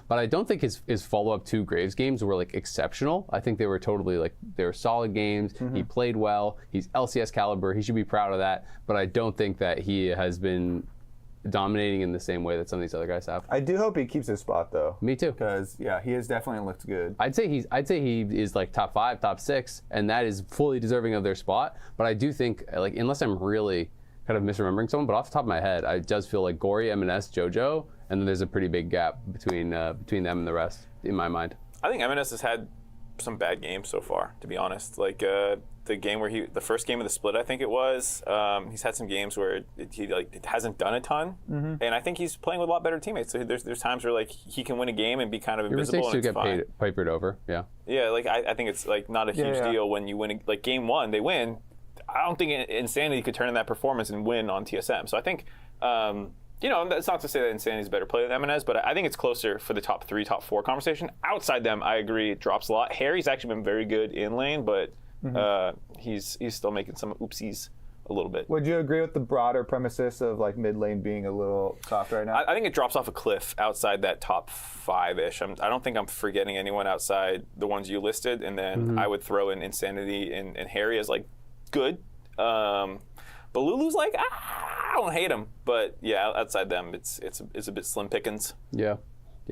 But I don't think his follow-up 2 Graves games were like exceptional. I think they were totally like, they were solid games. He played well. He's LCS caliber. He should be proud of that. But I don't think that he has been dominating in the same way that some of these other guys have. I do hope he keeps his spot though. Me too. Because yeah, he has definitely looked good. I'd say he is like top 5, top 6, and that is fully deserving of their spot. But I do think, like, unless I'm really kind of misremembering someone, but off the top of my head, it does feel like Gory, M&S, JoJo, and then there's a pretty big gap between them and the rest, in my mind. I think M&S has had some bad games so far, to be honest. Like the game where the first game of the split, I think it was, he's had some games where it hasn't done a ton, and I think he's playing with a lot better teammates. So there's times where like he can win a game and be kind of invisible, and it's fine. Pipered over, yeah. Yeah, like I think it's like not a huge deal when you win. Like game 1, they win. I don't think Insanity could turn in that performance and win on TSM. So I think, that's not to say that Insanity is a better player than M&S, but I think it's closer for the top 3, top 4 conversation. Outside them, I agree, it drops a lot. Harry's actually been very good in lane, but he's still making some oopsies a little bit. Would you agree with the broader premises of like mid lane being a little soft right now? I think it drops off a cliff outside that top 5-ish. I don't think I'm forgetting anyone outside the ones you listed, and then I would throw in Insanity and Harry as like good. But Lulu's like, I don't hate him, but yeah, outside them, it's a bit slim pickings. Yeah,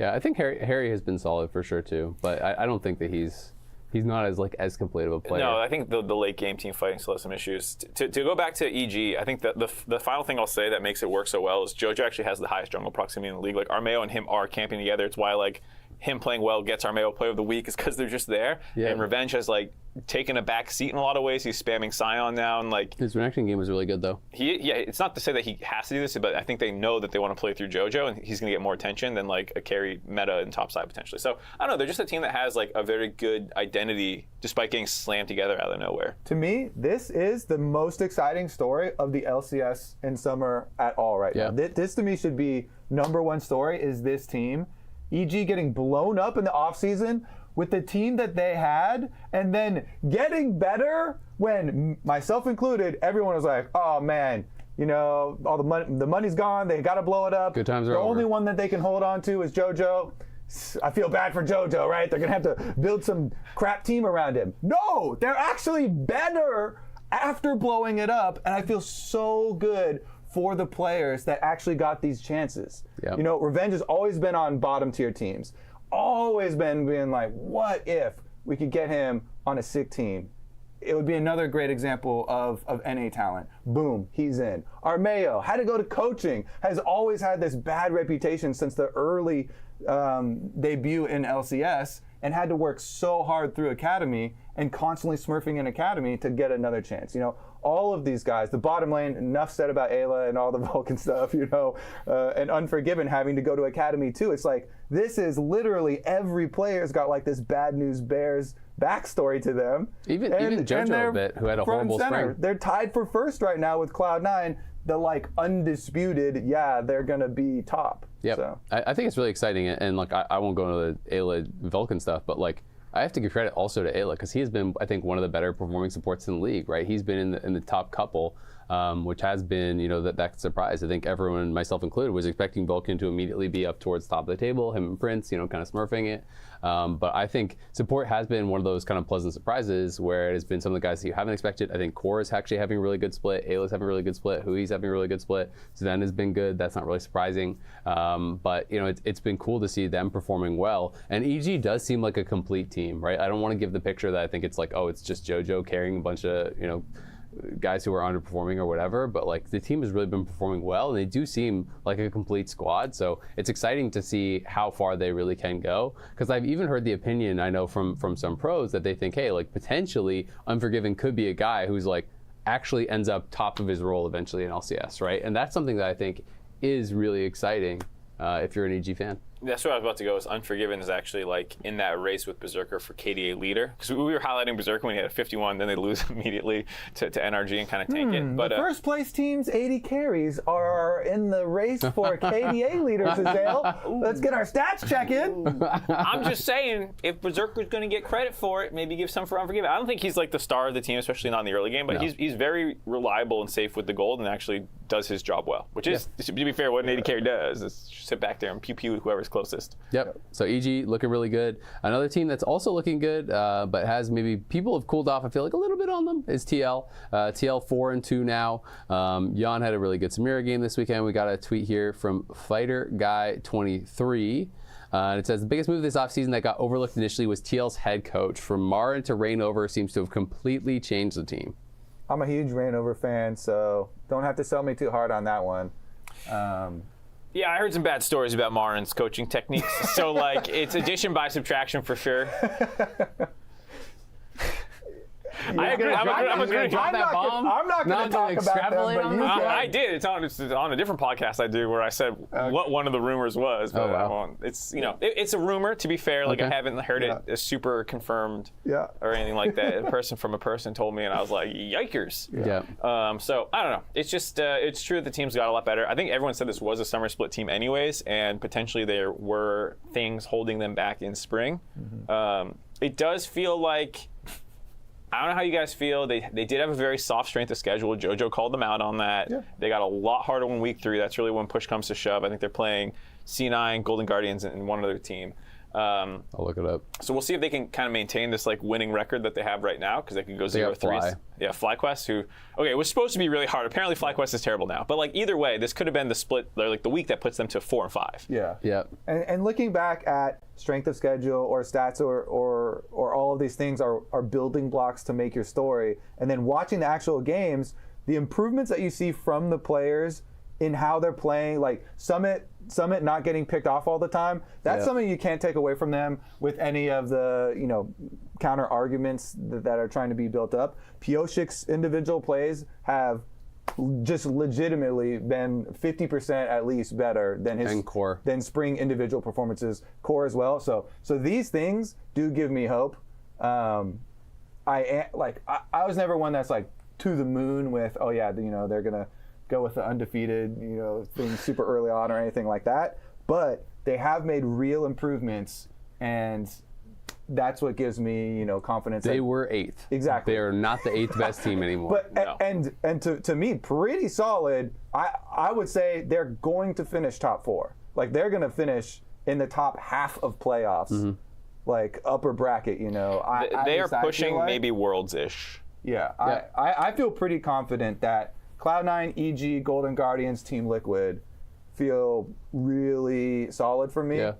I think Harry has been solid for sure too, but I don't think that he's not as complete of a player. No, I think the late game team fighting still has some issues. To go back to EG, I think that the final thing I'll say that makes it work so well is JoJo actually has the highest jungle proximity in the league. Like Armeo and him are camping together. It's why like him playing well gets Armeo Player of the Week is because they're just there. Yeah. And Revenge has like taken a back seat in a lot of ways. He's spamming Scion now, and like his reaction game was really good though. It's not to say that he has to do this, but I think they know that they want to play through JoJo, and he's going to get more attention than like a carry meta in top side potentially. So I don't know. They're just a team that has like a very good identity, despite getting slammed together out of nowhere. To me, this is the most exciting story of the LCS in summer at all right now. This to me should be #1 story. Is this team? EG getting blown up in the offseason with the team that they had, and then getting better when, myself included, everyone was like, oh man, all the money's gone, they got to blow it up. Good times are over. The only one that they can hold on to is JoJo. I feel bad for JoJo, right? They're going to have to build some crap team around him. No, they're actually better after blowing it up, and I feel so good for the players that actually got these chances. Yep. Revenge has always been on bottom tier teams. Always been being like, what if we could get him on a sick team? It would be another great example of NA talent. Boom, he's in. Armeo had to go to coaching, has always had this bad reputation since the early debut in LCS, and had to work so hard through Academy and constantly smurfing in Academy to get another chance. All of these guys, the bottom lane, enough said about Ayla and all the Vulcan stuff, and Unforgiven having to go to Academy too. It's like, this is literally every player's got like this bad news bears backstory to them. Even JoJo a bit, who had a horrible spring. They're tied for first right now with Cloud9. The like undisputed, they're gonna be top. Yeah, so. I think it's really exciting, and like I won't go into the Ayla Vulcan stuff, but like I have to give credit also to Ayla, because he has been, I think, one of the better performing supports in the league, right? He's been in the top couple, which has been, that surprise. I think everyone, myself included, was expecting Vulcan to immediately be up towards the top of the table, him and Prince, kind of smurfing it. But I think support has been one of those kind of pleasant surprises where it has been some of the guys that you haven't expected. I think Core is actually having a really good split. Ayla's having a really good split. Hui's having a really good split. Zven has been good. That's not really surprising. But, it's been cool to see them performing well. And EG does seem like a complete team, right? I don't want to give the picture that I think it's like, oh, it's just JoJo carrying a bunch of, guys who are underperforming or whatever, but like the team has really been performing well, and they do seem like a complete squad. So it's exciting to see how far they really can go, because I've even heard the opinion, I know from some pros, that they think, hey, like potentially Unforgiven could be a guy who's like actually ends up top of his role eventually in LCS, right? And that's something that I think is really exciting if you're an EG fan. That's where I was about to go. Is Unforgiven is actually like in that race with Berserker for KDA leader, because we were highlighting Berserker when he had a 51, then they lose immediately to NRG and kind of tank it. But the first place team's 80 carries are in the race for KDA leader, Azale. Let's get our stats check in. I'm just saying, if Berserker's going to get credit for it, maybe give some for Unforgiven. I don't think he's like the star of the team, especially not in the early game, but he's very reliable and safe with the gold, and actually does his job well, which is, to be fair, what an AD carry does is sit back there and pew whoever's closest. Yep. So EG looking really good. Another team that's also looking good, but has maybe people have cooled off, I feel like, a little bit on them, is TL. TL 4-2 now. Jan had a really good Samira game this weekend. We got a tweet here from Fighter Guy 23. And it says, the biggest move this offseason that got overlooked initially was TL's head coach. From Marin to Reignover seems to have completely changed the team. I'm a huge Reignover fan, so don't have to sell me too hard on that one. Yeah, I heard some bad stories about Marin's coaching techniques. So, like, it's addition by subtraction for sure. I agree. I'm agreeing. I'm not going to talk about them, but I did. It's on a different podcast I do where I said what one of the rumors was. But it's it's a rumor. To be fair, like I haven't heard it super confirmed or anything like that. A person from a person told me, and I was like, yikers. Yeah. So I don't know. It's just it's true that the team's got a lot better. I think everyone said this was a summer split team anyways, and potentially there were things holding them back in spring. It does feel like. I don't know how you guys feel. They did have a very soft strength of schedule. JoJo called them out on that. Yeah. They got a lot harder when week 3. That's really when push comes to shove. I think they're playing C9, Golden Guardians, and one other team. I'll look it up. So we'll see if they can kind of maintain this like winning record that they have right now, because they could go 0-3. Yeah, FlyQuest, who it was supposed to be really hard. Apparently FlyQuest is terrible now. But like either way, this could have been the split, or like the week that puts them to 4-5. Yeah. Yeah. And looking back at strength of schedule or stats or all of these things are building blocks to make your story. And then watching the actual games, the improvements that you see from the players in how they're playing, like Summit not getting picked off all the time, that's something you can't take away from them with any of the counter arguments that are trying to be built up. Pioshik's individual plays have just legitimately been 50% at least better than his core, than spring individual performances, core as well. So these things do give me hope. I was never one that's like to the moon with they're gonna go with the undefeated thing super early on or anything like that, but they have made real improvements, and that's what gives me confidence. They were 8th. Exactly. They are not the 8th best team anymore. But and to me, pretty solid. I would say they're going to finish top 4. Like they're going to finish in the top half of playoffs, like upper bracket. They are pushing maybe Worlds-ish. Yeah. I feel pretty confident that Cloud9, EG, Golden Guardians, Team Liquid feel really solid for me. Yeah.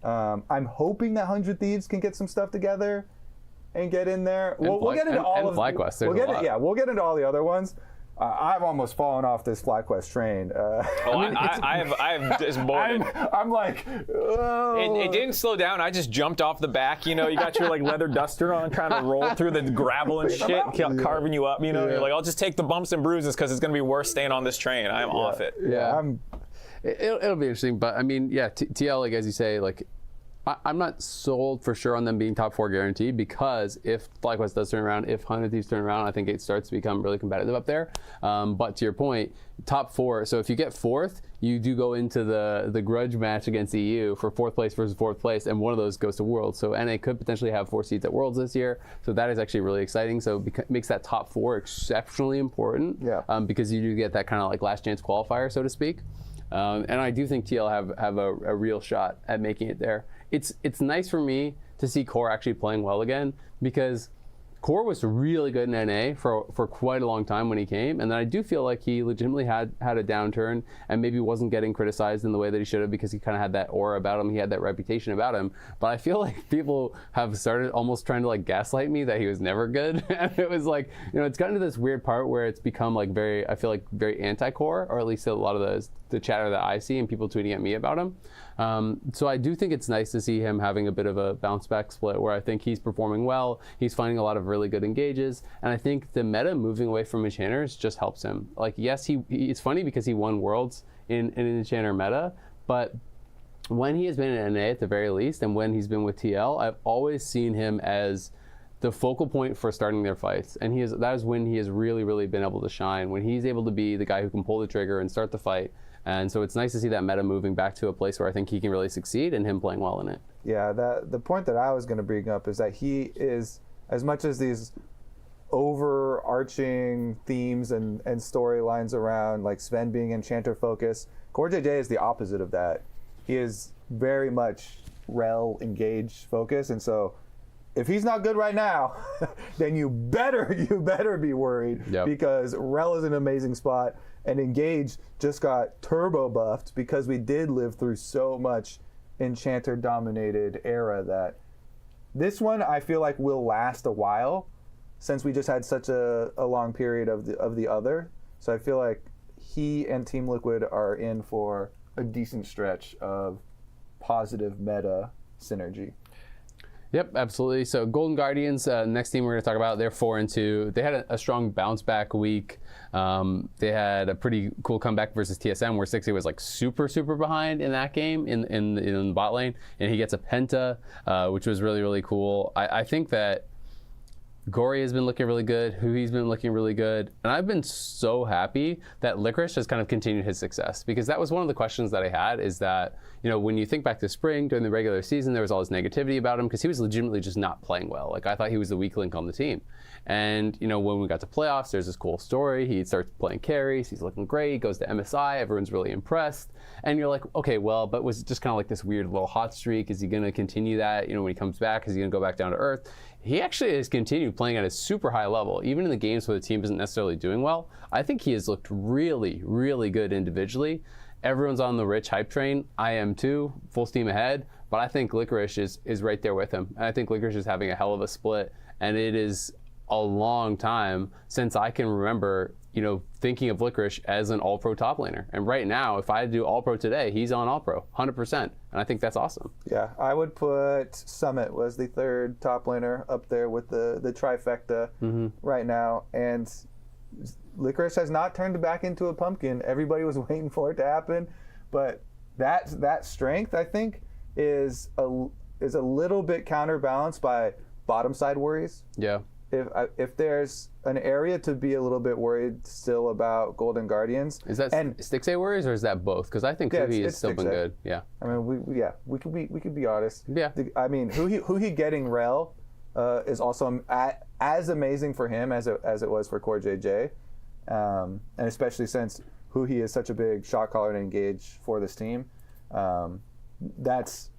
I'm hoping that 100 Thieves can get some stuff together and get in there. We'll get into all of FlyQuest. We'll get into all the other ones. I've almost fallen off this FlyQuest train. I have just bored. I'm like, oh. It didn't slow down. I just jumped off the back. You got your like leather duster on, trying to roll through the gravel and shit, carving you up. You're like, I'll just take the bumps and bruises because it's gonna be worse staying on this train. I'm off it. Yeah. It'll be interesting, but I mean, TL, like as you say, like. I'm not sold for sure on them being top 4 guaranteed, because if FlyQuest does turn around, if 100 Thieves turn around, I think it starts to become really competitive up there. But to your point, top 4. So if you get 4th, you do go into the grudge match against EU for 4th place versus 4th place, and one of those goes to Worlds. So NA could potentially have 4 seats at Worlds this year. So that is actually really exciting. So it makes that top 4 exceptionally important. Because you do get that kind of like last chance qualifier, so to speak. And I do think TL have a real shot at making it there. It's nice for me to see Core actually playing well again, because Core was really good in NA for quite a long time when he came, and then I do feel like he legitimately had a downturn and maybe wasn't getting criticized in the way that he should have, because he kind of had that aura about him, he had that reputation about him. But I feel like people have started almost trying to like gaslight me that he was never good. And it was like, it's gotten to this weird part where it's become like very anti-Core, or at least a lot of the chatter that I see and people tweeting at me about him. So I do think it's nice to see him having a bit of a bounce back split where I think he's performing well. He's finding a lot of really good engages, and I think the meta moving away from Enchanters just helps him. Like, yes, it's funny because he won Worlds in an Enchanter meta, but when he has been in NA at the very least, and when he's been with TL, I've always seen him as the focal point for starting their fights, and that is when he has really, really been able to shine, when he's able to be the guy who can pull the trigger and start the fight. And so it's nice to see that meta moving back to a place where I think he can really succeed, and him playing well in it. Yeah, the point that I was going to bring up is that he is, as much as these overarching themes and storylines around like Sven being enchanter focus. CoreJJ is the opposite of that. He is very much rel engage focus, and so if he's not good right now, then you better be worried, because rel is an amazing spot, and engage just got turbo buffed because we did live through so much enchanter dominated era that this one I feel like will last a while, since we just had such a long period of the other. So I feel like he and Team Liquid are in for a decent stretch of positive meta synergy. Yep, absolutely. So Golden Guardians, next team we're going to talk about, they're 4-2. They had a strong bounce back week. They had a pretty cool comeback versus TSM, where 60 was like super behind in that game in the bot lane, and he gets a penta, which was really cool. I think that Gory has been looking really good. Hui's been looking really good. And I've been so happy that Licorice has kind of continued his success, because that was one of the questions that I had, is that, you know, when you think back to spring during the regular season, there was all this negativity about him because he was legitimately just not playing well. Like, I thought he was the weak link on the team. And, you know, when we got to playoffs, there's this cool story. He starts playing carries. He's looking great. He goes to MSI. Everyone's really impressed. And you're like, okay, well, but was it just kind of like this weird little hot streak? Is he going to continue that? You know, when he comes back, is he going to go back down to earth? He actually has continued playing at a super high level, even in the games where the team isn't necessarily doing well. I think he has looked really good individually. Everyone's on the Rich hype train. I am too, full steam ahead. But I think Licorice is right there with him. And I think Licorice is having a hell of a split. And it is a long time since I can remember, you know, thinking of Licorice as an all-pro top laner. And right now, if I do all-pro today, he's on all-pro, 100%. And I think that's awesome. Yeah, I would put Summit was the third top laner up there with the trifecta right now. And Licorice has not turned back into a pumpkin. Everybody was waiting for it to happen. But that strength, I think, is a little bit counterbalanced by bottom side worries. Yeah. If there's an area to be a little bit worried still about Golden Guardians, is that Stixay worries, or is that both? Because I think Hui has still been good. Yeah. I mean, we could be honest. Yeah. I mean, Hui getting rel is also as amazing for him as it was for CoreJJ, and especially since Hui is such a big shot caller and engage for this team. That's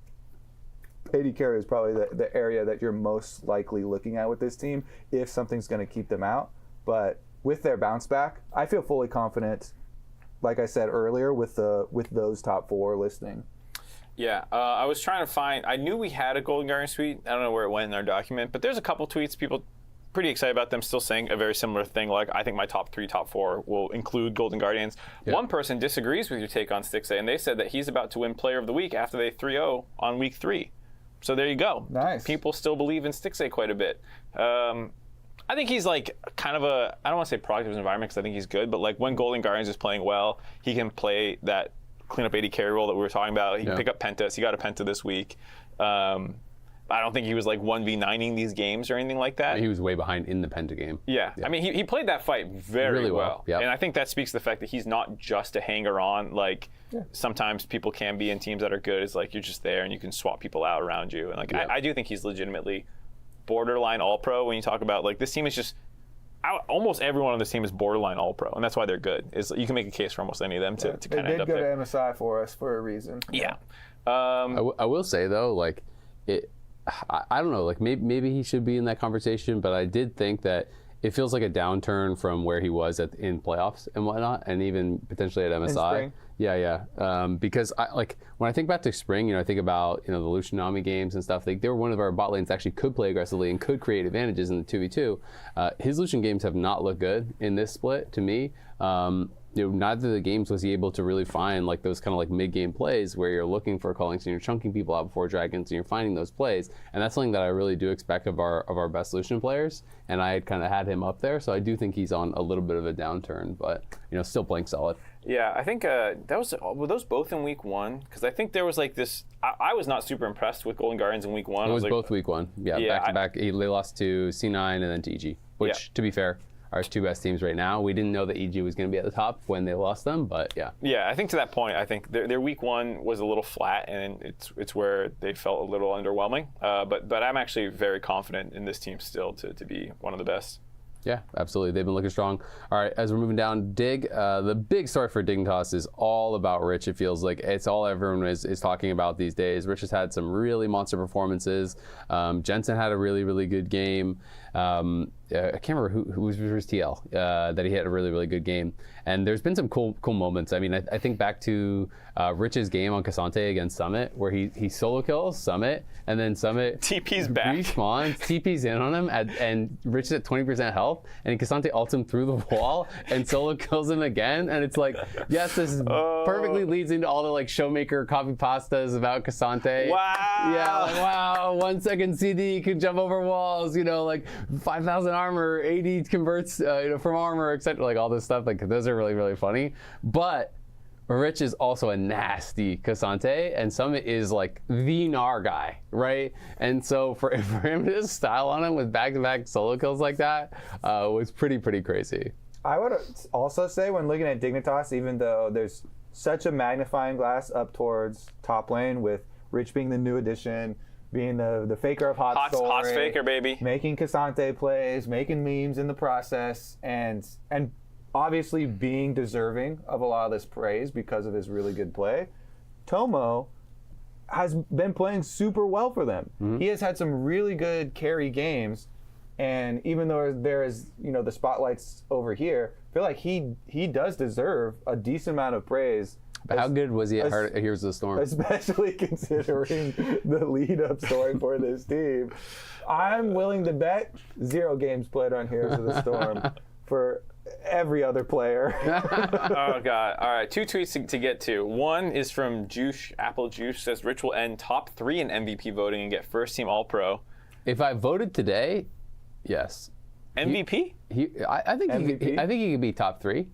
AD carry is probably the area that you're most likely looking at with this team if something's going to keep them out. But with their bounce back, I feel fully confident, like I said earlier, with those top four listing. Yeah, I was trying to find. I knew we had a Golden Guardian tweet. I don't know where it went in our document, but there's a couple tweets. People pretty excited about them, still saying a very similar thing. Like, I think my top 3, top 4 will include Golden Guardians. Yeah. One person disagrees with your take on Stixay, and they said that he's about to win Player of the Week after they 3-0 on week 3. So there you go. Nice. People still believe in Stixay quite a bit. I think he's like kind of a, I don't want to say product of his environment because I think he's good, but like when Golden Guardians is playing well, he can play that cleanup AD carry role that we were talking about. He can pick up pentas. He got a penta this week. I don't think he was like 1v9ing these games or anything like that. He was way behind in the penta game. Yeah. I mean, he played that fight very really well. Yep. And I think that speaks to the fact that he's not just a hanger-on. Like, sometimes people can be in teams that are good. It's like you're just there and you can swap people out around you. And like, I do think he's legitimately borderline all-pro when you talk about, like, this team is just, almost everyone on this team is borderline all-pro, and that's why they're good. You can make a case for almost any of them to kind of end up there. They did go to MSI for us for a reason. Yeah. I will say, though, like, I don't know, like maybe he should be in that conversation, but I did think that it feels like a downturn from where he was in playoffs and whatnot, and even potentially at MSI. Because when I think back to spring, I think about the Lucianami games and stuff. They were one of our bot lanes that actually could play aggressively and could create advantages in the 2v2. His Lucian games have not looked good in this split to me. Neither of the games was he able to really find like those kind of like mid-game plays where you're looking for callings and you're chunking people out before dragons and you're finding those plays. And that's something that I really do expect of our best Lucian players. And I had kind of had him up there, so I do think he's on a little bit of a downturn, but still playing solid. Yeah, I think were those both in week 1? Because I think there was like this. I was not super impressed with Golden Guardians in week 1. It was both week 1. Yeah, back to back. They lost to C9 and then to EG, which to be fair, our 2 best teams right now. We didn't know that EG was going to be at the top when they lost them, but yeah. Yeah, I think to that point, I think their week 1 was a little flat, and it's where they felt a little underwhelming. But I'm actually very confident in this team still to be one of the best. Yeah, absolutely. They've been looking strong. All right, as we're moving down, Dig. The big story for Dignitas is all about Rich. It feels like it's all everyone is talking about these days. Rich has had some really monster performances. Jensen had a really, really good game. I can't remember who was TL that he had a really, really good game. And there's been some cool moments. I mean, I think back to Rich's game on Cassante against Summit, where he solo kills Summit, and then Summit TP's back. Respawns, TP's in on him, and Rich is at 20% health, and Cassante ults him through the wall, and solo kills him again. And it's like, yes, this is perfectly leads into all the like Showmaker copy pastas about Cassante. Wow. Yeah, like, wow, 1 second CD can jump over walls, like 5,000 armor, 80 converts from armor, etc. Like all this stuff. Like those are really, really funny. But Rich is also a nasty Cassante, and Summit is like the Gnar guy, right? And so for him to just style on him with back-to-back solo kills like that was pretty crazy. I would also say when looking at Dignitas, even though there's such a magnifying glass up towards top lane with Rich being the new addition, being the faker of hot story, hot faker, baby, making Cassante plays, making memes in the process, and obviously being deserving of a lot of this praise because of his really good play. Tomo has been playing super well for them. Mm-hmm. He has had some really good carry games, and even though there is the spotlights over here, I feel like he does deserve a decent amount of praise. But how good was he at Heroes of the Storm? Especially considering the lead-up story for this team. I'm willing to bet 0 games played on Heroes of the Storm for every other player. Oh, God. All right, 2 tweets to get to. One is from Juice, Apple Juice, says Rich will end top 3 in MVP voting and get first team All-Pro. If I voted today, yes. MVP? I think he could be top 3.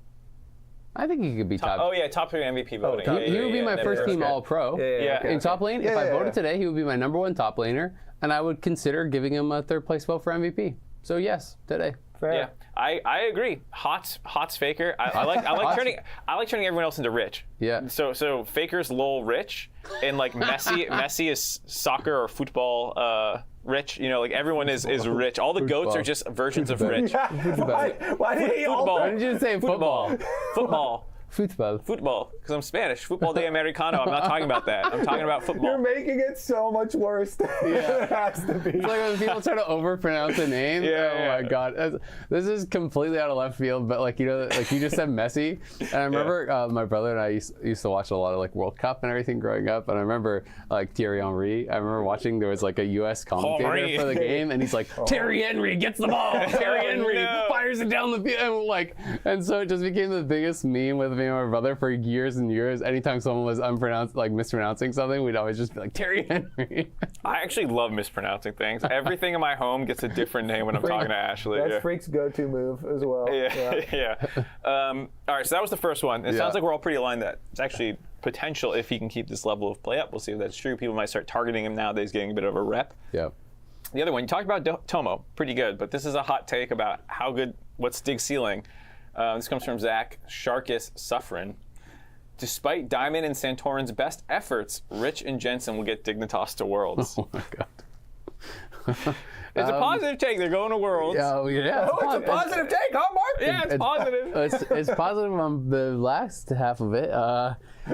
I think he could be top. Oh yeah, top 3 MVP voting. He would be my first team All-Pro. In top lane, if I voted today, he would be my #1 top laner, and I would consider giving him a 3rd place vote for MVP. So yes, today. Fair. Yeah, I agree. Hot's Faker. I like turning everyone else into Rich. Yeah. So Faker's lol Rich, and like Messi is soccer or football Rich. Like everyone is Rich. All the goats are just versions of Rich. Why did he football? Why did you say football? Football. Football. Because I'm Spanish. Football de Americano. I'm not talking about that. I'm talking about football. You're making it so much worse than it has to be. It's like when people try to overpronounce a name. My God. This is completely out of left field, but like you just said Messi. And I remember my brother and I used to watch a lot of like World Cup and everything growing up. And I remember like Thierry Henry. I remember watching, there was like a US commentator for the game, and he's like, Thierry Henry gets the ball. Thierry Henry fires it down the field. And so it just became the biggest meme with me and my brother for years and years. Anytime someone was mispronouncing something, we'd always just be like, Thierry Henry. I actually love mispronouncing things. Everything in my home gets a different name when I'm talking to Ashley. That's Freak's go-to move as well. Yeah. All right, so that was the first one. It sounds like we're all pretty aligned that it's actually potential if he can keep this level of play up. We'll see if that's true. People might start targeting him now that he's getting a bit of a rep. Yeah. The other one, you talked about Tomo, pretty good, but this is a hot take about how good, what's Dig's ceiling. This comes from Zach Sharkus Suffren. Despite Diamond and Santorin's best efforts, Rich and Jensen will get Dignitas to Worlds. Oh my God. It's a positive take. They're going to Worlds. Yeah. It's a positive take, huh, Mark? Yeah, it's positive. It's positive on the last half of it.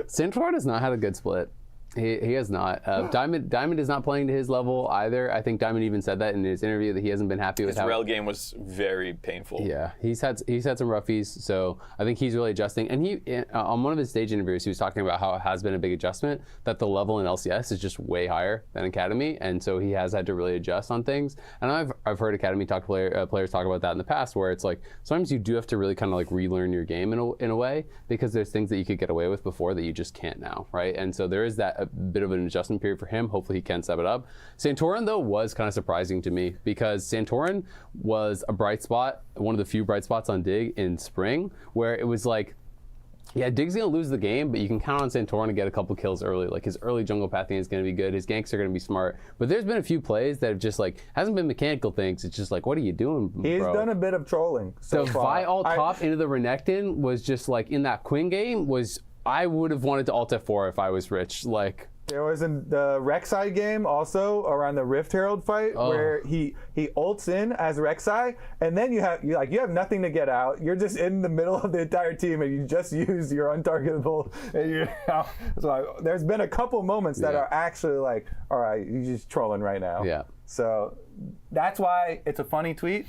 Santorin has not had a good split. He has not. Diamond is not playing to his level either. I think Diamond even said that in his interview that he hasn't been happy with his rel game was very painful. Yeah, he's had some roughies, so I think he's really adjusting. And he on one of his stage interviews, he was talking about how it has been a big adjustment, that the level in LCS is just way higher than Academy, and so he has had to really adjust on things. And I've heard Academy players talk about that in the past, where it's like sometimes you do have to really kind of like relearn your game in a way, because there's things that you could get away with before that you just can't now, right? And so there is that a bit of an adjustment period for him. Hopefully he can step it up. Santorin, though, was kind of surprising to me, because Santorin was a bright spot, one of the few bright spots on Dig in spring, where it was like, yeah, Dig's going to lose the game, but you can count on Santorin to get a couple kills early. Like, his early jungle pathing is going to be good. His ganks are going to be smart. But there's been a few plays that have just, like, hasn't been mechanical things. It's just like, what are you doing, bro? He's done a bit of trolling so far. The Vi alt top into the Renekton was just, like, in that Quinn game was, I would have wanted to alt F4 if I was Rich. Like, There was in the Rek'Sai game also around the Rift Herald fight where he ults in as Rek'Sai, and then you have nothing to get out. You're just in the middle of the entire team, and you just use your untargetable. And so there's been a couple moments that are actually like, all right, you're just trolling right now. Yeah. So that's why it's a funny tweet.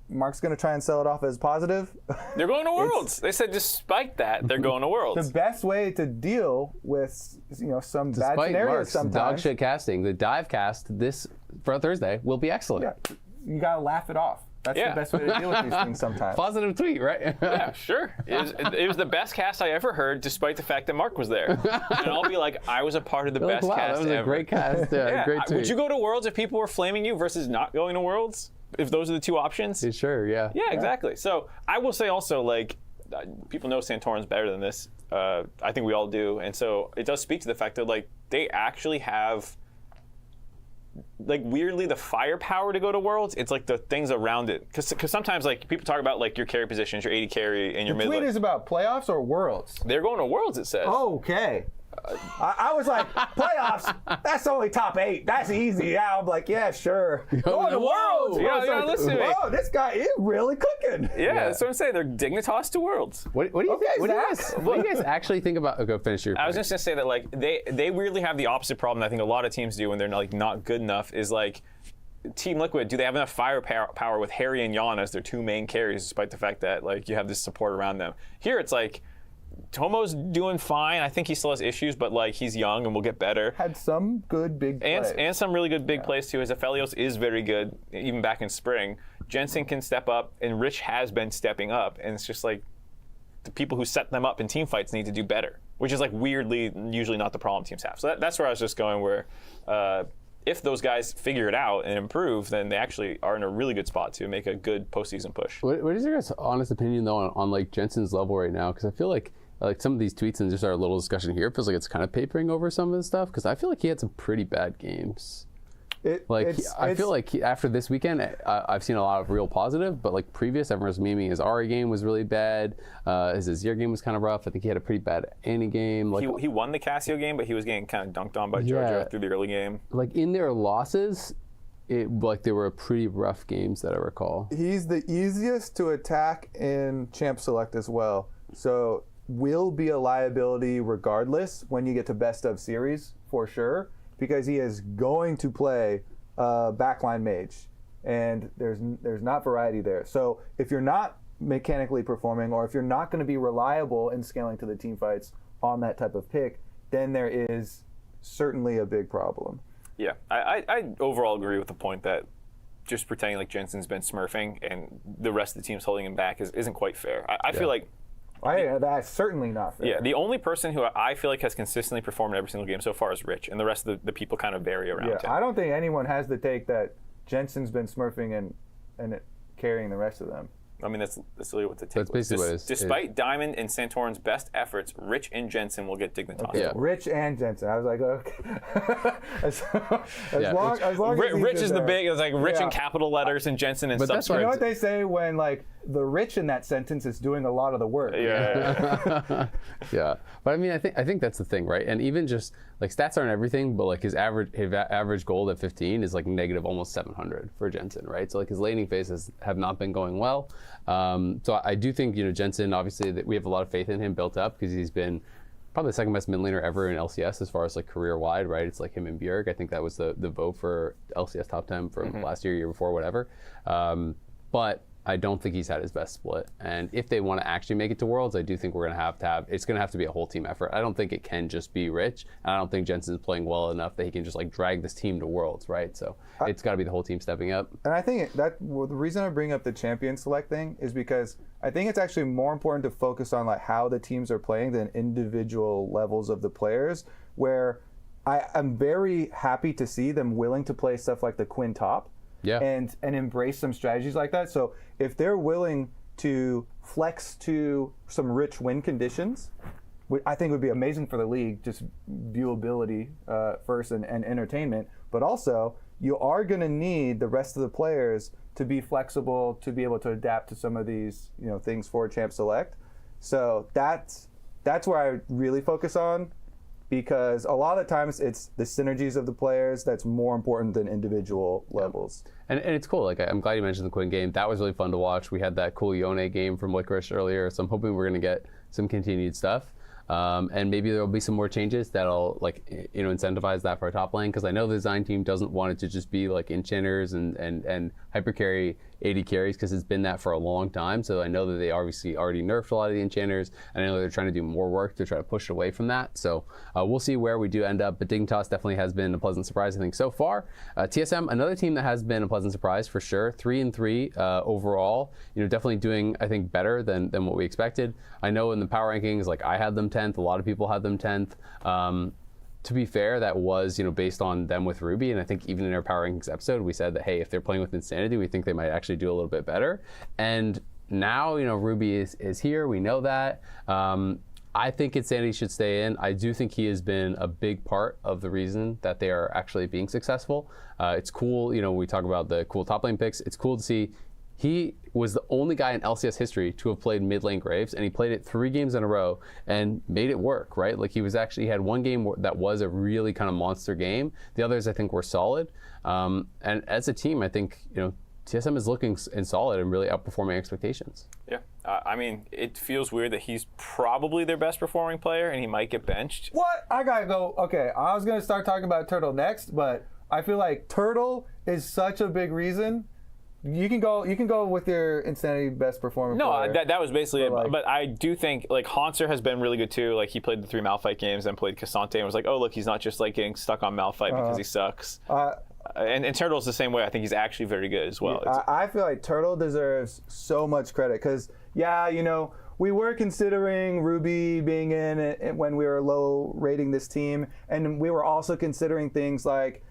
Mark's going to try and sell it off as positive. They're going to Worlds. They said despite that, they're going to Worlds. The best way to deal with some bad scenarios Mark's sometimes. dog shit casting, the dive cast this for Thursday will be excellent. Yeah, you got to laugh it off. That's the best way to deal with these things sometimes. Positive tweet, right? Yeah, sure. It was the best cast I ever heard, despite the fact that Mark was there. And I'll be like, I was a part of the best wow, cast that was ever. a great cast. Yeah, great tweet. Would you go to Worlds if people were flaming you versus not going to Worlds? If those are the two options? Sure, yeah. Yeah, exactly. So I will say also, like, people know Santorin's better than this. I think we all do. And so it does speak to the fact that, like, they actually have, like, weirdly the firepower to go to Worlds. It's like the things around it. Because sometimes, like, people talk about, like, your carry positions, your 80 carry, and your mid. The tweet is about playoffs or Worlds? They're going to Worlds, it says. Okay. I was like, playoffs, that's only top 8. That's easy. Yeah, I'm like, yeah, sure. Going to Worlds. Yeah, listen to me. Whoa, this guy is really cooking. Yeah, that's what I'm saying. They're Dignitas to Worlds. What do you guys actually think about? Go finish your point. I was just going to say that, like, they weirdly have the opposite problem that I think a lot of teams do when they're like not good enough is, like, Team Liquid, do they have enough firepower with Harry and Yon as their two main carries, despite the fact that, like, you have this support around them? Here it's like, Tomo's doing fine. I think he still has issues, but, like, he's young and will get better. Had some good big plays. And some really good big plays, too. His Aphelios is very good, even back in spring. Jensen can step up, and Rich has been stepping up. And it's just like the people who set them up in team fights need to do better, which is, like, weirdly usually not the problem teams have. So that's where I was just going, where if those guys figure it out and improve, then they actually are in a really good spot to make a good postseason push. What is your guys' honest opinion, though, on like, Jensen's level right now? Because I feel like some of these tweets and just our little discussion here feels like it's kind of papering over some of the stuff, because I feel like he had some pretty bad games. I feel like after this weekend, I've seen a lot of real positive, but like previous, everyone was memeing his Ari game was really bad. His Azir game was kind of rough. I think he had a pretty bad Annie game. Like, he won the Cassio game, but he was getting kind of dunked on by JoJo through the early game. Like, in their losses, they were pretty rough games that I recall. He's the easiest to attack in Champ Select as well. So will be a liability regardless when you get to best of series for sure, because he is going to play backline mage, and there's not variety there. So if you're not mechanically performing, or if you're not going to be reliable in scaling to the team fights on that type of pick, then there is certainly a big problem. Yeah, I overall agree with the point that just pretending like Jensen's been smurfing and the rest of the team's holding him back isn't quite fair. I feel like that's certainly not fair. Yeah, the only person who I feel like has consistently performed in every single game so far is Rich, and the rest of the people kind of vary around him. I don't think anyone has the take that Jensen's been smurfing and carrying the rest of them. I mean, that's literally what the take That's basically what it is. Despite Diamond and Santorin's best efforts, Rich and Jensen will get Dignitas. Okay. Yeah. Rich and Jensen. I was like, okay. as long Rich is the big. It's like Rich in capital letters and Jensen in subscripts. You know what they say when, like, the rich in that sentence is doing a lot of the work. Yeah. Yeah. But I mean, I think that's the thing, right? And even just like, stats aren't everything, but like his average gold at 15 is like negative almost 700 for Jensen, right? So like his laning phases have not been going well. So I do think, Jensen, obviously, that we have a lot of faith in him built up, because he's been probably the second best mid laner ever in LCS as far as like career wide, right? It's like him and Bjerg. I think that was the vote for LCS top 10 from last year before, whatever. But I don't think he's had his best split. And if they want to actually make it to Worlds, I do think we're going to have it's going to have to be a whole team effort. I don't think it can just be Rich. And I don't think Jensen's playing well enough that he can just like drag this team to Worlds, right? So it's got to be the whole team stepping up. And I think the reason I bring up the champion select thing is because I think it's actually more important to focus on like how the teams are playing than individual levels of the players, where I'm very happy to see them willing to play stuff like the Quinn top. Yeah. And embrace some strategies like that. So if they're willing to flex to some rich win conditions, which I think would be amazing for the league, just viewability first and entertainment. But also, you are going to need the rest of the players to be flexible, to be able to adapt to some of these things for Champ Select. So that's where I really focus on. because a lot of the times it's the synergies of the players that's more important than individual levels. And it's cool. Like, I'm glad you mentioned the Quinn game. That was really fun to watch. We had that cool Yone game from Licorice earlier, so I'm hoping we're going to get some continued stuff. And maybe there'll be some more changes that'll incentivize that for our top lane, because I know the design team doesn't want it to just be like enchanters and hyper carry 80 carries, because it's been that for a long time. So I know that they obviously already nerfed a lot of the enchanters, and I know they're trying to do more work to try to push away from that. So we'll see where we do end up, but Dignitas definitely has been a pleasant surprise, I think, so far. TSM, another team that has been a pleasant surprise for sure. 3-3 overall. Definitely doing, I think, better than what we expected. I know in the power rankings, like, I had them 10th. A lot of people had them 10th. To be fair, that was based on them with Ruby, and I think even in our Power Rankings episode, we said that, hey, if they're playing with Insanity, we think they might actually do a little bit better. And now, Ruby is here. We know that. I think Insanity should stay in. I do think he has been a big part of the reason that they are actually being successful. It's cool, we talk about the cool top lane picks. It's cool to see. He was the only guy in LCS history to have played mid lane Graves, and he played it 3 games in a row and made it work, right? Like, he had one game that was a really kind of monster game. The others, I think, were solid. And as a team, I think, TSM is looking solid and really outperforming expectations. Yeah. I mean, it feels weird that he's probably their best performing player and he might get benched. What? I gotta go. Okay, I was gonna start talking about Turtle next, but I feel like Turtle is such a big reason. You can go with your Insanity best performing player. No, that was basically it. Like, but I do think, like, Haunter has been really good too. Like, he played the 3 Malphite games and played Cassante and was like, oh, look, he's not just like getting stuck on Malphite because he sucks. And Turtle's the same way. I think he's actually very good as well. I feel like Turtle deserves so much credit because, we were considering Ruby being in when we were low rating this team, and we were also considering things like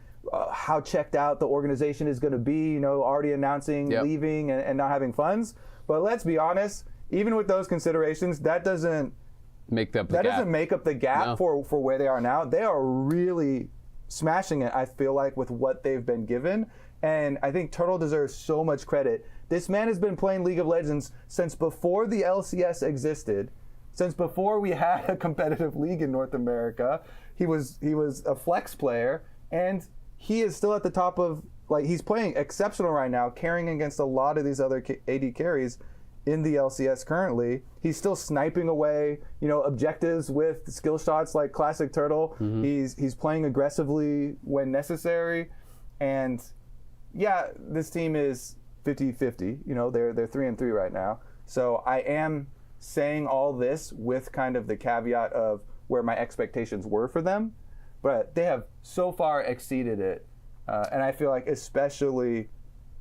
how checked out the organization is going to be, already announcing leaving and not having funds. But let's be honest, even with those considerations, that doesn't make up the gap for where they are now. They are really smashing it, I feel like, with what they've been given. And I think Turtle deserves so much credit. This man has been playing League of Legends since before the LCS existed, since before we had a competitive league in North America. He was a flex player, and he is still at the top of, he's playing exceptional right now, carrying against a lot of these other AD carries in the LCS currently. He's still sniping away, objectives with skill shots like classic Turtle. Mm-hmm. He's playing aggressively when necessary. And yeah, this team is 50-50. They're 3-3 right now. So I am saying all this with kind of the caveat of where my expectations were for them. But they have so far exceeded it. And I feel like especially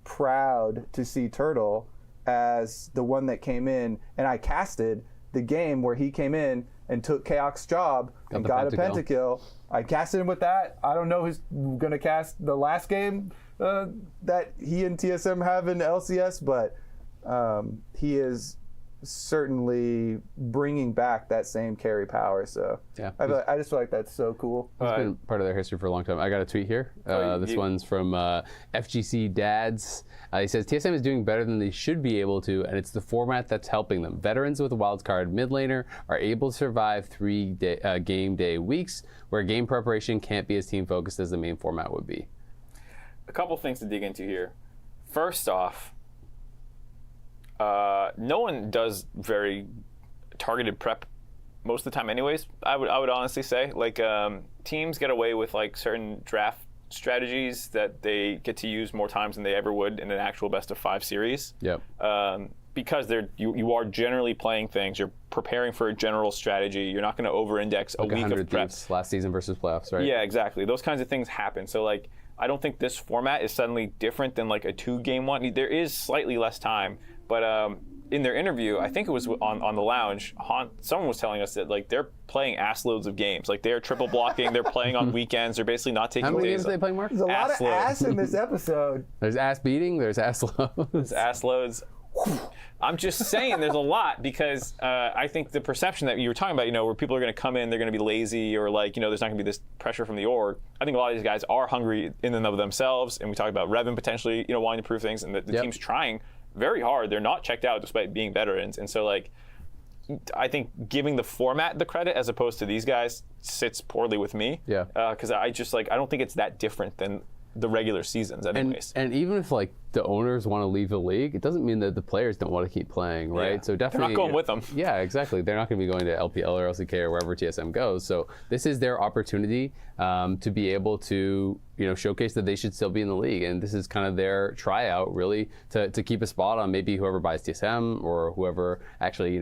proud to see Turtle as the one that came in. And I casted the game where he came in and took Kaok's job and got a pentakill. I casted him with that. I don't know who's going to cast the last game that he and TSM have in LCS, but he is certainly bringing back that same carry power. So yeah, I just feel like that's so cool. It's been part of their history for a long time. I got a tweet here. This one's from FGC Dads. He says, TSM is doing better than they should be able to, and it's the format that's helping them. Veterans with a wildcard mid laner are able to survive 3 game day weeks where game preparation can't be as team focused as the main format would be. A couple things to dig into here. First off, no one does very targeted prep most of the time anyways, I would honestly say. Like, teams get away with like certain draft strategies that they get to use more times than they ever would in an actual best of 5 series. Yep. Because you are generally playing things, you're preparing for a general strategy, you're not going to over-index a week of prep. Last season versus playoffs, right? Yeah, exactly. Those kinds of things happen. So like, I don't think this format is suddenly different than like a 2-game one. There is slightly less time, but in their interview, I think it was on the lounge, someone was telling us that like they're playing ass loads of games. Like they're triple blocking, they're playing on weekends, they're basically not taking days. How many games do they play, Mark? There's a lot of ass in this episode. There's ass beating, there's ass loads. There's ass loads. I'm just saying there's a lot because I think the perception that you were talking about, where people are going to come in, they're going to be lazy, or like, there's not going to be this pressure from the org. I think a lot of these guys are hungry in and of themselves, and we talked about Revan potentially, wanting to prove things, and the team's trying very hard. They're not checked out despite being veterans, and so like, I think giving the format the credit as opposed to these guys sits poorly with me. Yeah. Because I just I don't think it's that different than the regular seasons anyways. And even if like the owners want to leave the league, it doesn't mean that the players don't want to keep playing, right? Yeah. So definitely They're not going with them. Yeah, exactly. They're not going to be going to LPL or LCK or wherever TSM goes. So this is their opportunity to be able to showcase that they should still be in the league, and this is kind of their tryout really to keep a spot on maybe whoever buys TSM or whoever actually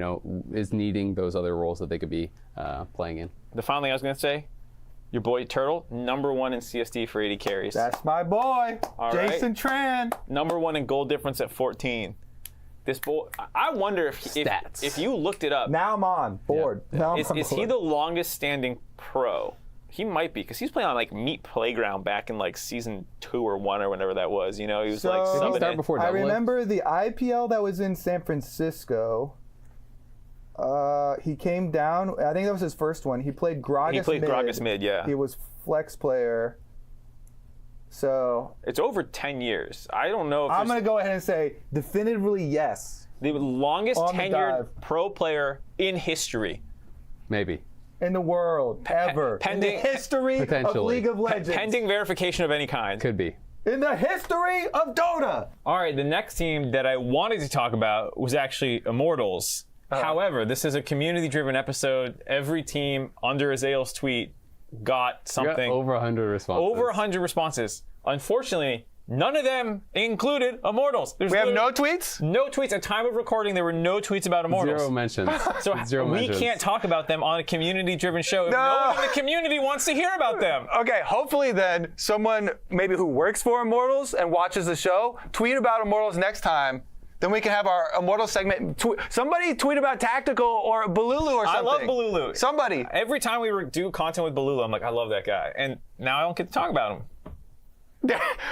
is needing those other roles that they could be playing in. The final thing I was going to say. Your boy Turtle, #1 in CSD for 80 carries. That's my boy, All Jason Tran. #1 in goal difference at 14. This boy, I wonder if you looked it up. Now I'm on board. Now I'm on Is he board. the longest standing pro? He might be, because he's playing on like Meat Playground back in like season 2 or 1 or whenever that was. He was So- like Did he subbing start in. before I Double-Ed? remember the IPL that was in San Francisco. He came down. I think that was his first one. He played Gragas He played mid. Gragas mid, yeah. He was flex player. So It's over 10 years. I don't know if I'm there's- going to go ahead and say definitively yes. the longest On the tenured dive. pro player in history. Maybe. In the world, ever. pending- in the history of Potentially. League of Legends. Pending verification of any kind. Could be. In the history of Dota. All right, the next team that I wanted to talk about was actually Immortals. However, this is a community-driven episode. Every team under Azael's tweet got We got something. over 100 responses. Over 100 responses. Unfortunately, none of them included Immortals. There's We have no literally tweets? no tweets. At time of recording, there were no tweets about Immortals. Zero mentions. So Zero we mentions. can't talk about them on a community-driven show if no No. one in the community wants to hear about them. Okay, hopefully then someone maybe who works for Immortals and watches the show, tweet about Immortals next time. Then we can have our Immortals segment. Somebody tweet about Tactical or Balulu or something. I love Balulu. Somebody. Every time we do content with Balulu, I'm like, I love that guy. And now I don't get to talk about him.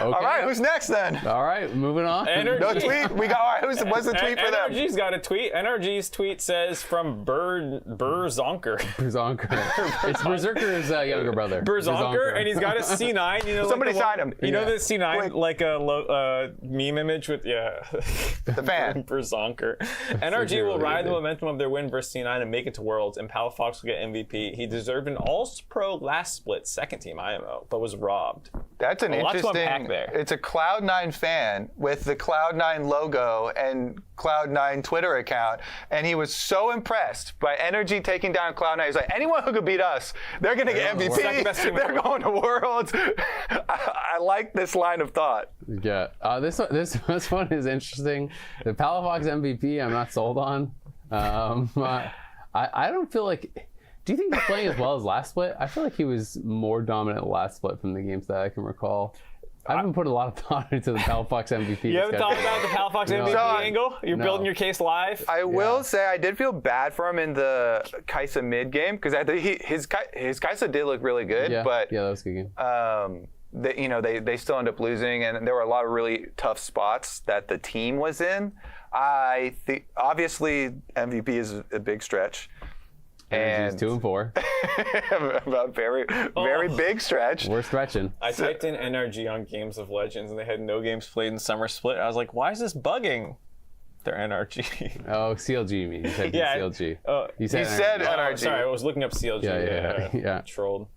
All right, who's next then? All right, moving on. Energy. No tweet. We got. All right, what's the tweet for them? NRG's got a tweet. NRG's tweet says from Burzonker. Berzonker. It's Berserker's younger brother. Burzonker, and he's got a C9. Somebody like sign him. You know Yeah. the C9, Quick. like a meme image with The fan. Burzonker. NRG will ride the momentum of their win versus C9 and make it to Worlds, and Palafox will get MVP. He deserved an All-Pro last split, second team IMO, but was robbed. That's an A lot to interesting. unpack there. It's a Cloud9 fan with the Cloud9 logo and Cloud9 Twitter account, and he was so impressed by Energy taking down Cloud9. He's like, anyone who could beat us, they're gonna get going to MVP. Second best team in They're the going to Worlds. I like this line of thought. Yeah, this one is interesting. The Palafox MVP, I'm not sold on. I don't feel like. Do you think he's playing as well as last split? I feel like he was more dominant last split from the games that I can recall. I haven't put a lot of thought into the Palafox MVP. You haven't thought discussion. about the Palafox MVP So- angle? You're No. building your case live? I will say I did feel bad for him in the Kaisa mid game because his Kaisa did look really good, Yeah, but yeah, that was a good game. they still end up losing, and there were a lot of really tough spots that the team was in. I think obviously MVP is a big stretch. Energy's And 2 and 4. a very big stretch. We're stretching. I typed in NRG on Games of Legends, and they had no games played in Summer Split. I was like, why is this bugging? They're NRG. Oh, CLG, you mean? You said Yeah, CLG. you said said NRG. NRG. Oh, sorry, I was looking up CLG. Yeah. Trolled.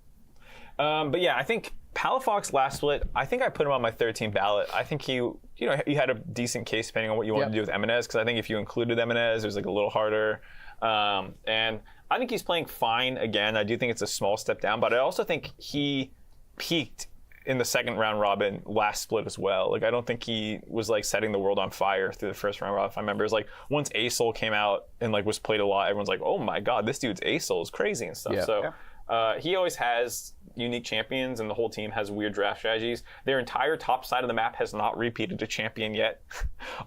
But yeah, I think Palafox last split, I think I put him on my third team ballot. I think he had a decent case depending on what you wanted to do with Eminez, because I think if you included Eminez, it was like a little harder. And I think he's playing fine again. I do think it's a small step down, but I also think he peaked in the second round robin last split as well. Like, I don't think he was like setting the world on fire through the first round robin. If I remember, it was like once Asol came out and like was played a lot, everyone's like, oh my god, this dude's Asol is crazy and stuff. Yeah. So he always has unique champions, and the whole team has weird draft strategies. Their entire top side of the map has not repeated a champion yet.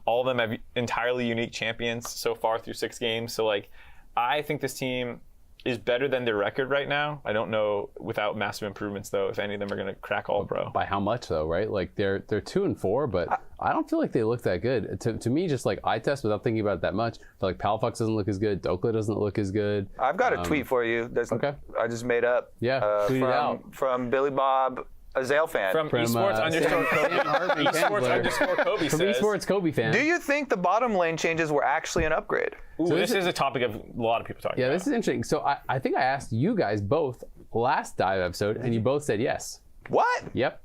All of them have entirely unique champions so far through 6 games. So like, I think this team is better than their record right now. I don't know, without massive improvements though, if any of them are going to crack All Pro. By how much though, right? Like they're 2 and 4, but I don't feel like they look that good. To me, just like eye test without thinking about it that much, I feel like Palafox doesn't look as good. Dokla doesn't look as good. I've got a tweet for you. Okay. I just made up. Yeah, tweet it out. From Billy Bob. a Zale fan. From From, esports underscore Kobe. Esports underscore Kobe From says. esports Kobe fan. Do you think the bottom lane changes were actually an upgrade? Ooh, So this this is a topic of a lot of people talking Yeah, about. this is interesting. So I think I asked you guys both last dive episode, and you both said yes. What? Yep.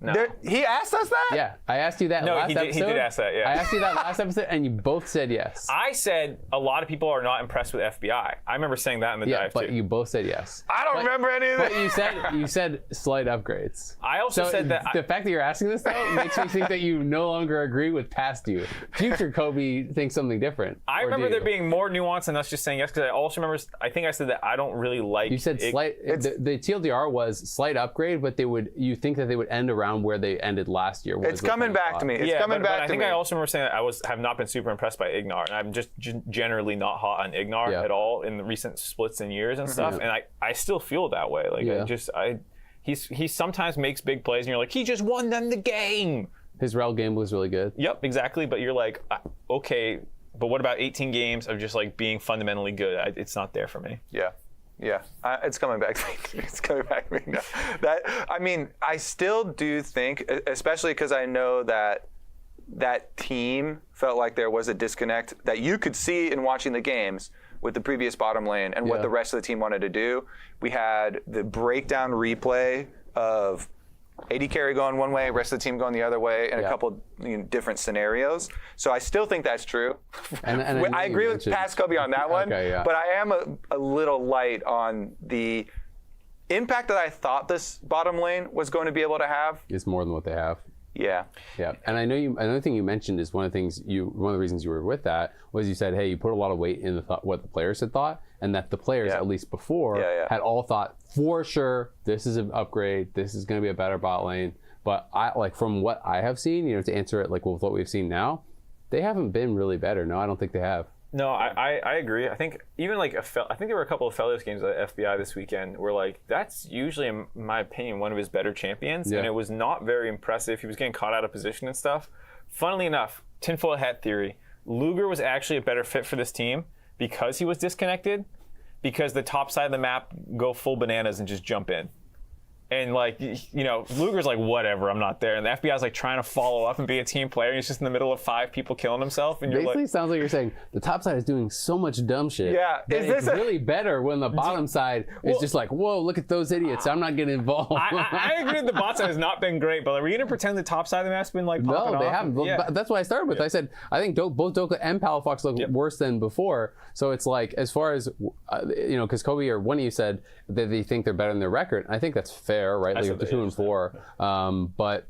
He asked us that? Yeah, I asked you that No, last he did- episode. he did ask that, yeah. I asked you that last episode, and you both said yes. I said a lot of people are not impressed with FBI. I remember saying that in the Yeah, dive but too. you both said yes. I don't remember any of But that. you said slight upgrades. I also So said that. the fact that you're asking this though makes me think that you no longer agree with past you. Future Kobe thinks something different. I Or remember do there you? being more nuance than us just saying yes, because I also remember, I think I said that I don't really like. You said slight. The TLDR was slight upgrade, but you think that they would end around where they ended last year. It's coming back to me. It's coming back I to think me. I also remember saying that I have not been super impressed by Ignar, and I'm just generally not hot on Ignar Yeah. at all in the recent splits and years and stuff. And I still feel that way. Like Yeah. he sometimes makes big plays, and you're like, he just won them the game. His rel game was really good. Yep, exactly. But you're like, okay, but what about 18 games of just like being fundamentally good? It's not there for me. Yeah. Yeah, it's coming back to me. It's coming back to me now. I still do think, especially because I know that team felt like there was a disconnect that you could see in watching the games with the previous bottom lane and what the rest of the team wanted to do. We had the breakdown replay of AD carry going one way, rest of the team going the other way, and a couple different scenarios. So I still think that's true. And I agree with past Kobe on that one, Okay, yeah. but I am a little light on the impact that I thought this bottom lane was going to be able to have. It's more than what they have. Yeah. Yeah, and I know another thing you mentioned is one of the reasons you were with that was you said, hey, you put a lot of weight in what the players had thought, and that the players, at least before, had all thought for sure this is an upgrade, this is going to be a better bot lane. But from what I have seen, to answer it with what we've seen now, they haven't been really better. No, I don't think they have. No, I agree. I think even I think there were a couple of Felios games at FBI this weekend where that's usually, in my opinion, one of his better champions, and it was not very impressive. He was getting caught out of position and stuff. Funnily enough, tinfoil hat theory, Luger was actually a better fit for this team because he was disconnected, because the top side of the map go full bananas and just jump in. And Luger's like, whatever, I'm not there. And the FBI's trying to follow up and be a team player. And he's just in the middle of 5 people killing himself. And you're Basically, like, sounds like you're saying the top side is doing so much dumb shit. Yeah, that is this it's really better when the bottom side is just like, whoa, look at those idiots. I'm not getting involved. I agree that the bot side has not been great, but are we going to pretend the top side of the map's been popping off? No, they haven't. Yeah. But that's what I started with. I said I think both Doka and Palafox look worse than before. So it's as far as because Kobe or one of you said that they think they're better than their record. I think that's fair, right? Like the 2-4. But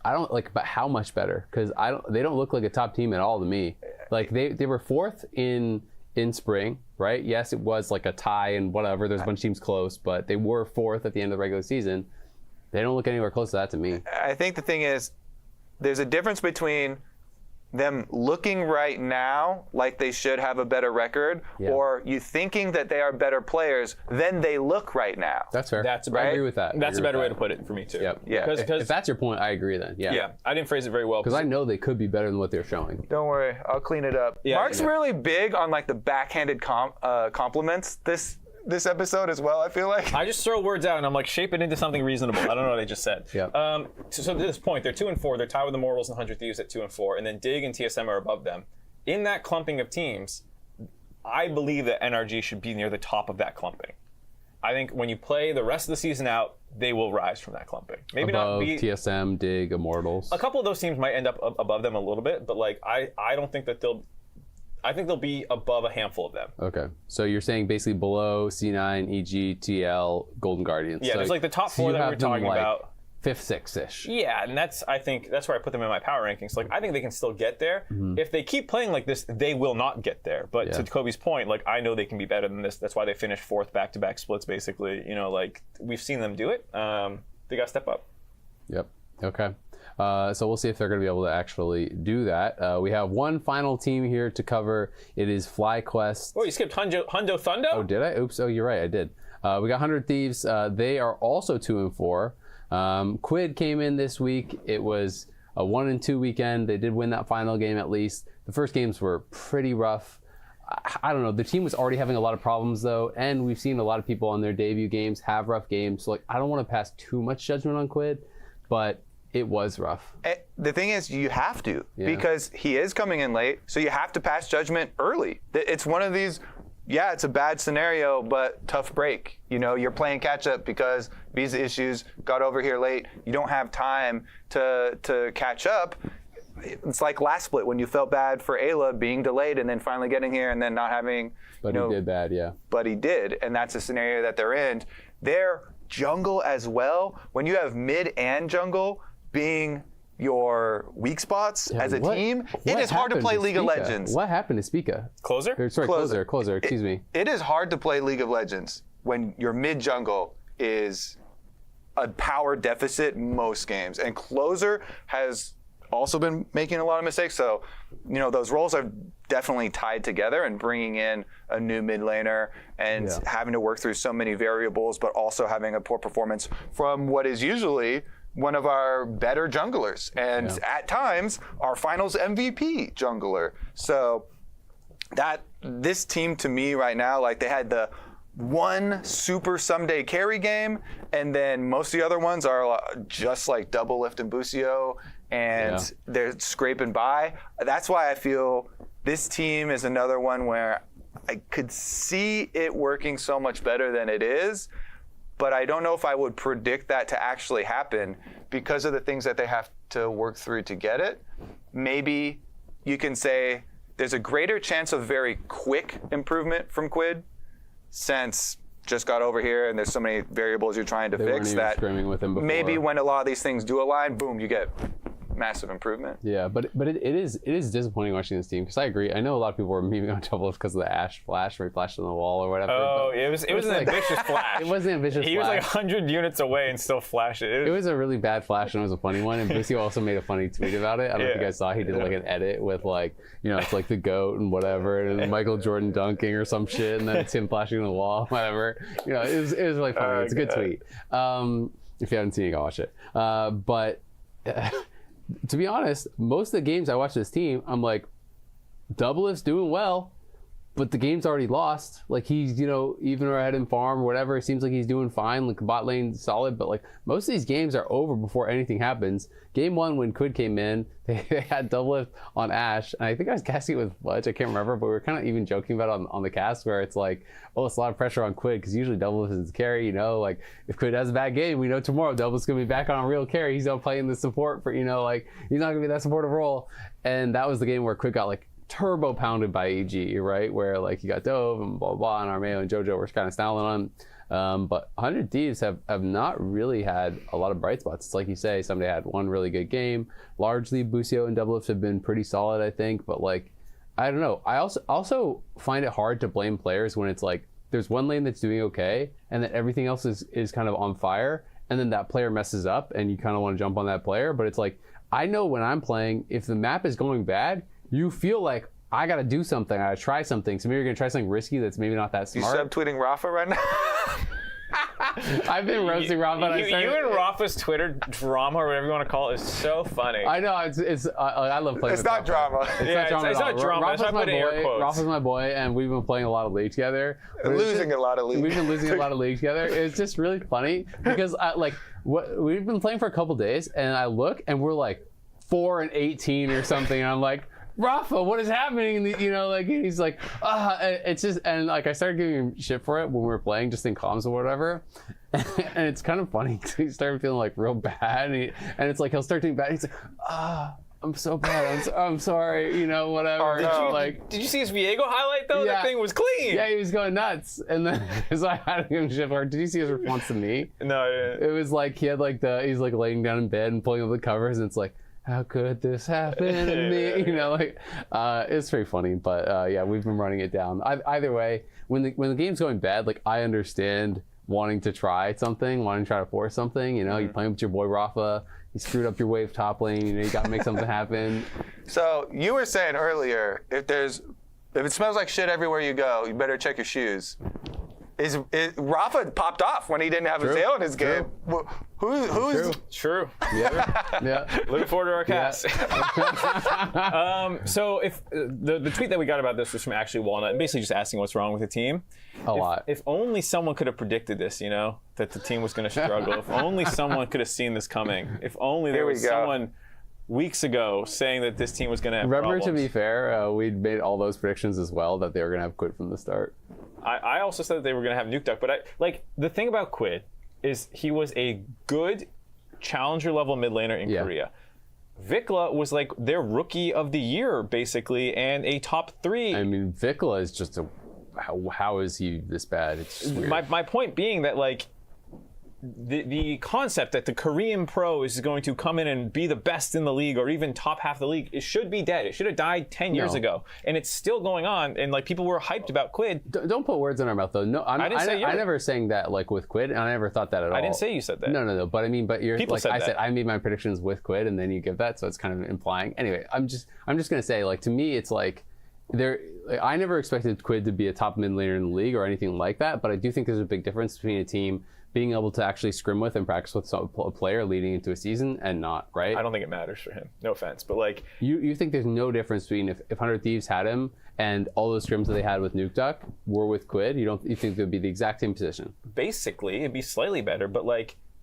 I don't but how much better? Because they don't look like a top team at all to me. They were 4th in spring, right? Yes, it was a tie and whatever. There's a bunch of teams close, but they were 4th at the end of the regular season. They don't look anywhere close to that to me. I think the thing is, there's a difference between them looking right now like they should have a better record, or you thinking that they are better players than they look right now. That's fair. That's I agree with that. That's a better way to put it for me too. Yep. Yeah. If that's your point, I agree then. Yeah. Yeah, I didn't phrase it very well. Because I know they could be better than what they're showing. Don't worry, I'll clean it up. Yeah, Mark's really big on the backhanded compliments this episode as well, I feel like. I just throw words out and I'm shape it into something reasonable. I don't know what I just said. Yeah. So to this point, they're 2-4. They're tied with the Immortals and 100 Thieves at 2-4, and then Dig and TSM are above them. In that clumping of teams, I believe that NRG should be near the top of that clumping. I think when you play the rest of the season out, they will rise from that clumping. Maybe above not be TSM, Dig, Immortals. A couple of those teams might end up above them a little bit, but I don't think that I think they'll be above a handful of them. Okay. So you're saying basically below C9, EG, TL, Golden Guardians. Yeah, so there's the top 4 that we were talking about. 5th, 6th-ish. Yeah, and I think that's where I put them in my power rankings. I think they can still get there. If they keep playing like this, they will not get there. But to Kobe's point, I know they can be better than this. That's why they finished 4th back-to-back splits, basically. We've seen them do it. They got to step up. Yep. Okay. So we'll see if they're going to be able to actually do that. We have one final team here to cover. It is FlyQuest. Oh, you skipped Hundo Thundo? Oh, did I? Oops. Oh, you're right. I did. We got 100 Thieves. They are also 2-4. Quid came in this week. It was a 1-2 weekend. They did win that final game at least. The first games were pretty rough. I don't know. The team was already having a lot of problems though, and we've seen a lot of people on their debut games have rough games. So I don't want to pass too much judgment on Quid but it was rough. The thing is, you have to, because he is coming in late, so you have to pass judgment early. It's one of these, it's a bad scenario, but tough break. You know, you're playing catch up because visa issues, got over here late. You don't have time to catch up. It's like last split when you felt bad for Ayla being delayed and then finally getting here and then not having. But he did bad, But he did, and that's a scenario that they're in. Their jungle as well. When you have mid and jungle being your weak spots as a team, it is hard to play League of Legends. What happened to Spica? Closer? Sorry, closer. Excuse me. It is hard to play League of Legends when your mid jungle is a power deficit most games, and closer has also been making a lot of mistakes. So, you know, those roles are definitely tied together, and bringing in a new mid laner and having to work through so many variables, but also having a poor performance from what is usually one of our better junglers, and at times our finals MVP jungler. So this team to me right now, like, they had the one super someday carry game, and then most of the other ones are just like double lift and Busio, and they're scraping by. That's why I feel this team is another one where I could see it working so much better than it is, but I don't know if I would predict that to actually happen because of the things that they have to work through to get it. Maybe you can say there's a greater chance of very quick improvement from Quid, since just got over here and there's so many variables you're trying to fix that with him before. Maybe when a lot of these things do align, boom, you get massive improvement. Yeah, but it is disappointing watching this team, because I agree. I know a lot of people were memeing on double because of the Ashe flash where he flashed on the wall or whatever. Oh, it was an ambitious flash. It was an ambitious flash. He was like 100 units away and still flashed it. It was a really bad flash, and it was a funny one. And Busio also made a funny tweet about it. I don't know if you guys saw. He did like an edit with, like, you know, it's like the GOAT and whatever, and Michael Jordan dunking or some shit, and then it's him flashing on the wall, whatever. You know, it was really funny. It's a good tweet. If you haven't seen it, go watch it. But to be honest, most of the games I watch this team, I'm like, Doublelift's doing well, but the game's already lost. Like, he's, you know, even or ahead in farm or whatever, it seems like he's doing fine. Like, the bot lane's solid, but like most of these games are over before anything happens. Game 1, when Quid came in, they had Doublelift on Ashe, and I think I was casting it with Fudge, I can't remember, but we were kind of even joking about it on the cast, where it's like, oh, it's a lot of pressure on Quid, because usually Doublelift is carry, you know, like, if Quid has a bad game, we know tomorrow Doublelift's going to be back on a real carry. He's not playing the support for, you know, like, he's not going to be that supportive role. And that was the game where Quid got, like, turbo pounded by EG, right? Where, like, he got Dove and blah, blah, and Armeo and JoJo were kind of styling on him. But 100 Thieves have not really had a lot of bright spots. It's like you say, somebody had one really good game. Largely, Busio and Doublelift have been pretty solid, I think. But, like, I don't know. I also find it hard to blame players when it's like, there's one lane that's doing okay, and then everything else is kind of on fire, and then that player messes up, and you kind of want to jump on that player. But it's like, I know when I'm playing, if the map is going bad, you feel like, I got to do something. I got to try something. So maybe you're going to try something risky that's maybe not that smart. You subtweeting Rafa right now? I've been roasting Rafa. You and Rafa's Twitter drama, or whatever you want to call it, is so funny. I know. I love playing It's with not Rafa. drama. It's not drama. Rafa's my boy. Rafa's my boy, and we've been playing a lot of League together. Losing a lot of League. We've been losing a lot of League together. It's just really funny because we've been playing for a couple days, and I look, and we're like 4-18 or something, and I'm like, Rafa, what is happening? You know, like, he's like, it's just, and like, I started giving him shit for it when we were playing, just in comms or whatever. And it's kind of funny because he started feeling like real bad, and it's like he'll start doing bad. He's like, I'm so bad. I'm sorry. You know, whatever. Did you see his Viego highlight though? Yeah. That thing was clean. Yeah, he was going nuts, and then so I had to give him shit for it. Did you see his response to me? No, I didn't. It was like he had like he's like laying down in bed and pulling up the covers, and it's like, how could this happen to me? You know, like, it's pretty funny, but yeah, we've been running it down. Either way, when the game's going bad, like, I understand wanting to try something, wanting to try to force something. You know, you're playing with your boy Rafa. You screwed up your wave top lane. You know, you got to make something happen. So you were saying earlier, if it smells like shit everywhere you go, you better check your shoes. Rafa popped off when he didn't have a Zale in his game. Who's True. Yeah. Looking forward to our cast. So if the tweet that we got about this was from Actually Walnut, and basically just asking what's wrong with the team. If only someone could have predicted this, that the team was going to struggle. If only someone could have seen this coming. If only there was someone weeks ago saying that this team was going to have Remember, problems. to be fair, we'd made all those predictions as well, that they were going to have Quid from the start. I also said that they were going to have Nuke Duck, but the thing about Quid is he was a good challenger level mid laner in Korea. Vikla was like their rookie of the year, basically, and a top 3. I mean, Vikla is just how is he this bad? It's just weird. My point being that the concept that the Korean pro is going to come in and be the best in the league or even top half of the league, it should be dead. It should have died 10 years ago, and it's still going on. And people were hyped about Quid. Don't put words in our mouth, though. No, I never saying that with Quid, and I never thought that at all. I didn't say you said that. No. But I mean, you're People said I that. said I made my predictions with Quid, and then you give that, so it's kind of implying. Anyway, I'm just gonna say, to me, it's I never expected Quid to be a top mid laner in the league or anything like that, but I do think there's a big difference between a team being able to actually scrim with and practice with a player leading into a season and not, right? I don't think it matters for him. No offense, but you think there's no difference between if 100 Thieves had him and all those scrims that they had with Nuke Duck were with Quid? You think they'd be the exact same position? Basically, it'd be slightly better, but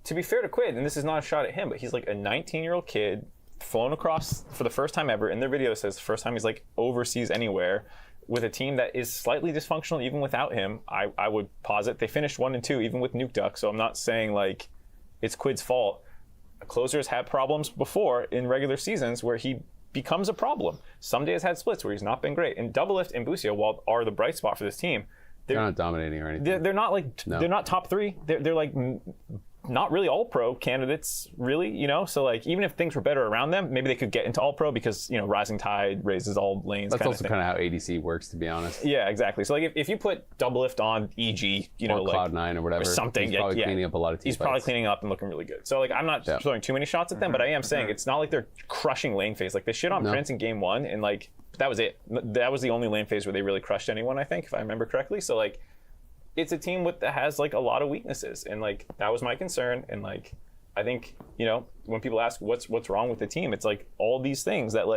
to be fair to Quid, and this is not a shot at him, but he's a 19-year-old kid flown across for the first time ever. In their video, it says the first time he's overseas anywhere, with a team that is slightly dysfunctional even without him. I would posit they finished 1 and 2 even with Nuke Duck, so I'm not saying it's Quid's fault. Closers had problems before in regular seasons where he becomes a problem. Some days had splits where he's not been great. And Doublelift and Busio, while are the bright spot for this team, they're not dominating or anything. They're not they're not top 3. They're not really all-pro candidates, really, So even if things were better around them, maybe they could get into all-pro because Rising Tide raises all lanes. That's also kind of how ADC works, to be honest. Yeah, exactly. So if you put Doublelift on EG, or Cloud9 or whatever, or something, he's probably cleaning up a lot of team He's probably cleaning up and looking really good. So I'm not throwing too many shots at them, but I am saying it's not like they're crushing lane phase. They shit on Prince in game 1, and that was it. That was the only lane phase where they really crushed anyone, I think, if I remember correctly. So it's a team that has a lot of weaknesses, and that was my concern. And I think when people ask what's wrong with the team, it's all these things that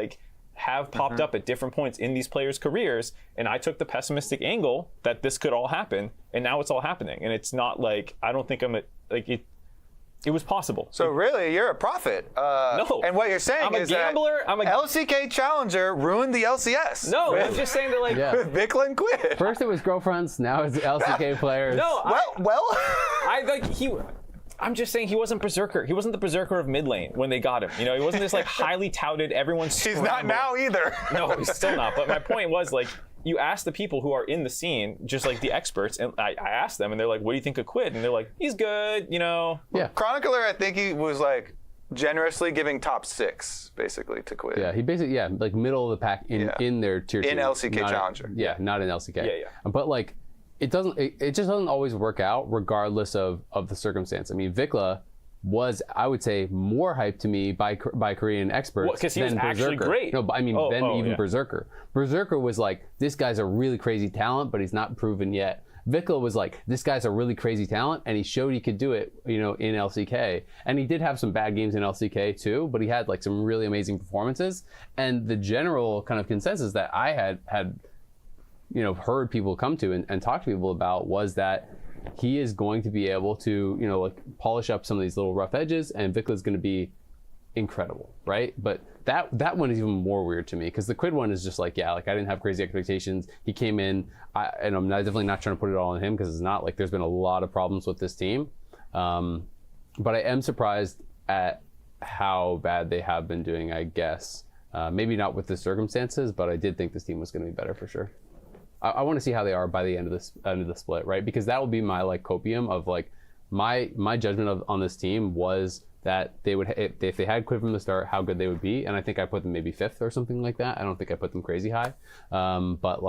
have popped up at different points in these players' careers, and I took the pessimistic angle that this could all happen, and now it's all happening, and it's not I don't think it was possible. So really, you're a prophet. No. And what you're saying I'm a is gambler. that LCK Challenger ruined the LCS. No, I'm just saying that with Vikla and Quid. First it was girlfriends, now it's LCK players. No, well. I'm just saying he wasn't Berserker. He wasn't the Berserker of mid lane when they got him. He wasn't this highly touted, everyone's He's not now either. No, he's still not. But my point was you ask the people who are in the scene, just the experts, and I asked them, and they're what do you think of Quid? And they're he's good, Yeah. Chronicler, I think he was generously giving top 6 basically to Quid. Yeah, he basically middle of the pack in their tier 2. In LCK Challenger. Not in LCK. Yeah. But it just doesn't always work out regardless of the circumstance. I mean, Vikla was, I would say, more hyped to me by Korean experts because he than was Berserker. actually great. No, but I mean, Berserker. Berserker was this guy's a really crazy talent, but he's not proven yet. Vikla was this guy's a really crazy talent, and he showed he could do it, in LCK. And he did have some bad games in LCK too, but he had some really amazing performances. And the general kind of consensus that I had heard people come to and talk to people about was that he is going to be able to, polish up some of these little rough edges, and Vikla's going to be incredible, right? But that one is even more weird to me, because the Quid one is just I didn't have crazy expectations. He came in, and I'm definitely not trying to put it all on him, because it's not there's been a lot of problems with this team. But I am surprised at how bad they have been doing, I guess. Maybe not with the circumstances, but I did think this team was going to be better for sure. I want to see how they are by the end of the split, right? Because that will be my copium of my judgment on this team was that they would, if they had Quid from the start, how good they would be. And I think I put them maybe 5th or something like that. I don't think I put them crazy high. But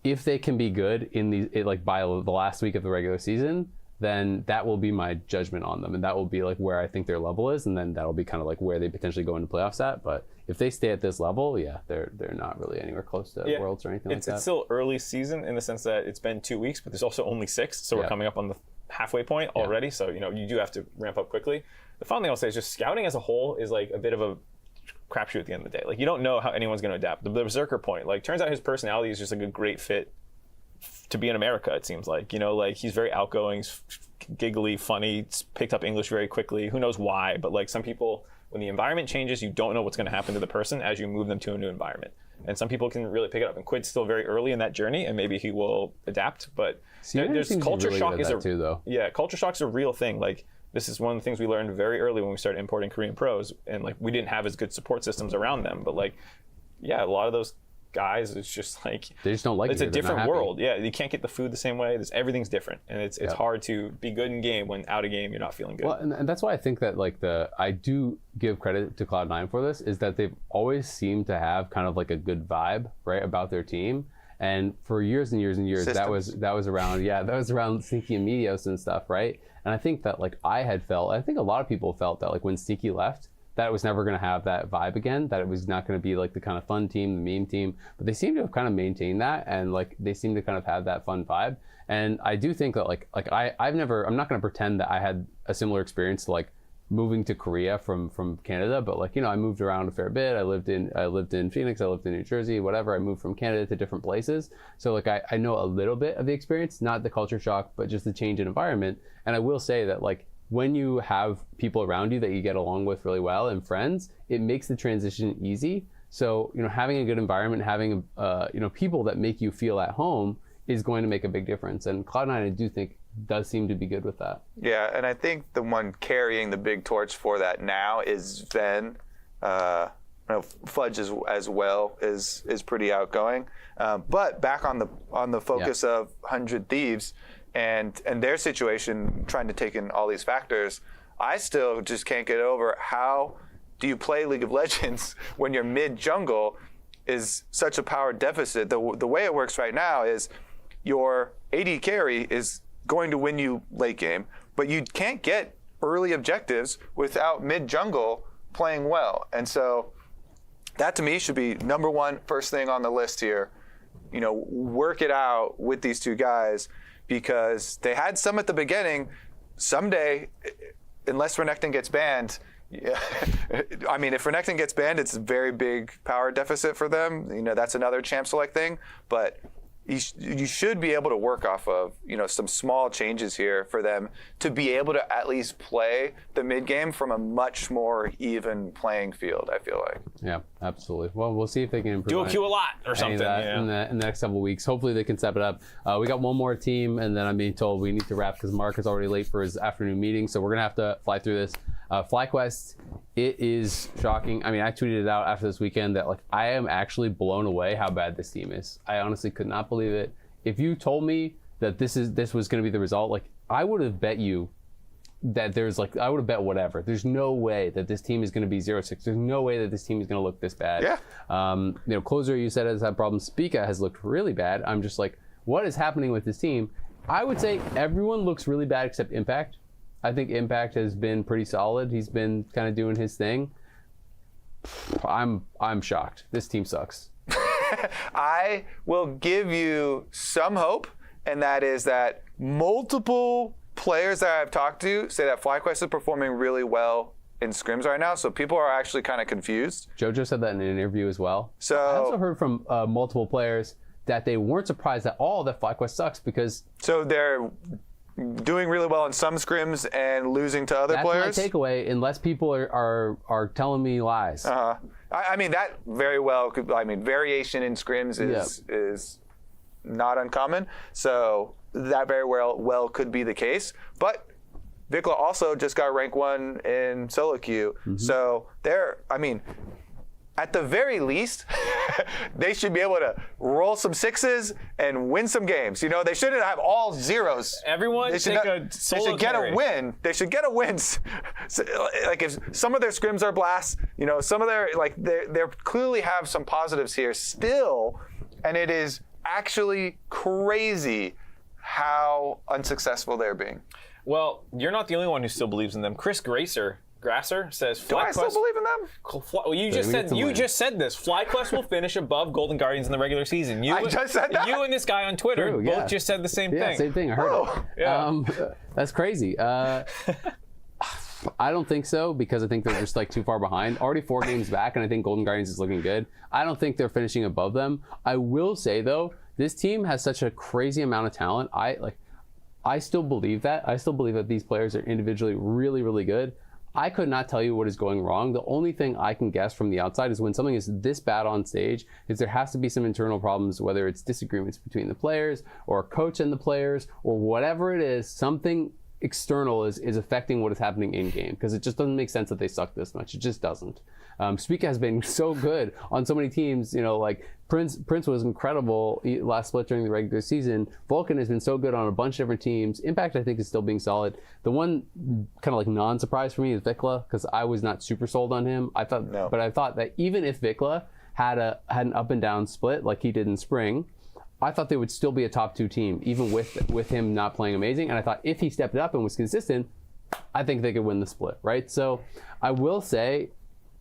if they can be good in by the last week of the regular season, then that will be my judgment on them, and that will be like where I think their level is, and then that'll be kind of like where they potentially go into playoffs at. But if they stay at this level, yeah, they're not really anywhere close to Worlds or anything like that. It's still early season in the sense that it's been 2 weeks, but there's also only 6, so we're coming up on the halfway point already. So you do have to ramp up quickly. The final thing I'll say is just scouting as a whole is like a bit of a crapshoot at the end of the day. Like you don't know how anyone's going to adapt. The Berserker point, like turns out his personality is just like a great fit to be in America. It seems like like he's very outgoing, giggly, funny, picked up English very quickly. Who knows why? But like some people, when the environment changes, you don't know what's going to happen to the person as you move them to a new environment. And some people can really pick it up. And Quid's still very early in that journey, and maybe he will adapt. But there's culture shock culture shock's a real thing. Like this is one of the things we learned very early when we started importing Korean pros, and like we didn't have as good support systems around them. But like, a lot of those guys, it's just like they just don't like it's a different world. Yeah, you can't get the food the same way. Everything's different, and it's hard to be good in game when out of game you're not feeling good. Well, and that's why I think that like I do give credit to Cloud9 for this, is that they've always seemed to have kind of like a good vibe, right, about their team. And for years and years and years, Systems. that was around Sneaky and Meteos and stuff, right? And I think that like I think a lot of people felt that like when Sneaky left, that it was never going to have that vibe again, that it was not going to be like the kind of fun team, the meme team, but they seem to have kind of maintained that, and like they seem to kind of have that fun vibe. And I do think that I'm not going to pretend that I had a similar experience to like moving to Korea from Canada, but like, I moved around a fair bit. I lived in Phoenix, I lived in New Jersey, whatever. I moved from Canada to different places. So like I know a little bit of the experience, not the culture shock, but just the change in environment. And I will say that like when you have people around you that you get along with really well and friends, it makes the transition easy. So, having a good environment, having, people that make you feel at home is going to make a big difference. And Cloud9, I do think, does seem to be good with that. Yeah, and I think the one carrying the big torch for that now is Ven. Fudge as well is pretty outgoing. But back on the focus of 100 Thieves, and their situation, trying to take in all these factors, I still just can't get over how do you play League of Legends when your mid jungle is such a power deficit. The way it works right now is your AD carry is going to win you late game, but you can't get early objectives without mid jungle playing well. And so that to me should be number one, first thing on the list here. Work it out with these two guys, because they had some at the beginning. Someday, unless Renekton gets banned, I mean, if Renekton gets banned, it's a very big power deficit for them. That's another champ select thing. But you should be able to work off of, some small changes here for them to be able to at least play the mid game from a much more even playing field, I feel like. Yeah, absolutely. Well, we'll see if they can improve. Dual Q a lot or something. In the next couple of weeks. Hopefully they can step it up. We got one more team, and then I'm being told we need to wrap because Mark is already late for his afternoon meeting. So we're going to have to fly through this. FlyQuest, it is shocking. I mean, I tweeted it out after this weekend that like I am actually blown away how bad this team is. I honestly could not believe it. If you told me that this was going to be the result, like I would have bet you that I would have bet whatever. There's no way that this team is going to be 0-6. There's no way that this team is going to look this bad. Yeah. Closer, you said, has had problems. Spica has looked really bad. I'm just like, what is happening with this team? I would say everyone looks really bad except Impact. I think Impact has been pretty solid. He's been kind of doing his thing. I'm shocked. This team sucks. I will give you some hope, and that is that multiple players that I've talked to say that FlyQuest is performing really well in scrims right now, so people are actually kind of confused. JoJo said that in an interview as well. So I also heard from multiple players that they weren't surprised at all that FlyQuest sucks because... So they're doing really well in some scrims and losing to other players? That's my takeaway, unless people are telling me lies. I mean, that very well could, variation in scrims is not uncommon. So that very well could be the case. But Vikla also just got rank 1 in solo queue. So at the very least, they should be able to roll some 6s and win some games. They shouldn't have all 0s. Everyone they should get a win. They should get a win. So, like if some of their scrims are blasts, some of their they clearly have some positives here still, and it is actually crazy how unsuccessful they're being. Well, you're not the only one who still believes in them. Chris Grasser says, Do I still believe in them? Well, you just said this. FlyQuest will finish above Golden Guardians in the regular season. I just said that. You and this guy on Twitter both just said the same thing. Same thing. I heard it. Yeah. That's crazy. I don't think so, because I think they're just like too far behind. Already 4 games back, and I think Golden Guardians is looking good. I don't think they're finishing above them. I will say though, this team has such a crazy amount of talent. I still believe that. I still believe that these players are individually really, really good. I could not tell you what is going wrong. The only thing I can guess from the outside is when something is this bad on stage, is there has to be some internal problems, whether it's disagreements between the players or a coach and the players or whatever it is, something external is affecting what is happening in game, because it just doesn't make sense that they suck this much. It just doesn't. Spica has been so good on so many teams, like Prince was incredible last split during the regular season. Vulcan has been so good on a bunch of different teams. Impact, I think, is still being solid. The one kind of like non-surprise for me is Vikla, because I was not super sold on him. But I thought that even if Vikla had an up and down split like he did in spring, I thought they would still be a top 2 team, even with him not playing amazing. And I thought if he stepped up and was consistent, I think they could win the split, right? So I will say,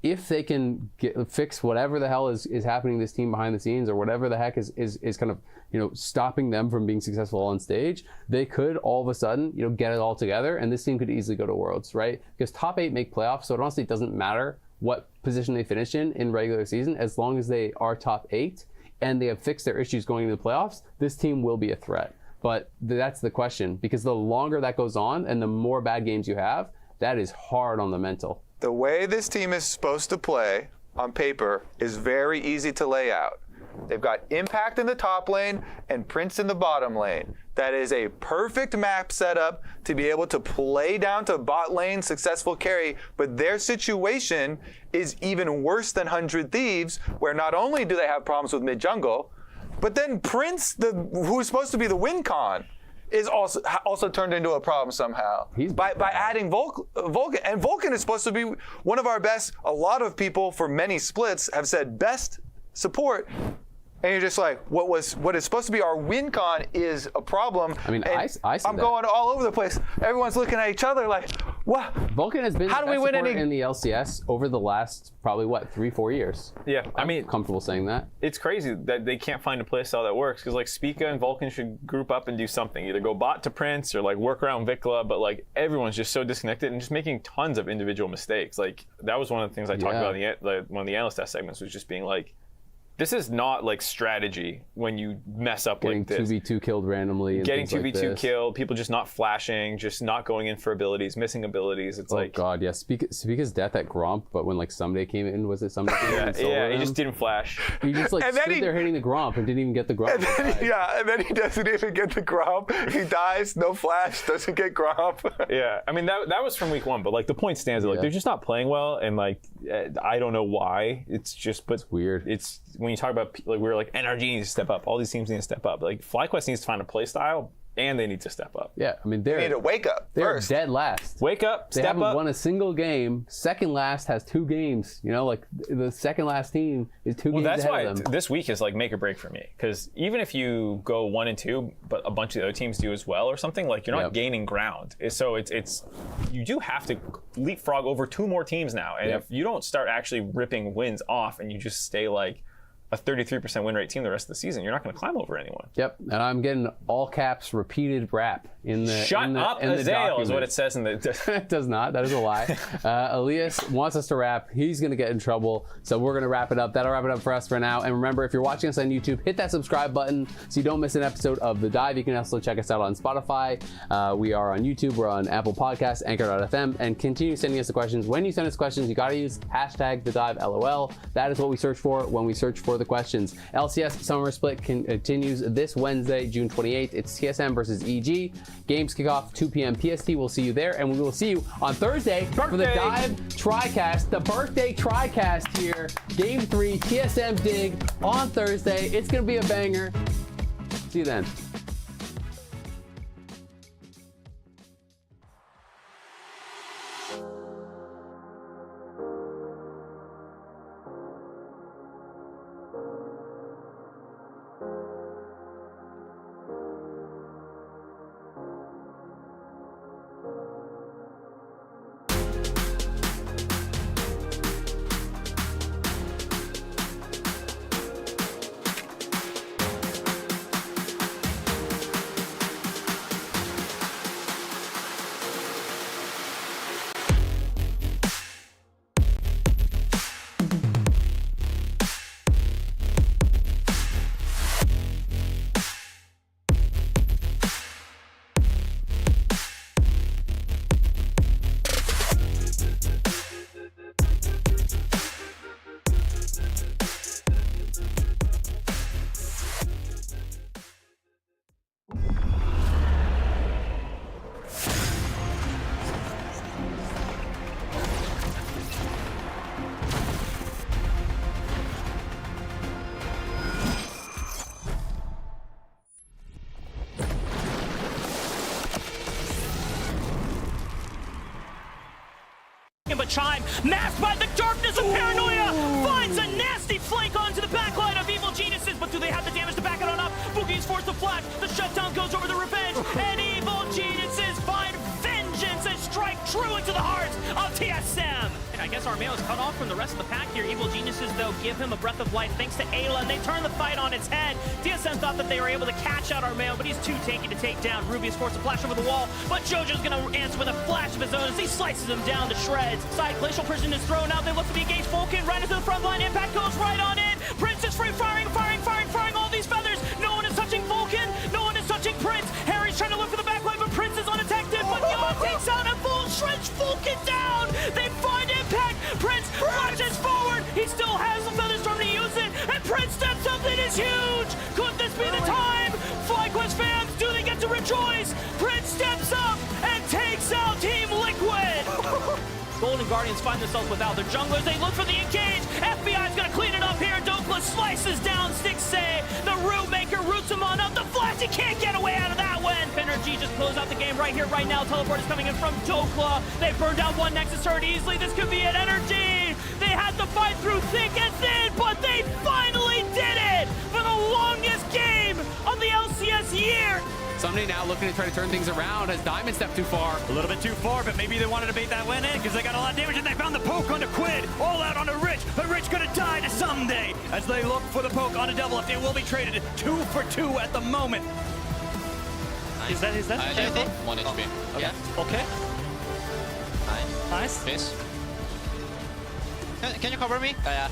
if they can fix whatever the hell is happening to this team behind the scenes, or whatever the heck is kind of stopping them from being successful on stage, they could all of a sudden get it all together, and this team could easily go to Worlds, right? Because top 8 make playoffs, so it honestly doesn't matter what position they finish in regular season, as long as they are top 8 and they have fixed their issues going into the playoffs. This team will be a threat. But that's the question, because the longer that goes on and the more bad games you have, that is hard on the mental. The way this team is supposed to play on paper is very easy to lay out. They've got Impact in the top lane and Prince in the bottom lane. That is a perfect map setup to be able to play down to bot lane successful carry, but their situation is even worse than 100 Thieves, where not only do they have problems with mid jungle, but then Prince, who is supposed to be the win con, is also turned into a problem somehow by adding Vulcan. And Vulcan is supposed to be one of our best. A lot of people for many splits have said best support. And you're just like, what is supposed to be our win con is a problem. I mean, I see I'm going all over the place. Everyone's looking at each other like, what? Vulcan has been the best support in the LCS over the last probably 3-4 years. Yeah, I'm comfortable saying that. It's crazy that they can't find a playstyle that works, because like Spica and Vulcan should group up and do something. Either go bot to Prince or like work around Vikla, but like everyone's just so disconnected and just making tons of individual mistakes. Like that was one of the things I talked about in one of the analyst test segments, was just being like, this is not like strategy when you mess up like this. Getting 2v2 killed randomly. And getting 2v2 like killed, people just not flashing, just not going in for abilities, missing abilities. It's like, oh god, yeah. Spica's death at Gromp, but when like Someday came in, was it Someday? Yeah, he just didn't flash. He just like stood there hitting the Gromp and didn't even get the Gromp. And then he doesn't even get the Gromp. He dies, no flash, doesn't get Gromp. Yeah, I mean that was from week 1, but like the point stands that like they're just not playing well, and like I don't know why. It's just, but it's weird. It's when you talk about like we're like NRG needs to step up, all these teams need to step up. Like FlyQuest needs to find a play style, and they need to step up. Yeah, I mean they need to wake up. They're dead last. Wake up, they step haven't up. won a single game. Second last has 2 games. Like the second last team is 2 games that's ahead why of them. This week is like make or break for me, because even if you go 1-2, but a bunch of the other teams do as well or something, like you're not gaining ground. So it's you do have to leapfrog over 2 more teams now, and if you don't start actually ripping wins off and you just stay like a 33% win rate team the rest of the season, you're not going to climb over anyone. Yep, and I'm getting all caps repeated rap in the Shut up, Azael is what it says in the... It does not. That is a lie. Elias wants us to rap. He's going to get in trouble, so we're going to wrap it up. That'll wrap it up for us for now. And remember, if you're watching us on YouTube, hit that subscribe button so you don't miss an episode of The Dive. You can also check us out on Spotify. We are on YouTube. We're on Apple Podcasts, Anchor.fm, and continue sending us the questions. When you send us questions, you got to use hashtag #TheDiveLOL. That is what we search for when we search for the questions. LCS Summer Split continues this Wednesday, June 28th. It's TSM versus EG. Games kick off 2 p.m. PST. We'll see you there, and we will see you on Thursday for the Dive TriCast, the birthday TriCast here. Game 3, TSM Dig on Thursday. It's going to be a banger. See you then. Chime, masked by the darkness of Paranoia, finds a nasty flank onto the backline of Evil Geniuses, but do they have the damage to back it on up? Boogie's forced to flash, the shutdown goes over the revenge, and Evil Geniuses find vengeance and strike true into the heart of TSM. I guess Armeo is cut off from the rest of the pack here. Evil Geniuses, though, give him a breath of life thanks to Ayla, and they turn the fight on its head. TSM thought that they were able to catch out Armeo, but he's too tanky to take down. Ruby is forced to flash over the wall, but Jojo's going to answer with a flash of his own as he slices him down to shreds. Side Glacial Prison is thrown out. They look to be engaged. Vulcan right into the front line. Impact goes right on in. Prince is free, firing all these feathers. No one is touching Vulcan. No one is touching Prince. Harry's trying to look for the backline, but Prince is undetected. But Yon takes out a full shreds Vulcan down. They find Impact. Prince flashes forward. He still has the Featherstorm to use it, and Prince steps up. It is huge. Could this be the time? FlyQuest fans, do they get to rejoice? Prince steps up and takes out Team Liquid. Golden Guardians find themselves without their junglers. They look for the engage. FBI's gonna clean it up here. Dokla slices down Stixxay. The Root Maker roots him on up. The flash, he can't get away out of that one. Energy just close out the game right here, right now. Teleport is coming in from Dokla. They burned down one Nexus turret easily. This could be an Energy. They had to fight through thick and thin, but they finally did it for the longest game of the LCS year. Somebody now looking to try to turn things around. Has Diamond stepped too far? A little bit too far, but maybe they wanted to bait that win in because they got a lot of damage and they found the poke onto Quid. All out onto Rich, but Rich gonna die to someday as they look for the poke onto Double Lift. It will be traded 2 for 2 at the moment. Nice. Is that? Yeah, 1 HP. Yeah. Okay. Nice. Face. Can you cover me? Yeah.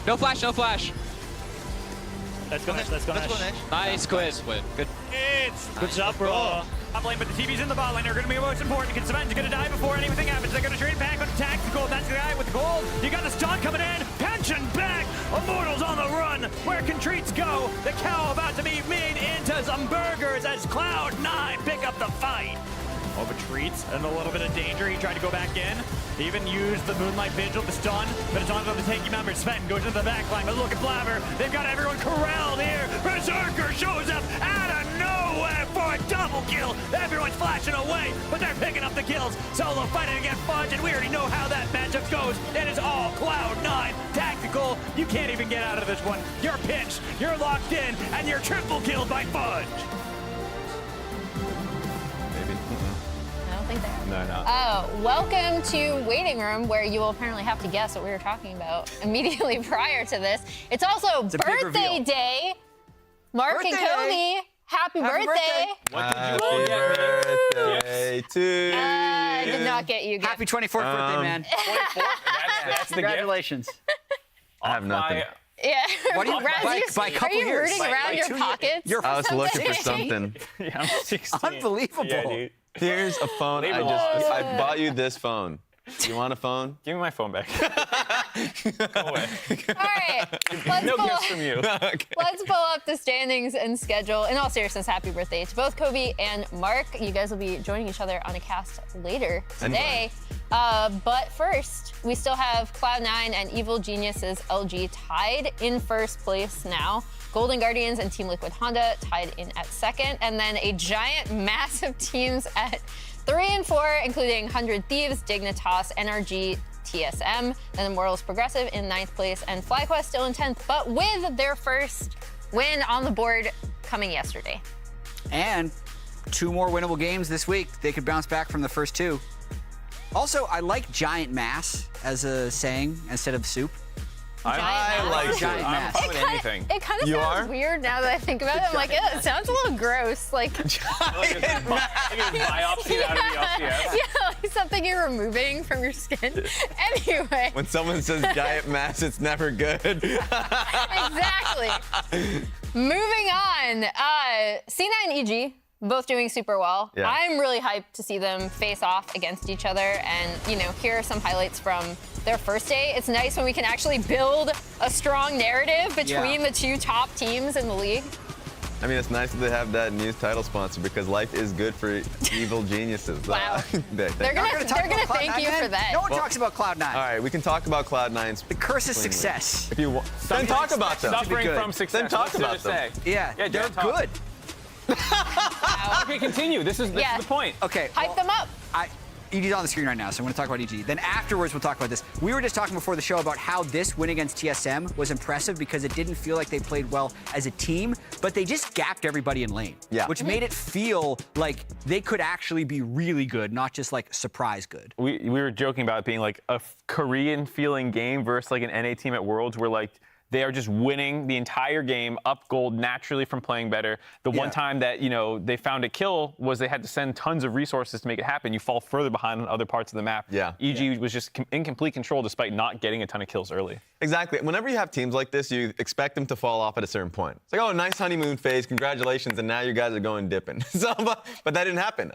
No flash, no flash. Let's go Nash. Nice Quid. Good. Good job, bro. Top lane, but the TV's in the bot lane are going to be most important because Savannah's going to die before anything happens. They're going to trade back on Tactical. That's the guy with the gold. You got the stun coming in. Pension back. Immortals on the run. Where can treats go? The cow about to be made into some burgers as Cloud9 pick up the fight. Over treats and a little bit of danger. He tried to go back in. He even used the Moonlight Vigil, the stun, but it's on to the tanky member. Sven goes into the back line, but look at Blabber. They've got everyone corralled here. Berserker shows up out of nowhere for a double kill. Everyone's flashing away, but they're picking up the kills. Solo fighting against Fudge, and we already know how that matchup goes. It is all Cloud9 tactical. You can't even get out of this one. You're pinched, you're locked in, and you're triple killed by Fudge. I don't think they are. No, no. Oh, welcome to Waiting Room, where you will apparently have to guess what we were talking about immediately prior to this. It's also birthday day. Mark and Kobe, happy birthday. What did you all get me? Birthday to you. I did not get you. Happy 24th birthday, man. 24th? That's the gift. Congratulations. I have nothing. Yeah. What do you- by Are couple you years. rooting By around your 2 pockets? years. I was or looking for something. Yeah, I'm 16. Unbelievable. Yeah, dude. Here's a phone. Leave it I bought you this phone. You want a phone? Give me my phone back. Go away. All right. No gifts from you. Let's pull up the standings and schedule. In all seriousness, happy birthday to both Kobe and Mark. You guys will be joining each other on a cast later today. But first, we still have Cloud9 and Evil Geniuses LG tied in first place now. Golden Guardians and Team Liquid Honda tied in at second. And then a giant mass of teams at 3 and 4, including 100 Thieves, Dignitas, NRG, TSM, then Immortals Progressive in 9th place, and FlyQuest still in 10th, but with their first win on the board coming yesterday. And 2 more winnable games this week. They could bounce back from the first 2. Also, I like giant mass as a saying instead of soup. I like Giant it. I'm mass. fine with anything. It kind of You sounds are? weird now that I think about it. I'm like, it sounds a little gross. Like, Biopsy out of the LCS. yeah, like something you're removing from your skin. Anyway, When someone says giant mass, it's never good. exactly. Moving on, C9 and EG, both doing super well. Yeah. I'm really hyped to see them face off against each other, and here are some highlights from their first day. It's nice when we can actually build a strong narrative between the 2 top teams in the league. I mean, it's nice that they have that news title sponsor because life is good for evil geniuses. Wow. They're They're gonna thank you for that. No one talks about Cloud9. All right, we can talk about Cloud9's. The curse of success. If you want, then talk about them. Suffering good. from success. Then talk What's there about to them. say? Yeah, Yeah, they're don't talk. good. Okay, continue. This is Yeah. the point. Okay. Hype them up. EG's on the screen right now, so I'm going to talk about EG. Then afterwards, we'll talk about this. We were just talking before the show about how this win against TSM was impressive because it didn't feel like they played well as a team, but they just gapped everybody in lane, which made it feel like they could actually be really good, not just like surprise good. We were joking about it being like a Korean feeling game versus like an NA team at Worlds where like they are just winning the entire game, up gold naturally from playing better. The one time that, you know, they found a kill was they had to send tons of resources to make it happen. You fall further behind on other parts of the map. EG was just in complete control despite not getting a ton of kills early. Exactly. Whenever you have teams like this, you expect them to fall off at a certain point. It's like, oh, nice honeymoon phase, congratulations, and now you guys are going dipping. But that didn't happen.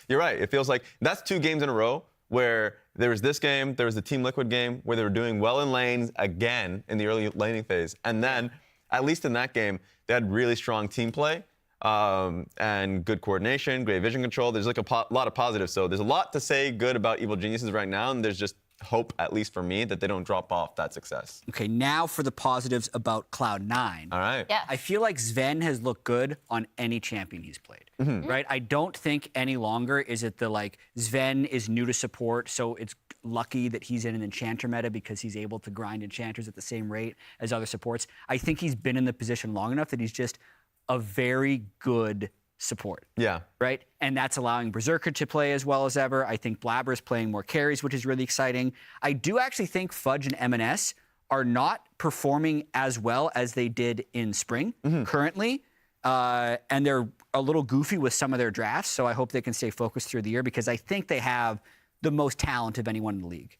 You're right. It feels like that's 2 games in a row where there was this game, there was the Team Liquid game, where they were doing well in lanes again in the early laning phase. And then, at least in that game, they had really strong team play and good coordination, great vision control. There's like a lot of positives. So there's a lot to say good about Evil Geniuses right now, and there's just hope, at least for me, that they don't drop off that success. Okay, now for the positives about Cloud9. All right. Yeah. I feel like Sven has looked good on any champion he's played, right? I don't think any longer is it the like Sven is new to support, so it's lucky that he's in an enchanter meta because he's able to grind enchanters at the same rate as other supports. I think he's been in the position long enough that he's just a very good support. Yeah. Right? And that's allowing Berserker to play as well as ever. I think Blabber's playing more carries, which is really exciting. I do actually think Fudge and M&S are not performing as well as they did in spring currently. And they're a little goofy with some of their drafts, so I hope they can stay focused through the year because I think they have the most talent of anyone in the league.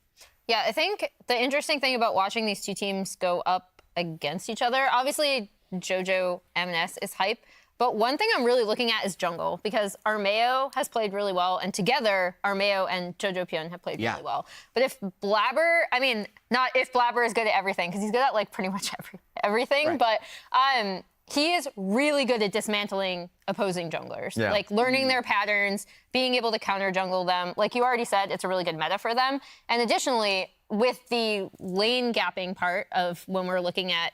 Yeah, I think the interesting thing about watching these 2 teams go up against each other, obviously JoJo M&S is hype, but one thing I'm really looking at is jungle because Armeo has played really well, and together Armeo and JoJo Pyun have played really well. But if Blabber, I mean, not if Blabber is good at everything because he's good at like pretty much everything, but he is really good at dismantling opposing junglers, like learning their patterns, being able to counter jungle them. Like you already said, it's a really good meta for them. And additionally, with the lane gapping part of when we're looking at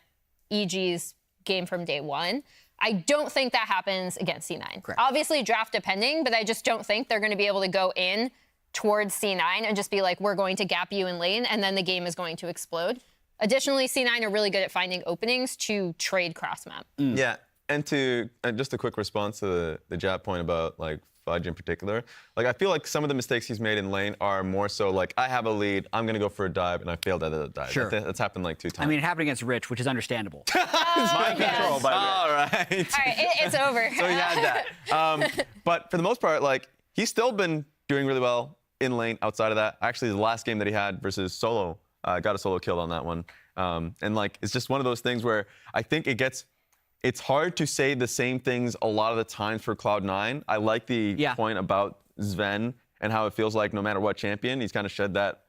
EG's game from day one, I don't think that happens against C9. Correct. Obviously draft depending, but I just don't think they're going to be able to go in towards C9 and just be like, we're going to gap you in lane, and then the game is going to explode. Additionally, C9 are really good at finding openings to trade cross map. Yeah, and to just a quick response to the Jap point about like Fudge in particular. Like I feel like some of the mistakes he's made in lane are more so like I have a lead, I'm gonna go for a dive, and I failed at the dive. Sure. That's happened like 2 times. I mean, it happened against Rich, which is understandable. Mind control, by the way. All right. All right, it's over. So he had that. But for the most part, like he's still been doing really well in lane outside of that. Actually, the last game that he had versus Solo, got a solo kill on that one. And like it's just one of those things where I think it's hard to say the same things a lot of the times for Cloud9. I like the point about Sven and how it feels like no matter what champion, he's kind of shed that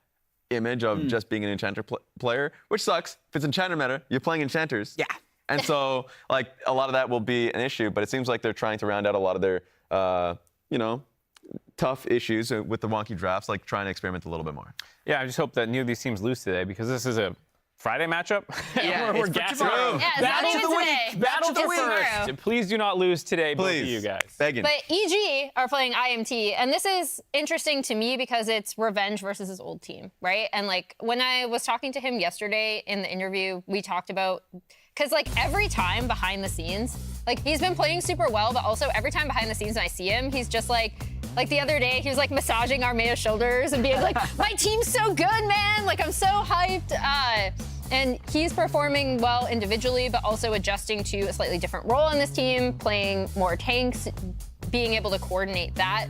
image of just being an enchanter player, which sucks. If it's enchanter meta, you're playing enchanters. Yeah. And so like a lot of that will be an issue, but it seems like they're trying to round out a lot of their, tough issues with the wonky drafts, like trying to experiment a little bit more. Yeah, I just hope that neither of these teams lose today because this is a Friday matchup. Yeah, we're it's for gassing. tomorrow. Yeah, it's not even today. Battle to It's tomorrow. first. Please do not lose today, both of you guys. Begging. But EG are playing IMT, and this is interesting to me because it's revenge versus his old team, right? And like when I was talking to him yesterday in the interview, we talked about, because like every time behind the scenes, like he's been playing super well, but also every time behind the scenes when I see him, he's just like the other day, he was like massaging Armeo's shoulders and being like, my team's so good, man. Like I'm so hyped. And he's performing well individually, but also adjusting to a slightly different role on this team, playing more tanks, being able to coordinate that.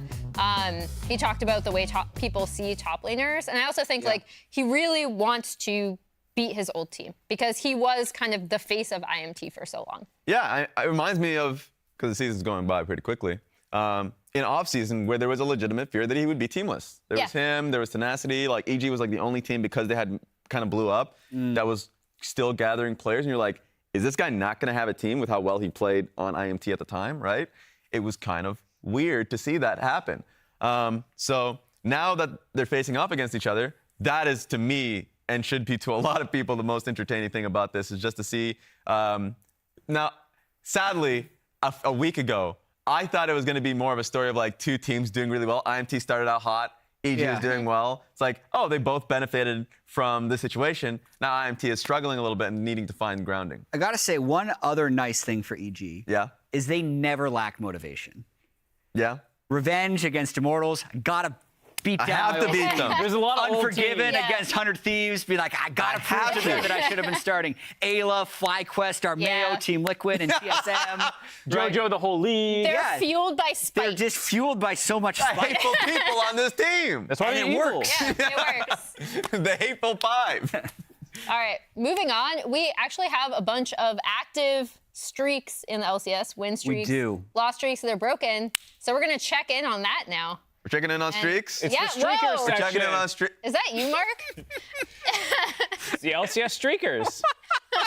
He talked about the way people see top laners. And I also think like he really wants to beat his old team because he was kind of the face of IMT for so long. Yeah, it reminds me of, because the season's going by pretty quickly, in off-season where there was a legitimate fear that he would be teamless. There was him, there was Tenacity, like EG was like the only team because they had kind of blew up that was still gathering players, and you're like, is this guy not going to have a team with how well he played on IMT at the time, right? It was kind of weird to see that happen. So now that they're facing off against each other, that is to me, and should be to a lot of people, the most entertaining thing about this is just to see. Now, sadly, a week ago, I thought it was going to be more of a story of like 2 teams doing really well. IMT started out hot. EG is doing well. It's like, oh, they both benefited from the situation. Now IMT is struggling a little bit and needing to find grounding. I gotta say, one other nice thing for EG is they never lack motivation. Yeah. Revenge against Immortals, gotta beat down. I have to beat them. There's a lot of Unforgiven old teams. against 100 Thieves, be like, I gotta prove to them that I should have been starting. Ayla, FlyQuest, Armeo, Team Liquid, and TSM. JoJo, the whole league. They're fueled by spite. They're just fueled by so much spite. Hateful people on this team. That's why And it it works. Yeah, it works. The hateful five. All right, moving on. We actually have a bunch of active streaks in the LCS, win streaks, do. loss streaks, they're broken. So we're gonna check in on that now. We're checking in on streaks. It's Yeah, the streakers whoa. We're checking in section. on streaks. Is that you, Mark? It's the LCS streakers.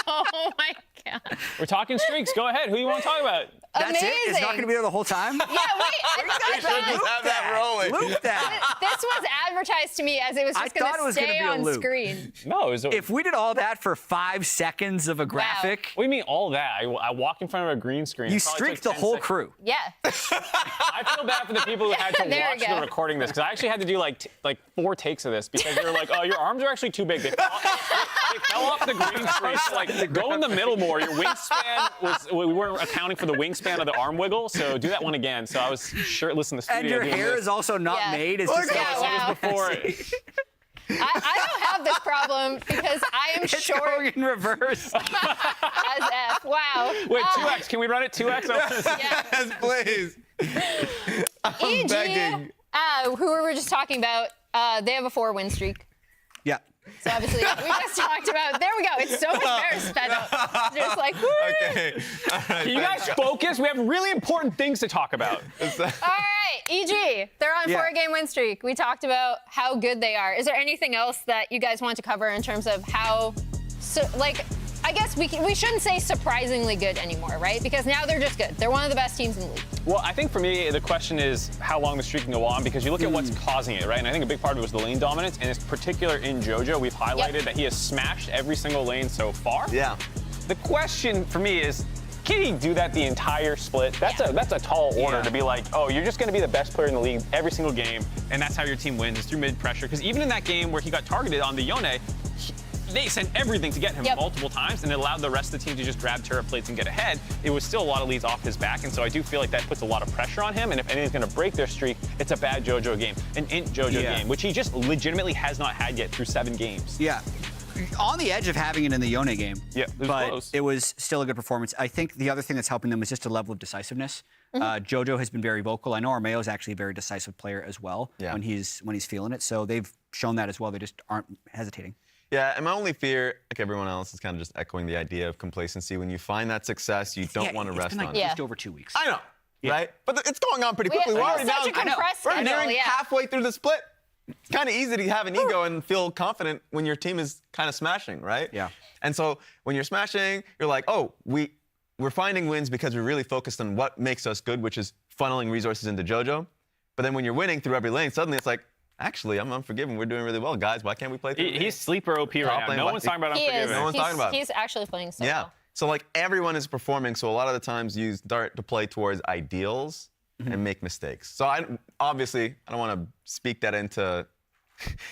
Oh my god. We're talking streaks. Go ahead. Who you want to talk about? That's it? It's not gonna be there the whole time? Yeah, wait. I thought Just have that rolling. Loop that. this was advertised to me as it was I just thought it gonna was gonna stay be a on loop. screen. No, it was If we did all that for 5 seconds of a graphic, What do you mean all that? I walk in front of a green screen. you It probably streaked took the 10 whole seconds. crew. Yeah. I feel bad for the people who had to There we watch go. the recording this because I actually had to do like 4 takes of this because they were like, oh, your arms are actually too big. They fell off the green screen. So like, go in the middle more. Your wingspan we weren't accounting for the wingspan of the arm wiggle, so do that one again. So I was sure, listen, the studio And your doing hair this. is also not Yeah. made. It's just Yeah, wow. before. I don't have this problem because I am it's short going in reverse. as F. Wow. Wait, 2x. Can we run it 2x? Yeah. Yes, please. I'm begging. Who we were just talking about, they have a 4-win streak. Yeah. So obviously, we just talked about. There we go. It's so much better sped up. Just like, woo. Okay. All right, Can you guys focus? We have really important things to talk about. All right, EG. They're on a 4-game win streak. We talked about how good they are. Is there anything else that you guys want to cover in terms of how, I guess we shouldn't say surprisingly good anymore, right? Because now they're just good. They're one of the best teams in the league. Well, I think for me, the question is how long the streak can go on because you look at what's causing it, right? And I think a big part of it was the lane dominance, and it's particular in JoJo. We've highlighted that he has smashed every single lane so far. Yeah. The question for me is, can he do that the entire split? That's a tall order to be like, oh, you're just going to be the best player in the league every single game, and that's how your team wins, is through mid pressure. Because even in that game where he got targeted on the Yone, they sent everything to get him multiple times, and it allowed the rest of the team to just grab turret plates and get ahead. It was still a lot of leads off his back, and so I do feel like that puts a lot of pressure on him, and if anything's going to break their streak, it's a bad JoJo game, an int JoJo game, which he just legitimately has not had yet through 7 games. Yeah. On the edge of having it in the Yone game. Yeah, it was but close. it was still a good performance. I think the other thing that's helping them is just a level of decisiveness. JoJo has been very vocal. I know Armeo is actually a very decisive player as well when he's feeling it. So they've shown that as well. They just aren't hesitating. Yeah, and my only fear, like everyone else, is kind of just echoing the idea of complacency. When you find that success, you don't want to rest been on like it. just over 2 weeks. I know, right? But it's going on pretty quickly. We're already such down. a compressed We're schedule, nearing yeah. halfway through the split. It's kind of easy to have an ego and feel confident when your team is kind of smashing, right? Yeah. And so when you're smashing, you're like, oh, we're finding wins because we're really focused on what makes us good, which is funneling resources into JoJo. But then when you're winning through every lane, suddenly it's like, actually, I'm Unforgiven. We're doing really well, guys. Why can't we play through? He's sleeper OP right now. lane, No what- one's talking about He Unforgiven. is. No one's talking about it. He's actually playing so Yeah. well. So like everyone is performing, so a lot of the times you start to play towards ideals and make mistakes. So I don't want to speak that into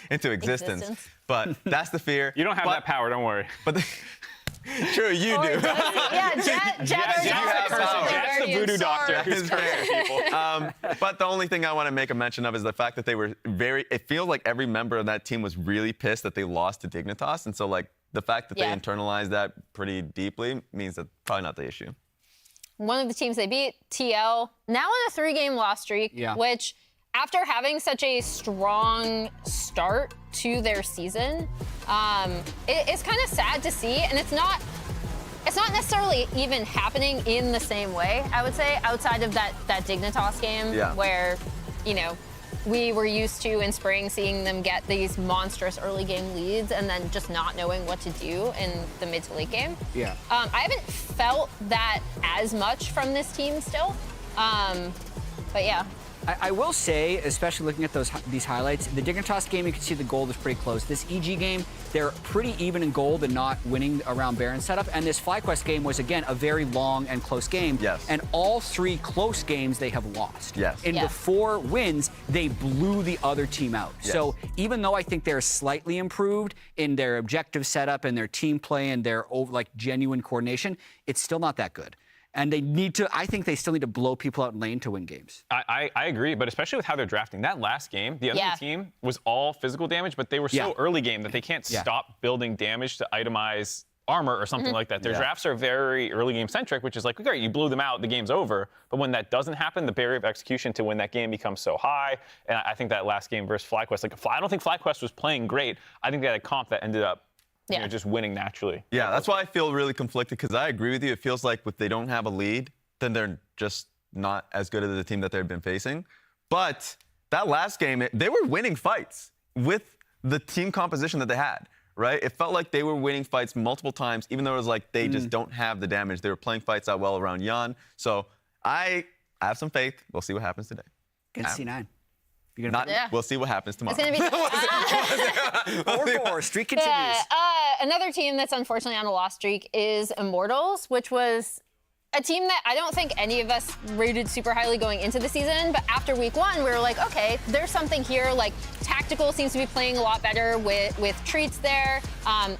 existence, but that's the fear. You don't have that power, don't worry. But true, you Or do. does he? Yeah, Jet already Jack's knows the something Jack's the very voodoo doctor absurd. who's cursing people. But the only thing I want to make a mention of is the fact that they were it feels like every member of that team was really pissed that they lost to Dignitas. And so like the fact that they internalized that pretty deeply means that's probably not the issue. One of the teams they beat, TL, now on a 3-game loss streak, which after having such a strong start to their season, it's kind of sad to see, and it's not necessarily even happening in the same way, I would say, outside of that Dignitas game where, we were used to in spring seeing them get these monstrous early game leads and then just not knowing what to do in the mid to late game. Yeah. I haven't felt that as much from this team still. But yeah. I will say, especially looking at these highlights, the Dignitas game, you can see the gold is pretty close. This EG game, they're pretty even in gold and not winning around Baron setup. And this FlyQuest game was, again, a very long and close game. Yes. And all 3 close games they have lost. Yes. In the 4 wins, they blew the other team out. Yes. So even though I think they're slightly improved in their objective setup and their team play and their genuine coordination, it's still not that good. And I think they still need to blow people out in lane to win games. I agree, but especially with how they're drafting. That last game, the other team was all physical damage, but they were so early game that they can't stop building damage to itemize armor or something like that. Their drafts are very early game centric, which is like, great, you blew them out, the game's over. But when that doesn't happen, the barrier of execution to win that game becomes so high. And I think that last game versus FlyQuest, I don't think FlyQuest was playing great. I think they had a comp that ended up just winning naturally. Yeah, that's why I feel really conflicted, because I agree with you. It feels like if they don't have a lead, then they're just not as good as the team that they've been facing. But that last game, they were winning fights with the team composition that they had, right? It felt like they were winning fights multiple times, even though it was like they just don't have the damage. They were playing fights out well around Yan. So I have some faith. We'll see what happens today. Against C9. We'll see what happens tomorrow. It's going to be 4-4, streak continues. another team that's unfortunately on a loss streak is Immortals, which was a team that I don't think any of us rated super highly going into the season, but after week 1, we were like, okay, there's something here. Like, Tactical seems to be playing a lot better with Treats there.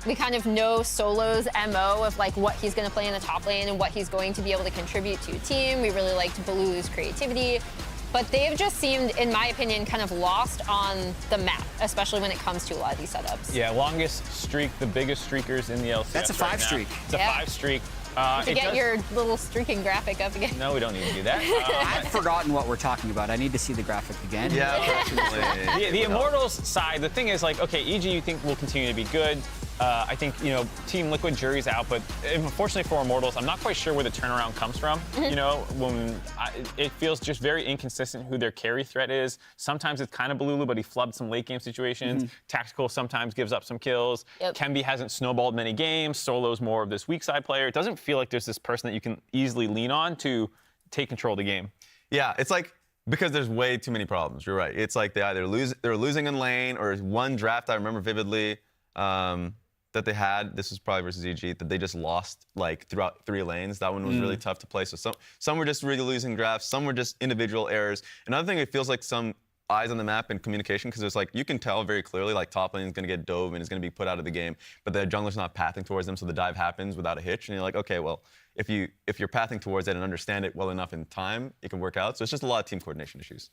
We kind of know Solo's MO of like what he's going to play in the top lane and what he's going to be able to contribute to a team. We really liked Baloo's creativity. But they've just seemed, in my opinion, kind of lost on the map, especially when it comes to a lot of these setups. Yeah, longest streak, the biggest streakers in the LCS. That's a 5 streak. It's a 5 streak. To get your little streaking graphic up again. No, we don't need to do that. I've forgotten what we're talking about. I need to see the graphic again. Yeah, definitely. The Immortals side, the thing is, like, okay, EG you think will continue to be good. I think, Team Liquid jury's out, but unfortunately for Immortals, I'm not quite sure where the turnaround comes from. It feels just very inconsistent who their carry threat is. Sometimes it's kind of Balulu, but he flubbed some late game situations. Tactical sometimes gives up some kills. Kemby hasn't snowballed many games. Solo's more of this weak side player. It doesn't feel like there's this person that you can easily lean on to take control of the game. Yeah, it's like, because there's way too many problems. You're right. It's like they're losing in lane, or one draft I remember vividly that they had. This was probably versus EG, that they just lost like throughout 3 lanes. That one was really tough to play. So some were just really losing drafts. Some were just individual errors. Another thing, it feels like some eyes on the map and communication, because it's like you can tell very clearly like top lane is going to get dove and is going to be put out of the game, but the jungler's not pathing towards them, so the dive happens without a hitch, and you're like, okay, well, if you're pathing towards it and understand it well enough in time, it can work out. So it's just a lot of team coordination issues.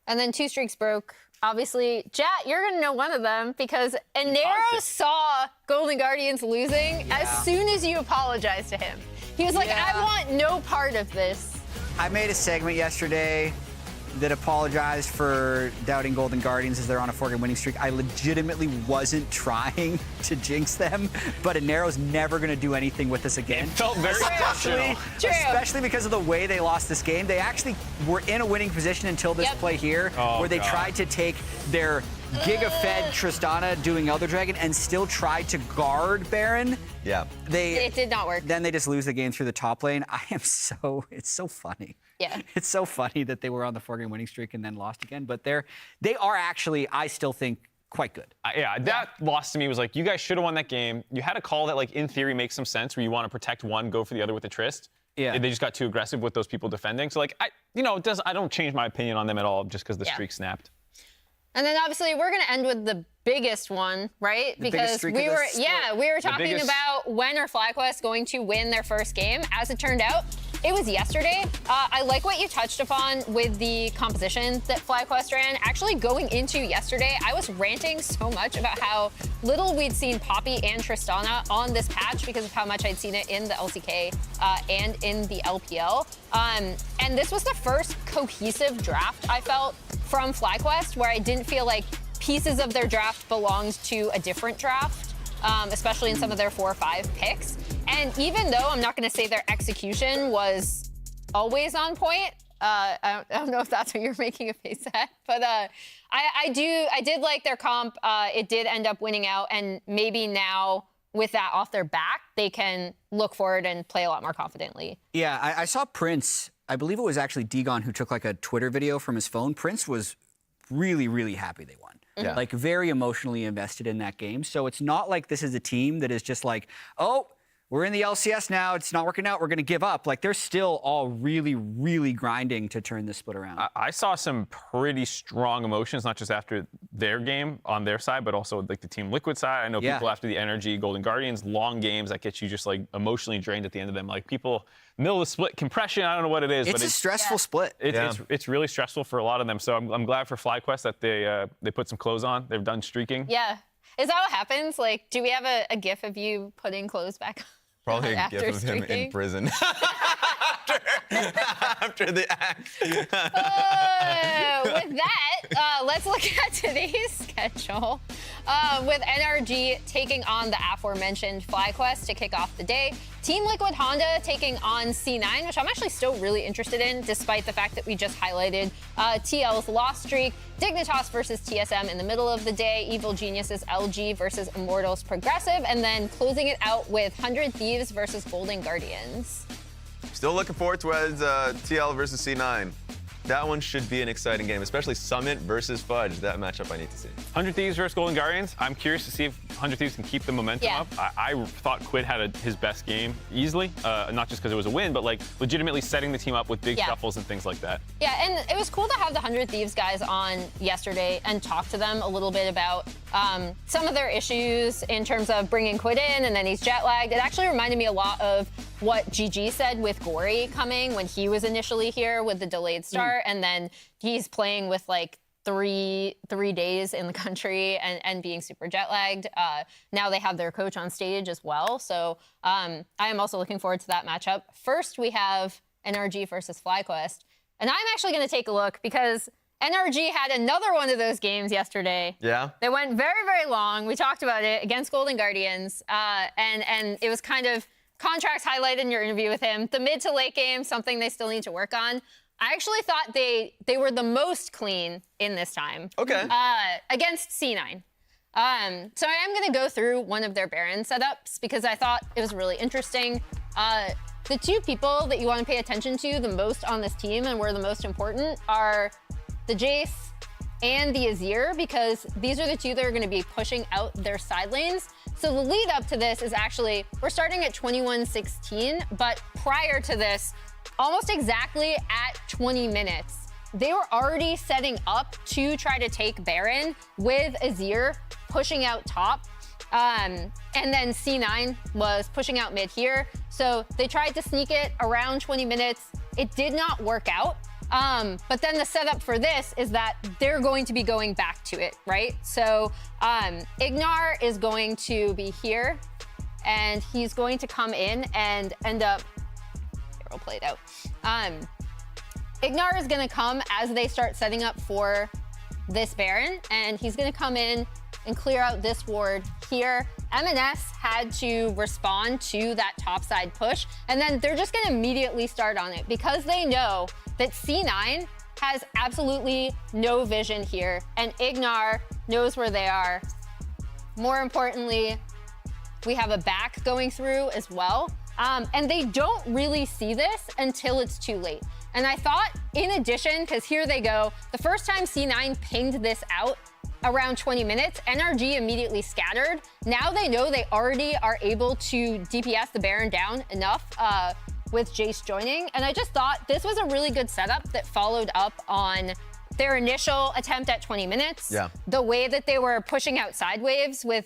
And then 2 streaks broke. Obviously, Jat, you're going to know one of them, because Enero saw Golden Guardians losing as soon as you apologized to him. He was like, I want no part of this. I made a segment yesterday that apologized for doubting Golden Guardians as they're on a 4-game winning streak. I legitimately wasn't trying to jinx them, but Enero's never going to do anything with us again. It felt very intentional. Especially because of the way they lost this game. They actually were in a winning position until this play here, where they tried to take their Giga-fed Tristana doing Elder Dragon and still tried to guard Baron. Yeah. It did not work. Then they just lose the game through the top lane. It's so funny. Yeah. It's so funny that they were on the 4-game winning streak and then lost again. But they are actually, I still think, quite good. That loss to me was like, you guys should have won that game. You had a call that, like, in theory makes some sense, where you want to protect one, go for the other with the Trist. Yeah. They just got too aggressive with those people defending. So, like, I don't change my opinion on them at all just because the streak snapped. And then obviously we're going to end with the biggest one, right? Because we were talking about when are FlyQuest going to win their first game. As it turned out, it was yesterday. I like what you touched upon with the composition that FlyQuest ran. Actually, going into yesterday, I was ranting so much about how little we'd seen Poppy and Tristana on this patch because of how much I'd seen it in the LCK and in the LPL. And this was the first cohesive draft, I felt, from FlyQuest, where I didn't feel like pieces of their draft belonged to a different draft, especially in some of their 4 or 5 picks. And even though I'm not going to say their execution was always on point, I don't know if that's what you're making a face at, but I did like their comp. It did end up winning out, and maybe now with that off their back, they can look forward and play a lot more confidently. Yeah, I saw Prince I believe it was actually Degon who took like a Twitter video from his phone. Prince was really, really happy they won. Yeah. Like very emotionally invested in that game. So it's not like this is a team that is just like, oh, we're in the LCS now. It's not working out. We're going to give up. Like they're still all really, really grinding to turn this split around. I saw some pretty strong emotions, not just after their game on their side, but also like the Team Liquid side. I know people after the Energy, Golden Guardians, long games that get you just like emotionally drained at the end of them. Like people, middle of the split, compression, I don't know what it is. It's a stressful split. It's really stressful for a lot of them. So I'm glad for FlyQuest that they put some clothes on. They've done streaking. Yeah. Is that what happens? Like, do we have a gif of you putting clothes back on? Probably a After gif of him in streaking? prison. after the act. With that, let's look at today's schedule. With NRG taking on the aforementioned FlyQuest to kick off the day. Team Liquid Honda taking on C9, which I'm actually still really interested in, despite the fact that we just highlighted TL's loss streak. Dignitas versus TSM in the middle of the day. Evil Geniuses LG versus Immortals Progressive. And then closing it out with 100 Thieves versus Golden Guardians. Still looking forward to TL versus C9. That one should be an exciting game, especially Summit versus Fudge. That matchup I need to see. 100 Thieves versus Golden Guardians. I'm curious to see if 100 Thieves can keep the momentum up. I thought Quid had his best game easily, not just because it was a win, but like legitimately setting the team up with big shuffles and things like that. Yeah, and it was cool to have the 100 Thieves guys on yesterday and talk to them a little bit about some of their issues in terms of bringing Quid in, and then he's jet lagged. It actually reminded me a lot of what GG said with Gory coming when he was initially here with the delayed start, and then he's playing with like three days in the country and being super jet lagged. Now they have their coach on stage as well, so I am also looking forward to that matchup. First, we have NRG versus FlyQuest, and I'm actually going to take a look because NRG had another one of those games yesterday. Yeah. They went very, very long. We talked about it against Golden Guardians, and it was kind of Contracts highlighted in your interview with him. The mid to late game, something they still need to work on. I actually thought they were the most clean in this time. Okay. Against C9. So I am going to go through one of their Baron setups because I thought it was really interesting. The two people that you want to pay attention to the most on this team and were the most important are the Jace and the Azir, because these are the two that are going to be pushing out their side lanes. So the lead up to this is actually, we're starting at 21:16, but prior to this, almost exactly at 20 minutes, they were already setting up to try to take Baron with Azir pushing out top. And then C9 was pushing out mid here. So they tried to sneak it around 20 minutes. It did not work out. But then the setup for this is that they're going to be going back to it, right? So Ignar is going to be here, and he's going to come in and end up, here, we'll play it out. Ignar is going to come as they start setting up for this Baron, and he's going to come in and clear out this ward here. M&S had to respond to that topside push, and then they're just going to immediately start on it because they know that C9 has absolutely no vision here, and Ignar knows where they are. More importantly, we have a back going through as well, and they don't really see this until it's too late. And I thought, in addition, because here they go, the first time C9 pinged this out around 20 minutes, NRG immediately scattered. Now they know they already are able to DPS the Baron down enough with Jace joining. And I just thought this was a really good setup that followed up on their initial attempt at 20 minutes. Yeah. The way that they were pushing out side waves with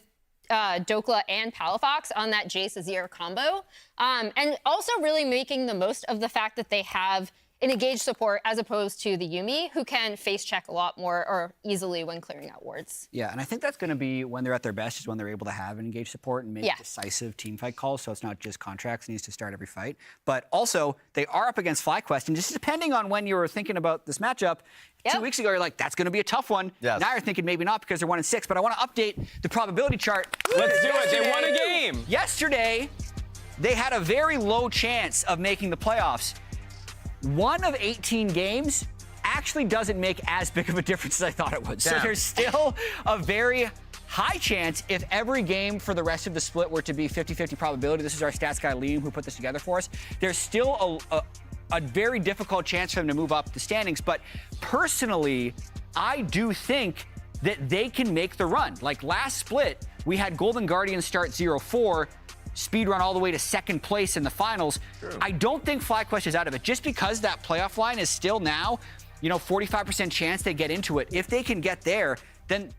Dokla and Palafox on that Jace Azir combo. And also really making the most of the fact that they have an engaged support as opposed to the Yuumi, who can face check a lot more or easily when clearing out wards. Yeah, and I think that's going to be when they're at their best, is when they're able to have an engaged support and make decisive team fight calls. So it's not just Contracts needs to start every fight. But also, they are up against FlyQuest, and just depending on when you were thinking about this matchup, 2 weeks ago, you're like, that's going to be a tough one. Yes. Now you're thinking maybe not because they're 1-6, but I want to update the probability chart. Let's do it. They won a game. Yesterday, they had a very low chance of making the playoffs. 1 of 18 games actually doesn't make as big of a difference as I thought it would. So there's still a very high chance, if every game for the rest of the split were to be 50-50 probability, this is our stats guy Liam who put this together for us, there's still a very difficult chance for them to move up the standings. But personally, I do think that they can make the run. Like last split, we had Golden Guardians start 0-4, speed run all the way to second place in the finals. True. I don't think FlyQuest is out of it. Just because that playoff line is still now, 45% chance they get into it. If they can get there, then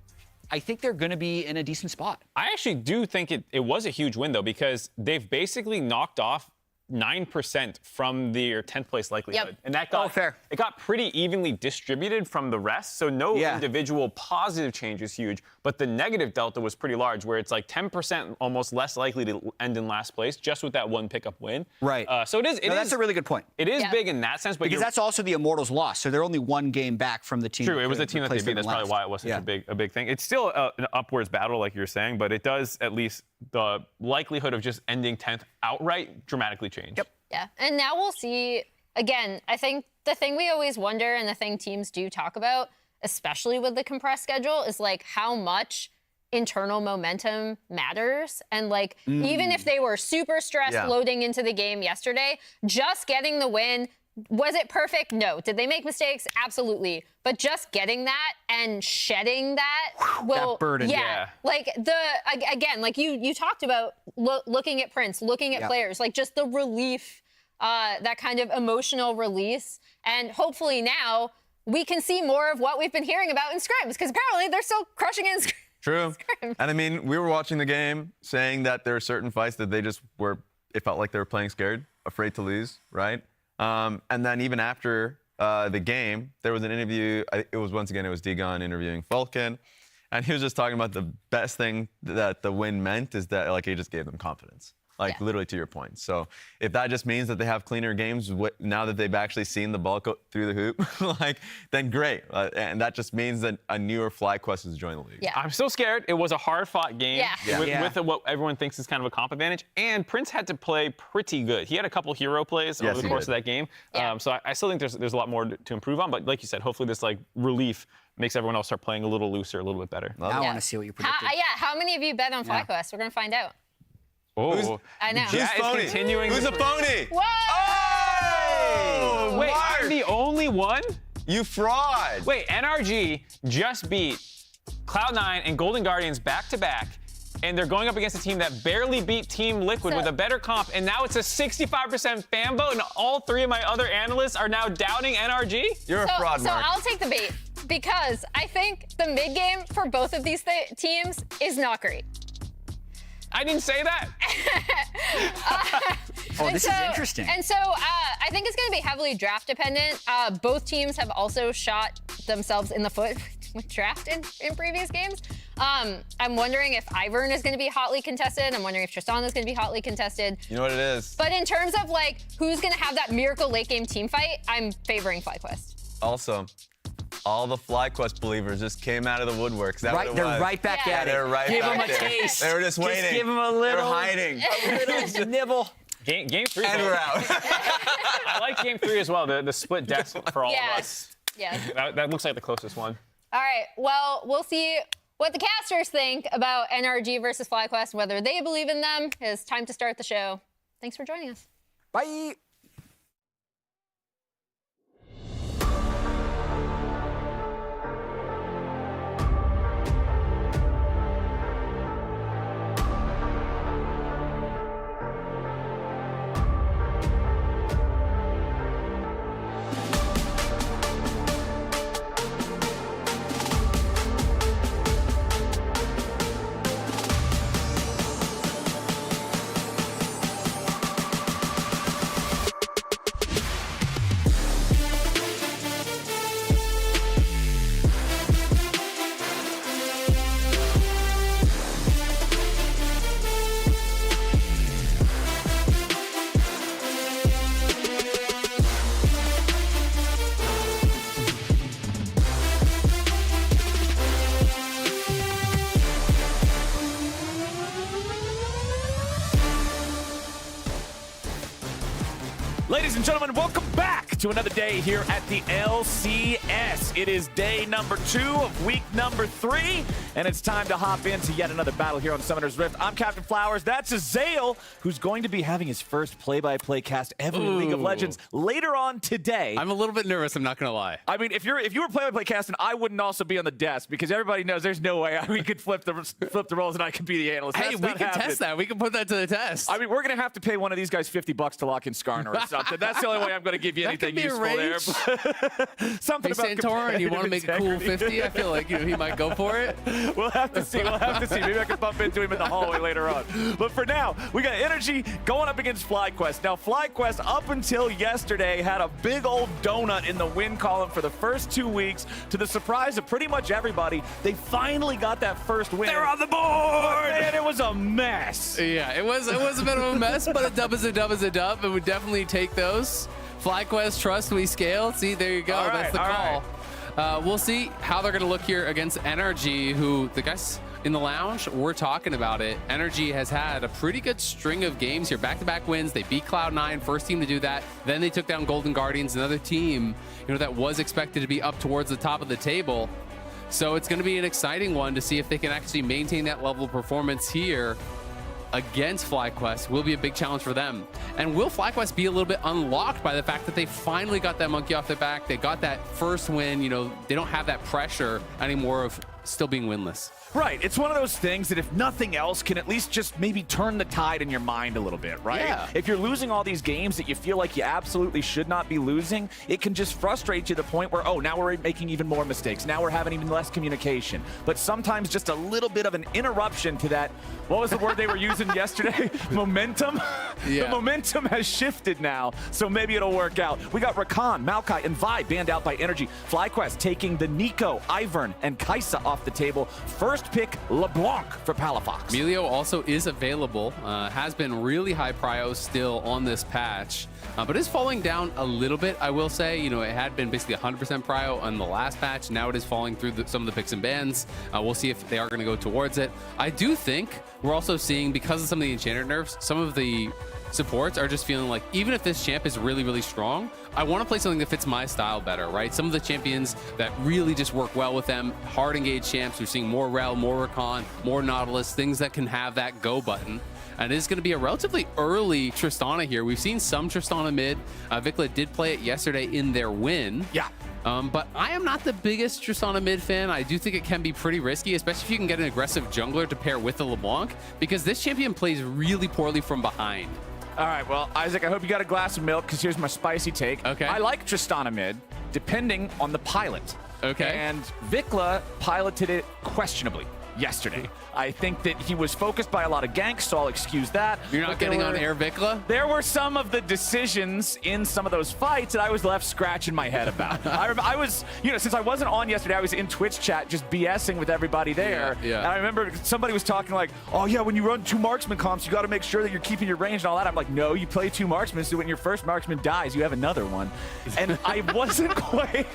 I think they're going to be in a decent spot. I actually do think it was a huge win, though, because they've basically knocked off 9% from their 10th place likelihood. Yep. And that got fair. It got pretty evenly distributed from the rest. So no individual positive change is huge, but the negative delta was pretty large, where it's like 10% almost less likely to end in last place just with that one pickup win. Right. So it is. That's a really good point. It is big in that sense, but because that's also the Immortals' loss, so they're only one game back from the team. True, it was the team that they beat. That's probably why it was such a big thing. It's still an upwards battle, like you're saying, but it does at least the likelihood of just ending 10th outright dramatically change. Yep. Yeah, and now we'll see, again, I think the thing we always wonder and the thing teams do talk about, especially with the compressed schedule, is like how much internal momentum matters. And like, even if they were super stressed loading into the game yesterday, just getting the win, was it perfect? No. Did they make mistakes? Absolutely. But just getting that and shedding that will, that burden. Like again, like you talked about looking at Prince, looking at players, like just the relief, that kind of emotional release. And hopefully now we can see more of what we've been hearing about in scrims, because apparently they're still crushing it in scrims. True. And I mean, we were watching the game saying that there are certain fights that they just were, it felt like they were playing scared, afraid to lose, right? And then even after the game, there was an interview. It was Degon interviewing Falcon, and he was just talking about the best thing that the win meant is that like it just gave them confidence. Like literally to your point. So if that just means that they have cleaner games now that they've actually seen the ball go through the hoop, like then great. And that just means that a newer FlyQuest has joined the league. Yeah. I'm still scared. It was a hard-fought game with what everyone thinks is kind of a comp advantage. And Prince had to play pretty good. He had a couple hero plays over the course of that game. So I still think there's a lot more to improve on. But like you said, hopefully this like relief makes everyone else start playing a little looser, a little bit better. I want to see what you predicted. How many of you bet on FlyQuest? We're going to find out. Oh, I know. Who's phony? Who's a phony? Whoa! Oh! Wait, Mark, I'm the only one? you fraud! Wait, NRG just beat Cloud9 and Golden Guardians back-to-back, and they're going up against a team that barely beat Team Liquid with a better comp, and now it's a 65% fan vote, and all three of my other analysts are now doubting NRG? You're a fraud, So Mark. I'll take the bait, because I think the mid-game for both of these teams is not great. I didn't say that. This is interesting. And so I think it's going to be heavily draft dependent. Both teams have also shot themselves in the foot with draft in previous games. I'm wondering if Ivern is going to be hotly contested. I'm wondering if Tristana is going to be hotly contested. You know what it is? But in terms of like who's going to have that miracle late game team fight, I'm favoring FlyQuest. Also, all the FlyQuest believers just came out of the woodwork. Is that what it They're was? right back at it. They're right Give back them a there. taste. They were just waiting. Just give them a little. They were hiding. A little nibble. Game 3. And we're out. I like Game 3 as well, the split desk for all of us. Yes. That looks like the closest one. All right. Well, we'll see what the casters think about NRG versus FlyQuest, whether they believe in them. It's time to start the show. Thanks for joining us. Bye. Ladies and gentlemen, welcome back to another day here at the LCS. It is day number 2 of week number 3, and it's time to hop into yet another battle here on Summoner's Rift. I'm Captain Flowers. That's Azael, who's going to be having his first play-by-play cast ever in League of Legends later on today. I'm a little bit nervous, I'm not going to lie. I mean, if you were play-by-play casting, I wouldn't also be on the desk because everybody knows there's no way we could flip the roles and I could be the analyst. Hey, That's we not can happening. test that. We can put that to the test. I mean, we're going to have to pay one of these guys $50 to lock in Skarner or something. That's the only way I'm going to give you That could anything be useful there. Something Hey, about Santorin, you want to competitive make a cool integrity. 50? I feel like he might go for it. We'll have to see. Maybe I can bump into him in the hallway later on. But for now, we got Energy going up against FlyQuest. Now, FlyQuest, up until yesterday, had a big old donut in the win column for the first 2 weeks. To the surprise of pretty much everybody, they finally got that first win. They're on the board! And it was a mess. Yeah, it was a bit of a mess, but a dub is a dub is a dub. It would definitely take those. FlyQuest, trust we scale. See, there you go. That's the call. We'll see how they're going to look here against Energy, who the guys in the lounge, we're talking about it. Energy has had a pretty good string of games here, back-to-back wins. They beat Cloud9, first team to do that. Then they took down Golden Guardians, another team, that was expected to be up towards the top of the table. So it's going to be an exciting one to see if they can actually maintain that level of performance here against FlyQuest. Will be a big challenge for them. And will FlyQuest be a little bit unlocked by the fact that they finally got that monkey off their back? They got that first win. They don't have that pressure anymore of still being winless. Right. It's one of those things that if nothing else can at least just maybe turn the tide in your mind a little bit, right? Yeah. If you're losing all these games that you feel like you absolutely should not be losing, it can just frustrate you to the point where, oh, now we're making even more mistakes. Now we're having even less communication. But sometimes just a little bit of an interruption to that, what was the word they were using yesterday? Momentum? Yeah. The momentum has shifted now, so maybe it'll work out. We got Rakan, Maokai, and Vi banned out by Energy. FlyQuest taking the Nico, Ivern, and Kaisa off the table. First pick LeBlanc for Palafox. Melio also is available, has been really high prio still on this patch, but is falling down a little bit, I will say. It had been basically 100% prio on the last patch. Now it is falling through some of the picks and bans. We'll see if they are going to go towards it. I do think we're also seeing, because of some of the enchanted nerfs, some of the supports are just feeling like, even if this champ is really, really strong, I want to play something that fits my style better, right? Some of the champions that really just work well with them, hard engaged champs, we're seeing more Rel, more Rakan, more Nautilus, things that can have that go button. And it is going to be a relatively early Tristana here. We've seen some Tristana mid. Vikla did play it yesterday in their win. Yeah. But I am not the biggest Tristana mid fan. I do think it can be pretty risky, especially if you can get an aggressive jungler to pair with the LeBlanc, because this champion plays really poorly from behind. All right, well, Isaac, I hope you got a glass of milk, because here's my spicy take. Okay. I like Tristana mid, depending on the pilot. Okay. And Vikla piloted it questionably yesterday. I think that he was focused by a lot of ganks, so I'll excuse that. You're not getting on air Vikla? There were some of the decisions in some of those fights that I was left scratching my head about. I was, since I wasn't on yesterday, I was in Twitch chat just BSing with everybody there. Yeah. And I remember somebody was talking like, oh yeah, when you run 2 marksman comps, you got to make sure that you're keeping your range and all that. I'm like, no, you play 2 marksmen, so when your first marksman dies, you have another one. And I wasn't quite...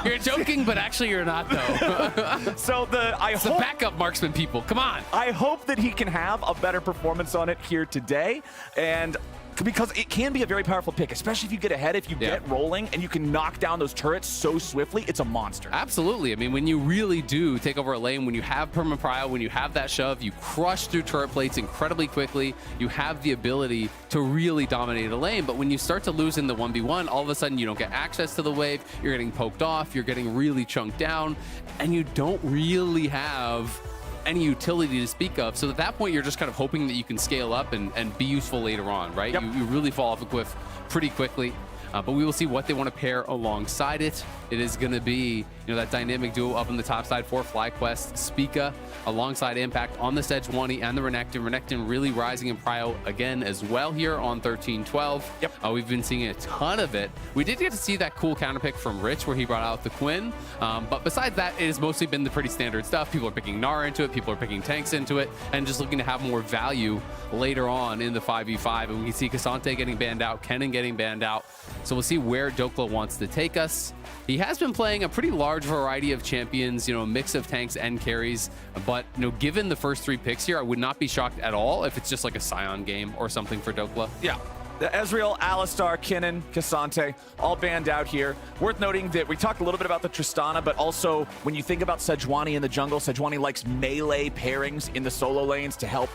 You're joking, but actually you're not, though. So it's the backup marksman people. Come on. I hope that he can have a better performance on it here today, and because it can be a very powerful pick, especially if you get ahead, if you get rolling and you can knock down those turrets so swiftly, it's a monster. Absolutely. I mean, when you really do take over a lane, when you have perma prio, when you have that shove, you crush through turret plates incredibly quickly, you have the ability to really dominate a lane. But when you start to lose in the 1v1, all of a sudden you don't get access to the wave, you're getting poked off, you're getting really chunked down, and you don't really have any utility to speak of. So at that point, you're just kind of hoping that you can scale up and be useful later on, right? Yep. You really fall off a cliff pretty quickly. But we will see what they want to pair alongside it. It is going to be, that dynamic duo up on the top side for FlyQuest, Spica, alongside Impact on the Sejuani and the Renekton. Renekton really rising in prio again as well here on 13-12. Yep. We've been seeing a ton of it. We did get to see that cool counter pick from Rich where he brought out the Quinn. But besides that, it has mostly been the pretty standard stuff. People are picking Nara into it. People are picking tanks into it and just looking to have more value later on in the 5v5. And we can see Cassante getting banned out, Kennen getting banned out. So we'll see where Dokla wants to take us. He has been playing a pretty large variety of champions, a mix of tanks and carries. But, given the first 3 picks here, I would not be shocked at all if it's just like a Scion game or something for Dokla. Yeah. The Ezreal, Alistar, Kinnan, Cassante, all banned out here. Worth noting that we talked a little bit about the Tristana, but also when you think about Sejuani in the jungle, Sejuani likes melee pairings in the solo lanes to help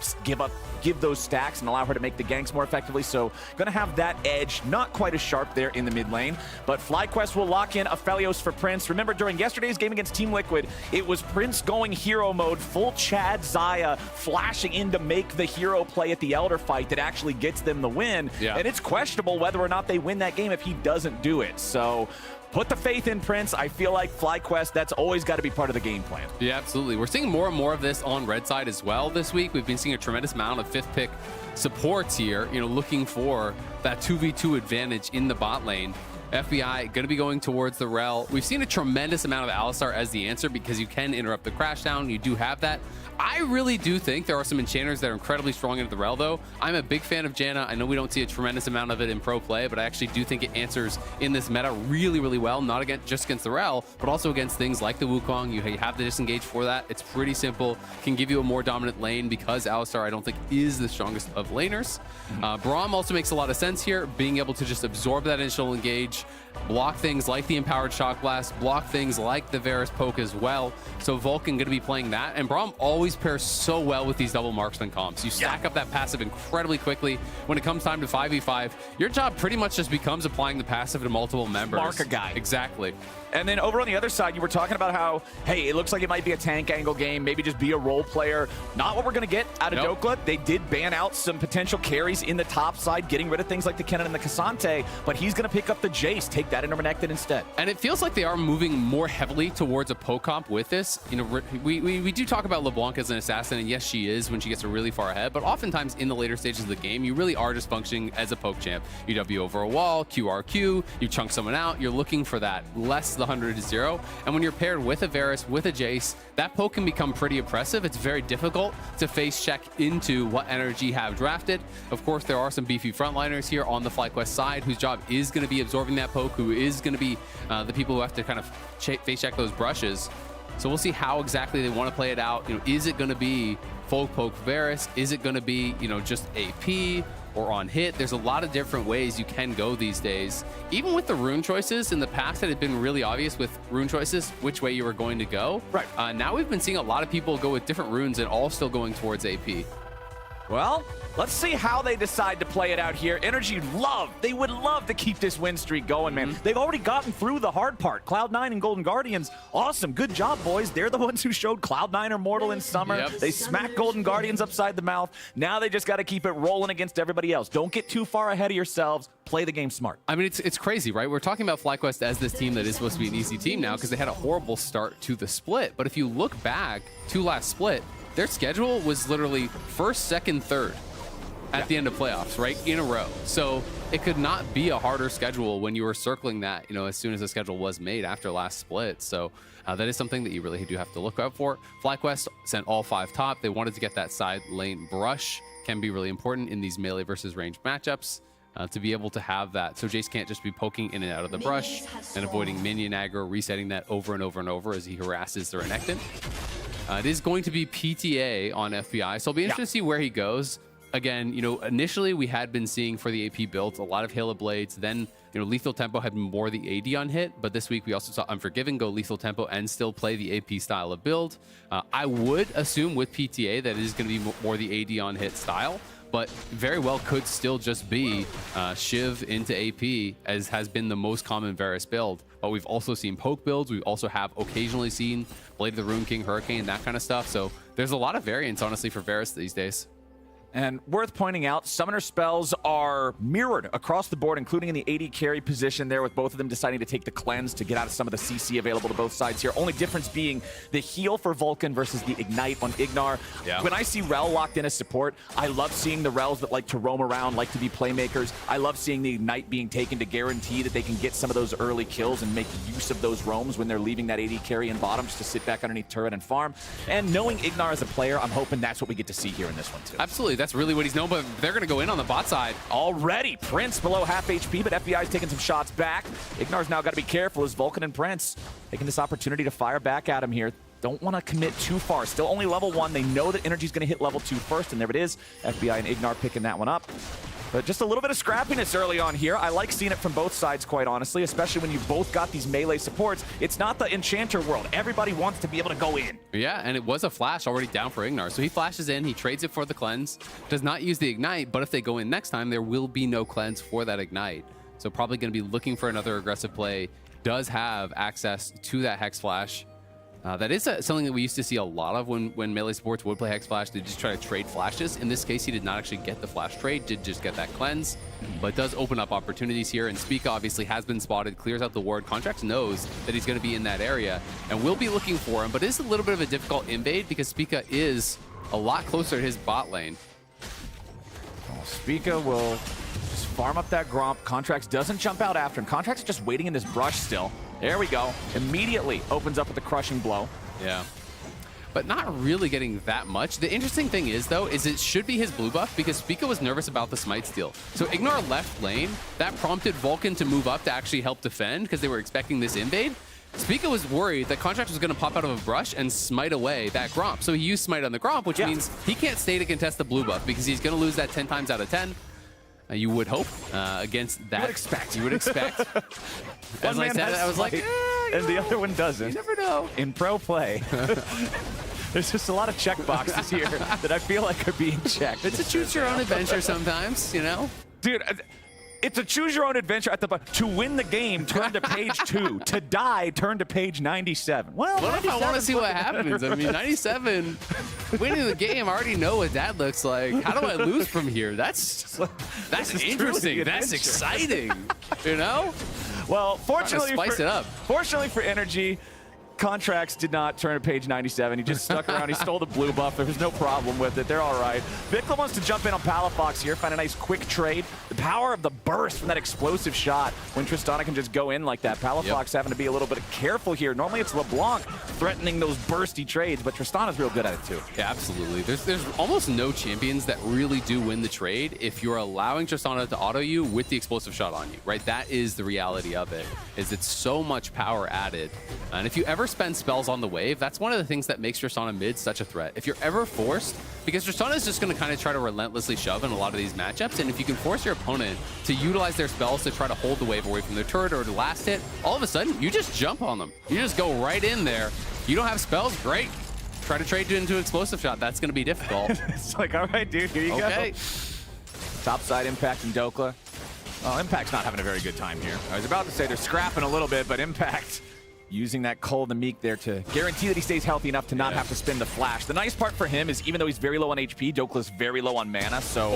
give those stacks and allow her to make the ganks more effectively. So gonna have that edge, not quite as sharp there in the mid lane. But FlyQuest will lock in Aphelios for Prince. Remember, during yesterday's game against Team Liquid, it was Prince going hero mode, full Chad Zaya, flashing in to make the hero play at the Elder fight that actually gets them the win. Yeah. And it's questionable whether or not they win that game if he doesn't do it. So put the faith in Prince. I feel like FlyQuest, that's always got to be part of the game plan. Yeah, absolutely. We're seeing more and more of this on red side as well this week. We've been seeing a tremendous amount of 5th pick supports here, looking for that 2v2 advantage in the bot lane. FBI going to be going towards the Rel. We've seen a tremendous amount of Alistar as the answer because you can interrupt the crash down. You do have that. I really do think there are some enchanters that are incredibly strong into the Rel, though. I'm a big fan of Janna. I know we don't see a tremendous amount of it in pro play, but I actually do think it answers in this meta really, really well, not just against the Rel, but also against things like the Wukong. You have the disengage for that. It's pretty simple. Can give you a more dominant lane because Alistar, I don't think, is the strongest of laners. Braum also makes a lot of sense here, being able to just absorb that initial engage, block things like the Empowered Shock Blast, block things like the Varus poke as well. So Vulcan going to be playing that, and Braum always pairs so well with these double marksman comps. You stack up that passive incredibly quickly. When it comes time to 5v5, your job pretty much just becomes applying the passive to multiple members. Mark a guy. Exactly. And then over on the other side, you were talking about how, hey, it looks like it might be a tank angle game, maybe just be a role player. Not what we're going to get out of Dokla. They did ban out some potential carries in the top side, getting rid of things like the Kennen and the Cassante, but he's going to pick up the Jace, take that interconnected instead. And it feels like they are moving more heavily towards a poke comp with this. We do talk about LeBlanc as an assassin, and yes, she is when she gets really far ahead, but oftentimes in the later stages of the game, you really are just functioning as a poke champ. You W over a wall, QRQ, you chunk someone out, you're looking for that less the 100-0, and when you're paired with a Varus, with a Jace, that poke can become pretty oppressive. It's very difficult to face check into what energy have drafted. Of course, there are some beefy frontliners here on the FlyQuest side whose job is going to be absorbing that poke, who is going to be the people who have to kind of face check those brushes. So we'll see how exactly they want to play it out. Is it going to be full poke Varus? Is it going to be, just AP or on hit? There's a lot of different ways you can go these days. Even with the rune choices, in the past it had been really obvious with rune choices which way you were going to go. Right. Now we've been seeing a lot of people go with different runes and all still going towards AP. Well, let's see how they decide to play it out here. Energy they would love to keep this win streak going, man. They've already gotten through the hard part. Cloud9 and Golden Guardians, awesome. Good job, boys. They're the ones who showed Cloud9 are mortal in summer. Yep. They smacked Golden Guardians upside the mouth. Now they just got to keep it rolling against everybody else. Don't get too far ahead of yourselves. Play the game smart. I mean, it's crazy, right? We're talking about FlyQuest as this team that is supposed to be an easy team now because they had a horrible start to the split. But if you look back to last split, their schedule was literally first, second, third at the end of playoffs, right, in a row. So it could not be a harder schedule when you were circling that, as soon as the schedule was made after last split. So that is something that you really do have to look out for. FlyQuest sent all 5 top. They wanted to get that side lane brush. Can be really important in these melee versus ranged matchups to be able to have that. So Jace can't just be poking in and out of the brush and avoiding minion aggro, resetting that over and over and over as he harasses the Renekton. It is going to be PTA on FBI, so I'll be interested to see where he goes. Again, initially we had been seeing for the AP builds a lot of Halo Blades. Then, Lethal Tempo had more the AD on hit. But this week we also saw Unforgiven go Lethal Tempo and still play the AP style of build. I would assume with PTA that it is going to be more the AD on hit style. But very well could still just be Shiv into AP, as has been the most common Varus build. But we've also seen poke builds. We also have occasionally seen Blade of the Rune King, Hurricane, that kind of stuff. So there's a lot of variance, honestly, for Varus these days. And worth pointing out, summoner spells are mirrored across the board, including in the AD carry position there, with both of them deciding to take the cleanse to get out of some of the CC available to both sides here. Only difference being the heal for Vulcan versus the ignite on Ignar. Yeah. When I see Rel locked in as support, I love seeing the Rels that like to roam around, like to be playmakers. I love seeing the ignite being taken to guarantee that they can get some of those early kills and make use of those roams when they're leaving that AD carry in bottom just to sit back underneath turret and farm. And knowing Ignar as a player, I'm hoping that's what we get to see here in this one too. Absolutely. That's really what he's known, but they're going to go in on the bot side. Already, Prince below half HP, but FBI's taking some shots back. Ignar's now got to be careful as Vulcan and Prince taking this opportunity to fire back at him here. Don't want to commit too far. Still only level 1. They know that energy's going to hit level 2 first, and there it is. FBI and Ignar picking that one up. But just a little bit of scrappiness early on here. I like seeing it from both sides, quite honestly, especially when you've both got these melee supports. It's not the Enchanter world. Everybody wants to be able to go in. Yeah, and it was a flash already down for Ignar. So he flashes in, he trades it for the cleanse, does not use the ignite, but if they go in next time, there will be no cleanse for that ignite. So probably going to be looking for another aggressive play. Does have access to that Hex Flash. That is something that we used to see a lot of when melee supports would play Hex Flash. They just try to trade flashes. In this case, he did not actually get the flash trade, did just get that cleanse, but does open up opportunities here. And Spica obviously has been spotted, clears out the ward. Contracts knows that he's going to be in that area and will be looking for him, but it is a little bit of a difficult invade because Spica is a lot closer to his bot lane. Well, Spica will just farm up that Gromp. Contracts doesn't jump out after him. Contracts just waiting in this brush still. There we go. Immediately opens up with the crushing blow. Yeah. But not really getting that much. The interesting thing is, though, is it should be his blue buff because Spica was nervous about the smite steal. So Ignar left lane. That prompted Vulcan to move up to actually help defend because they were expecting this invade. Spica was worried that Contract was going to pop out of a brush and smite away that Gromp. So he used smite on the Gromp, which means he can't stay to contest the blue buff because he's going to lose that 10 times out of 10. You would hope against that. You would expect. As I said, I was like, and the other one doesn't. You never know. In pro play, there's just a lot of check boxes here that I feel like are being checked. It's a choose your own adventure sometimes, you know? Dude, it's a choose your own adventure at the to win the game, turn to page 2. To die, turn to page 97. Well, what if I want to see what happens? I mean, 97, winning the game, I already know what that looks like. How do I lose from here? That's interesting. That's exciting. You know? Well, fortunately spice it up. Fortunately for Energy, Contracts did not turn to page 97. He just stuck around. He stole the blue buff. There was no problem with it. They're all right. Vikla wants to jump in on Palafox here, find a nice quick trade. The power of the burst from that explosive shot when Tristana can just go in like that. Palafox having to be a little bit careful here. Normally it's LeBlanc threatening those bursty trades, but Tristana's real good at it too. Yeah, absolutely. There's almost no champions that really do win the trade if you're allowing Tristana to auto you with the explosive shot on you, right? That is the reality of it, is it's so much power added. And if you ever spend spells on the wave, that's one of the things that makes Tristana mid such a threat. If you're ever forced, because Tristana is just going to kind of try to relentlessly shove in a lot of these matchups, and if you can force your opponent to utilize their spells to try to hold the wave away from their turret or to last hit, all of a sudden, you just jump on them. You just go right in there. You don't have spells? Great. Try to trade you into an explosive shot. That's going to be difficult. It's like, all right, dude, here you go. Topside Impact and Dokla. Well, Impact's not having a very good time here. I was about to say they're scrapping a little bit, but Impact using that Cull the Meek there to guarantee that he stays healthy enough to not have to spin the flash. The nice part for him is even though he's very low on HP, Dokla's very low on mana, so...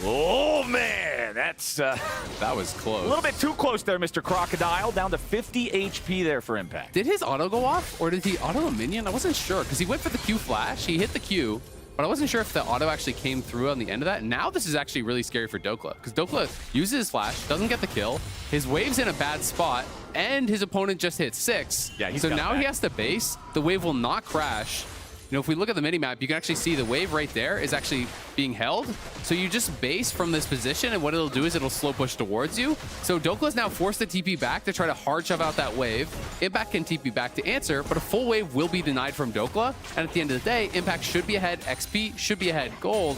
Oh man, that's... that was close. A little bit too close there, Mr. Crocodile. Down to 50 HP there for Impact. Did his auto go off, or did he auto a minion? I wasn't sure, because he went for the Q flash, he hit the Q, but I wasn't sure if the auto actually came through on the end of that. Now this is actually really scary for Dokla, because Dokla uses his flash, doesn't get the kill, his wave's in a bad spot, and his opponent just hit 6. Yeah, so now he has to base. The wave will not crash. You know, if we look at the minimap, you can actually see the wave right there is actually being held. So you just base from this position, and what it'll do is it'll slow push towards you. So Dokla's now forced to TP back to try to hard shove out that wave. Impact can TP back to answer, but a full wave will be denied from Dokla. And at the end of the day, Impact should be ahead, XP should be ahead, gold,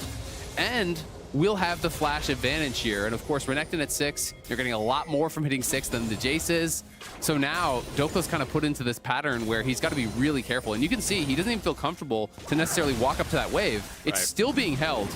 and we'll have the flash advantage here. And of course, Renekton at 6, you're getting a lot more from hitting 6 than the Jace is. So now Dokla's kind of put into this pattern where he's got to be really careful. And you can see he doesn't even feel comfortable to necessarily walk up to that wave. It's still being held.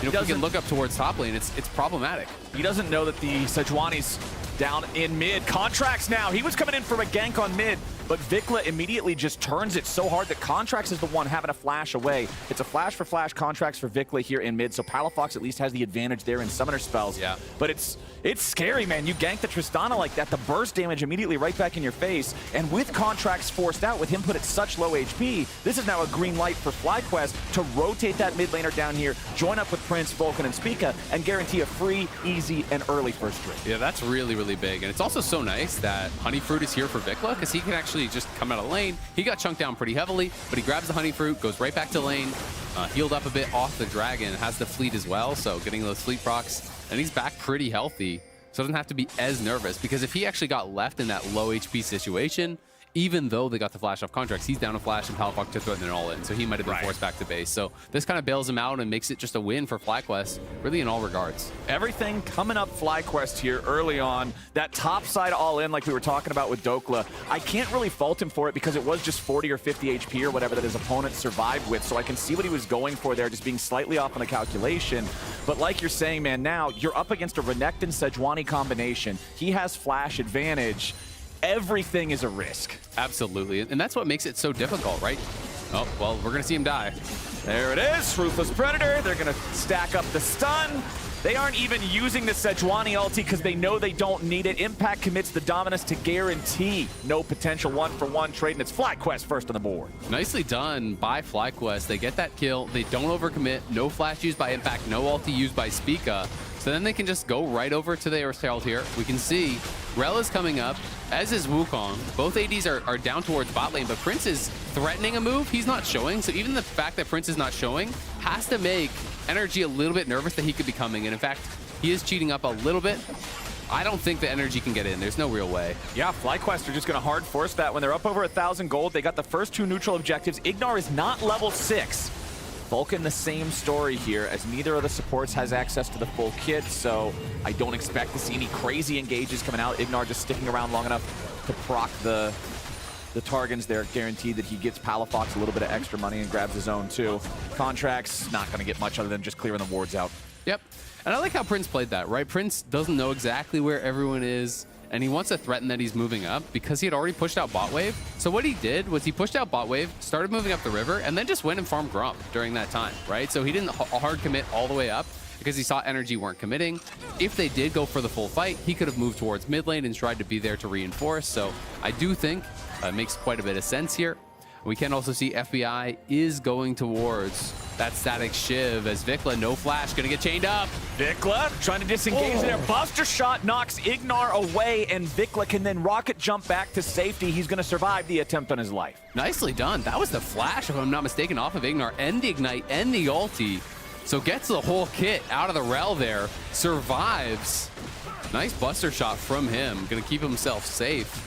You know, if we can look up towards top lane, it's problematic. He doesn't know that the Sejuani's down in mid. Contracts now. He was coming in for a gank on mid, but Vikla immediately just turns it so hard that Contracts is the one having a flash away. It's a flash for flash, Contracts for Vikla here in mid, so Palafox at least has the advantage there in summoner spells. Yeah. But it's scary, man. You gank the Tristana like that, the burst damage immediately right back in your face, and with Contracts forced out, with him put at such low HP, this is now a green light for FlyQuest to rotate that mid laner down here, join up with Prince, Vulcan, and Spica, and guarantee a free, easy, and early first trade. Yeah, that's really, really big. And it's also so nice that Honey Fruit is here for Vikla, because he can actually just come out of lane. He got chunked down pretty heavily, but he grabs the Honey Fruit, goes right back to lane, healed up a bit off the dragon, has the fleet as well, so getting those fleet procs, and he's back pretty healthy, so doesn't have to be as nervous, because if he actually got left in that low HP situation, even though they got the flash off contracts, he's down a flash and Palafox to threaten it all in. So he might have been forced back to base. So this kind of bails him out and makes it just a win for FlyQuest, really in all regards. Everything coming up FlyQuest here early on. That top side all in, like we were talking about with Dokla, I can't really fault him for it because it was just 40 or 50 HP or whatever that his opponent survived with. So I can see what he was going for there, just being slightly off on the calculation. But like you're saying, man, now you're up against a Renekton Sejuani combination. He has flash advantage. Everything is a risk. Absolutely. And that's what makes it so difficult, right? Oh, well, we're going to see him die. There it is, Ruthless Predator. They're going to stack up the stun. They aren't even using the Sejuani ulti because they know they don't need it. Impact commits the Dominus to guarantee no potential one-for-one trade, and it's FlyQuest first on the board. Nicely done by FlyQuest. They get that kill. They don't overcommit. No flash used by Impact. No ulti used by Spica. So then they can just go right over to the Aerosol here. We can see Rel is coming up, as is Wukong. Both ADs are down towards bot lane, but Prince is threatening a move. He's not showing. So even the fact that Prince is not showing has to make Energy a little bit nervous that he could be coming. And in fact, he is cheating up a little bit. I don't think the Energy can get in. There's no real way. Yeah, FlyQuest are just going to hard force that. When they're up over 1,000 gold, they got the first 2 neutral objectives. Ignar is not level 6. Vulcan, the same story here, as neither of the supports has access to the full kit, so I don't expect to see any crazy engages coming out. Ignar just sticking around long enough to proc the Targans there, guaranteed that he gets Palafox a little bit of extra money and grabs his own too. Contracts, not going to get much other than just clearing the wards out. Yep. And I like how Prince played that, right? Prince doesn't know exactly where everyone is, and he wants to threaten that he's moving up because he had already pushed out bot wave. So what he did was he pushed out bot wave, started moving up the river, and then just went and farmed Grump during that time, right? So he didn't hard commit all the way up because he saw Energy weren't committing. If they did go for the full fight, he could have moved towards mid lane and tried to be there to reinforce. So I do think it makes quite a bit of sense here. We can also see FBI is going towards that static Shiv as Vikla, no flash, gonna get chained up. Vikla trying to disengage there. Buster shot knocks Ignar away, and Vikla can then rocket jump back to safety. He's gonna survive the attempt on his life. Nicely done. That was the flash, if I'm not mistaken, off of Ignar, and the ignite, and the ulti. So gets the whole kit out of the rel there, survives. Nice buster shot from him, gonna keep himself safe.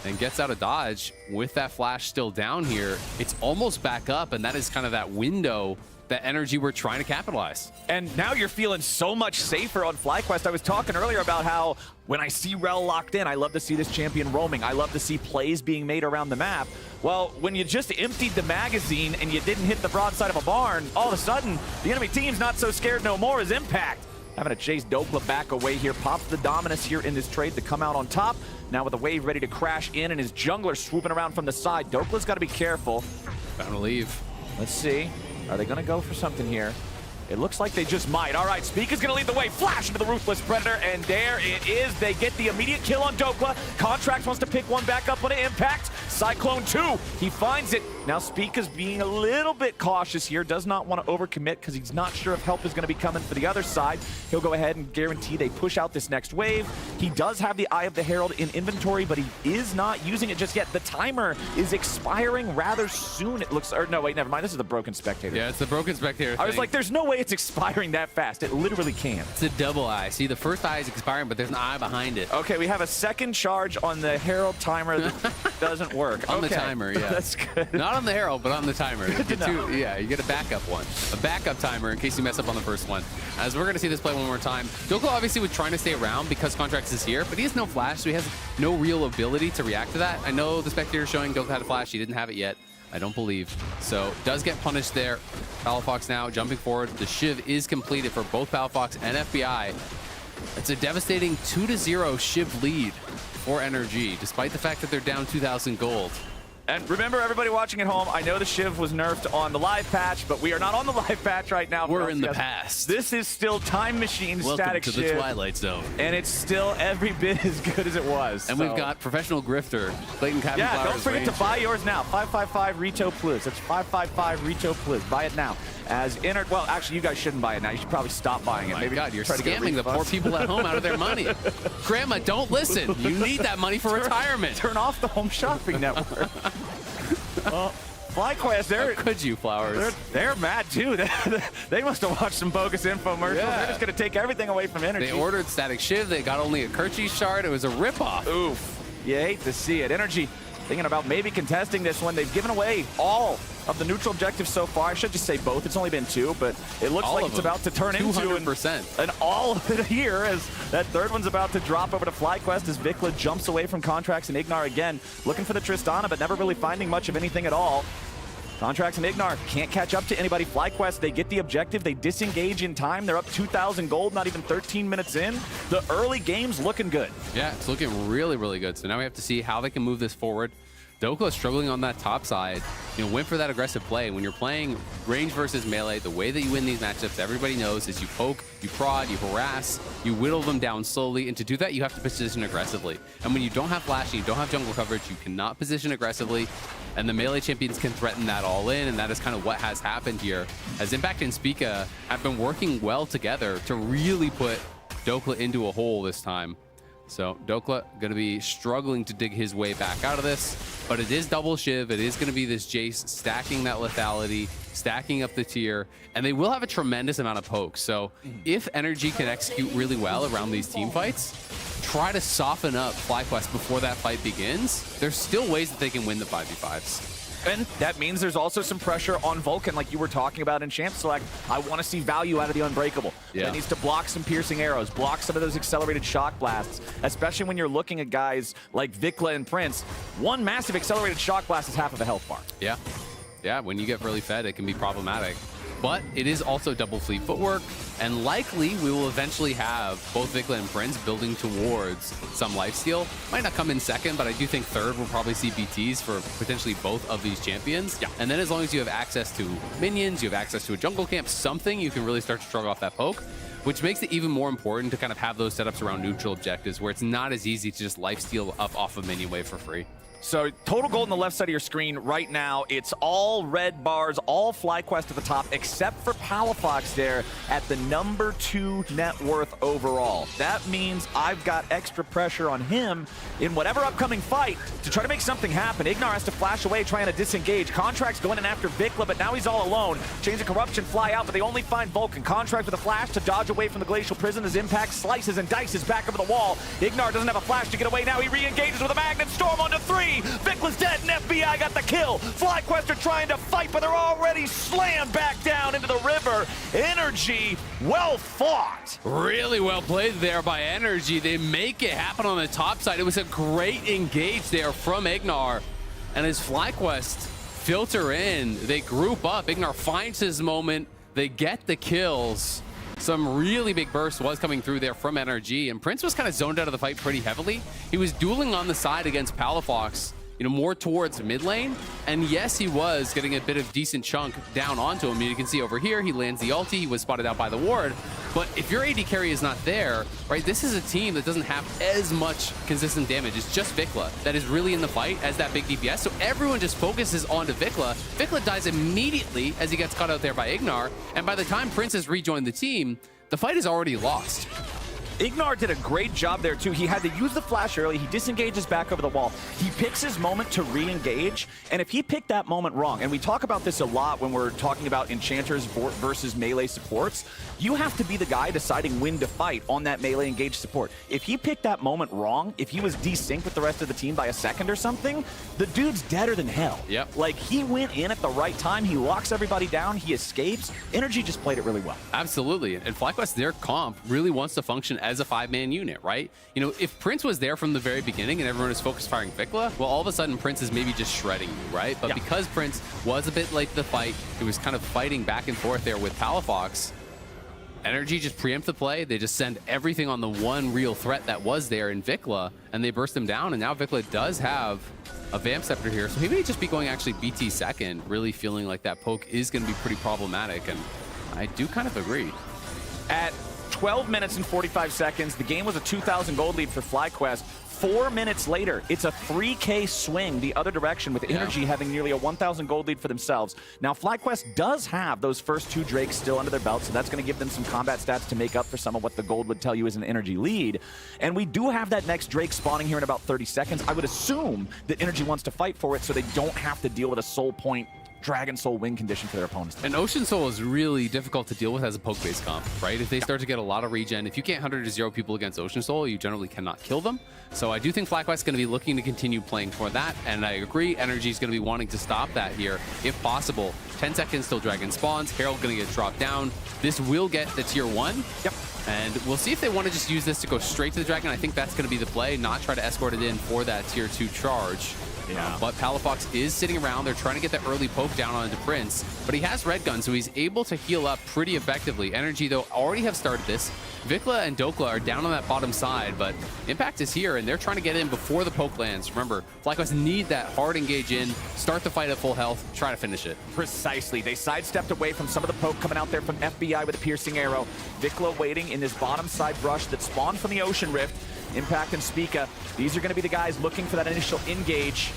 And gets out of dodge with that flash still down here. It's almost back up, and that is kind of that window, that Energy we're trying to capitalize. And now you're feeling so much safer on FlyQuest. I was talking earlier about how when I see Rel locked in, I love to see this champion roaming. I love to see plays being made around the map. Well, when you just emptied the magazine and you didn't hit the broadside of a barn, all of a sudden, the enemy team's not so scared no more as Impact. Having to chase Dokla back away here. Pops the Dominus here in this trade to come out on top. Now with the wave ready to crash in and his jungler swooping around from the side. Dokla's got to be careful. Bound to leave. Let's see. Are they going to go for something here? It looks like they just might. All right, Speak is going to lead the way. Flash into the Ruthless Predator, and there it is. They get the immediate kill on Dokla. Contracts wants to pick one back up on an Impact. Cyclone 2, he finds it. Now Speak is being a little bit cautious here. Does not want to overcommit because he's not sure if help is going to be coming for the other side. He'll go ahead and guarantee they push out this next wave. He does have the Eye of the Herald in inventory, but he is not using it just yet. The timer is expiring rather soon, it looks. Or no, wait, never mind. This is the Broken Spectator. Yeah, it's the Broken Spectator I was like, there's no way it's expiring that fast. It literally can. It's a double eye. See, the first eye is expiring, but there's an eye behind it. Okay, we have a second charge on the Herald timer that doesn't work. On the timer, yeah. That's good. Not on the Herald, but on the timer. You get yeah, you get a backup one. A backup timer in case you mess up on the first one. As we're going to see this play one more time. Dokla obviously was trying to stay around because Contracts is here, but he has no flash, so he has no real ability to react to that. I know the Spectator showing Dokla had a flash. He didn't have it yet. I don't believe. So does get punished there. Palafox now jumping forward. The Shiv is completed for both Palafox and FBI. It's a devastating 2-0 Shiv lead for NRG, despite the fact that they're down 2,000 gold. And remember, everybody watching at home, I know the Shiv was nerfed on the live patch, but we are not on the live patch right now. We're in the past. This is still Time Machine static Shiv. Welcome to the Twilight Zone. And it's still every bit as good as it was. And we've got professional grifter, Clayton Cabin Yeah, Flowers don't forget to buy yours now. 555 Rito Plus. That's 555 Rito Plus. Buy it now. As well, actually, you guys shouldn't buy it now. You should probably stop buying it. My God, you're scamming the poor people at home out of their money. Grandma, don't listen. You need that money for retirement. Turn off the home shopping network. Well, FlyQuest, could you, Flowers? They're mad too. They must have watched some bogus infomercials. Yeah. They're just going to take everything away from Energy. They ordered Static Shiv. They got only a Kerchi shard. It was a ripoff. Oof. You hate to see it. Energy thinking about maybe contesting this one. They've given away all of the neutral objectives so far. I should just say both. It's only been 2, but it looks like it's about to turn 200%. into an all of it here, as that third one's about to drop over to FlyQuest as Vikla jumps away from Contracts and Ignar again, looking for the Tristana, but never really finding much of anything at all. Contracts and Ignar can't catch up to anybody. FlyQuest, they get the objective, they disengage in time. They're up 2,000 gold, not even 13 minutes in. The early game's looking good. Yeah, it's looking really, really good. So now we have to see how they can move this forward. Dokla struggling on that top side. Went for that aggressive play. When you're playing range versus melee, the way that you win these matchups, everybody knows, is you poke, you prod, you harass, you whittle them down slowly, and to do that, you have to position aggressively. And when you don't have flash and you don't have jungle coverage, you cannot position aggressively, and the melee champions can threaten that all in, and that is kind of what has happened here, as Impact and Spica have been working well together to really put Dokla into a hole this time. So Dokla going to be struggling to dig his way back out of this, but it is double Shiv. It is going to be this Jace stacking that lethality, stacking up the tier, and they will have a tremendous amount of pokes. So if Energy can execute really well around these team fights, try to soften up FlyQuest before that fight begins, there's still ways that they can win the 5v5s. And that means there's also some pressure on Vulcan, like you were talking about in Champ Select. I want to see value out of the Unbreakable. Yeah. That needs to block some piercing arrows, block some of those accelerated shock blasts, especially when you're looking at guys like Vikla and Prince. One massive accelerated shock blast is half of a health bar. Yeah. Yeah, when you get really fed, it can be problematic. But it is also double fleet footwork, and likely we will eventually have both Vikla and Prince building towards some lifesteal. Might not come in second, but I do think third we'll probably see BTs for potentially both of these champions. Yeah. And then as long as you have access to minions, you have access to a jungle camp, something, you can really start to shrug off that poke, which makes it even more important to kind of have those setups around neutral objectives where it's not as easy to just lifesteal up off of minion wave for free. So total gold on the left side of your screen right now, it's all red bars, all FlyQuest at the top, except for Palafox there at the number 2 net worth overall. That means I've got extra pressure on him in whatever upcoming fight to try to make something happen. Ignar has to flash away trying to disengage. Contract's going in after Vikla, but now he's all alone. Chains of Corruption fly out, but they only find Vulcan. Contract with a flash to dodge away from the Glacial Prison as Impact slices and dices back over the wall. Ignar doesn't have a flash to get away now. He re-engages with a Magnet Storm onto 3. Vikla's dead and FBI got the kill. FlyQuest are trying to fight, but they're already slammed back down into the river. Energy, well fought. Really well played there by Energy. They make it happen on the top side. It was a great engage there from Ignar. And as FlyQuest filter in, they group up. Ignar finds his moment. They get the kills. Some really big burst was coming through there from Energy, and Prince was kind of zoned out of the fight pretty heavily. He was dueling on the side against Palafox, more towards mid lane. And yes, he was getting a bit of decent chunk down onto him. You can see over here, he lands the ulti. He was spotted out by the ward. But if your AD carry is not there, right, this is a team that doesn't have as much consistent damage. It's just Vikla that is really in the fight as that big DPS. So everyone just focuses onto Vikla. Vikla dies immediately as he gets caught out there by Ignar. And by the time Prince has rejoined the team, the fight is already lost. Ignar did a great job there too. He had to use the flash early. He disengages back over the wall. He picks his moment to re-engage. And if he picked that moment wrong, and we talk about this a lot when we're talking about enchanters versus melee supports, you have to be the guy deciding when to fight on that melee engaged support. If he picked that moment wrong, if he was desynced with the rest of the team by a second or something, the dude's deader than hell. Yep. Like, he went in at the right time. He locks everybody down. He escapes. Energy just played it really well. Absolutely. And FlyQuest, their comp really wants to function as a 5-man unit, right? If Prince was there from the very beginning and everyone was focused firing Vikla, well, all of a sudden Prince is maybe just shredding you, right? But because Prince was a bit late to the fight, he was kind of fighting back and forth there with Palafox, Energy just preempt the play. They just send everything on the one real threat that was there in Vikla, and they burst him down. And now Vikla does have a Vamp Scepter here, so he may just be going actually BT second, really feeling like that poke is going to be pretty problematic, and I do kind of agree. At 12 minutes and 45 seconds, the game was a 2,000 gold lead for FlyQuest. 4 minutes later, it's a 3K swing the other direction, with Energy having nearly a 1,000 gold lead for themselves. Now, FlyQuest does have those first 2 Drakes still under their belt, so that's going to give them some combat stats to make up for some of what the gold would tell you is an Energy lead. And we do have that next Drake spawning here in about 30 seconds. I would assume that Energy wants to fight for it so they don't have to deal with a soul point Dragon Soul win condition for their opponents. And Ocean Soul is really difficult to deal with as a poke-based comp, right? If they start to get a lot of regen, if you can't 100 to 0 people against Ocean Soul, you generally cannot kill them. So I do think FlyQuest is going to be looking to continue playing for that, and I agree, Energy is going to be wanting to stop that here, if possible. 10 seconds till Dragon spawns, Herald going to get dropped down. This will get the tier 1. Yep. And we'll see if they want to just use this to go straight to the Dragon. I think that's going to be the play, not try to escort it in for that tier 2 charge. Yeah. But Palafox is sitting around. They're trying to get that early poke down onto Prince, but he has Red Gun, so he's able to heal up pretty effectively. Energy, though, already have started this. Vikla and Dokla are down on that bottom side, but Impact is here, and they're trying to get in before the poke lands. Remember, FlyQuest need that hard engage in, start the fight at full health, try to finish it. Precisely. They sidestepped away from some of the poke coming out there from FBI with a piercing arrow. Vikla waiting in this bottom side brush that spawned from the Ocean Rift. Impact and Spica, these are going to be the guys looking for that initial engage.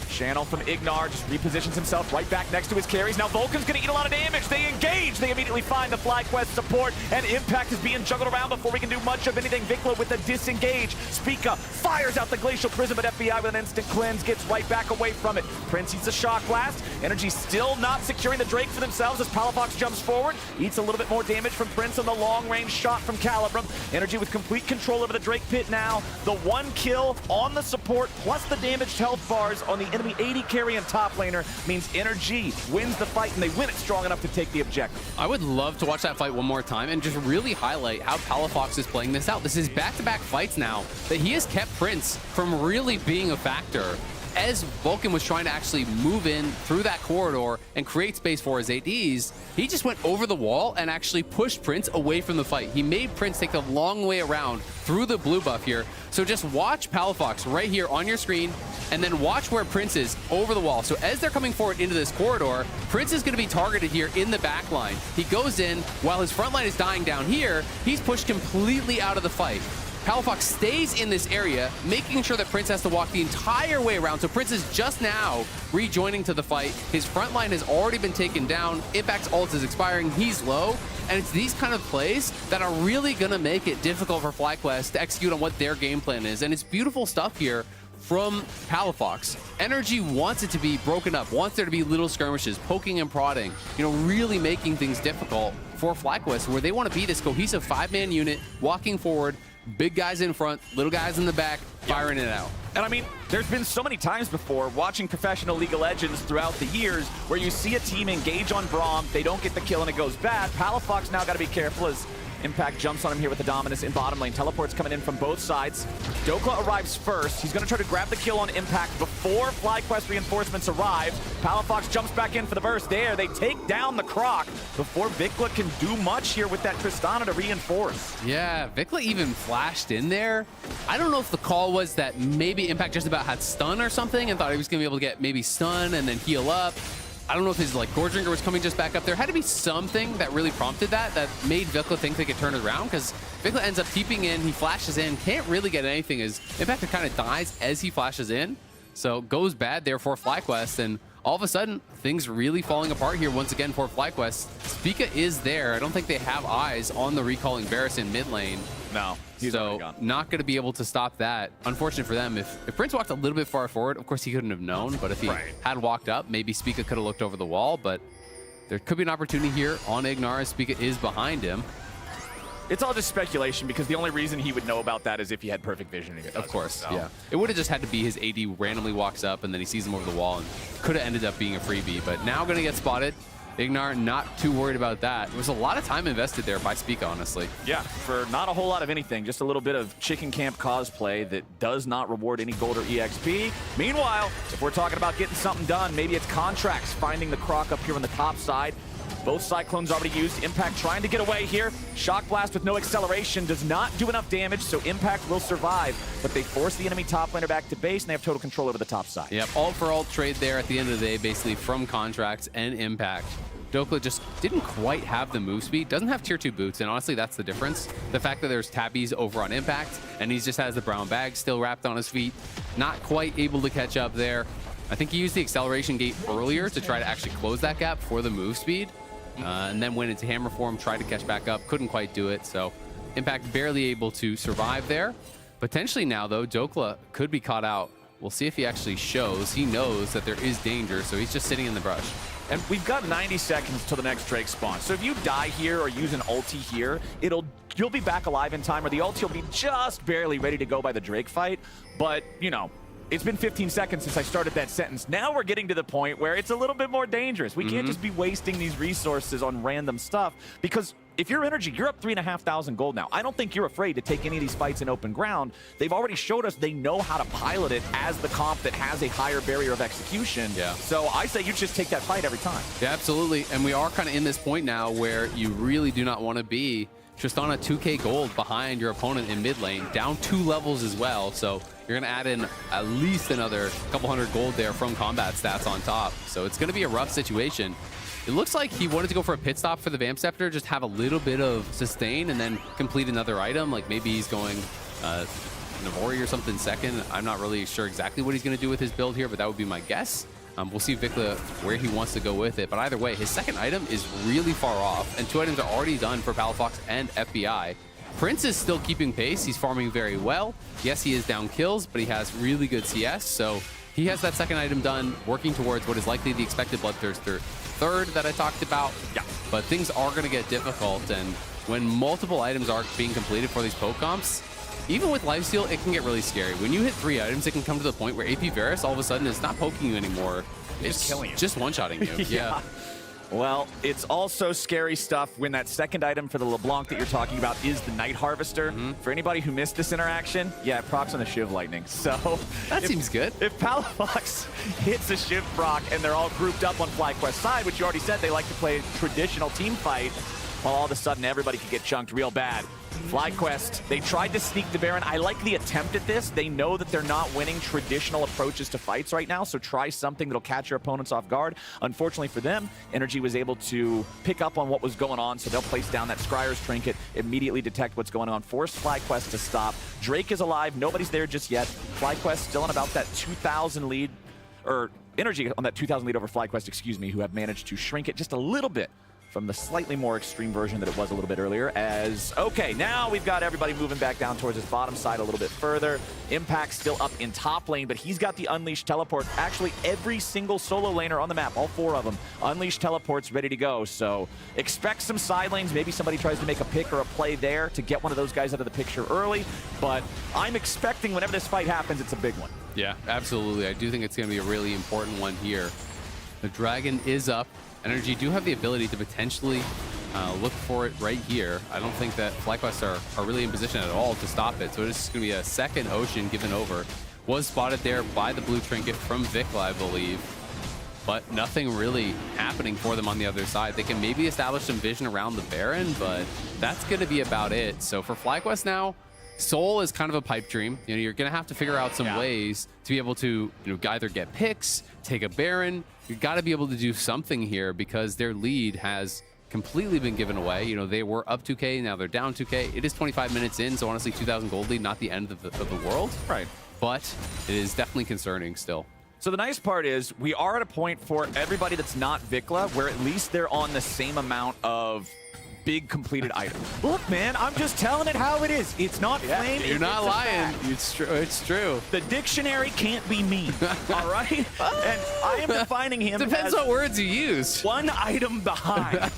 Channel from Ignar just repositions himself right back next to his carries. Now Vulcan's going to eat a lot of damage. They engage. They immediately find the FlyQuest support, and Impact is being juggled around before we can do much of anything. Vikla with the disengage. Spica fires out the Glacial Prism, but FBI with an instant cleanse gets right back away from it. Prince eats a Shock Blast. Energy still not securing the Drake for themselves as Palafox jumps forward. Eats a little bit more damage from Prince on the long-range shot from Calibrum. Energy with complete control over the Drake pit now. The 1 kill on the support plus the damaged health bars on the enemy 80 carry and top laner means Energy wins the fight, and they win it strong enough to take the objective. I would love to watch that fight one more time and just really highlight how Palafox is playing this out. This is back-to-back fights now that he has kept Prince from really being a factor as Vulcan was trying to actually move in through that corridor and create space for his ADs. He just went over the wall and actually pushed Prince away from the fight. He made Prince take the long way around through the blue buff here. So just watch Palafox right here on your screen, and then watch where Prince is over the wall. So as they're coming forward into this corridor, Prince is going to be targeted here in the back line. He goes in while his front line is dying down here. He's pushed completely out of the fight. Palafox stays in this area, making sure that Prince has to walk the entire way around. So Prince is just now rejoining to the fight. His front line has already been taken down. Impact's ult is expiring. He's low. And it's these kind of plays that are really going to make it difficult for FlyQuest to execute on what their game plan is. And it's beautiful stuff here from Palafox. Energy wants it to be broken up, wants there to be little skirmishes, poking and prodding, you know, really making things difficult for FlyQuest, where they want to be this cohesive 5-man unit, walking forward, big guys in front, little guys in the back, firing it out. And I mean, there's been so many times before watching professional League of Legends throughout the years where you see a team engage on Braum, they don't get the kill and it goes bad. Palafox now got to be careful as Impact jumps on him here with the Dominus in bottom lane. Teleports coming in from both sides. Dokla arrives first. He's going to try to grab the kill on Impact before FlyQuest reinforcements arrive. Palafox jumps back in for the burst there. They take down the Croc before Vikla can do much here with that Tristana to reinforce. Yeah, Vikla even flashed in there. I don't know if the call was that maybe Impact just about had stun or something and thought he was going to be able to get maybe stun and then heal up. I don't know if his Gore Drinker was coming just back up. There had to be something that really prompted that made Vikla think they could turn it around, because Vikla ends up keeping in, he flashes in, can't really get anything as Impact kind of dies as he flashes in. So goes bad there for FlyQuest, and all of a sudden, things really falling apart here once again for FlyQuest. Spica is there. I don't think they have eyes on the recalling Varus in mid lane. No, he's so not going to be able to stop that. Unfortunate for them. If Prince walked a little bit far forward, of course he couldn't have known, but if he had walked up, maybe Spica could have looked over the wall, but there could be an opportunity here on Ignar as Spica is behind him. It's all just speculation, because the only reason he would know about that is if he had perfect vision. Of course, yeah. It would have just had to be his AD randomly walks up and then he sees him over the wall, and could have ended up being a freebie, but now going to get spotted. Ignar not too worried about that. There was a lot of time invested there by Spica, honestly. Yeah, for not a whole lot of anything, just a little bit of chicken camp cosplay that does not reward any gold or EXP. Meanwhile, if we're talking about getting something done, maybe it's contracts finding the Croc up here on the top side. Both Cyclones already used. Impact trying to get away here. Shock Blast with no acceleration does not do enough damage, so Impact will survive. But they force the enemy top laner back to base, and they have total control over the top side. Yep, all-for-all trade there at the end of the day, basically from contracts and Impact. Dokla just didn't quite have the move speed, doesn't have tier 2 boots, and honestly, that's the difference. The fact that there's tabbies over on Impact, and he just has the brown bag still wrapped on his feet, not quite able to catch up there. I think he used the acceleration gate earlier to try to actually close that gap for the move speed. And then went into hammer form, tried to catch back up, couldn't quite do it. So Impact barely able to survive there. Potentially now, though, Dokla could be caught out We'll see if he actually shows. He knows that there is danger, so he's just sitting in the brush. And we've got 90 seconds till the next Drake spawn. So if you die here or use an ulti here, you'll be back alive in time, or the ulti will be just barely ready to go by the Drake fight. But, you know, it's been 15 seconds since I started that sentence. Now we're getting to the point where it's a little bit more dangerous. We can't just be wasting these resources on random stuff, because if you're Energy, you're up 3,500 gold now. I don't think you're afraid to take any of these fights in open ground. They've already showed us they know how to pilot it as the comp that has a higher barrier of execution. Yeah. So I say you just take that fight every time. Yeah, absolutely. And we are kind of in this point now where you really do not want to be Tristana 2k gold behind your opponent in mid lane, down 2 levels as well. So you're going to add in at least another couple hundred gold there from combat stats on top. So it's going to be a rough situation. It looks like he wanted to go for a pit stop for the Vamp Scepter, just have a little bit of sustain and then complete another item. Like maybe he's going Navori or something second. I'm not really sure exactly what he's going to do with his build here, but that would be my guess. We'll see Vikla where he wants to go with it. But either way, his second item is really far off, and 2 items are already done for Palafox and FBI. Prince is still keeping pace. He's farming very well. Yes, he is down kills, but he has really good CS. So he has that second item done, working towards what is likely the expected Bloodthirster third that I talked about. Yeah, but things are going to get difficult, and when multiple items are being completed for these poke comps, even with lifesteal, it can get really scary. When you hit 3 items, it can come to the point where AP Varus all of a sudden is not poking you anymore. It's just killing you. Just one-shotting you. Yeah. Well, it's also scary stuff when that second item for the LeBlanc that you're talking about is the Night Harvester. For anybody who missed this interaction, yeah, it procs on the Shiv Lightning. So that seems good. If Palafox hits a Shiv proc and they're all grouped up on FlyQuest's side, which you already said they like to play a traditional team fight, well, all of a sudden everybody could get chunked real bad. FlyQuest, they tried to sneak the Baron. I like the attempt at this. They know that they're not winning traditional approaches to fights right now, so try something that'll catch your opponents off guard. Unfortunately for them, Energy was able to pick up on what was going on, so they'll place down that Scryer's Trinket, immediately detect what's going on, force FlyQuest to stop. Drake is alive. Nobody's there just yet. FlyQuest still on about that 2,000 lead, or Energy on that 2,000 lead over FlyQuest, excuse me, who have managed to shrink it just a little bit from the slightly more extreme version that it was a little bit earlier. As, okay, now we've got everybody moving back down towards his bottom side a little bit further. Impact still up in top lane, but he's got the Unleashed Teleport. Actually, every single solo laner on the map, all 4 of them, Unleashed Teleports ready to go. So expect some side lanes. Maybe somebody tries to make a pick or a play there to get one of those guys out of the picture early. But I'm expecting whenever this fight happens, it's a big one. Yeah, absolutely. I do think it's going to be a really important one here. The Dragon is up. Energy do have the ability to potentially look for it right here. I don't think that FlyQuest are really in position at all to stop it. So it's going to be a second Ocean given over. Was spotted there by the blue trinket from Vikla, I believe. But nothing really happening for them on the other side. They can maybe establish some vision around the Baron, but that's going to be about it. So for FlyQuest now, Soul is kind of a pipe dream. You know, you're going to have to figure out some ways to be able to, either get picks, take a Baron. You got to be able to do something here because their lead has completely been given away. You know, they were up 2K, now they're down 2K. It is 25 minutes in, so honestly, 2,000 gold lead, not the end of the world. Right. But it is definitely concerning still. So the nice part is we are at a point for everybody that's not Vikla where at least they're on the same amount of big completed items. Look, man, I'm just telling it how it is. It's not flame. You're not lying. It's true. It's true. The dictionary can't be mean. All right? And I am defining him Depends as what words you use. 1 item behind.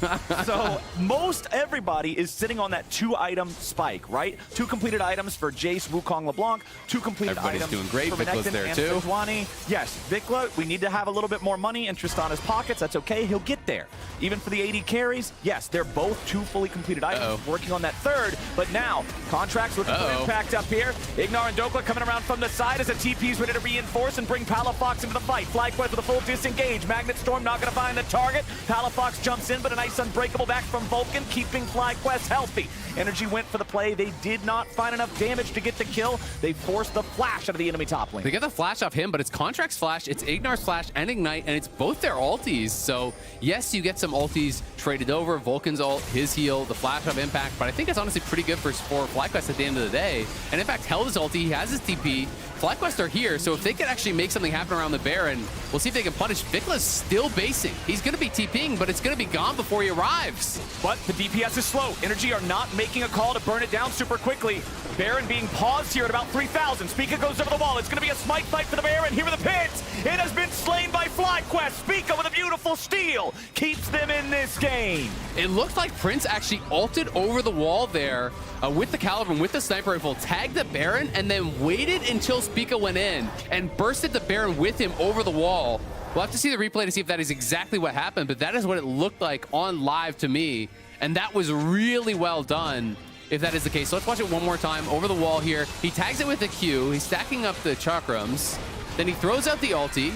So most everybody is sitting on that 2-item spike, right? 2 completed items for Jace, Wukong, LeBlanc. 2 completed Everybody's items doing great. for Vikla's Renekton there and too. Sejuani. Yes, Vikla, we need to have a little bit more money in Tristana's pockets. That's okay. He'll get there. Even for the AD carries, yes, they're both 2 fully completed items, working on that 3rd, but now contracts looking for impact up here. Ignar and Dokla coming around from the side as the TP's ready to reinforce and bring Palafox into the fight. FlyQuest with a full disengage. Magnet Storm not going to find the target. Palafox jumps in, but a nice unbreakable back from Vulcan, keeping FlyQuest healthy. Energy went for the play. They did not find enough damage to get the kill. They forced the flash out of the enemy top lane. They get the flash off him, but it's Contract's flash, it's Ignar's flash, and Ignite, and it's both their ultis. So yes, you get some ultis traded over. Vulcan's ult, his his heal, the flash of impact, but I think it's honestly pretty good for FlyQuest at the end of the day. And in fact, held his ulti, he has his TP. FlyQuest are here, so if they can actually make something happen around the Baron, we'll see if they can punish. Vikla's still basing. He's going to be TPing, but it's going to be gone before he arrives. But the DPS is slow. Energy are not making a call to burn it down super quickly. Baron being paused here at about 3,000. Spica goes over the wall. It's going to be a smite fight for the Baron. Here are the pits. It has been slain by FlyQuest. Spica with a beautiful steal keeps them in this game. It looked like Prince actually ulted over the wall there with the Caliber, with the sniper rifle, tagged the Baron, and then waited until Spica went in and bursted the Baron with him over the wall. We'll have to see the replay to see if that is exactly what happened, but that is what it looked like on live to me, and that was really well done if that is the case. So let's watch it one more time. Over the wall here. He tags it with the Q. He's stacking up the chakrams. Then he throws out the ulti.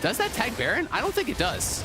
Does that tag Baron? I don't think it does.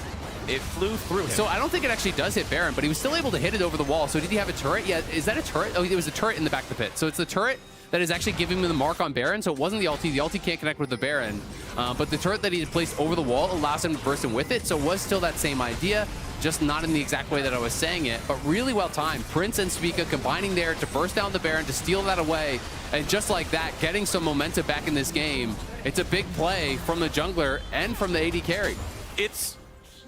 It flew through him. So I don't think it actually does hit Baron, but he was still able to hit it over the wall. So did he have a turret? Yeah, is that a turret? Oh, it was a turret in the back of the pit. So it's the turret that is actually giving him the mark on Baron. So it wasn't the ulti. The ulti can't connect with the Baron. But the turret that he had placed over the wall allows him to burst him with it. So it was still that same idea, just not in the exact way that I was saying it, but really well timed. Prince and Spica combining there to burst down the Baron, to steal that away, and just like that, getting some momentum back in this game. It's a big play from the jungler and from the AD carry. It's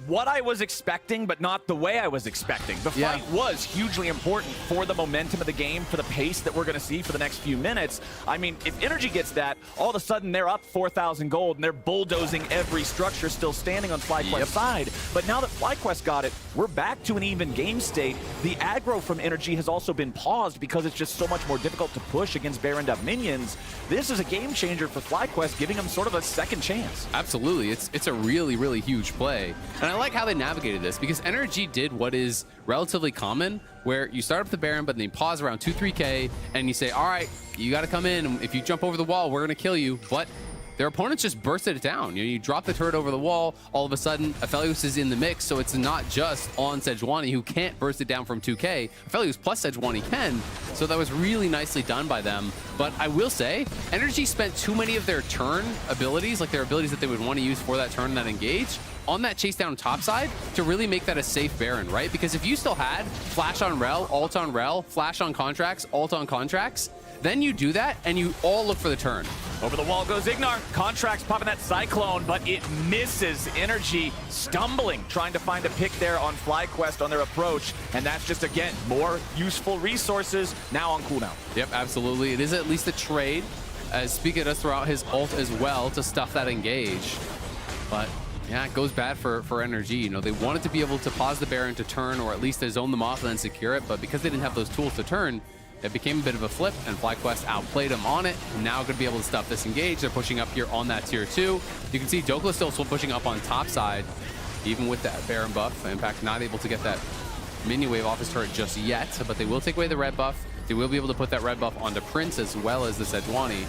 what I was expecting, but not the way I was expecting. The fight was hugely important for the momentum of the game, for the pace that we're going to see for the next few minutes. I mean, if Energy gets that, all of a sudden they're up 4,000 gold and they're bulldozing every structure still standing on FlyQuest's side. But now that FlyQuest got it, we're back to an even game state. The aggro from Energy has also been paused because it's just so much more difficult to push against Baron Dub minions. This is a game changer for FlyQuest, giving them sort of a second chance. Absolutely. It's a really, really huge play. And I like how they navigated this, because Energy did what is relatively common, where you start up the Baron, but then you pause around 2-3k, and you say, all right, you got to come in. If you jump over the wall, we're going to kill you. But their opponents just bursted it down. You know, you drop the turret over the wall, all of a sudden, Aphelios is in the mix, so it's not just on Sejuani, who can't burst it down from 2k. Aphelios plus Sejuani can, so that was really nicely done by them. But I will say, Energy spent too many of their turn abilities, like their abilities that they would want to use for that turn, that engage, on that chase down top side to really make that a safe Baron, right? Because if you still had flash on Rel, ult on Rel, flash on contracts, ult on contracts, then you do that and you all look for the turn. Over the wall goes Ignar. Contracts popping that Cyclone, but it misses. Energy stumbling, trying to find a pick there on FlyQuest on their approach. And that's just, again, more useful resources now on cooldown. Yep, absolutely. It is at least a trade, as Spica does throw out his ult as well to stuff that engage. But yeah, it goes bad for Energy. You know, they wanted to be able to pause the Baron to turn, or at least to zone them off and then secure it. But because they didn't have those tools to turn, it became a bit of a flip, and FlyQuest outplayed them on it. Now going to be able to stop this engage. They're pushing up here on that tier 2. You can see Dokla still pushing up on top side, even with that Baron buff. In fact, not able to get that minion wave off his turret just yet, but they will take away the red buff. They will be able to put that red buff onto Prince as well as the Sejuani.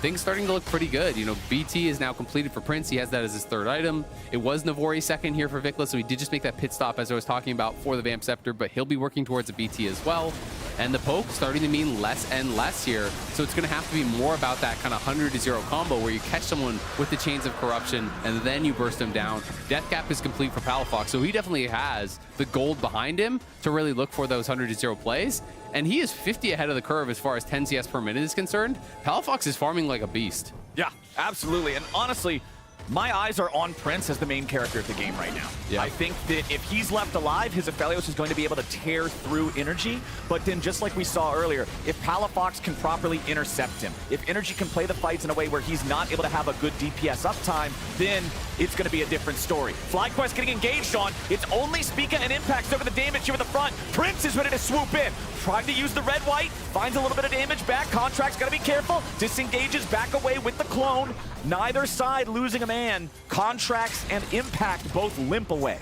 Things starting to look pretty good. You know, BT is now completed for Prince. He has that as his third item. It was Navori second here for Vikla, so he did just make that pit stop as I was talking about for the Vamp Scepter, but he'll be working towards a BT as well. And the poke starting to mean less and less here. So it's going to have to be more about that kind of 100-0 combo where you catch someone with the Chains of Corruption and then you burst them down. Death Cap is complete for Palafox, so he definitely has the gold behind him to really look for those 100-0 plays. And he is 50 ahead of the curve as far as 10 CS per minute is concerned. Palafox is farming like a beast. Yeah, absolutely. And honestly, my eyes are on Prince as the main character of the game right now. Yeah. I think that if he's left alive, his Aphelios is going to be able to tear through Energy. But then just like we saw earlier, if Palafox can properly intercept him, if Energy can play the fights in a way where he's not able to have a good DPS uptime, then it's going to be a different story. FlyQuest getting engaged on. It's only Spica and Impacts over the damage here at the front. Prince is ready to swoop in. Trying to use the red-white. Finds a little bit of damage back. Contract's got to be careful. Disengages back away with the clone. Neither side losing a man. Contracts and Impact both limp away.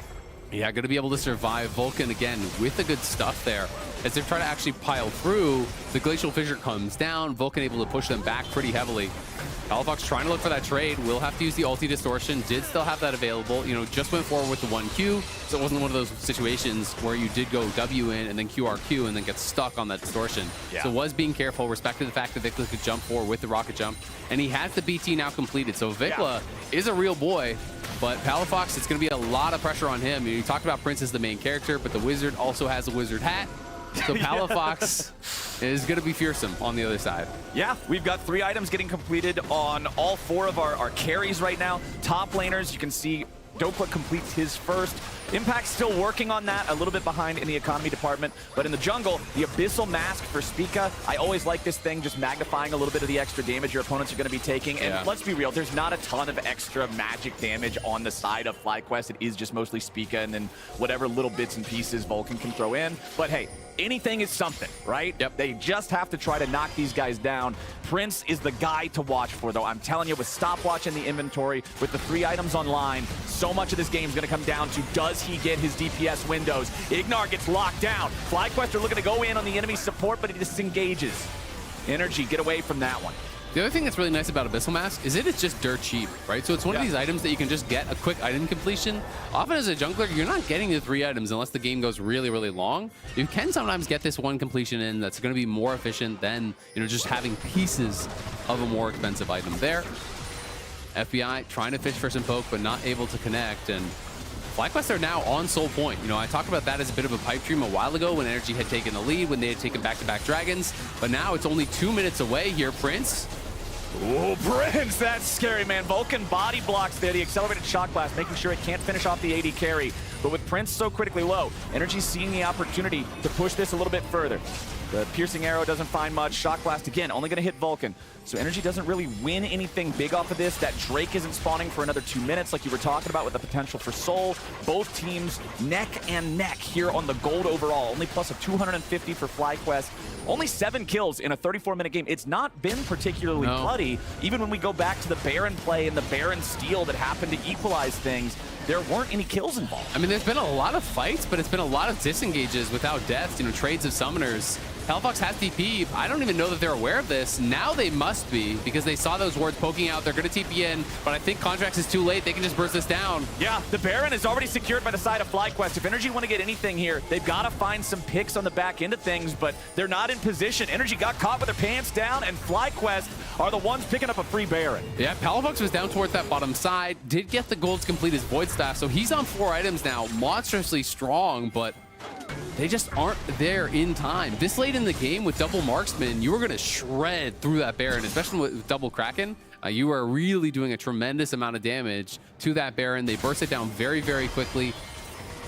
Yeah, going to be able to survive Vulcan again with the good stuff there. as they're trying to actually pile through. The Glacial Fissure comes down, Vulcan able to push them back pretty heavily. Palafox trying to look for that trade, will have to use the ulti distortion, did still have that available, you know, just went forward with the 1Q, so it wasn't one of those situations where you did go W in and then QRQ and then get stuck on that distortion. Yeah. So was being careful, respected the fact that Vikla could jump forward with the rocket jump, and he has the BT now completed, so Vikla is a real boy, but Palafox, it's going to be a lot of pressure on him. You talked about Prince as the main character, but the Wizard also has a Wizard hat. So Palafox is going to be fearsome on the other side. Yeah, we've got 3 items getting completed on all 4 of our carries right now. Top laners, you can see Dokla completes his first. Impact's still working on that, a little bit behind in the economy department. But in the jungle, the Abyssal Mask for Spica. I always like this thing, just magnifying a little bit of the extra damage your opponents are going to be taking. And let's be real, there's not a ton of extra magic damage on the side of FlyQuest. It is just mostly Spica and then whatever little bits and pieces Vulcan can throw in. But hey, anything is something, right? Yep. They just have to try to knock these guys down. Prince is the guy to watch for, though. I'm telling you, with stopwatch in the inventory, with the 3 items online, so much of this game is going to come down to, does he get his DPS windows? Ignar gets locked down. FlyQuest are looking to go in on the enemy support, but he disengages. Energy, get away from that one. The other thing that's really nice about Abyssal Mask is it's just dirt cheap, right? So it's one of these items that you can just get a quick item completion. Often as a jungler, you're not getting the 3 items unless the game goes really, really long. You can sometimes get this one completion in that's going to be more efficient than, you know, just having pieces of a more expensive item there. FBI trying to fish for some poke, but not able to connect. And FlyQuest are now on Soul Point. You know, I talked about that as a bit of a pipe dream a while ago when Energy had taken the lead, when they had taken back-to-back dragons. But now it's only 2 minutes away here, Prince. Oh, Prince, that's scary, man. Vulcan body blocks there, the accelerated shock blast, making sure it can't finish off the AD carry. But with Prince so critically low, Energy seeing the opportunity to push this a little bit further. The piercing arrow doesn't find much. Shock blast again, only gonna hit Vulcan. So Energy doesn't really win anything big off of this. That Drake isn't spawning for another 2 minutes like you were talking about with the potential for Soul. Both teams neck and neck here on the gold overall. Only plus of 250 for FlyQuest. Only 7 kills in a 34-minute game. It's not been particularly bloody. Even when we go back to the Baron play and the Baron steal that happened to equalize things, there weren't any kills involved. I mean, there's been a lot of fights, but it's been a lot of disengages without deaths, you know, trades of summoners. Palafox has TP. I don't even know that they're aware of this. Now they must be, because they saw those wards poking out. They're going to TP in, but I think Contracts is too late. They can just burst this down. Yeah, the Baron is already secured by the side of FlyQuest. If Energy want to get anything here, they've got to find some picks on the back end of things, but they're not in position. Energy got caught with their pants down, and FlyQuest are the ones picking up a free Baron. Yeah, Palafox was down towards that bottom side, did get the gold to complete his Void Staff, so he's on 4 items now, monstrously strong, but they just aren't there in time. This late in the game with double marksman, you were going to shred through that Baron, especially with double Kraken. You are really doing a tremendous amount of damage to that Baron. They burst it down very, very quickly.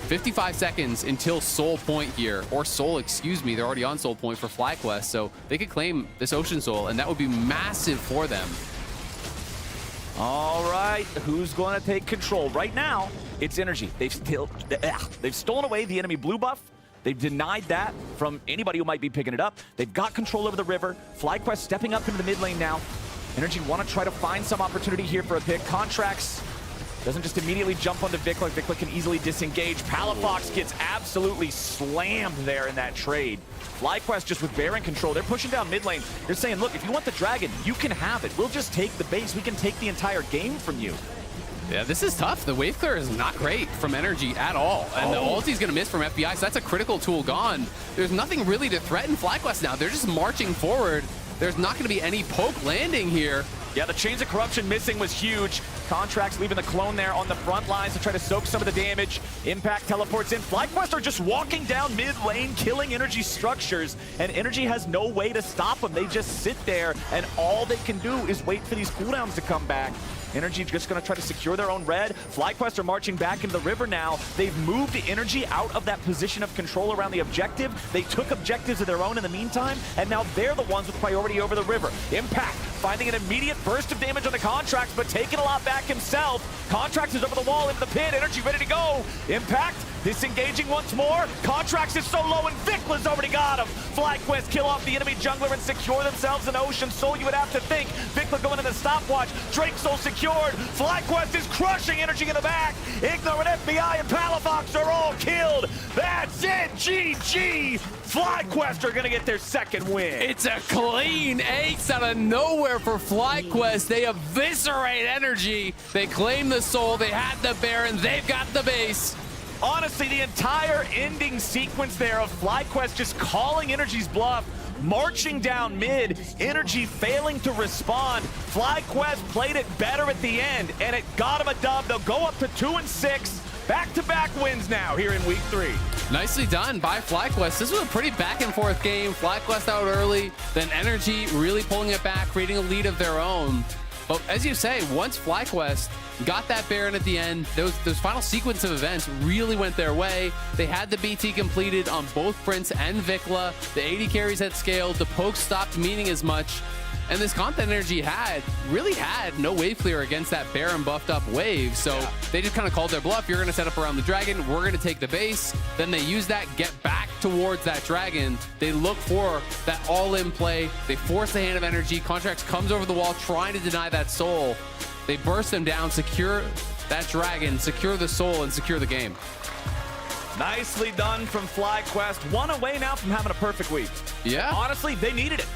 55 seconds until Soul Point here, or Soul, excuse me. They're already on Soul Point for FlyQuest, so they could claim this Ocean Soul, and that would be massive for them. All right, who's going to take control? Right now, it's Energy. They've stolen away the enemy blue buff. They've denied that from anybody who might be picking it up. They've got control over the river. FlyQuest stepping up into the mid lane now. Energy want to try to find some opportunity here for a pick. Contracts doesn't just immediately jump onto Vikla. Vikla can easily disengage. Palafox gets absolutely slammed there in that trade. FlyQuest just with Baron control. They're pushing down mid lane. They're saying, look, if you want the dragon, you can have it. We'll just take the base. We can take the entire game from you. Yeah, this is tough. The wave clear is not great from Energy at all. And the ulti's going to miss from FBI, so that's a critical tool gone. There's nothing really to threaten FlyQuest now. They're just marching forward. There's not going to be any poke landing here. Yeah, the Chains of Corruption missing was huge. Contracts leaving the clone there on the front lines to try to soak some of the damage. Impact teleports in. FlyQuest are just walking down mid lane, killing Energy structures, and Energy has no way to stop them. They just sit there, and all they can do is wait for these cooldowns to come back. Energy just going to try to secure their own red. FlyQuest are marching back into the river now. They've moved Energy out of that position of control around the objective. They took objectives of their own in the meantime, and now they're the ones with priority over the river. Impact finding an immediate burst of damage on the Contracts, but taking a lot back himself. Contracts is over the wall into the pit. Energy ready to go. Impact Disengaging once more. Contracts is so low, and Vicla's already got him. FlyQuest kill off the enemy jungler and secure themselves an Ocean Soul. You would have to think. Vicla going in the stopwatch. Drake Soul secured. FlyQuest is crushing Energy in the back. Ignorant FBI and Palafox are all killed. That's it. GG. FlyQuest are going to get their second win. It's a clean ace out of nowhere for FlyQuest. They eviscerate Energy. They claim the soul. They had the Baron. They've got the base. Honestly, the entire ending sequence there of FlyQuest just calling Energy's bluff, marching down mid, Energy failing to respond. FlyQuest played it better at the end, and it got him a dub. They'll go up to 2-6. Back-to-back wins now here in week 3. Nicely done by FlyQuest. This was a pretty back-and-forth game. FlyQuest out early, then Energy really pulling it back, creating a lead of their own. But as you say, once FlyQuest got that Baron at the end, those final sequence of events really went their way. They had the BT completed on both Prince and Vicla. The 80 carries had scaled. The pokes stopped meaning as much. And this comp that Energy really had no wave clear against that Baron buffed up wave. So they just kind of called their bluff. You're going to set up around the dragon. We're going to take the base. Then they use that, get back towards that dragon. They look for that all-in play. They force the hand of Energy. Contracts comes over the wall trying to deny that soul. They burst them down, secure that dragon, secure the soul, and secure the game. Nicely done from FlyQuest. One away now from having a perfect week. Yeah. Honestly, they needed it.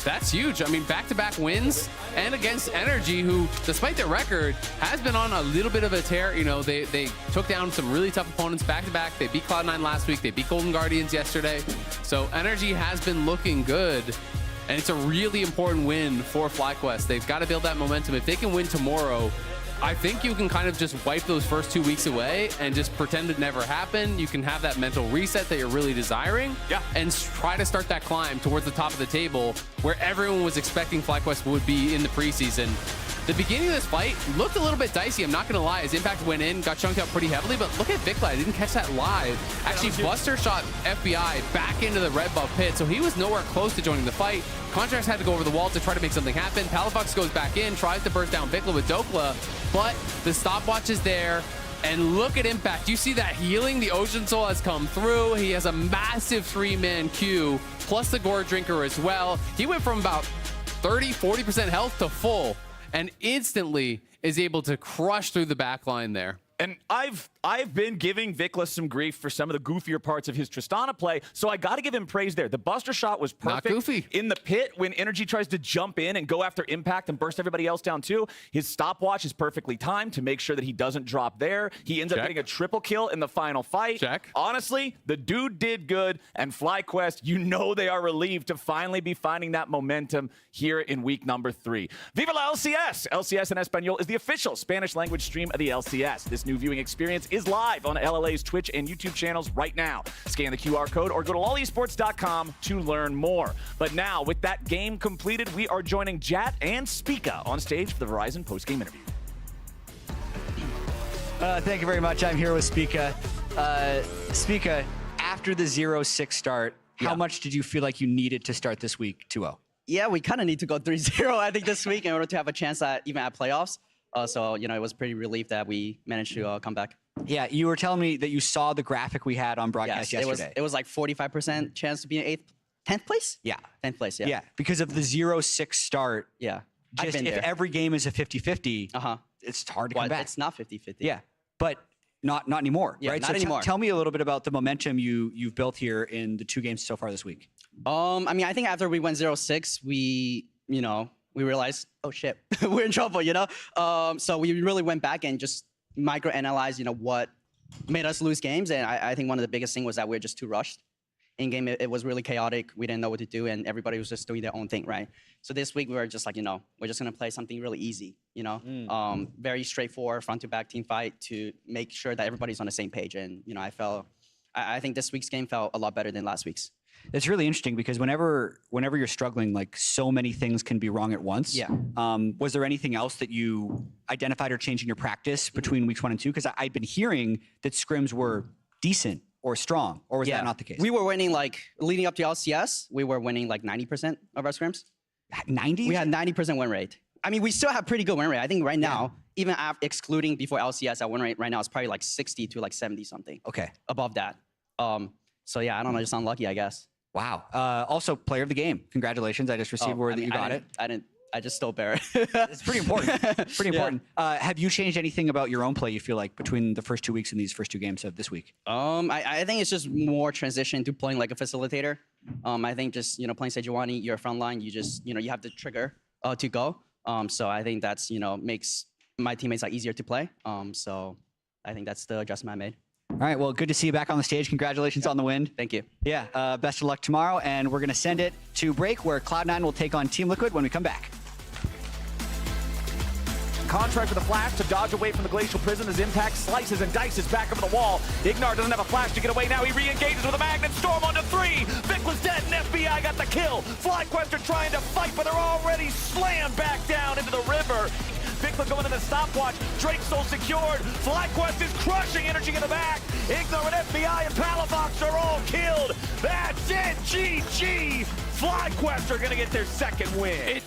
That's huge. I mean, back-to-back wins and against Energy, who, despite their record, has been on a little bit of a tear. You know, they took down some really tough opponents back-to-back. They beat Cloud9 last week. They beat Golden Guardians yesterday. So Energy has been looking good, and it's a really important win for FlyQuest. They've got to build that momentum. If they can win tomorrow, I think you can kind of just wipe those first 2 weeks away and just pretend it never happened. You can have that mental reset that you're really desiring, and try to start that climb towards the top of the table where everyone was expecting FlyQuest would be in the preseason. The beginning of this fight looked a little bit dicey, I'm not going to lie. His impact went in, got chunked out pretty heavily, but look at Vicla. I didn't catch that live. Actually, Buster shot FBI back into the red buff pit, so he was nowhere close to joining the fight. Contracts had to go over the wall to try to make something happen. Palafox goes back in, tries to burst down Vicla with Dokla, but the stopwatch is there. And look at impact. You see that healing? The Ocean Soul has come through. He has a massive 3-man queue, plus the Gore Drinker as well. He went from about 30-40% health to full, and instantly is able to crush through the back line there. And I've been giving Vicla some grief for some of the goofier parts of his Tristana play, so I got to give him praise there. The Buster shot was perfect. Not goofy. In the pit, when Energy tries to jump in and go after impact and burst everybody else down too, his stopwatch is perfectly timed to make sure that he doesn't drop there. He ends up getting a triple kill in the final fight. Honestly, the dude did good, and FlyQuest, you know they are relieved to finally be finding that momentum here in week number 3. Viva la LCS! LCS in Espanol is the official Spanish language stream of the LCS. This new viewing experience is live on LLA's Twitch and YouTube channels right now. Scan the QR code or go to lolesports.com to learn more. But now, with that game completed, we are joining Jat and Spica on stage for the Verizon post-game interview. Thank you very much. I'm here with Spica. Spica, after the 0-6 start, how much did you feel like you needed to start this week 2-0? Yeah, we kind of need to go 3-0, I think, this week in order to have a chance at even at playoffs. So, you know, it was pretty relieved that we managed to come back. Yeah, you were telling me that you saw the graphic we had on broadcast yesterday. It was like 45% chance to be in 10th place? Yeah. 10th place, yeah. Yeah, because of the 0-6 start. Yeah. Just if every game is a 50-50, it's hard to come back. It's not 50-50. Yeah, but not anymore, yeah, right? Not so anymore. Tell me a little bit about the momentum you've built here in the 2 games so far this week. I mean, I think after we went 0-6, we realized, oh shit, we're in trouble, you know? So we really went back and just micro-analyzed, you know, what made us lose games. And I think one of the biggest things was that we're just too rushed. In-game, it was really chaotic. We didn't know what to do, and everybody was just doing their own thing, right? So this week, we were just like, you know, we're just going to play something really easy, you know? Very straightforward front-to-back team fight to make sure that everybody's on the same page. And, you know, I think this week's game felt a lot better than last week's. It's really interesting because whenever you're struggling, like so many things can be wrong at once. Yeah. Was there anything else that you identified or changed in your practice between weeks 1 and 2? Because I'd been hearing that scrims were decent or strong, or was that not the case? We were winning, like, leading up to LCS, we were winning like 90% of our scrims. 90? We had 90% win rate. I mean, we still have pretty good win rate. I think right now, even excluding before LCS, our win rate right now is probably like 60 to like 70 something. Okay. Above that. So yeah, I don't know, just unlucky, I guess. Wow. Also, player of the game. Congratulations. I just received word that you got it. I just stole Barrett. It's pretty important. Pretty important. Have you changed anything about your own play, you feel like, between the first 2 weeks and these first 2 games of this week? I think it's just more transition to playing like a facilitator. I think just, playing Sejuani, you're front line, you just, you have the trigger to go. So I think that's, makes my teammates like easier to play. So I think that's the adjustment I made. All right, well, good to see you back on the stage. Congratulations on the win. Thank you. Yeah, best of luck tomorrow, and we're going to send it to break where Cloud9 will take on Team Liquid when we come back. Contract with a flash to dodge away from the Glacial Prison as Impact slices and dices back over the wall. Ignar doesn't have a flash to get away now. He re-engages with a Magnet Storm onto 3. Vic was dead and FBI got the kill. FlyQuest are trying to fight, but they're already slammed back down into the river. Vic going in the stopwatch. Drake's still secured. FlyQuest is crushing energy in the back. Ignar and FBI and Palafox are all killed. That's it. GG. FlyQuest are going to get their second win.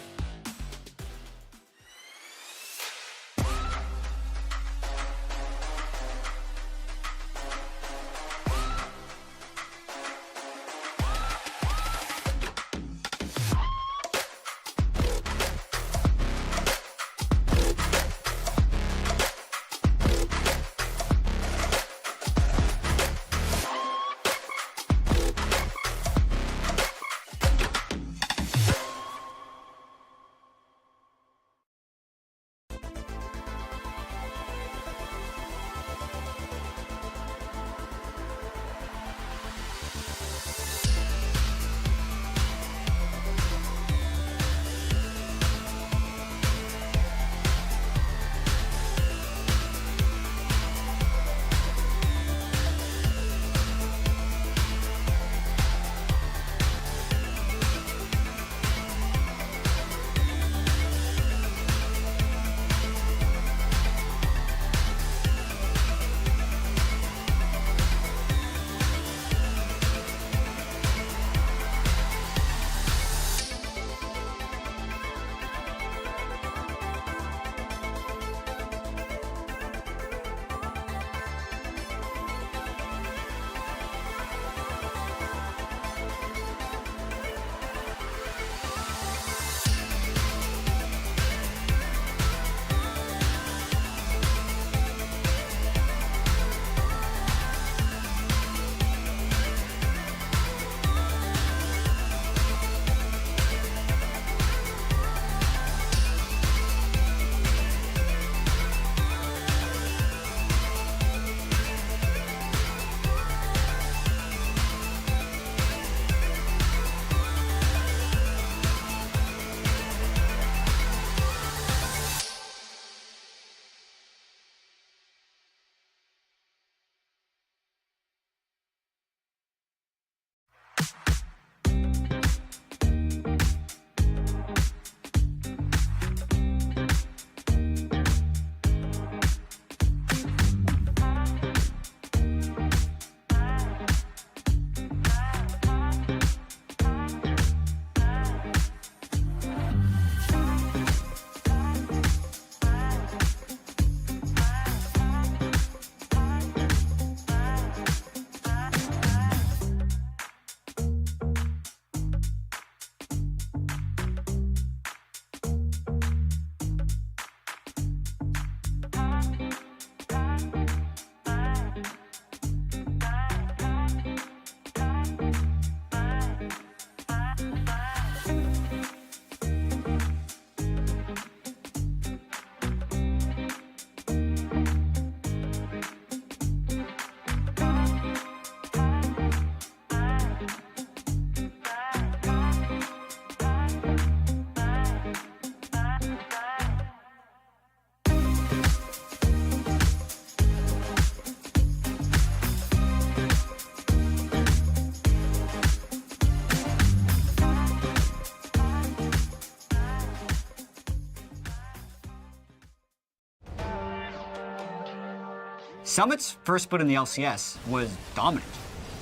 Summit's first split in the LCS was dominant.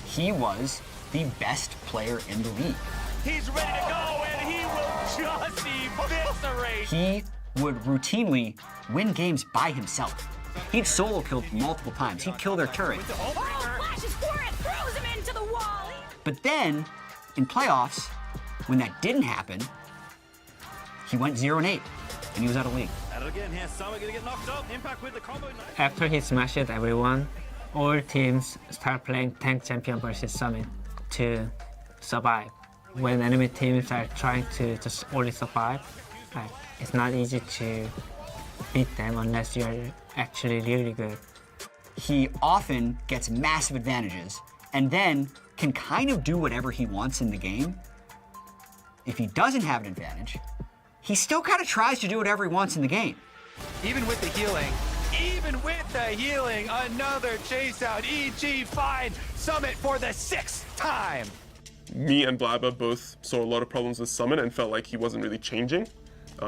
He was the best player in the league. He's ready to go, and he will just eviscerate. He would routinely win games by himself. He'd solo killed multiple times. He'd kill their turret. Flashes for it, throws him into the wall. But then, in playoffs, when that didn't happen, he went 0-8, and he was out of league. After he smashed everyone, all teams start playing tank champion versus Summit to survive. When enemy teams are trying to just only survive, it's not easy to beat them unless you're actually really good. He often gets massive advantages and then can kind of do whatever he wants in the game. If he doesn't have an advantage, he still kind of tries to do whatever he wants in the game. Even with the healing, another chase out. EG find Summit for the 6th time. Me and Blabber both saw a lot of problems with Summit and felt like he wasn't really changing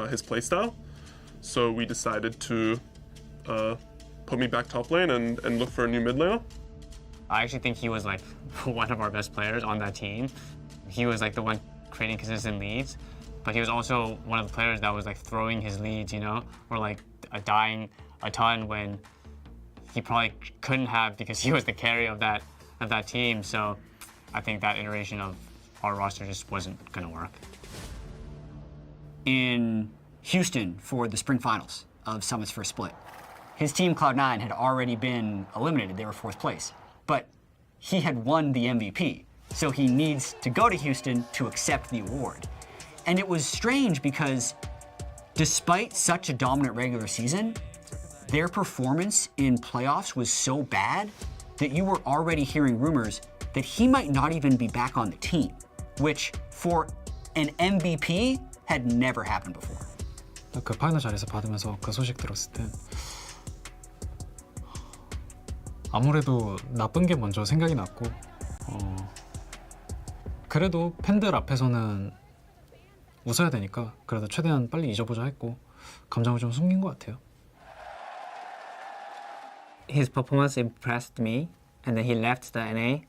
his playstyle. So we decided to put me back top lane and look for a new mid laner. I actually think he was like one of our best players on that team. He was like the one creating consistent leads, but he was also one of the players that was like throwing his leads, you know, or like dying a ton when he probably couldn't have because he was the carry of that team. So I think that iteration of our roster just wasn't gonna work. In Houston for the spring finals of Summit's first split, his team Cloud9 had already been eliminated. They were 4th place, but he had won the MVP. So he needs to go to Houston to accept the award. And it was strange because despite such a dominant regular season, their performance in playoffs was so bad that you were already hearing rumors that he might not even be back on the team, which for an MVP had never happened before. 그 파이널 자리에서 받으면서 그 소식 들었을 때 아무래도 나쁜 게 먼저 생각이 났고 그래도 팬들 앞에서는 웃어야 되니까 그래도 최대한 빨리 잊어보자 했고 감정을 좀 숨긴 것 같아요. His performance impressed me, and then he left the NA.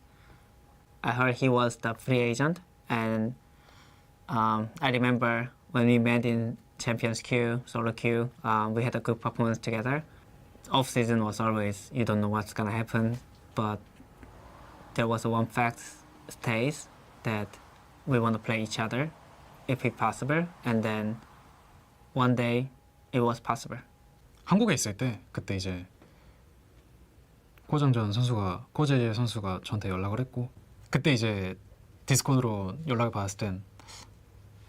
I heard he was the free agent, and I remember when we met in Champions Queue, solo queue, we had a good performance together. Off season was always, you don't know what's gonna happen, but there was one fact stays that we want to play each other if it's possible, and then one day it was possible. 한국에 있을 때 그때 이제 코장전 선수가 코제이 선수가 저한테 연락을 했고 그때 이제 디스코드로 연락을 받았을 땐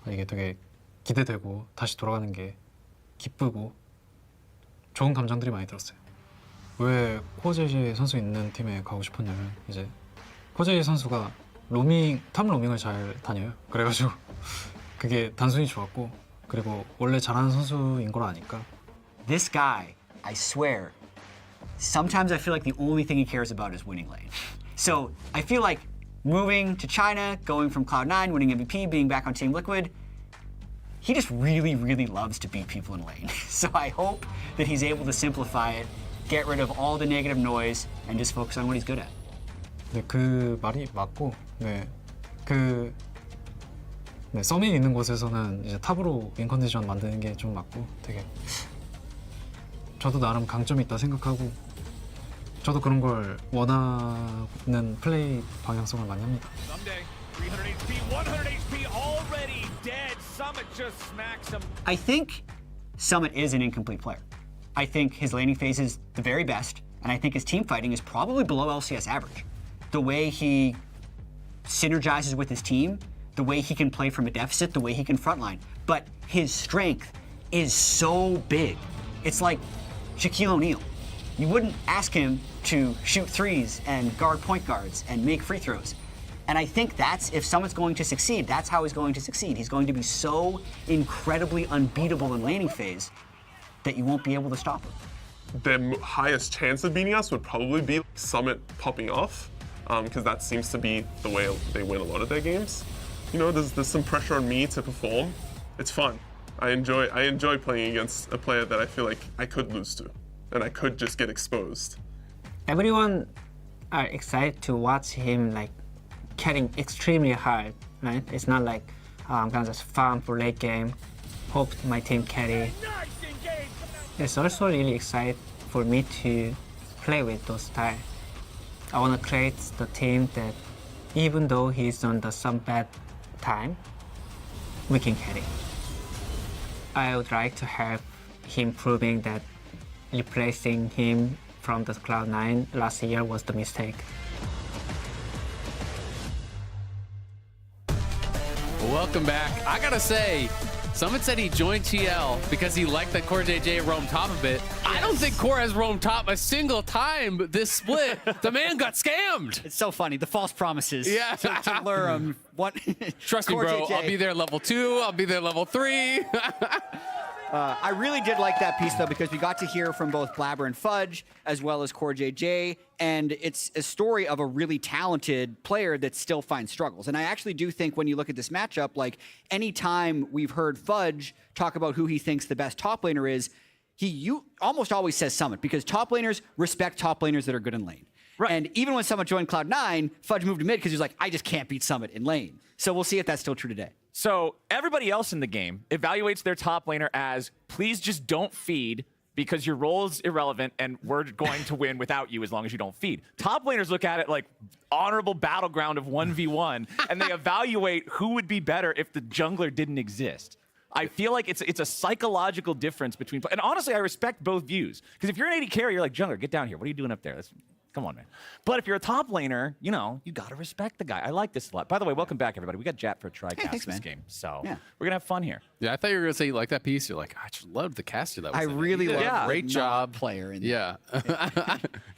이게 되게 기대되고 다시 돌아가는 게 기쁘고 좋은 감정들이 많이 들었어요. 왜 코제이 선수 있는 팀에 가고 싶었냐면 이제 코제이 선수가 탑 로밍을 잘 다녀요. 그래가지고 그게 단순히 좋았고 그리고 원래 잘하는 선수인 걸 아니까. This guy, I swear, sometimes I feel like the only thing he cares about is winning lane. So I feel like moving to China, going from Cloud9, winning MVP, being back on Team Liquid, he just really, really loves to beat people in lane. So I hope that he's able to simplify it, get rid of all the negative noise, and just focus on what he's good at. 네, 그 말이 맞고, 서밋 있는 곳에서는 이제 탑으로 윈 컨디션 만드는 게 좀 맞고, 되게 저도 나름 강점이 있다 생각하고, 저도 그런 걸 원하는 플레이 방향성을 많이 합니다. 300 HP, 100 HP already dead. Summit just smacks him. I think Summit is an incomplete player. I think his laning phase is the very best, and I think his team fighting is probably below LCS average. The way he synergizes with his team, the way he can play from a deficit, the way he can frontline, but his strength is so big. It's like Shaquille O'Neal. You wouldn't ask him to shoot threes and guard point guards and make free throws. And I think that's, if someone's going to succeed, that's how he's going to succeed. He's going to be so incredibly unbeatable in laning phase that you won't be able to stop him. The highest chance of beating us would probably be Summit popping off, because that seems to be the way they win a lot of their games. You know, there's some pressure on me to perform. It's fun. I enjoy playing against a player that I feel like I could lose to, and I could just get exposed. Everyone are excited to watch him like carrying extremely hard, right? It's not like I'm gonna just farm for late game, hope my team carry. it's also really exciting for me to play with those style. I want to create the team that even though he's on some bad time, we can carry. I would like to help him proving that replacing him from the Cloud9 last year was the mistake. Welcome back. I gotta say, Summit said he joined TL because he liked that Core JJ roamed top a bit. I don't think Core has roamed top a single time this split. The man got scammed. It's so funny. The false promises. Yeah. To lure him. Trust me, bro. JJ. I'll be there level 2. I'll be there level 3. I really did like that piece, though, because we got to hear from both Blabber and Fudge, as well as Core JJ, and it's a story of a really talented player that still finds struggles. And I actually do think when you look at this matchup, like, anytime we've heard Fudge talk about who he thinks the best top laner is, he almost always says Summit, because top laners respect top laners that are good in lane. Right. And even when Summit joined Cloud9, Fudge moved to mid because he was like, I just can't beat Summit in lane. So we'll see if that's still true today. So everybody else in the game evaluates their top laner as, please just don't feed because your role is irrelevant and we're going to win without you as long as you don't feed. Top laners look at it like honorable battleground of 1v1 and they evaluate who would be better if the jungler didn't exist. I feel like it's a psychological difference between, and honestly, I respect both views. Because if you're an AD carry, you're like, jungler, get down here. What are you doing up there? Come on, man. But if you're a top laner, you know, you got to respect the guy. I like this a lot. By the way, welcome back, everybody. We got Jat for a TriCast this game. So we're going to have fun here. Yeah, I thought you were going to say you like that piece. You're like, I just loved the caster that was I in it. really love great job. player in Yeah.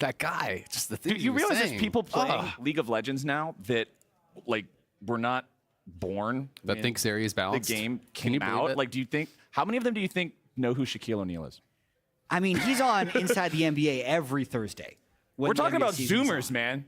That guy, just the thing. Dude, you realize there's people playing League of Legends now that, like, were not born that thinks area is balanced. The game Can you came believe out. it? Like, do you think, how many of them do you think know who Shaquille O'Neal is? I mean, he's on Inside the NBA every Thursday. We're talking about Zoomers, man.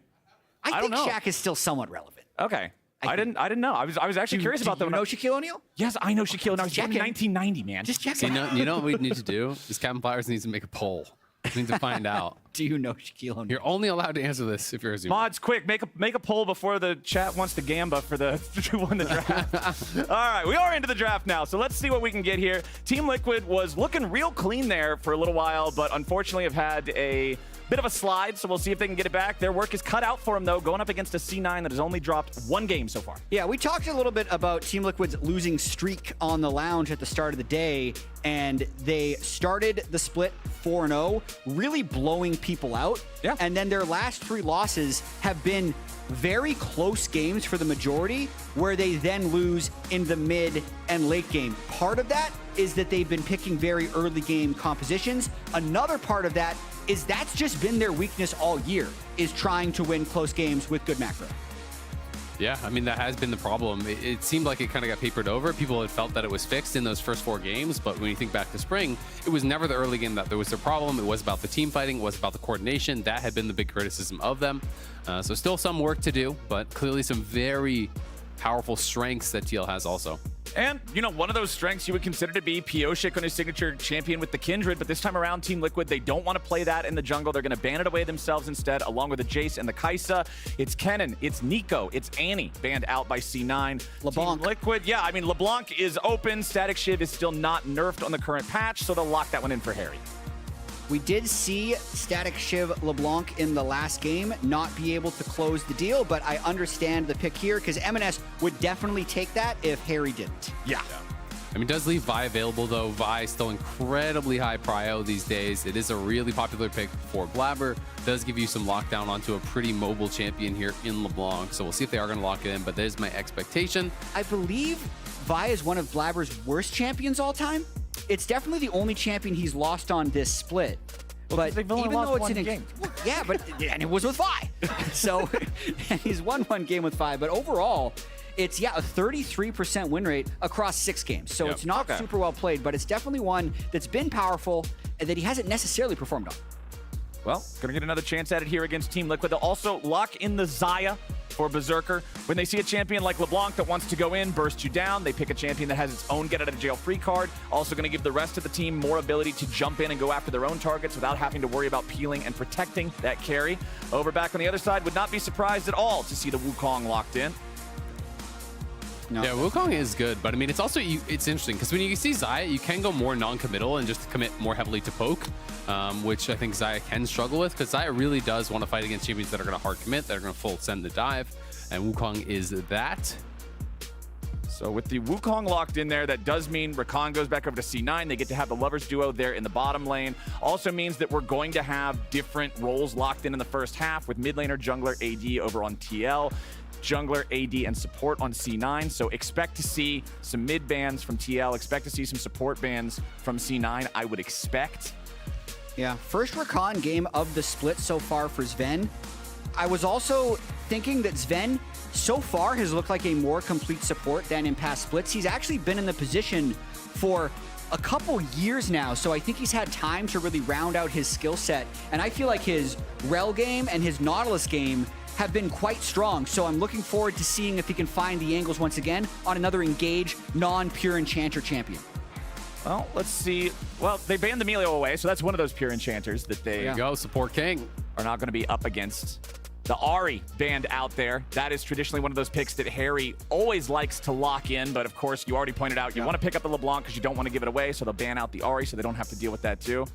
I think don't know. Shaq is still somewhat relevant. Okay. I didn't know. I was actually curious about that. You know Shaquille O'Neal? Yes, I know Shaquille O'Neal. He's born in 1990, man. Just check it. You know what we need to do? Is Captain Flowers needs to make a poll. We need to find out. Do you know Shaquille O'Neal? You're only allowed to answer this if you're a Zoomer. Mods, quick, make a poll before the chat wants to gamba for the who won the draft. All right, we are into the draft now, so let's see what we can get here. Team Liquid was looking real clean there for a little while, but unfortunately have had a bit of a slide, so we'll see if they can get it back. Their work is cut out for them, though, going up against a C9 that has only dropped one game so far. Yeah, we talked a little bit about Team Liquid's losing streak on the lounge at the start of the day, and they started the split 4-0, really blowing people out. Yeah. And then their last 3 losses have been very close games for the majority, where they then lose in the mid and late game. Part of that is that they've been picking very early game compositions. Another part of that is that's just been their weakness all year, is trying to win close games with good macro. Yeah, I mean, that has been the problem. It seemed like it kind of got papered over. People had felt that it was fixed in those first 4 games, but when you think back to spring, it was never the early game that there was their problem. It was about the team fighting. It was about the coordination. That had been the big criticism of them. So still some work to do, but clearly some very powerful strengths that TL has also. And, you know, one of those strengths you would consider to be Pioshik on his signature champion with the Kindred, but this time around, Team Liquid, they don't want to play that in the jungle. They're going to ban it away themselves instead, along with the Jace and the Kai'Sa. It's Kennen, it's Nico, it's Annie, banned out by C9. LeBlanc. Team Liquid, yeah, I mean, LeBlanc is open. Static Shiv is still not nerfed on the current patch, so they'll lock that one in for Harry. We did see Static Shiv LeBlanc in the last game not be able to close the deal, but I understand the pick here because M&S would definitely take that if Harry didn't. Yeah. I mean, does leave Vi available, though. Vi is still incredibly high prio these days. It is a really popular pick for Blabber. Does give you some lockdown onto a pretty mobile champion here in LeBlanc. So we'll see if they are going to lock it in, but that is my expectation. I believe Vi is one of Blabber's worst champions all time. It's definitely the only champion he's lost on this split. But they've only even lost though it's one an game. Yeah, but and it was with Vi. So and he's won one game with Vi, but overall, it's a 33% win rate across 6 games. So it's not super well played, but it's definitely one that's been powerful and that he hasn't necessarily performed on. Well, gonna get another chance at it here against Team Liquid. They'll also lock in the Xayah for Berserker. When they see a champion like LeBlanc that wants to go in, burst you down, they pick a champion that has its own get out of jail free card. Also gonna give the rest of the team more ability to jump in and go after their own targets without having to worry about peeling and protecting that carry. Over back on the other side, would not be surprised at all to see the Wukong locked in. No. Yeah, Wukong is good, but I mean, it's also it's interesting because when you see Xayah, you can go more non-committal and just commit more heavily to poke, which I think Xayah can struggle with because Xayah really does want to fight against champions that are going to hard commit, that are going to full send the dive, and Wukong is that. So with the Wukong locked in there, that does mean Rakan goes back over to C9. They get to have the lovers duo there in the bottom lane. Also means that we're going to have different roles locked in the first half with mid laner, jungler, AD over on TL, jungler, AD, and support on C9. So expect to see some mid bans from TL. Expect to see some support bans from C9, I would expect. Yeah, first Rakan game of the split so far for Sven. I was also thinking that Sven so far has looked like a more complete support than in past splits. He's actually been in the position for a couple years now, so I think he's had time to really round out his skill set. And I feel like his Rel game and his Nautilus game have been quite strong, so I'm looking forward to seeing if he can find the angles once again on another engaged, non-pure Enchanter champion. Well, let's see. Well, they banned the Emilio away, so that's one of those pure enchanters that they There you go, support king. Are not going to be up against. The Ahri banned out there. That is traditionally one of those picks that Harry always likes to lock in, but of course, you already pointed out you want to pick up the LeBlanc because you don't want to give it away, so they'll ban out the Ahri so they don't have to deal with that too.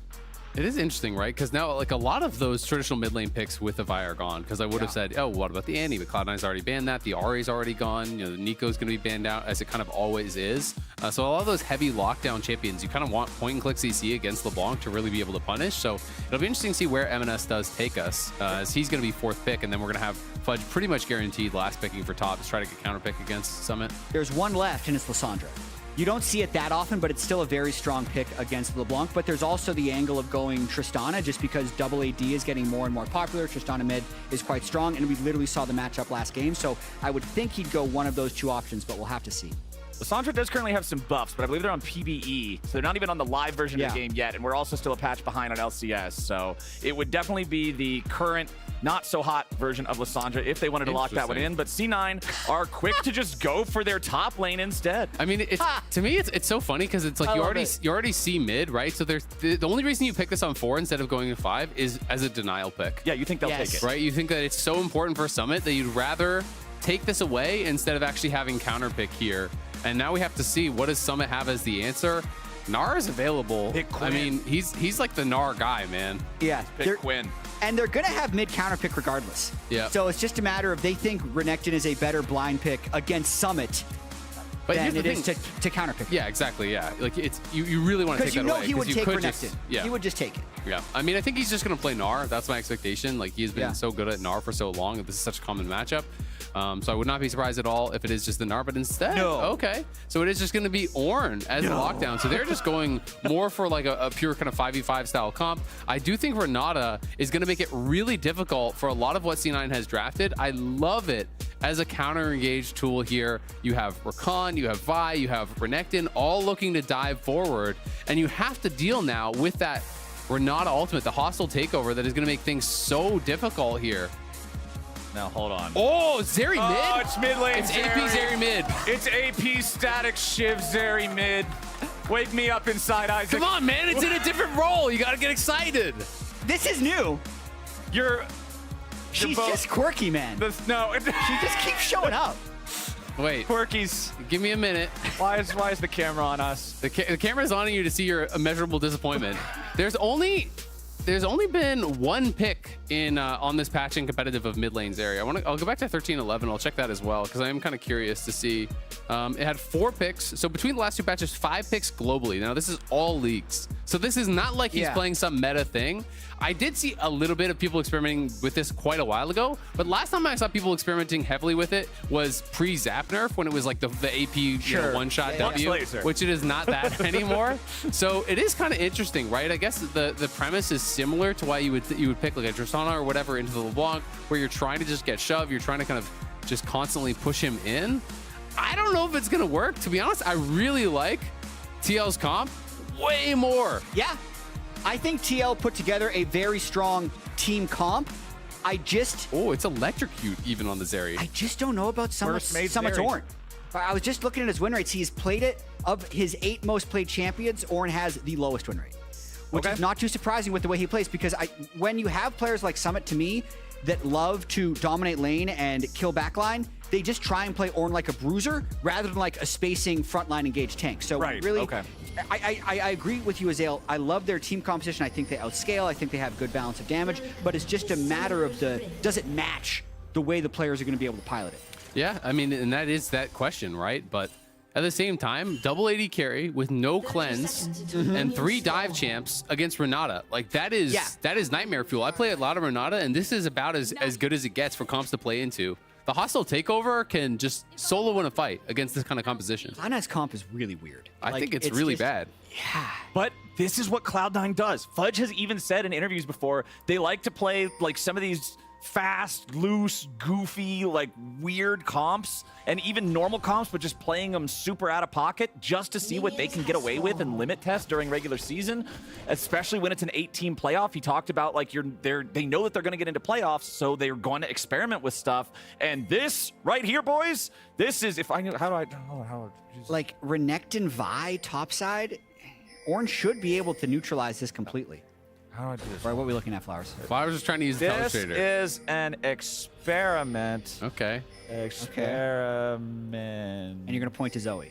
It is interesting, right? Because now, like, a lot of those traditional mid lane picks with the Vi are gone. Because I would have said, oh, what about the Annie? But Cloud9's already banned that. The Ahri's already gone. You know, the Nico's going to be banned out, as it kind of always is. So a lot of those heavy lockdown champions, you kind of want point-and-click CC against LeBlanc to really be able to punish. So it'll be interesting to see where M&S does take us, as he's going to be fourth pick, and then we're going to have Fudge pretty much guaranteed last picking for top to try to get counter pick against Summit. There's one left, and it's Lissandra. You don't see it that often, but it's still a very strong pick against LeBlanc. But there's also the angle of going Tristana, just because double AD is getting more and more popular. Tristana mid is quite strong, and we literally saw the matchup last game. So I would think he'd go one of those two options, but we'll have to see. Lissandra does currently have some buffs, but I believe they're on PvE, so they're not even on the live version of the game yet, and we're also still a patch behind on LCS, so it would definitely be the current not-so-hot version of Lissandra if they wanted to lock that one in, but C9 are quick to just go for their top lane instead. I mean, to me, it's so funny because it's like you already see mid, right? So there's the only reason you pick this on 4 instead of going to 5 is as a denial pick. Yeah, you think they'll take it. Right? You think that it's so important for Summit that you'd rather take this away instead of actually having counter pick here. And now we have to see, what does Summit have as the answer? Gnar is available. I mean, he's like the Gnar guy, man. Yeah. Pick Quinn. And they're going to have mid counter pick regardless. Yeah. So it's just a matter of they think Renekton is a better blind pick against Summit than it is to counter pick. Yeah, exactly. Yeah. Like, it's you really want to take that away. Because you know he would take Renekton. Just, He would just take it. Yeah. I mean, I think he's just going to play Gnar. That's my expectation. Like, he's been so good at Gnar for so long that this is such a common matchup. So I would not be surprised at all if it is just the Gnar, but instead, okay. So it is just going to be Ornn as the lockdown. So they're just going more for like a pure kind of 5v5 style comp. I do think Renata is going to make it really difficult for a lot of what C9 has drafted. I love it as a counter engaged tool here. You have Rakan, you have Vi, you have Renekton, all looking to dive forward. And you have to deal now with that Renata ultimate, the hostile takeover that is going to make things so difficult here. Now, hold on. Oh, Zeri mid? Oh, it's mid lane. It's AP Zeri mid. It's AP static Shiv Zeri mid. Wake me up inside, Isaac. Come on, man. It's in a different role. You got to get excited. This is new. She's just quirky, man. She just keeps showing up. Wait. Quirkies. Give me a minute. Why is the camera on us? The camera's on you to see your immeasurable disappointment. There's only been one pick in on this patch in competitive of mid lanes area. I'll go back to 13-11. I'll check that as well because I am kind of curious to see. It had 4 picks. So between the last 2 patches, 5 picks globally. Now this is all leagues. So this is not like he's playing some meta thing. I did see a little bit of people experimenting with this quite a while ago, but last time I saw people experimenting heavily with it was pre-Zap nerf when it was like the AP one-shot W, which it is not that anymore. So it is kind of interesting, right? I guess the premise is similar to why you would pick like a Tristana or whatever into the LeBlanc, where you're trying to just get shoved, you're trying to kind of just constantly push him in. I don't know if it's gonna work. To be honest, I really like TL's comp way more. Yeah. I think TL put together a very strong team comp. Oh, it's electrocute even on the Zeri. I just don't know about Summit's Ornn. I was just looking at his win rates. He's played it. Of his 8 most played champions, Ornn has the lowest win rate, which is not too surprising with the way he plays, because when you have players like Summit, to me, that love to dominate lane and kill backline, they just try and play Ornn like a bruiser rather than like a spacing frontline engaged tank. So really, okay. I agree with you, Azael. I love their team composition. I think they outscale. I think they have good balance of damage, but it's just a matter of does it match the way the players are going to be able to pilot it? Yeah, I mean, and that is that question, right? But at the same time, double AD carry with no cleanse and 3 dive champs against Renata. Like that is nightmare fuel. I play a lot of Renata, and this is about as good as it gets for comps to play into. The hostile takeover can just solo win a fight against this kind of composition. Cloud9's comp is really weird. I think it's really bad. Yeah. But this is what Cloud9 does. Fudge has even said in interviews before, they like to play like some of these fast, loose, goofy, like weird comps and even normal comps, but just playing them super out of pocket just to see what they can get away with and limit test during regular season, especially when it's an 8-team playoff. He talked about like they know that they're going to get into playoffs, so they're going to experiment with stuff. And this right here, boys, this is like Renekton Vi topside, Ornn should be able to neutralize this completely. How do I do this? Right, what are we looking at, Flowers? Flowers is trying to use the This illustrator. is an experiment. Okay. Experiment. And you're going to point to Zoe.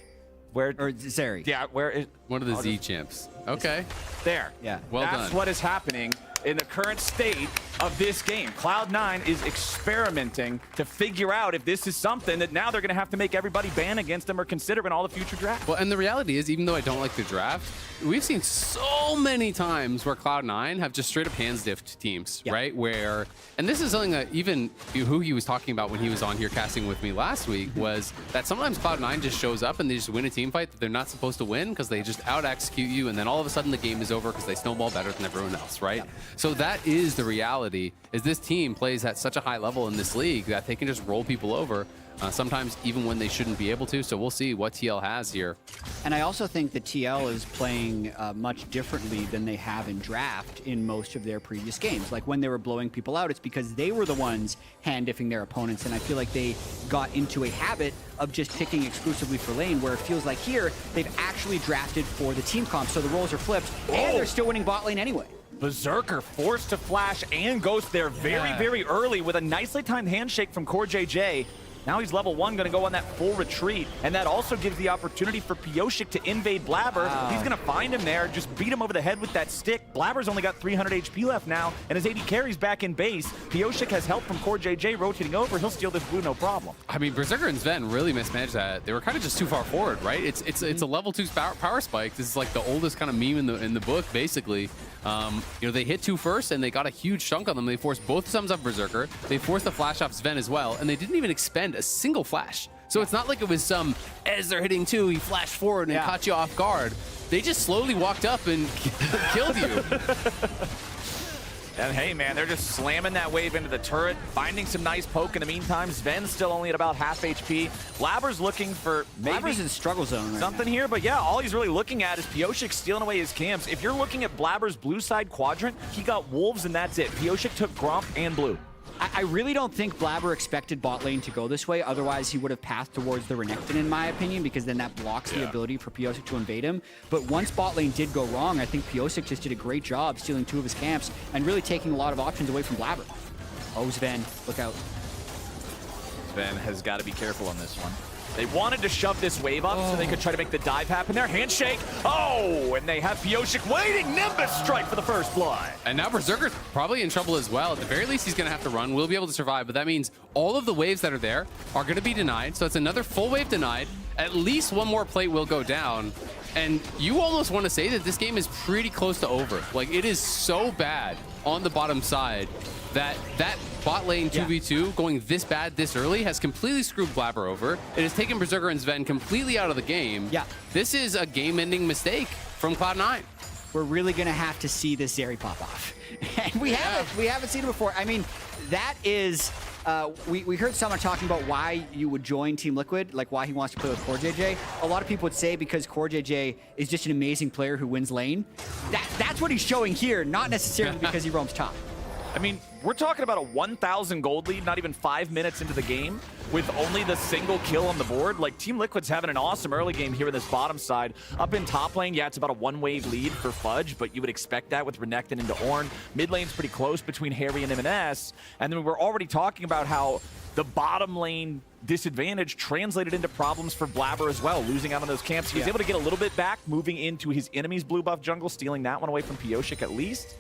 Where? Or Zeri. Yeah, where is... One of the Z champs. Okay. There. Yeah. Well done. That's what is happening in the current state of this game. Cloud9 is experimenting to figure out if this is something that now they're going to have to make everybody ban against them or consider in all the future drafts. Well, and the reality is, even though I don't like the draft, we've seen so many times where Cloud9 have just straight up hands diffed teams, right? Where, and this is something that even who he was talking about when he was on here casting with me last week, was that sometimes Cloud9 just shows up and they just win a team fight that they're not supposed to win because they just out-execute you, and then all of a sudden the game is over because they snowball better than everyone else, right? So that is the reality, is this team plays at such a high level in this league that they can just roll people over, sometimes even when they shouldn't be able to. So we'll see what TL has here. And I also think that TL is playing much differently than they have in draft in most of their previous games. Like when they were blowing people out, it's because they were the ones hand-diffing their opponents, and I feel like they got into a habit of just picking exclusively for lane, where it feels like here they've actually drafted for the team comp, so the roles are flipped, and they're still winning bot lane anyway. Berserker forced to flash and ghost there very early with a nicely timed handshake from Core JJ. Now he's level 1, going to go on that full retreat, and that also gives the opportunity for Pyosik to invade Blabber. He's going to find him there, just beat him over the head with that stick. Blabber's only got 300 HP left now, and his AD carries back in base. Pyosik has help from Core JJ rotating over. He'll steal this blue, no problem. I mean, Berserker and Sven really mismanaged that. They were kind of just too far forward, right? It's a level 2 power spike. This is like the oldest kind of meme in the book, basically. You know, they hit 2 first, and they got a huge chunk on them. They forced both summons off Berserker. They forced the flash off Sven as well, and they didn't even expend a single flash. So it's not like it was some, as they're hitting 2, he flashed forward and caught you off guard. They just slowly walked up and killed you. And hey, man, they're just slamming that wave into the turret, finding some nice poke in the meantime. Sven's still only at about half HP. Blabber's looking for maybe Blabber's in struggle zone right something now. here, but yeah, all he's really looking at is Pyosik stealing away his camps. If you're looking at Blabber's blue side quadrant, he got wolves and that's it. Pyosik took Gromp and blue. I really don't think Blabber expected bot lane to go this way. Otherwise, he would have passed towards the Renekton, in my opinion, because then that blocks the ability for Pyosik to invade him. But once bot lane did go wrong, I think Pyosik just did a great job stealing 2 of his camps and really taking a lot of options away from Blabber. Oh, Sven, look out. Sven has got to be careful on this one. They wanted to shove this wave up so they could try to make the dive happen there. Handshake. Oh, and they have Pyosik waiting. Nimbus strike for the first blood. And now Berserker's probably in trouble as well. At the very least, he's going to have to run. We'll be able to survive, but that means all of the waves that are there are going to be denied. So it's another full wave denied. At least one more plate will go down. And you almost want to say that this game is pretty close to over. Like, it is so bad on the bottom side that bot lane 2v2 going this bad this early has completely screwed Blabber over. It has taken Berserker and Sven completely out of the game. Yeah. This is a game-ending mistake from Cloud9. We're really going to have to see this Zeri pop off. And we haven't seen it before. I mean, that is... we heard someone talking about why you would join Team Liquid, like why he wants to play with Core JJ. A lot of people would say because Core JJ is just an amazing player who wins lane. That's what he's showing here, not necessarily because he roams top. I mean, we're talking about a 1,000 gold lead, not even 5 minutes into the game, with only the single kill on the board. Like, Team Liquid's having an awesome early game here in this bottom side. Up in top lane, yeah, it's about a one-wave lead for Fudge, but you would expect that with Renekton into Ornn. Mid lane's pretty close between Harry and M&S. And then we're already talking about how the bottom lane disadvantage translated into problems for Blabber as well, losing out on those camps. He was able to get a little bit back, moving into his enemy's blue buff jungle, stealing that one away from Pioshik at least.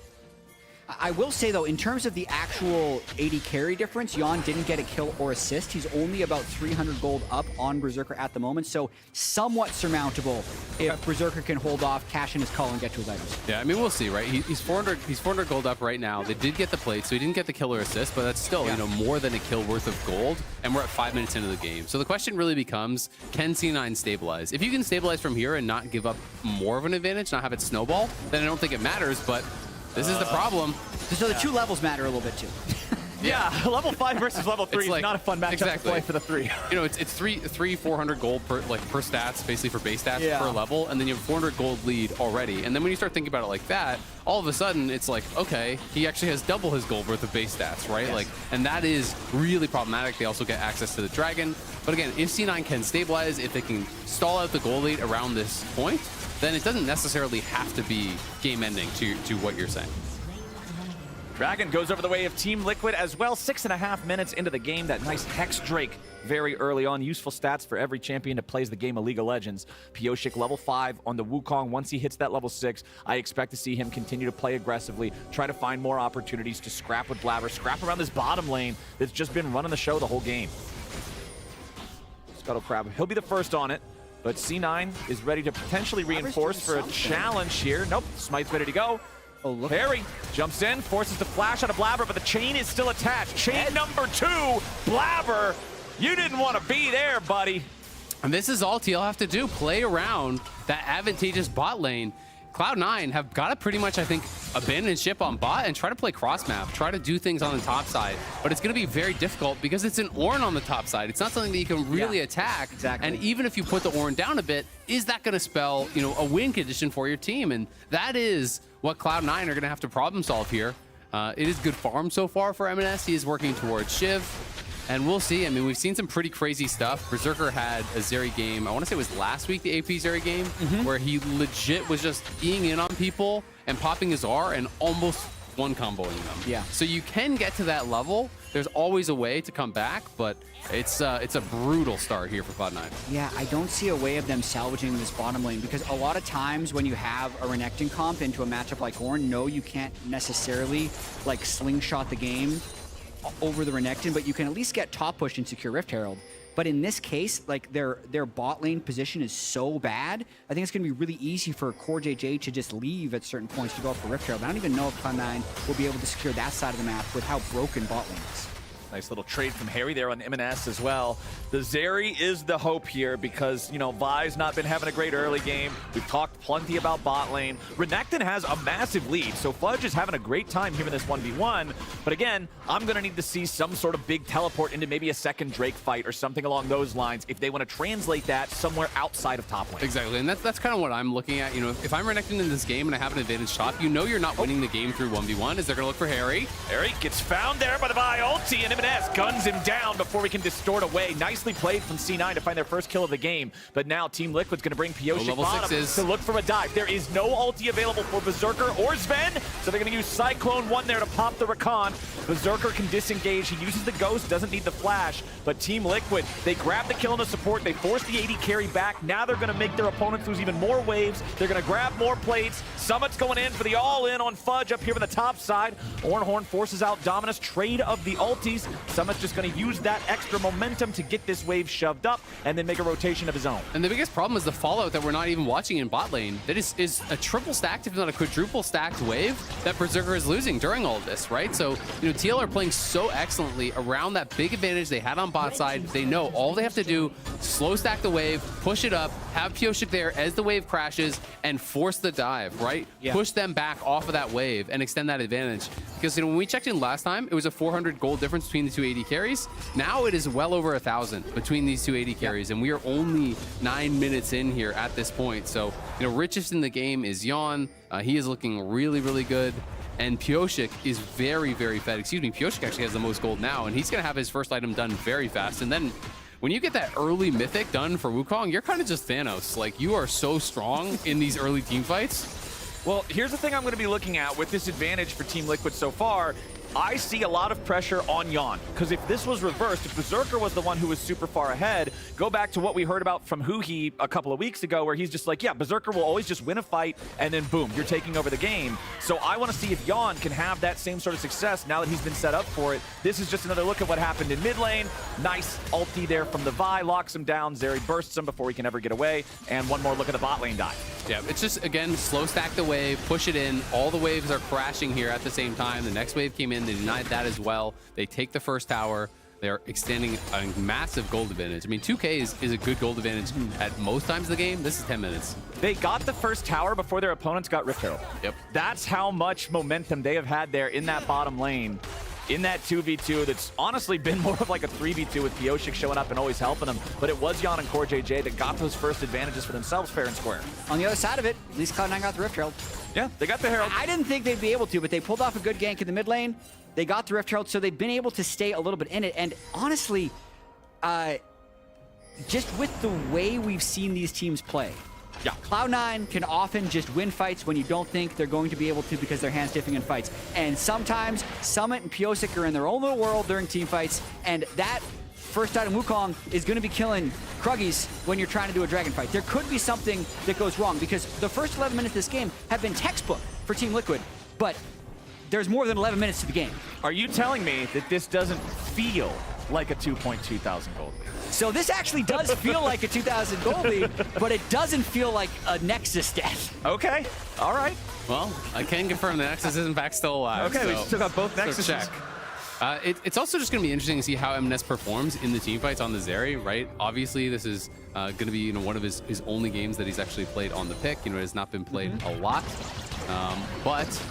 I will say, though, in terms of the actual AD carry difference, Jan didn't get a kill or assist. He's only about 300 gold up on Berserker at the moment, so somewhat surmountable if Berserker can hold off, cash in his call, and get to his items. Yeah, I mean, we'll see, right? He's 400 gold up right now. They did get the plate, so he didn't get the kill or assist, but that's still, you know, more than a kill worth of gold, and we're at 5 minutes into the game. So the question really becomes, can C9 stabilize? If you can stabilize from here and not give up more of an advantage, not have it snowball, then I don't think it matters, but this is the problem. So the two levels matter a little bit too. Yeah, level 5 versus level 3 is not a fun matchup to play for the 3. You know, it's 400 gold per stats, basically for base stats per level, and then you have 400 gold lead already. And then when you start thinking about it like that, all of a sudden it's like, okay, he actually has double his gold worth of base stats, right? Like, and that is really problematic. They also get access to the dragon. But again, if C9 can stabilize, if they can stall out the gold lead around this point, then it doesn't necessarily have to be game ending to what you're saying. Dragon goes over the way of Team Liquid as well. 6.5 minutes into the game. That nice Hex Drake very early on. Useful stats for every champion that plays the game of League of Legends. Pioshik level 5 on the Wukong. Once he hits that level 6, I expect to see him continue to play aggressively, try to find more opportunities to scrap with Blabber, scrap around this bottom lane that's just been running the show the whole game. Scuttle Crab, he'll be the first on it, but C9 is ready to potentially reinforce for a challenge here. Nope, Smite's ready to go. Oh, look. Harry jumps in, forces the flash out of Blabber, but the chain is still attached. Chain number 2, Blabber. You didn't want to be there, buddy. And this is all TL have to do, play around that advantageous bot lane. Cloud9 have got to pretty much, I think, abandon ship on bot and try to play cross map, try to do things on the top side. But it's going to be very difficult because it's an Ornn on the top side. It's not something that you can really attack. Exactly. And even if you put the Ornn down a bit, is that going to spell, you know, a win condition for your team? And that is what Cloud9 are going to have to problem solve here. It is good farm so far for M&S. He is working towards Shiv. And we'll see. I mean, we've seen some pretty crazy stuff. Berserker had a Zeri game, I want to say it was last week, the AP Zeri game, where he legit was just eing in on people and popping his R and almost one-comboing them. Yeah. So you can get to that level. There's always a way to come back, but it's a brutal start here for Cloud9. Yeah, I don't see a way of them salvaging this bottom lane because a lot of times when you have a Renekton comp into a matchup like Ornn, no, you can't necessarily like slingshot the game over the Renekton, but you can at least get top push and secure Rift Herald. But in this case, like their bot lane position is so bad, I think it's going to be really easy for Core JJ to just leave at certain points to go up for Rift Herald. I don't even know if Cloud9 will be able to secure that side of the map with how broken bot lane is. Nice little trade from Harry there on M&S as well. The Zeri is the hope here because, you know, Vi's not been having a great early game. We've talked plenty about bot lane. Renekton has a massive lead, so Fudge is having a great time here in this 1v1. But again, I'm going to need to see some sort of big teleport into maybe a second Drake fight or something along those lines if they want to translate that somewhere outside of top lane. Exactly, and that's kind of what I'm looking at. You know, if I'm Renekton in this game and I have an advantage top, you know you're not winning the game through 1v1, is they're going to look for Harry. Harry gets found there by the Vi ulti, and M&S guns him down before we can distort away. Nicely played from C9 to find their first kill of the game, but now Team Liquid's going to bring Pioshik bottom to look for a dive. There is no ulti available for Berserker or Sven, so they're going to use Cyclone 1 there to pop the Rakan. Berserker can disengage. He uses the Ghost, doesn't need the flash, but Team Liquid, they grab the kill on the support. They force the AD carry back. Now they're going to make their opponents lose even more waves. They're going to grab more plates. Summit's going in for the all-in on Fudge up here on the top side. Ornhorn forces out Dominus. Trade of the ultis. Summit's just going to use that extra momentum to get this wave shoved up and then make a rotation of his own. And the biggest problem is the fallout that we're not even watching in bot lane. That is a triple stacked, if not a quadruple stacked wave that Berserker is losing during all of this, right? So, you know, TL are playing so excellently around that big advantage they had on bot side. They know all they have to do, slow stack the wave, push it up, have Pyosik there as the wave crashes and force the dive, right? Yeah. Push them back off of that wave and extend that advantage. Because when we checked in last time, it was a 400 gold difference between the two AD carries. Now it is well over 1,000 between these two AD carries, and we are only 9 minutes in here at this point. So, richest in the game is Yon. He is looking really, really good. And Pyosik is very, very fed. Excuse me, Pyosik actually has the most gold now, and he's going to have his first item done very fast. And then when you get that early mythic done for Wukong, you're kind of just Thanos. Like, you are so strong in these early team fights. Well, here's the thing I'm going to be looking at with this advantage for Team Liquid so far. I see a lot of pressure on Yon, because if this was reversed, if Berserker was the one who was super far ahead, go back to what we heard about from Huhi a couple of weeks ago, where he's just like, yeah, Berserker will always just win a fight, and then boom, you're taking over the game. So I want to see if Yon can have that same sort of success now that he's been set up for it. This is just another look at what happened in mid lane. Nice ulti there from the Vi, locks him down. Zeri bursts him before he can ever get away, and one more look at the bot lane dive. Yeah, it's just, again, slow stack the wave, push it in. All the waves are crashing here at the same time. The next wave came in, they denied that as well. They take the first tower. They're extending a massive gold advantage. I mean, 2K is a good gold advantage at most times of the game. This is 10 minutes. They got the first tower before their opponents got Rift Herald. Yep. That's how much momentum they have had there in that bottom lane. In that 2v2 that's honestly been more of like a 3v2 with Pyosik showing up and always helping them. But it was Yon and Core JJ that got those first advantages for themselves fair and square. On the other side of it, at least Cloud9 got the Rift Herald. Yeah, they got the Herald. I didn't think they'd be able to, but they pulled off a good gank in the mid lane. They got the Rift Herald, so they've been able to stay a little bit in it. And honestly, just with the way we've seen these teams play, yeah, Cloud9 can often just win fights when you don't think they're going to be able to because they're hand stiffing in fights. And sometimes Summit and Pyosik are in their own little world during team fights, and that first item Wukong is going to be killing Kruggies when you're trying to do a dragon fight. There could be something that goes wrong because the first 11 minutes of this game have been textbook for Team Liquid, but there's more than 11 minutes to the game. Are you telling me that this doesn't feel like a 2,200 gold lead? So this actually does feel like a 2,000 gold lead, but it doesn't feel like a Nexus death. Okay, all right. Well, I can confirm the Nexus is in fact still alive. Okay, we still got both Nexuses. Check. It's also just going to be interesting to see how M&S performs in the team fights on the Zeri, right? Obviously, this is going to be one of his only games that he's actually played on the pick. It has not been played a lot, but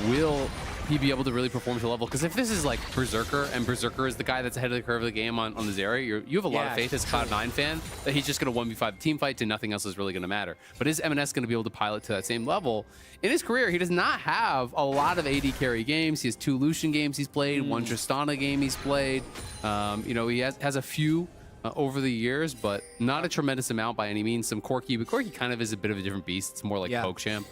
will he be able to really perform to the level? Because if this is like Berserker, and Berserker is the guy that's ahead of the curve of the game on the Zeri, you have a lot of faith as a Cloud9 fan that he's just going to 1v5 the team fight and nothing else is really going to matter. But is M&S going to be able to pilot to that same level? In his career, he does not have a lot of AD carry games. He has 2 Lucian games he's played, 1 Tristana game he's played. He has a few over the years, but not a tremendous amount by any means. Some Corki, but Corki kind of is a bit of a different beast. It's more like PokeChamp.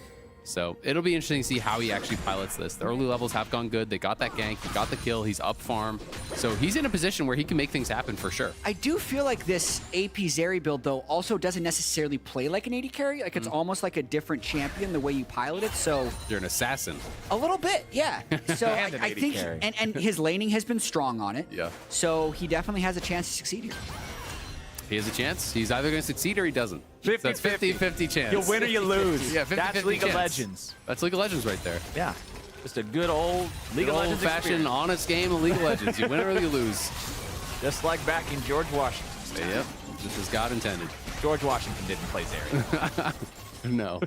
So it'll be interesting to see how he actually pilots this. The early levels have gone good. They got that gank. He got the kill. He's up farm. So he's in a position where he can make things happen for sure. I do feel like this AP Zeri build, though, also doesn't necessarily play like an AD carry. Like, it's almost like a different champion the way you pilot it. So you're an assassin. A little bit, yeah. So I think, and his laning has been strong on it. Yeah. So he definitely has a chance to succeed here. He has a chance. He's either going to succeed or he doesn't. 50-50. That's 50-50 chance. You'll win or you lose. Yeah, 50-50 That's League chance. of Legends. That's League of Legends right there. Yeah. Just a good old League of Legends old-fashioned, honest game of League of Legends. You win or you lose. Just like back in George Washington. Yep. Just as God intended. George Washington didn't play Zeri. No.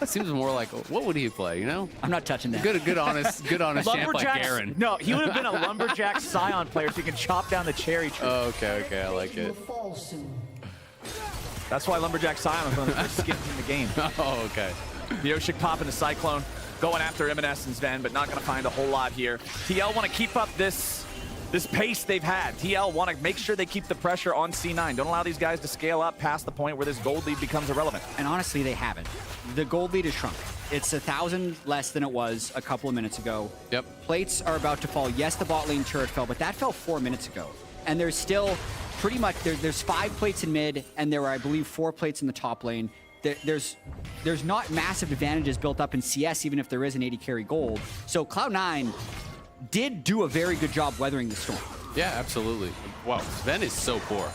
Seems more like, what would he play, I'm not touching that. Good honest champ like Garen. No, he would have been a Lumberjack Scion player so he can chop down the cherry tree. Oh, okay, I like it. That's why Lumberjack Scion was one of the first skins in the game. Oh, okay. Pyosik popping the Cyclone, going after M&S and Sven, but not going to find a whole lot here. TL want to keep up this pace they've had. TL want to make sure they keep the pressure on C9. Don't allow these guys to scale up past the point where this gold lead becomes irrelevant. And honestly, they haven't. The gold lead has shrunk. It's 1,000 less than it was a couple of minutes ago. Yep. Plates are about to fall. Yes, the bot lane turret fell, but that fell 4 minutes ago. And there's still pretty much, there's 5 plates in mid, and there were, I believe, 4 plates in the top lane. There's not massive advantages built up in CS, even if there is an 80 carry gold. So Cloud9 did do a very good job weathering the storm. Yeah, absolutely. Wow, Sven is so poor.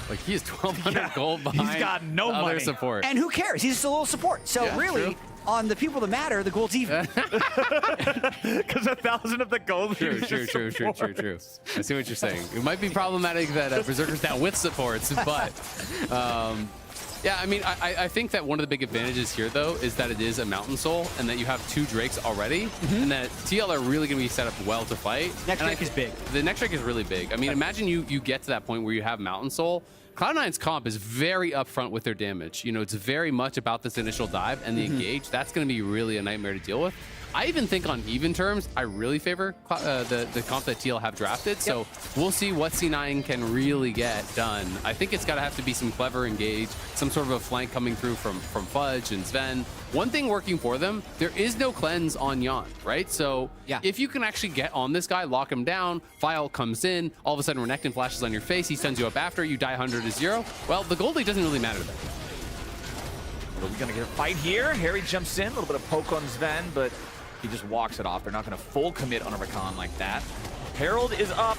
Like, he is 1,200 gold behind. He's got no other money. support. And who cares? He's just a little support. So really, on the people that matter, the gold's even. Because 1,000 of the gold. True. I see what you're saying. It might be problematic that Berserker's down with supports, but Yeah, I mean, I think that one of the big advantages here, though, is that it is a Mountain Soul and that you have 2 Drakes already, and that TL are really going to be set up well to fight. Next Drake is big. The next Drake is really big. I mean, imagine you get to that point where you have Mountain Soul. Cloud9's comp is very upfront with their damage. You know, it's very much about this initial dive and the engage. That's going to be really a nightmare to deal with. I even think on even terms, I really favor the comp that TL have drafted. So we'll see what C9 can really get done. I think it's got to have to be some clever engage, some sort of a flank coming through from Fudge and Sven. One thing working for them, there is no cleanse on Yon, right? So if you can actually get on this guy, lock him down, File comes in, all of a sudden Renekton flashes on your face, he sends you up after, you die 100 to 0. Well, the gold lead doesn't really matter then. Are we gonna get a fight here? Harry jumps in, a little bit of poke on Sven, but he just walks it off. They're not going to full commit on a Rakan like that. Herald is up.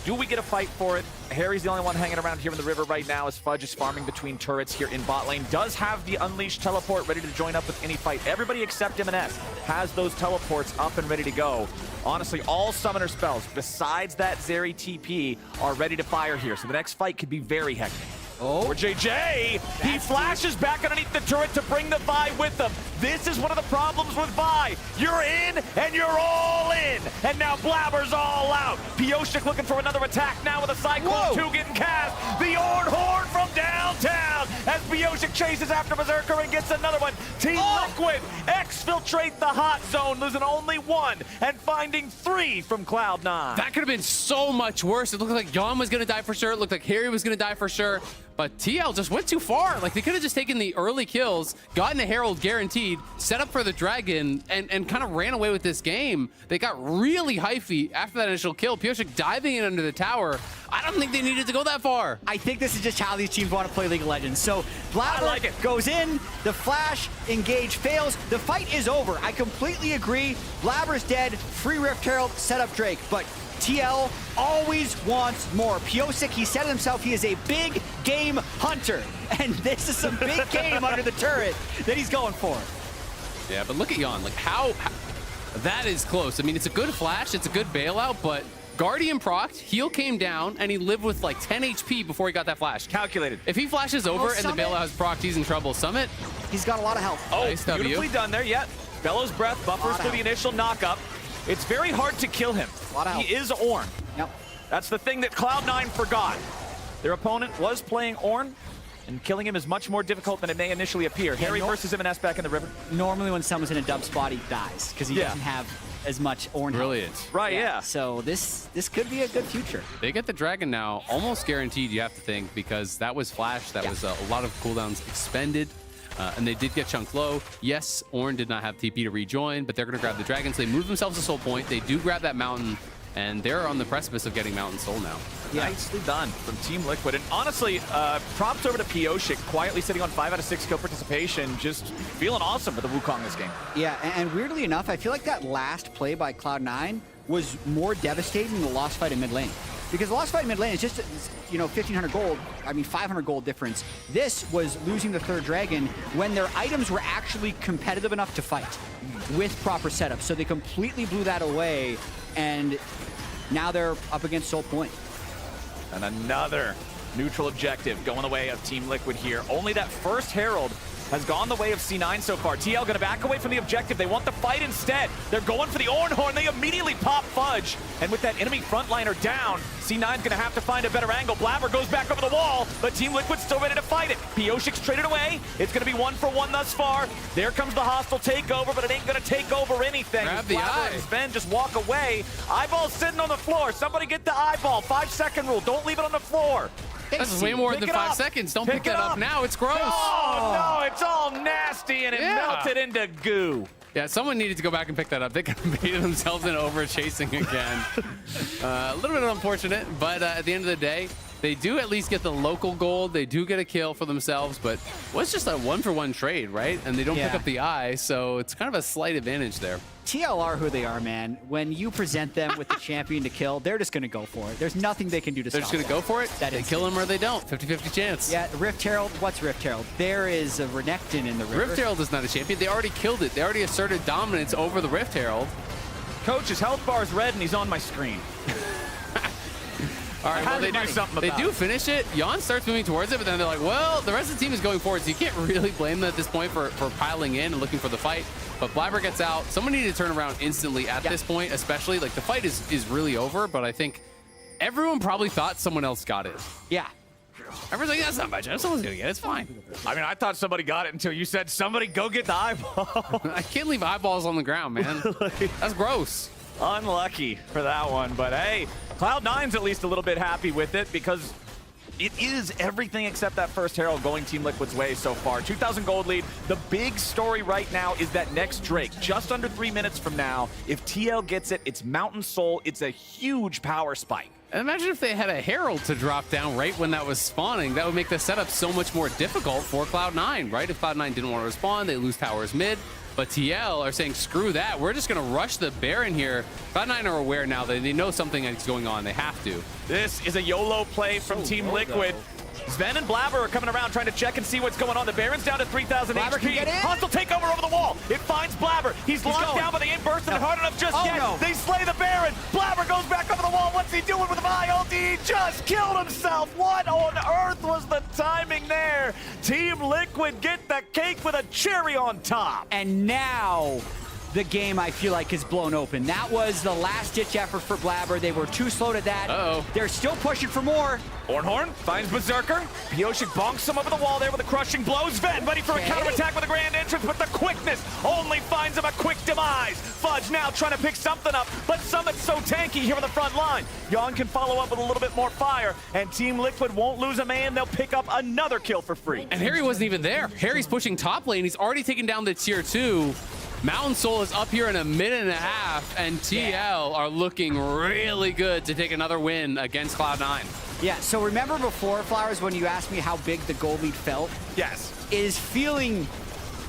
Do we get a fight for it? Harry's the only one hanging around here in the river right now as Fudge is farming between turrets here in bot lane. Does have the Unleashed teleport ready to join up with any fight. Everybody except M&S has those teleports up and ready to go. Honestly, all summoner spells besides that Zeri TP are ready to fire here. So the next fight could be very hectic. For JJ, he flashes back underneath the turret to bring the Vi with him. This is one of the problems with Vi. You're in, and you're all in. And now Blabber's all out. Pioshik looking for another attack now with a Cyclone 2 getting cast. The Orn Horn from downtown as Pioshik chases after Berserker and gets another one. Team Liquid exfiltrate the hot zone, losing only 1 and finding 3 from Cloud9. That could have been so much worse. It looked like Yon was going to die for sure. It looked like Harry was going to die for sure. But TL just went too far. Like, they could have just taken the early kills, gotten a Herald guaranteed, set up for the Dragon, and kind of ran away with this game. They got really hyphy after that initial kill. Pioshik diving in under the tower. I don't think they needed to go that far. I think this is just how these teams want to play League of Legends. So Blabber goes in, the flash, engage fails. The fight is over. I completely agree. Blabber's dead, free Rift Herald, set up Drake. But TL always wants more. Pioshik, he said it himself, he is a big game hunter. And this is some big game under the turret that he's going for. Yeah, but look at Yon. Like, how that is close. I mean, it's a good flash, it's a good bailout, but Guardian procced, heal came down, and he lived with like 10 HP before he got that flash. Calculated. If he flashes over and the bailout has procced, he's in trouble. Summit. He's got a lot of health. Oh, nice beautifully done there. Yeah. Bellows Breath buffers for the initial knockup. It's very hard to kill him. He is Ornn. Yep. That's the thing that Cloud9 forgot. Their opponent was playing Ornn, and killing him is much more difficult than it may initially appear. Harry versus M&S back in the river. Normally when someone's in a dub spot, he dies because he doesn't have as much Ornn. Brilliant. Right, yeah. So this could be a good future. They get the Dragon now, almost guaranteed, you have to think, because that was flash. That was a lot of cooldowns expended. And they did get chunked low. Yes, Ornn did not have TP to rejoin, but they're going to grab the Dragon. So they move themselves to Soul Point. They do grab that Mountain, and they're on the precipice of getting Mountain Soul now. Nicely done from Team Liquid. And honestly, props over to Pioshik, quietly sitting on 5 out of 6 kill participation, just feeling awesome with the Wukong this game. Yeah, and weirdly enough, I feel like that last play by Cloud9 was more devastating than the lost fight in mid lane. Because the lost fight in mid lane is just, 1,500 gold, 500 gold difference. This was losing the third Dragon when their items were actually competitive enough to fight with proper setup. So they completely blew that away, and now they're up against Soul Point. And another neutral objective going the way of Team Liquid here. Only that first Herald has gone the way of C9 so far. TL going to back away from the objective. They want the fight instead. They're going for the Ornn Horn. They immediately pop Fudge. And with that enemy frontliner down, C9's going to have to find a better angle. Blabber goes back over the wall, but Team Liquid's still ready to fight it. Pioshik's traded away. It's going to be 1-for-1 thus far. There comes the hostile takeover, but it ain't going to take over anything. Grab the Blabber and Sven just walk away. Eyeball sitting on the floor. Somebody get the eyeball. 5-second rule. Don't leave it on the floor. That's way more than 5 seconds. Don't pick that up now. It's gross. Oh, no, it's all nasty and it melted into goo. Yeah, someone needed to go back and pick that up. They kind of baited themselves in over chasing again. A little bit unfortunate, but at the end of the day, they do at least get the local gold. They do get a kill for themselves, but it's just a 1-for-1 trade, right? And they don't pick up the eye, so it's kind of a slight advantage there. TL are who they are, man. When you present them with the champion to kill, they're just going to go for it. There's nothing they can do to stop They're just going to go for it? They kill him or they don't. 50-50 chance. Yeah, Rift Herald. What's Rift Herald? There is a Renekton in the river. Rift Herald is not a champion. They already killed it. They already asserted dominance over the Rift Herald. Coach, his health bar is red and he's on my screen. All right, well, they do finish it. Jan starts moving towards it, but then they're like, well, the rest of the team is going forward, so you can't really blame them at this point for piling in and looking for the fight. But Blabber gets out. Someone needed to turn around instantly at this point, especially. Like, the fight is really over, but I think everyone probably thought someone else got it. Yeah. Everyone's like, that's not my job. Someone's going to get it. It's fine. I mean, I thought somebody got it until you said, somebody go get the eyeball. I can't leave eyeballs on the ground, man. That's gross. Unlucky for that one, but hey, Cloud9's at least a little bit happy with it because it is everything except that first Herald going Team Liquid's way so far. 2,000 gold lead. The big story right now is that next Drake, just under 3 minutes from now, if TL gets it, it's Mountain Soul. It's a huge power spike. And imagine if they had a Herald to drop down right when that was spawning. That would make the setup so much more difficult for Cloud9, right? If Cloud9 didn't want to respond, they lose towers mid. But TL are saying, screw that. We're just going to rush the Baron here. Cloud9 are aware now that they know something is going on. They have to. This is a YOLO play from Team Liquid. Sven and Blabber are coming around trying to check and see what's going on. The Baron's down to 3,000 HP. Hostile takeover over the wall. It finds Blabber. He's locked down, but they ain't bursting it hard enough just yet. No. They slay the Baron. Blabber goes back over the wall. What's he doing with the ulti? He just killed himself. What on earth was the timing there? Team Liquid get the cake with a cherry on top. And now the game, I feel like, is blown open. That was the last-ditch effort for Blabber. They were too slow to that. They're still pushing for more. Ornhorn finds Berserker. Pioshik bonks him over the wall there with a crushing blow. Sven ready for a counterattack with a grand entrance, but the quickness only finds him a quick demise. Fudge now trying to pick something up, but Summit's so tanky here on the front line. Jan can follow up with a little bit more fire, and Team Liquid won't lose a man. They'll pick up another kill for free. And Harry wasn't even there. Harry's pushing top lane. He's already taken down the tier 2. Mountain Soul is up here in a minute and a half, and TL are looking really good to take another win against Cloud9. Yeah, so remember before, Flowers, when you asked me how big the gold lead felt? Yes. It is feeling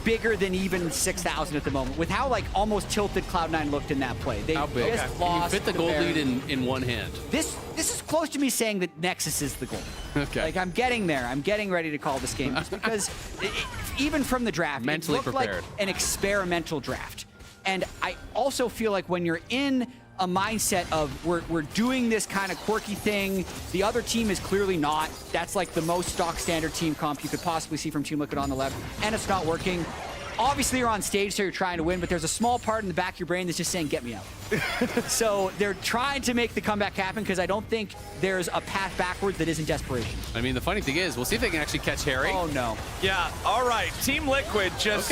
bigger than even 6,000 at the moment, with how, like, almost tilted Cloud9 looked in that play. They how big? just lost you fit the gold lead in one hand. This is close to me saying that Nexus is the goal. Okay. Like, I'm getting there. I'm getting ready to call this game just because even from the draft, mentally it looked prepared. like an experimental draft. And I also feel like when you're in a mindset of we're doing this kind of quirky thing, the other team is clearly not. That's like the most stock standard team comp you could possibly see from Team Liquid on the left, and it's not working. Obviously, you're on stage, so you're trying to win, but there's a small part in the back of your brain that's just saying, get me out. So they're trying to make the comeback happen because I don't think there's a path backwards that isn't desperation. I mean, the funny thing is, we'll see if they can actually catch Harry. Oh, no. Yeah, all right. Team Liquid just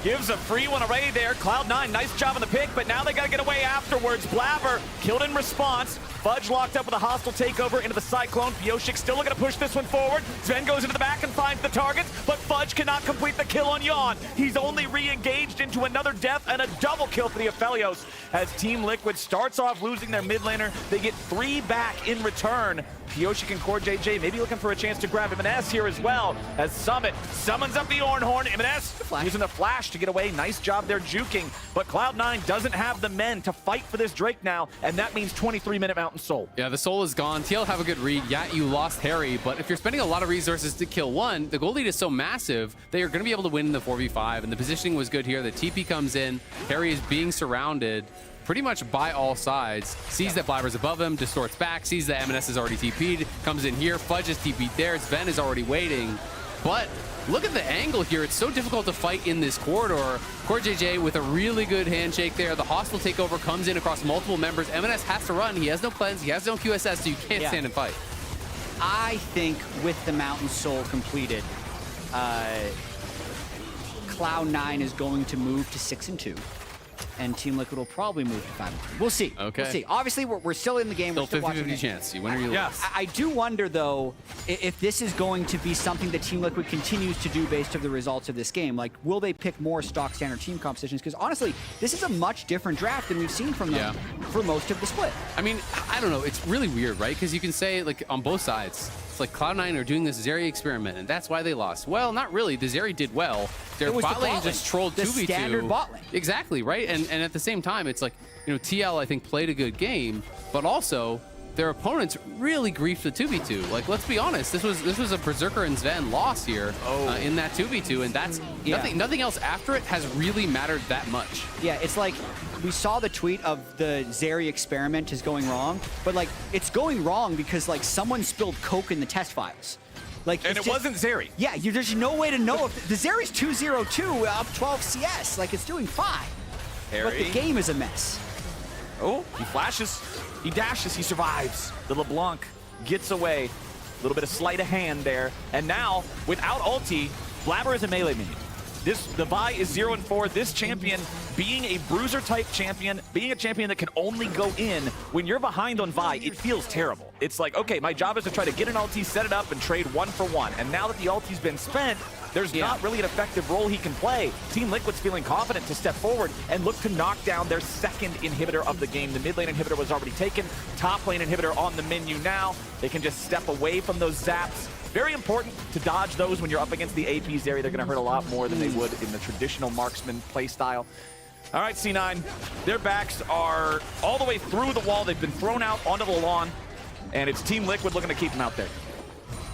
gives a free one away there. Cloud9, nice job on the pick, but now they got to get away afterwards. Blabber killed in response. Fudge locked up with a hostile takeover into the Cyclone. Pioshik still looking to push this one forward. Sven goes into the back and finds the targets, but Fudge cannot complete the kill on Jan. He's only re-engaged into another death and a double kill for the Aphelios. As Team Liquid starts off losing their mid laner, they get 3 back in return. Pioshik and Core JJ maybe looking for a chance to grab M&S here as well, as Summit summons up the Ornhorn. M&S using the flash to get away. Nice job there juking, but Cloud9 doesn't have the men to fight for this Drake now, and that means 23-minute Mountain Soul. Yeah, the Soul is gone. TL have a good read. Yeah, you lost Harry, but if you're spending a lot of resources to kill one, the gold lead is so massive, they are going to be able to win in the 4v5, and the positioning was good here. The TP comes in. Harry is being surrounded pretty much by all sides, sees that Blabber's above him, distorts back, sees that M&S is already TP'd, comes in here, Fudge is TP'd there, Sven is already waiting. But look at the angle here. It's so difficult to fight in this corridor. Core JJ with a really good handshake there. The hostile takeover comes in across multiple members. M&S has to run. He has no cleanse, he has no QSS, so you can't stand and fight. I think with the Mountain Soul completed, Cloud9 is going to move to 6-2. And Team Liquid will probably move to 5-3. We'll see. Okay. We'll see. Obviously, we're still in the game. Still we're still 50-50 chance. You win or you lose. I do wonder, though, if this is going to be something that Team Liquid continues to do based on the results of this game. Like, will they pick more stock standard team compositions? Because honestly, this is a much different draft than we've seen from them for most of the split. I mean, I don't know. It's really weird, right? Because you can say, like, on both sides, it's like Cloud9 are doing this Zeri experiment, and that's why they lost. Well, not really. The Zeri did well. Their bot lane just trolled 2v2. The standard bot lane. Exactly, right? And at the same time, it's like, you know, TL, I think, played a good game, but also their opponents really griefed the 2v2. Like, let's be honest, this was a Berserker and Sven loss here in that 2v2, and that's nothing else after it has really mattered that much. Yeah, it's like we saw the tweet of the Zeri experiment is going wrong, but like it's going wrong because like someone spilled Coke in the test files. Like, and it wasn't Zeri. Yeah, there's no way to know if the Zeri's 2-0-2 up 12 CS. Like, it's doing fine. But the game is a mess. Oh, he flashes, he dashes, he survives. The LeBlanc gets away. A little bit of sleight of hand there. And now, without ulti, Blabber is a melee minion. The Vi is 0-4. This champion, being a bruiser-type champion, being a champion that can only go in, when you're behind on Vi, it feels terrible. It's like, okay, my job is to try to get an ulti, set it up, and trade 1-for-1. And now that the ulti's been spent, there's not really an effective role he can play. Team Liquid's feeling confident to step forward and look to knock down their second inhibitor of the game. The mid lane inhibitor was already taken. Top lane inhibitor on the menu now. They can just step away from those zaps. Very important to dodge those when you're up against the APs area. They're going to hurt a lot more than they would in the traditional marksman playstyle. All right, C9, their backs are all the way through the wall. They've been thrown out onto the lawn, and it's Team Liquid looking to keep them out there.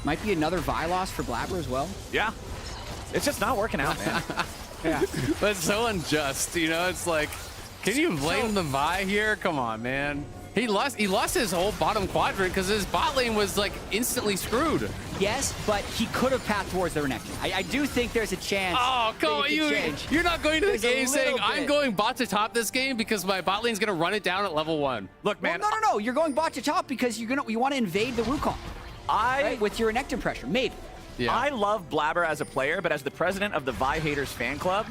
Might be another Vi loss for Blabber as well. Yeah. It's just not working out, man. Yeah. But it's so unjust, you know? It's like, can you blame the Vi here? Come on, man. He lost his whole bottom quadrant because his bot lane was like instantly screwed. Yes, but he could have passed towards the Renekton. I do think there's a chance. Oh, come on. You're not going to the game saying, I'm going bot to top this game because my bot lane's going to run it down at level 1. Look, man. Well, no. You're going bot to top because you want to invade the Wukong. Right? With your Renekton pressure, maybe. Yeah. I love Blabber as a player, but as the president of the Vi Haters fan club,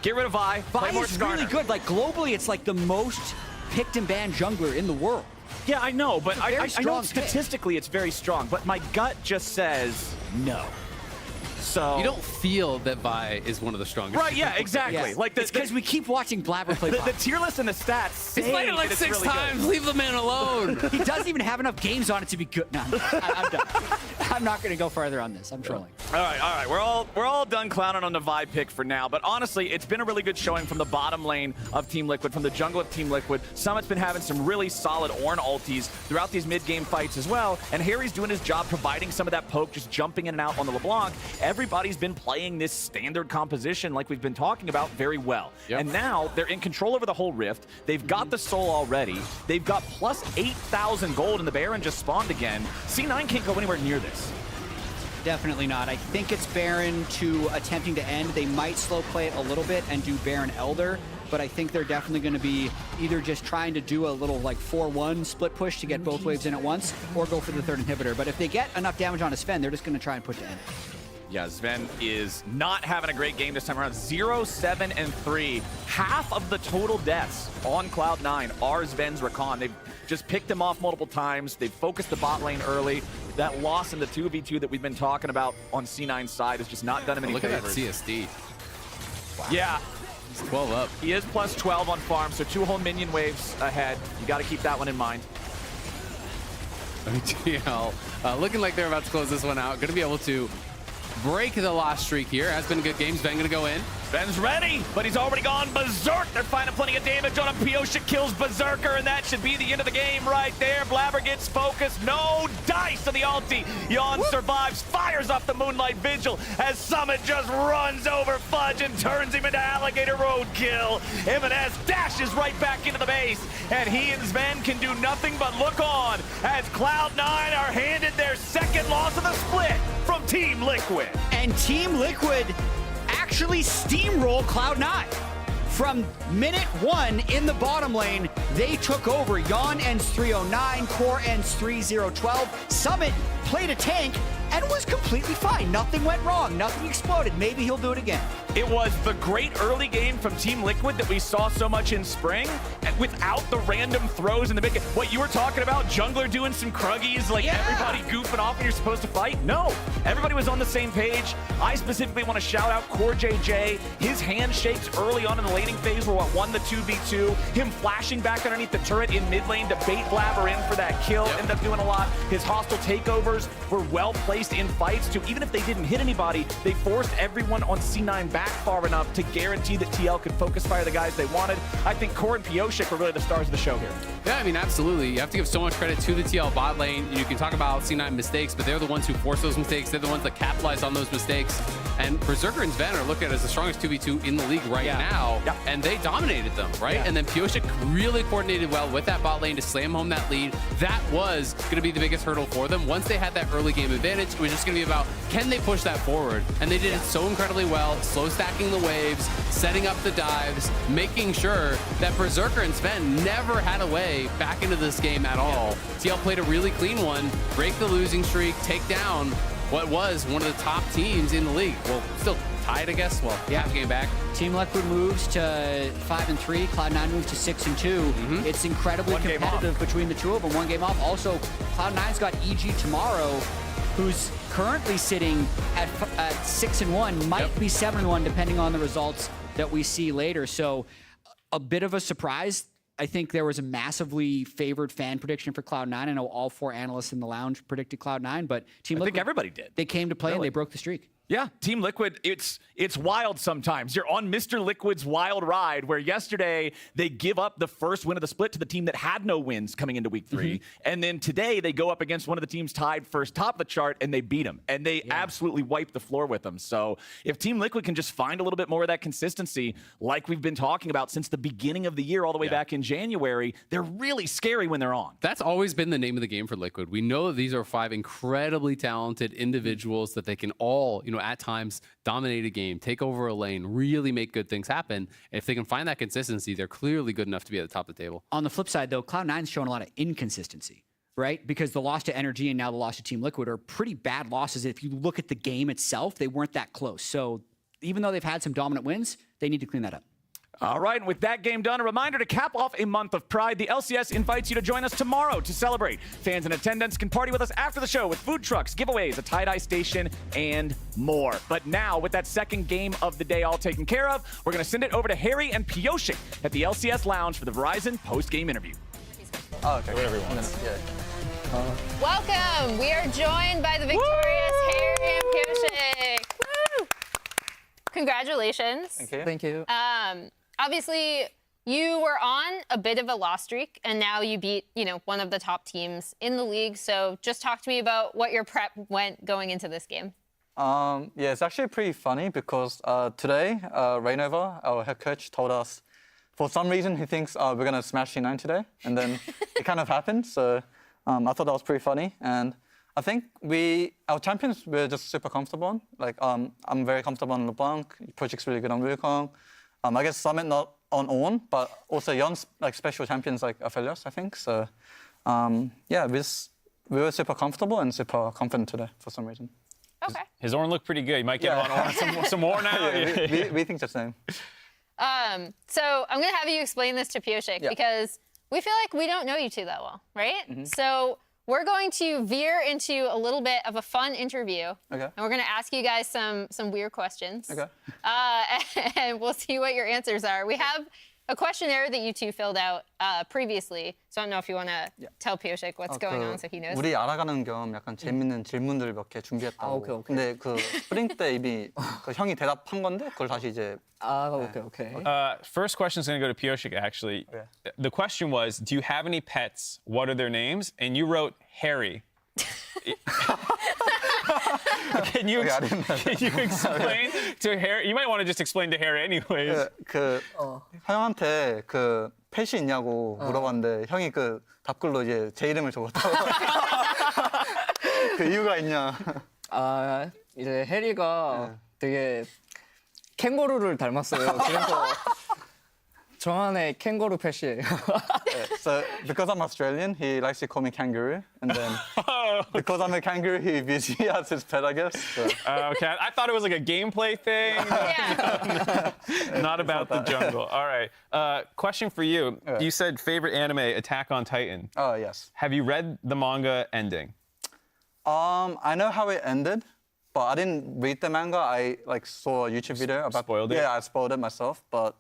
get rid of Vi. Vi is really good. Like, globally, it's like the most picked and banned jungler in the world. Yeah, I know, but I know pick. statistically it's very strong, but my gut just says no. So you don't feel that Vi is one of the strongest. Right, yeah, exactly. Yes. Like it's because we keep watching Blabber play the tier list and the stats say he's played it like 6 times. Good. Leave the man alone. He doesn't even have enough games on it to be good. No, I'm done. I'm not going to go further on this. I'm trolling. All right. We're all done clowning on the Vi pick for now. But honestly, it's been a really good showing from the bottom lane of Team Liquid, from the jungle of Team Liquid. Summit's been having some really solid Ornn ultis throughout these mid-game fights as well. And Harry's doing his job, providing some of that poke, just jumping in and out on the LeBlanc. Everybody's been playing this standard composition like we've been talking about very well. Yep. And now they're in control over the whole rift. They've got the soul already. They've got plus 8,000 gold, and the Baron just spawned again. C9 can't go anywhere near this. Definitely not. I think it's Baron to attempting to end. They might slow play it a little bit and do Baron Elder, but I think they're definitely going to be either just trying to do a little like 4-1 split push to get both waves in at once, or go for the third inhibitor. But if they get enough damage on a Sven, they're just going to try and push to end. Yeah, Sven is not having a great game this time around. 0-7-3. Half of the total deaths on Cloud9 are Sven's Rakan. They've just picked him off multiple times. They've focused the bot lane early. That loss in the 2v2 that we've been talking about on C9's side has just not done him any favors. Look at that CSD. Wow. Yeah. He's 12 up. He is plus 12 on farm, so 2 whole minion waves ahead. You got to keep that one in mind. TL, looking like they're about to close this one out. Going to be able to break the loss streak here. Has been a good game. Sven going to go in. Sven's ready, but he's already gone berserk. They're finding plenty of damage on him. Pyosha kills Berserker, and that should be the end of the game right there. Blabber gets focused. No dice on the ulti. Yawn survives, fires off the Moonlight Vigil as Summit just runs over Fudge and turns him into Alligator Roadkill. M&S dashes right back into the base, and he and Sven can do nothing but look on as Cloud9 are handed their second loss of the split from Team Liquid. And Team Liquid actually steamroll Cloud9. From minute 1 in the bottom lane, they took over. Yawn ends 309, Core ends 3012. Summit played a tank and was completely fine. Nothing went wrong. Nothing exploded. Maybe he'll do it again. It was the great early game from Team Liquid that we saw so much in spring, and without the random throws in the mid game. What you were talking about, jungler doing some cruggies, like everybody goofing off when you're supposed to fight? No, everybody was on the same page. I specifically want to shout out Core JJ. His handshakes early on in the laning phase were what won the 2v2. Him flashing back underneath the turret in mid lane to bait Blabber in for that kill, ended up doing a lot. His hostile takeovers were well placed in fights too. Even if they didn't hit anybody, they forced everyone on C9 back back far enough to guarantee that TL could focus fire the guys they wanted. I think Core and Piosik were really the stars of the show here. Yeah, I mean, absolutely. You have to give so much credit to the TL bot lane. You can talk about C9 mistakes, but they're the ones who force those mistakes. They're the ones that capitalize on those mistakes. And Berserker and Sven are looked at as the strongest 2v2 in the league right now, and they dominated them, right? And then Piosik really coordinated well with that bot lane to slam home that lead. That was going to be the biggest hurdle for them. Once they had that early game advantage, it was just going to be about, can they push that forward? And they did it so incredibly well, slow stacking the waves, setting up the dives, making sure that Berserker and Sven never had a way back into this game at all. TL played a really clean one, break the losing streak, take down what was one of the top teams in the league. Well, still tied, I guess. Well, half game back. Team Liquid moves to 5-3. Cloud9 moves to 6-2. It's incredibly competitive between the two of them. One game off. Also, Cloud9's got EG tomorrow, who's currently sitting at 6-1, might be 7-1, depending on the results that we see later. So, a bit of a surprise. I think there was a massively favored fan prediction for Cloud9. I know all 4 analysts in the lounge predicted Cloud9, but Team Liquid, I think everybody did. They came to play and they broke the streak. Yeah, Team Liquid, it's wild sometimes. You're on Mr. Liquid's wild ride, where yesterday they give up the first win of the split to the team that had no wins coming into week 3. And then today they go up against one of the teams tied first top of the chart and they beat them. And they absolutely wipe the floor with them. So if Team Liquid can just find a little bit more of that consistency, like we've been talking about since the beginning of the year all the way back in January, they're really scary when they're on. That's always been the name of the game for Liquid. We know that these are 5 incredibly talented individuals that they can all, at times dominate a game, take over a lane, really make good things happen. If they can find that consistency, they're clearly good enough to be at the top of the table. On the flip side, though, Cloud9's shown a lot of inconsistency, right? Because the loss to Energy and now the loss to Team Liquid are pretty bad losses. If you look at the game itself, they weren't that close. So even though they've had some dominant wins, they need to clean that up. All right, and with that game done, a reminder to cap off a month of Pride. The LCS invites you to join us tomorrow to celebrate. Fans in attendance can party with us after the show with food trucks, giveaways, a tie-dye station, and more. But now, with that second game of the day all taken care of, we're going to send it over to Harry and Piosik at the LCS Lounge for the Verizon post-game interview. Oh, okay. Whatever you want. Welcome. We are joined by the victorious Harry and Piosik. Woo! Congratulations. Thank you. Thank you. Obviously, you were on a bit of a loss streak, and now you beat, one of the top teams in the league. So just talk to me about what your prep went going into this game. Yeah, it's actually pretty funny because today, Rainover, our head coach, told us for some reason he thinks we're going to smash C9 today. And then it kind of happened. So I thought that was pretty funny. And I think our champions, we're just super comfortable on. Like, I'm very comfortable on LeBlanc. Piosik's really good on Wukong. I guess Summit not on Ornn, but also Yon's like special champions like Aphelios, I think. So, yeah, we were super comfortable and super confident today for some reason. Okay. His Ornn looked pretty good. You might get him on Ornn some more now. Yeah, we think the same. So I'm going to have you explain this to Piosik because we feel like we don't know you two that well, right? So we're going to veer into a little bit of a fun interview. Okay. And we're going to ask you guys some weird questions. Okay. And we'll see what your answers are. We have a questionnaire that you two filled out previously. So I don't know if you want to tell Piosik what's going on so he knows. 우리 알아가는 겸 약간 재밌는 질문들 몇 개 준비했다고. 오케이. 근데 그 스프링 때 이미 그 형이 대답한 건데 그걸 다시 이제. Okay. First question is going to go to Piosik, actually. Okay. The question was, do you have any pets? What are their names? And you wrote Harry. Can you explain to Harry? You might want to just explain to Harry anyways. 형한테 그 펫이 있냐고 물어봤는데 형이 그 답글로 이제 제 이름을 적었다고. 그 이유가 있냐? 이제 해리가 되게 캥거루를 닮았어요. 그래서 저만의 캥거루 펫이에요. So because I'm Australian, he likes to call me kangaroo, and then because I'm a kangaroo, he views me as his pet, I guess. So. Okay, I thought it was like a gameplay thing. No, not about the jungle. All right. Question for you. You said favorite anime, Attack on Titan. Oh, yes. Have you read the manga ending? I know how it ended, but I didn't read the manga. I saw a YouTube video about. Spoiled it? Yeah, I spoiled it myself, but.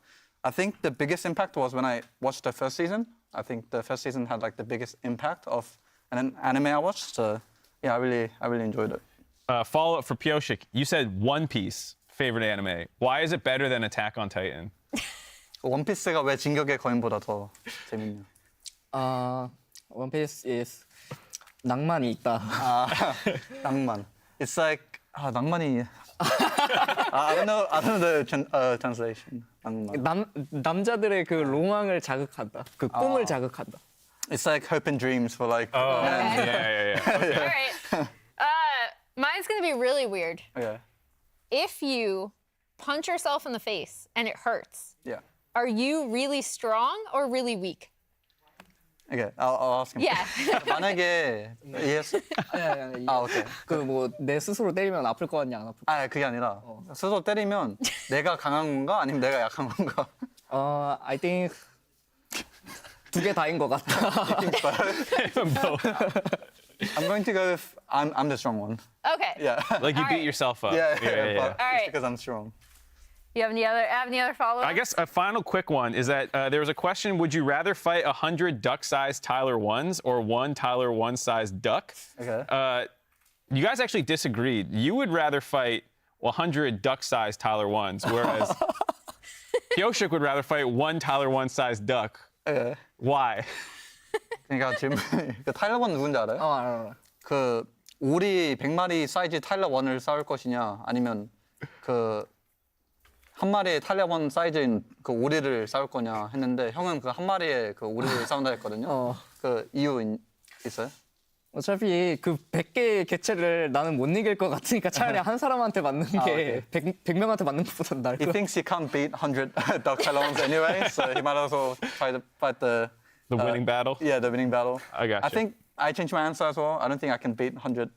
I think the biggest impact was when I watched the first season. I think the first season had the biggest impact of an anime I watched. So yeah, I really enjoyed it. Follow up for Piosik. You said One Piece. favorite anime. Why is it better than Attack on Titan? 원피스가 왜 진격의 거인보다 더 재밌냐? One Piece is 낭만이 있다. 낭만. It's like 낭만이. I don't know the translation. 낭만. 남자들의 그 로망을 자극한다. 그 꿈을 자극한다. It's like hope and dreams for like. Oh, men. yeah. All right. Mine's gonna be really weird. Okay. If you punch yourself in the face and it hurts, Yeah. are you really strong or really weak? Okay. I'll ask him. Yeah. 만약에 이해했어? 오케이. 그 뭐 내 스스로 때리면 아플 것 같냐 안 아플 것 같냐? 그게 아니라 스스로 때리면 내가 강한 건가 아니면 내가 약한 건가? I think 두 개 다인 것 같다. I'm going to go with I'm the strong one. Okay. Yeah. Like you All beat right. yourself up. Yeah. All But right. it's because I'm strong. You have any other follow-up? I guess a final quick one is that there was a question: would you rather fight 100 duck-sized Tyler 1s or one Tyler 1-sized duck? Okay. You guys actually disagreed. You would rather fight 100 duck-sized Tyler 1s, whereas Pioshik would rather fight one Tyler 1-sized duck. 예. Why? 그러니까 질문 그 타일러 원 누군지 알아요? 알아. 그 오리 100마리 사이즈 타일러 원을 싸울 것이냐 아니면 그 한 마리의 타일러 원 사이즈인 그 오리를 싸울 거냐 했는데 형은 그 한 마리의 그 오리를 싸운다 했거든요. 그 이유 있어요? 어차피 그 100개의 개체를 나는 못 이길 것 같으니까 차라리 한 사람한테 맞는 게 100명한테 맞는 것보다 나을 He 것 thinks he can't beat 100 duck talons anyway, so he might as well try to fight the winning battle? Yeah, the winning battle. I got I you. think I changed my answer as well. I don't think I can beat 100.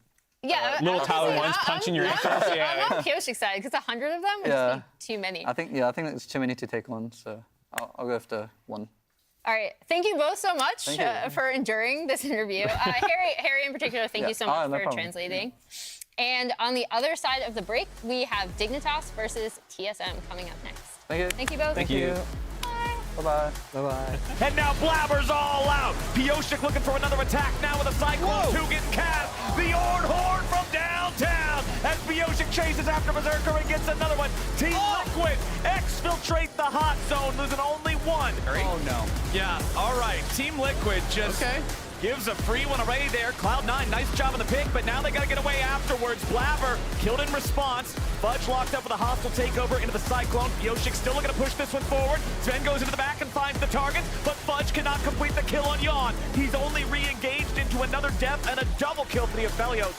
Yeah. Little Tyler ones punching your ankles. I'm on Pioshik's side because 100 of them would just be too many. I think it's too many to take on, so I'll go with the one. All right. Thank you both so much Thank you. for enduring this interview. Harry in particular, thank you so much no for problem. translating. And on the other side of the break, we have Dignitas versus TSM coming up next. Thank you. Thank you both. Thank you. Bye-bye. Bye-bye. And now Blabber's all out. Pioshik looking for another attack now with a Cyclone 2 getting cast. The Ord Horde from downtown as Pioshik chases after Berserker and gets another one. Team Liquid exfiltrate the hot zone, losing only one. Oh, no. Yeah, all right. Team Liquid just gives a free one away there. Cloud9, nice job on the pick, but now they got to get away afterwards. Blabber killed in response. Fudge locked up with a hostile takeover into the Cyclone. Pioshik still looking to push this one forward. Sven goes into the back and finds the target, but Fudge cannot complete the kill on Yawn. He's only re-engaged into another death and a double kill for the Aphelios.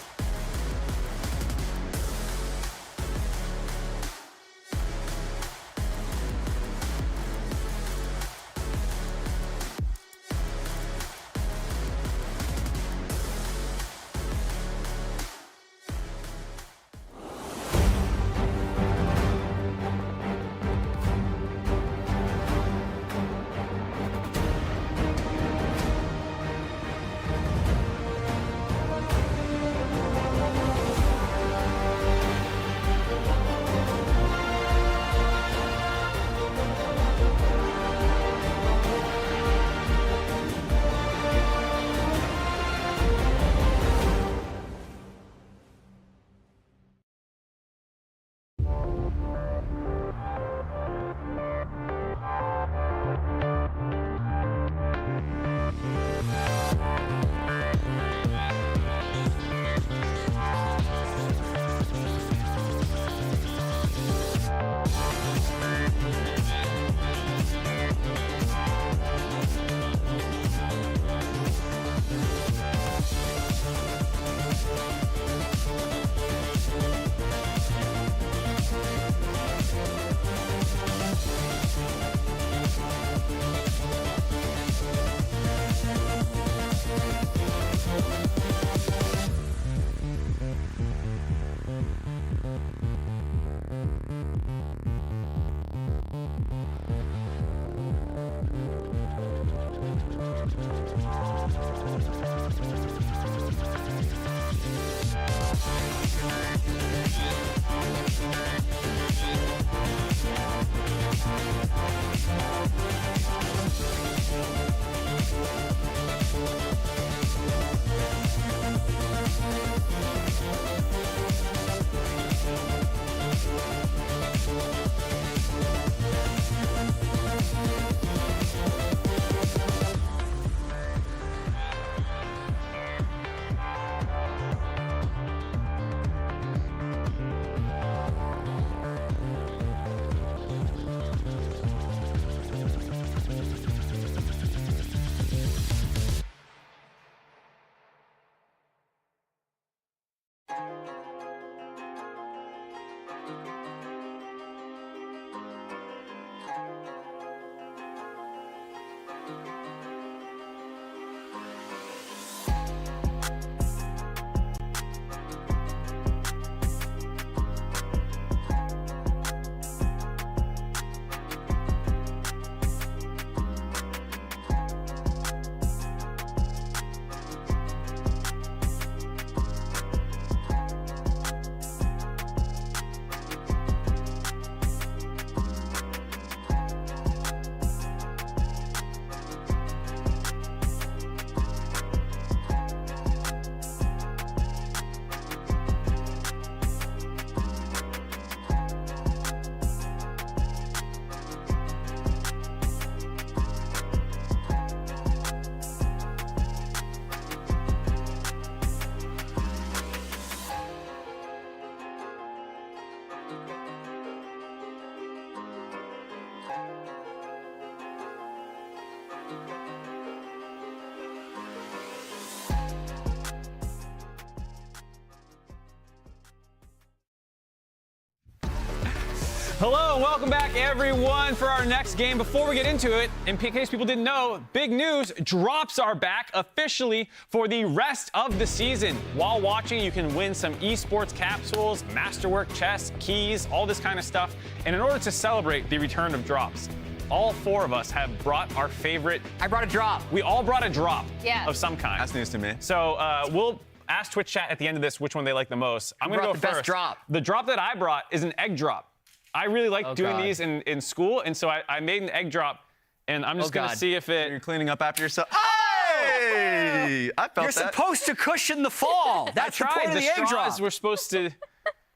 Hello and welcome back, everyone, for our next game. Before we get into it, in case people didn't know, big news, drops are back officially for the rest of the season. While watching, you can win some esports capsules, masterwork chests, keys, all this kind of stuff. And in order to celebrate the return of drops, all 4 of us have brought our favorite. I brought a drop. We all brought a drop Yeah. of some kind. That's news to me. So we'll ask Twitch chat at the end of this which one they like the most. I'm going to go the first. best drop? The drop that I brought is an egg drop. I really like doing God. these in school, and so I made an egg drop, and I'm just going to see if You're cleaning up after yourself. Hey! I felt You're that. supposed to cushion the fall. That's the point of the egg drop. straws were supposed to.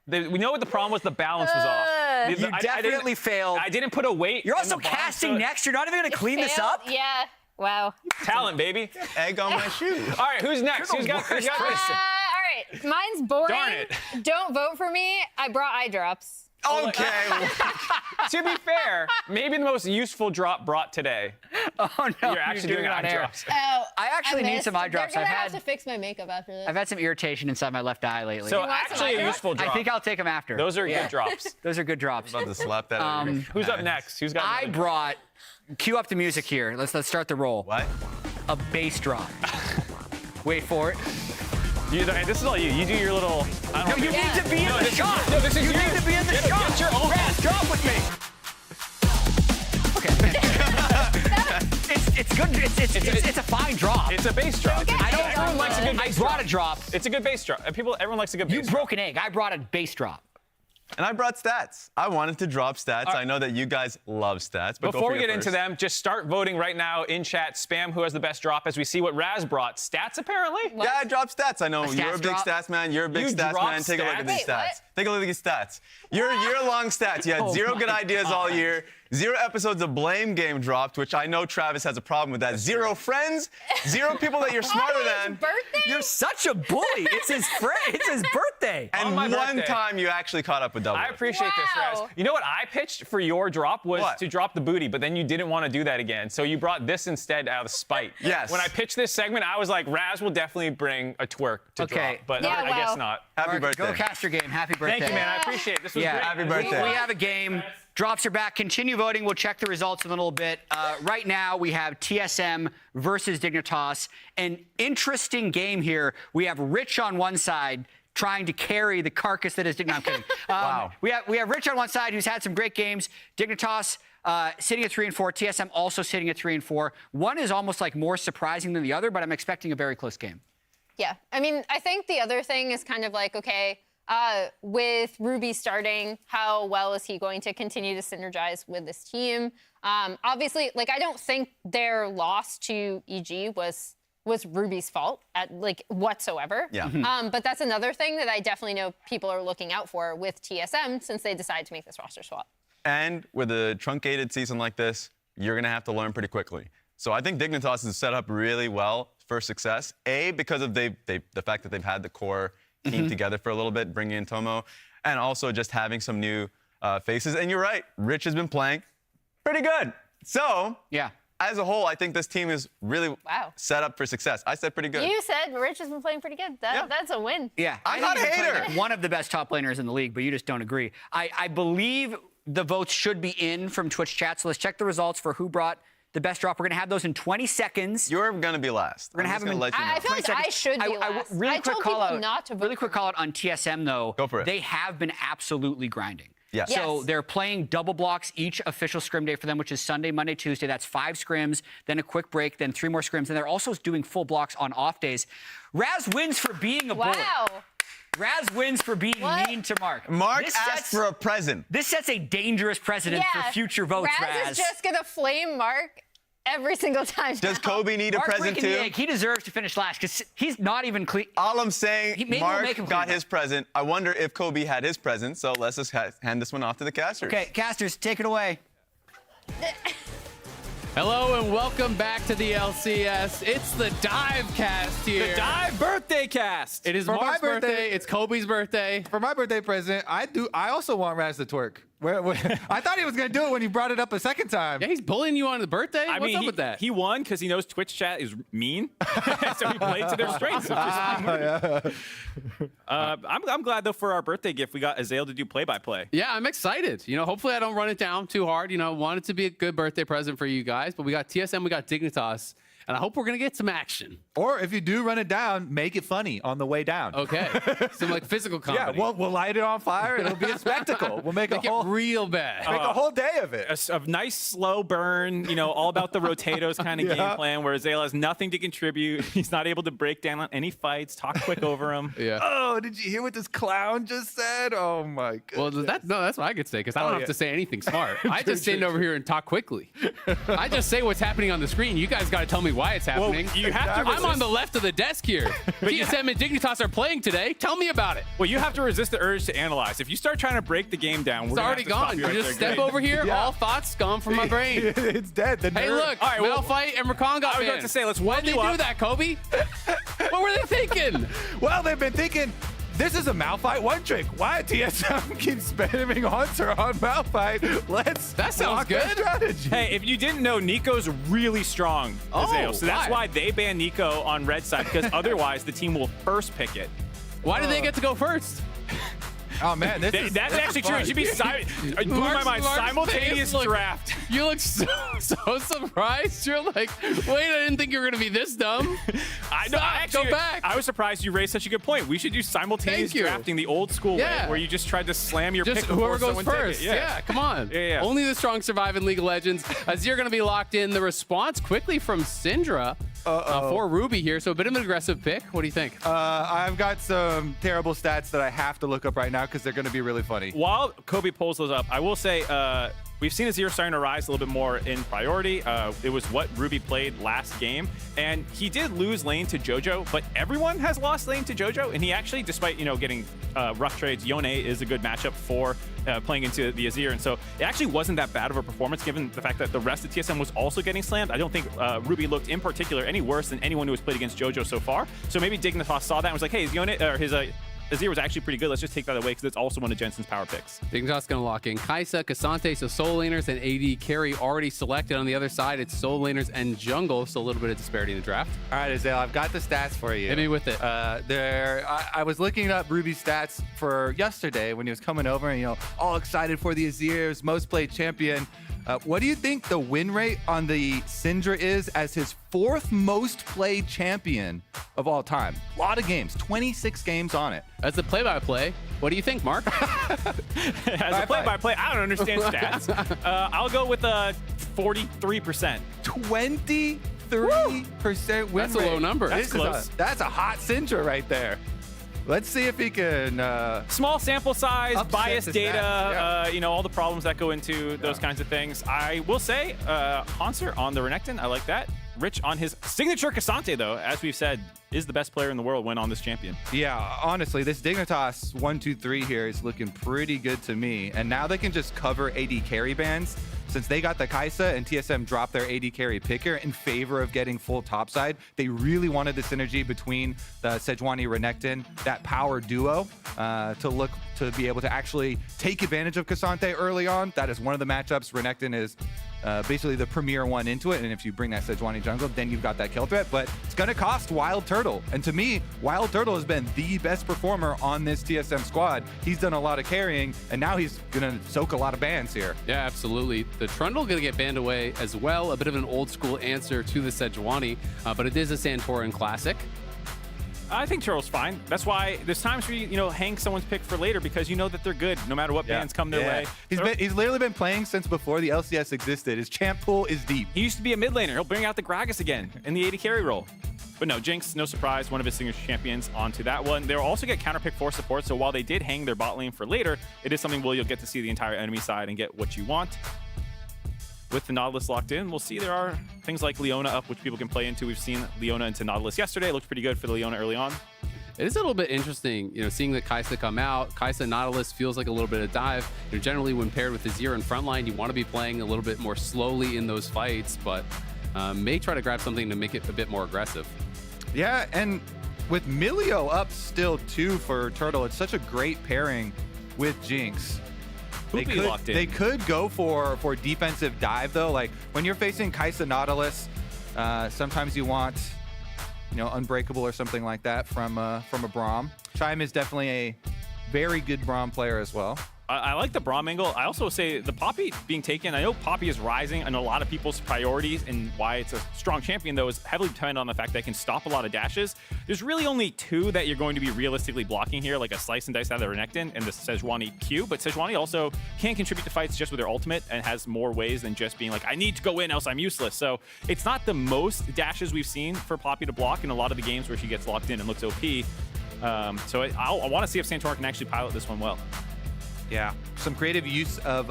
We know what the problem was. The balance was off. You definitely failed. I didn't put a weight. You're in also the bottom, casting so- next. You're not even going to clean this up? Yeah. Wow. Talent, baby. Egg on my shoe. All right, who's next? You're Who's the got worst this? person. All right. Mine's boring. Darn it. Don't vote for me. I brought eye drops. Okay. To be fair, maybe the most useful drop brought today. Oh, no. You're actually doing eye drops. Oh, I actually need missed. some eye drops. They're I've gonna have had to fix my makeup after this. I've had some irritation inside my left eye lately. So want some actually eye a drops? useful drop. I think I'll take them after. Those are good drops. Those are good drops. I'm about to slap that out of your Who's up next? Who's got I another- brought. Cue up the music here. Let's start the roll. What? A bass drop. Wait for it. Hey, this is all you. You do your little. I No, don't you know. need to be in the shot. No, this is you yours. need to be in the Get- shot. get your own Raz, drop with me. Okay. it's good. It's a fine drop. It's a bass drop. Okay. Everyone likes a good I bass brought drop. a drop. It's a good bass drop. Everyone likes a good bass You drop. broke an egg. I brought a bass drop. And I brought stats. I wanted to drop stats. I know that you guys love stats. But Before go we for get your into first. them, just start voting right now in chat. Spam who has the best drop as we see what Raz brought. Stats, apparently? Yeah, I dropped stats. I know A you're a stats big drop? stats man. You're a big You stats dropped man. Take a look at stats? these Wait, stats. what? Take a look at these stats. Your year-long stats. You had 0 good ideas all year. 0 episodes of Blame Game dropped, which I know Travis has a problem with that. 0 friends. 0 people that you're smarter On his than. birthday? You're such a bully. It's his friend. It's his birthday. And On my one birthday. time you actually caught up with double. I appreciate this, Raz. Wow. You know what I pitched for your drop was What? to drop the booty, but then you didn't want to do that again. So you brought this instead out of spite. Yes. When I pitched this segment, I was like, Raz will definitely bring a twerk to Okay. drop, but Yeah, I guess wow. not. Happy Mark, birthday. Go cast your game. Happy birthday. Thank you, man. I appreciate it. This was Yeah. great. Happy birthday. We have a game. Drops are back. Continue voting. We'll check the results in a little bit. Right now, we have TSM versus Dignitas. An interesting game here. We have Rich on one side trying to carry the carcass that is Dignitas. I'm kidding. Wow. We have Rich on one side who's had some great games. Dignitas sitting at 3-4. TSM also sitting at 3-4. One is almost like more surprising than the other, but I'm expecting a very close game. Yeah. I mean, I think the other thing is kind of like, okay, with Ruby starting, how well is he going to continue to synergize with this team? Obviously, like, I don't think their loss to EG was Ruby's fault at like whatsoever. Yeah. But that's another thing that I definitely know people are looking out for with TSM since they decided to make this roster swap. And with a truncated season like this, you're going to have to learn pretty quickly. So I think Dignitas is set up really well for success. A, because of the fact that they've had the core team together for a little bit, bringing in Tomo, and also just having some new faces. And you're right, Rich has been playing pretty good. So, Yeah. as a whole, I think this team is really Wow. set up for success. I said pretty good. You said Rich has been playing pretty good. That's a win. Yeah, I'm I not think a he's hater. one of the best top laners in the league, but you just don't agree. I believe the votes should be in from Twitch chat, so let's check the results for who brought the best drop. We're going to have those in 20 seconds. You're going to be last. We're going to have them in let you know. I feel like I should be last. Really I quick told call people out, not to vote really quick for me. call out on TSM, though. Go for it. They have been absolutely grinding. Yes. So Yes. they're playing double blocks each official scrim day for them, which is Sunday, Monday, Tuesday. That's 5 scrims, then a quick break, then 3 more scrims. And they're also doing full blocks on off days. Raz wins for being a bully. Wow. Raz wins for being What? mean to Mark. Mark This asked sets- for a present. This sets a dangerous precedent for future votes, Raz is just gonna flame Mark every single time. Does now. Kobe need a Mark present breaking the too? egg. He deserves to finish last because he's not even clean. All I'm saying, Maybe we'll Mark make him got clean his present. I wonder if Kobe had his present, so let's just hand this one off to the casters. Okay, casters, take it away. Hello and welcome back to the LCS. It's the Dive Cast here. The Dive birthday cast. It is For my Mark's birthday. birthday. It's Kobe's birthday. For my birthday present, I also want Raz to twerk. I thought he was going to do it when he brought it up a second time. Yeah, he's bullying you on the birthday? I What's mean, up with that? He won because he knows Twitch chat is mean, so he played to their strengths. I'm glad though for our birthday gift we got Azael to do play-by-play. Yeah, I'm excited. You know, hopefully I don't run it down too hard. You know, want it to be a good birthday present for you guys. But we got TSM, we got Dignitas, and I hope we're gonna get some action. Or if you do run it down, make it funny on the way down. Okay, some like physical comedy. Yeah, we'll light it on fire. It'll be a spectacle. We'll make it real bad. Make a whole day of it. A nice slow burn, you know, all about the Rotatos kind of game plan where Azael has nothing to contribute. He's not able to break down on any fights, talk quick over him. Yeah. Oh, did you hear what this clown just said? Oh my god. Well, that's what I could say because I don't have to say anything smart. I just stand over here and talk quickly. I just say what's happening on the screen. You guys got to tell me why it's happening. You have to I'm on the left of the desk here. TSM and Dignitas are playing today. Tell me about it. Well, you have to resist the urge to analyze. If you start trying to break the game down, it's already gone. You just step over here, all thoughts gone from my brain. It's dead. Hey, look, all right, Malphite and Rakan got I was about to say, let's warm Why'd they you up. do that, Kobe? What were they thinking? Well, they've been thinking, this is a Malphite one trick. Why TSM keeps spamming Haunter on Malphite? That sounds good. Strategy. Hey, if you didn't know, Nico's really strong, Azael. So that's why they ban Nico on red side, because otherwise the team will first pick it. Why did they get to go first? Oh man, that's actually true. It should be blew my mind. Simultaneous draft. You look so surprised. You're like, wait, I didn't think you were gonna be this dumb. Actually, go back. I was surprised you raised such a good point. We should do simultaneous drafting the old school way, where you just tried to slam your pick whoever before goes someone first. take it. Come on. Yeah. Only the strong survive in League of Legends. As you're gonna be locked in, the response quickly from Syndra for Ruby here. So a bit of an aggressive pick. What do you think? I've got some terrible stats that I have to look up right now because they're going to be really funny. While Kobe pulls those up, I will say we've seen Azir starting to rise a little bit more in priority. It was what Ruby played last game, and he did lose lane to JoJo, but everyone has lost lane to JoJo, and he actually, despite getting rough trades, Yone is a good matchup for playing into the Azir, and so it actually wasn't that bad of a performance given the fact that the rest of TSM was also getting slammed. I don't think Ruby looked in particular any worse than anyone who has played against JoJo so far. So maybe Dignitas saw that and was like, hey, his Azir was actually pretty good. Let's just take that away because it's also one of Jensen's power picks. Dignitas going to lock in Kai'Sa, Cassante, so soul laners and AD carry already selected. On the other side, it's soul laners and jungle, so a little bit of disparity in the draft. All right, Azael, I've got the stats for you. Hit me with it. I was looking up Ruby's stats for yesterday when he was coming over and, all excited for the Azir's most played champion. What do you think the win rate on the Syndra is as his 4th most played champion of all time? A lot of games, 26 games on it. As the play-by-play, what do you think, Mark? As a play-by-play, I don't understand stats. I'll go with 43%. 23% win That's a low number. That's close. That's a hot Syndra right there. Let's see if he can. Small sample size, biased his data, stats, all the problems that go into those kinds of things. I will say, Hanser on the Renekton, I like that. Rich on his signature Cassante, though, as we've said, is the best player in the world when on this champion. Yeah, honestly, this Dignitas 1-2-3 here is looking pretty good to me. And now they can just cover AD carry bans. Since they got the Kai'Sa and TSM dropped their AD carry picker in favor of getting full topside, they really wanted the synergy between the Sejuani Renekton, that power duo, to be able to actually take advantage of Cassante early on. That is one of the matchups. Renekton is basically the premier one into it, and if you bring that Sejuani jungle, then you've got that kill threat, but it's going to cost Wild Turtle. And to me, Wild Turtle has been the best performer on this TSM squad. He's done a lot of carrying, and now he's going to soak a lot of bans here. Yeah, absolutely. The Trundle going to get banned away as well. A bit of an old school answer to the Sejuani, but it is a Santorin classic. I think Turtle's fine. That's why there's times where you hang someone's pick for later because you know that they're good no matter what bans come their way. He's literally been playing since before the LCS existed. His champ pool is deep. He used to be a mid laner. He'll bring out the Gragas again in the AD carry role. But no, Jinx, no surprise, one of his signature champions onto that one. They'll also get counter pick for support, so while they did hang their bot lane for later, it is something where you'll get to see the entire enemy side and get what you want. With the Nautilus locked in, we'll see there are things like Leona up, which people can play into. We've seen Leona into Nautilus yesterday. It looked pretty good for the Leona early on. It is a little bit interesting, seeing the Kai'Sa come out. Kai'Sa Nautilus feels like a little bit of dive. Generally, when paired with Azir in frontline, you want to be playing a little bit more slowly in those fights, but may try to grab something to make it a bit more aggressive. Yeah, and with Milio up still too for Turtle, it's such a great pairing with Jinx. They could go for defensive dive though. Like when you're facing Kai'Sa Nautilus, sometimes you want, Unbreakable or something like that from a Braum. Chime is definitely a very good Braum player as well. I like the Braum angle. I also say the Poppy being taken, I know Poppy is rising. I know a lot of people's priorities and why it's a strong champion, though, is heavily dependent on the fact that it can stop a lot of dashes. There's really only two that you're going to be realistically blocking here, like a Slice and Dice out of the Renekton and the Sejuani Q. But Sejuani also can contribute to fights just with her ultimate and has more ways than just being like, I need to go in, else I'm useless. So it's not the most dashes we've seen for Poppy to block in a lot of the games where she gets locked in and looks OP. So I want to see if Santorin can actually pilot this one well. Yeah, some creative use of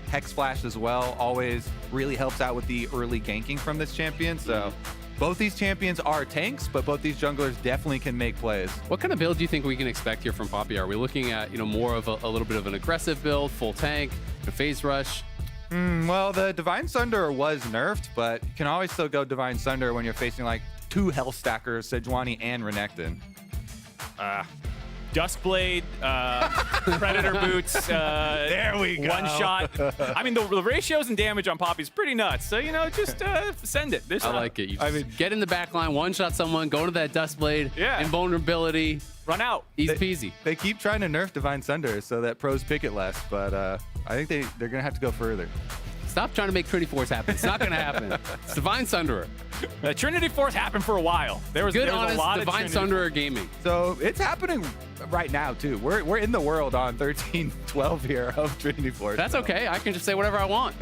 Hex Flash as well always really helps out with the early ganking from this champion. So both these champions are tanks, but both these junglers definitely can make plays. What kind of build do you think we can expect here from Poppy? Are we looking at more of a little bit of an aggressive build, full tank, a phase rush? Well, the Divine Sunder was nerfed, but you can always still go Divine Sunder when you're facing like two Hell Stackers, Sejuani and Renekton. Duskblade, Predator boots, there we go. One shot. I mean, the ratios and damage on Poppy is pretty nuts. So, just send it. I like it. Get in the back line, one shot someone, go to that Duskblade, invulnerability. Run out. Easy peasy. They keep trying to nerf Divine Sunder so that pros pick it less, but I think they're going to have to go further. Stop trying to make Trinity Force happen. It's not going to happen. It's Divine Sunderer. Trinity Force happened for a while. There was good, a honest lot Divine of Sunderer gaming. So it's happening right now too. We're in the world on 13-12 here of Trinity Force. That's okay. I can just say whatever I want.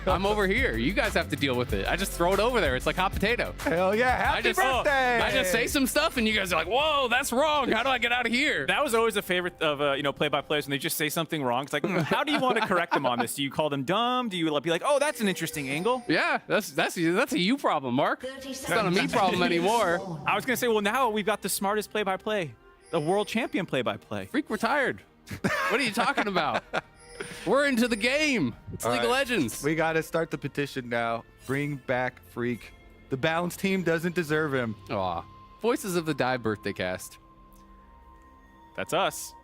I'm over here. You guys have to deal with it. I just throw it over there. It's like hot potato. Hell yeah! Happy birthday! I just say some stuff and you guys are like, "Whoa, that's wrong. How do I get out of here?" That was always a favorite of play-by-players when they just say something wrong. It's like, how do you want to correct them on this? Do you call them dumb? Do you be like, "Oh, that's an interesting angle"? Yeah, that's a you problem, Mark. It's not a me problem anymore. I was gonna say, well, now we've got the smartest play-by-play, the world champion play-by-play. Freak retired. What are you talking about? We're into the game. It's League of Legends. We got to start the petition now. Bring back Freak. The Balance team doesn't deserve him. Aw. Voices of the Die birthday cast. That's us.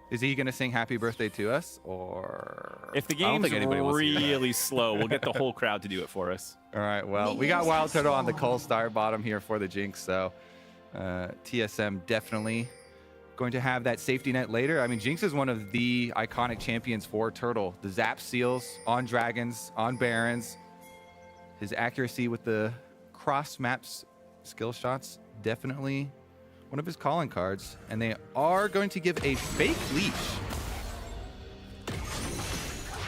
Is he going to sing happy birthday to us? Or if the game's really slow, we'll get the whole crowd to do it for us. All right, well, we got Wild Turtle on the Coal Star bottom here for the Jinx, so TSM definitely going to have that safety net later. I mean, Jinx is one of the iconic champions for Turtle. The Zap Seals on Dragons, on Barons. His accuracy with the cross maps skill shots, definitely one of his calling cards. And they are going to give a fake leash.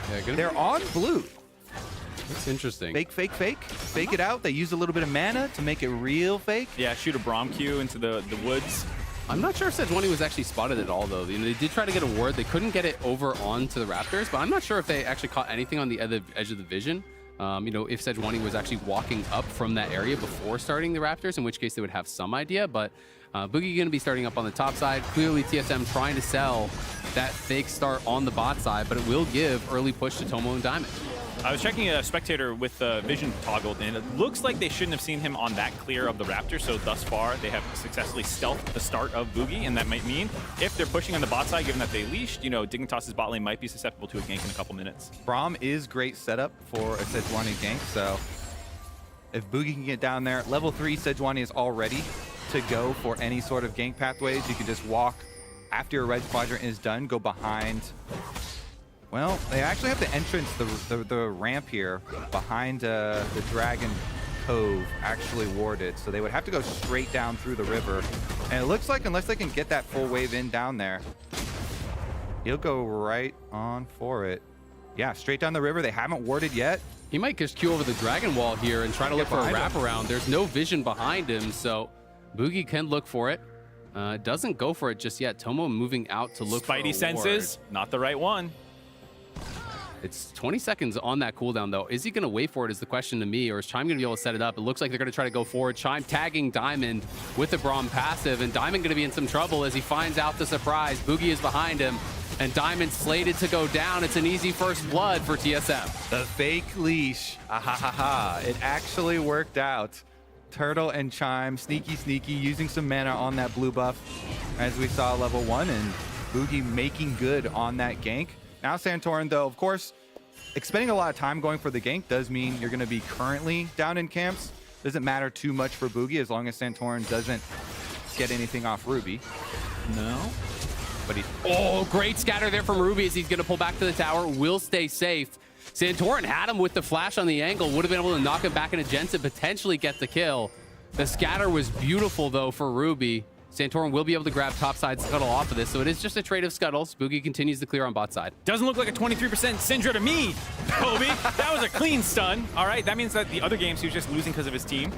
Yeah, they're on blue. That's interesting. Fake, fake, fake. Fake it out. They use a little bit of mana to make it real fake. Yeah, shoot a Braum Q into the woods. I'm not sure if Sejuani was actually spotted at all, though. They did try to get a ward. They couldn't get it over onto the Raptors, but I'm not sure if they actually caught anything on the edge of the vision. If Sejuani was actually walking up from that area before starting the Raptors, in which case they would have some idea, but Boogie going to be starting up on the top side. Clearly, TSM trying to sell that fake start on the bot side, but it will give early push to Tomo and Diamond. I was checking a spectator with vision toggled, and it looks like they shouldn't have seen him on that clear of the Raptor, so thus far they have successfully stealthed the start of Boogie, and that might mean if they're pushing on the bot side, given that they leashed, Dignitas's bot lane might be susceptible to a gank in a couple minutes. Braum is great setup for a Sejuani gank, so if Boogie can get down there, level 3 Sejuani is all ready to go for any sort of gank pathways. You can just walk after your red quadrant is done, go behind. Well, they actually have the entrance, the ramp here behind the Dragon Cove actually warded. So they would have to go straight down through the river. And it looks like unless they can get that full wave in down there, he'll go right on for it. Yeah, straight down the river. They haven't warded yet. He might just queue over the Dragon Wall here and try to look for a wraparound. There's no vision behind him, so Boogie can look for it. Doesn't go for it just yet. Tomo moving out to look for a ward. Spidey senses, not the right one. It's 20 seconds on that cooldown, though. Is he going to wait for it is the question to me, or is Chime going to be able to set it up? It looks like they're going to try to go forward. Chime tagging Diamond with the Braum passive, and Diamond going to be in some trouble as he finds out the surprise. Boogie is behind him, and Diamond slated to go down. It's an easy first blood for TSM. The fake leash. It actually worked out. Turtle and Chime, sneaky, using some mana on that blue buff, as we saw level 1, and Boogie making good on that gank. Now Santorin, though, of course, expending a lot of time going for the gank does mean you're going to be currently down in camps. Doesn't matter too much for Boogie as long as Santorin doesn't get anything off Ruby. No. But oh, great scatter there from Ruby as he's going to pull back to the tower. Will stay safe. Santorin had him with the flash on the angle. Would have been able to knock him back into Jensen, potentially get the kill. The scatter was beautiful, though, for Ruby. Santorin will be able to grab topside Scuttle off of this, so it is just a trade of Scuttles. Boogie continues to clear on bot side. Doesn't look like a 23% Syndra to me, Kobe. That was a clean stun. All right, that means that the other games he was just losing because of his team.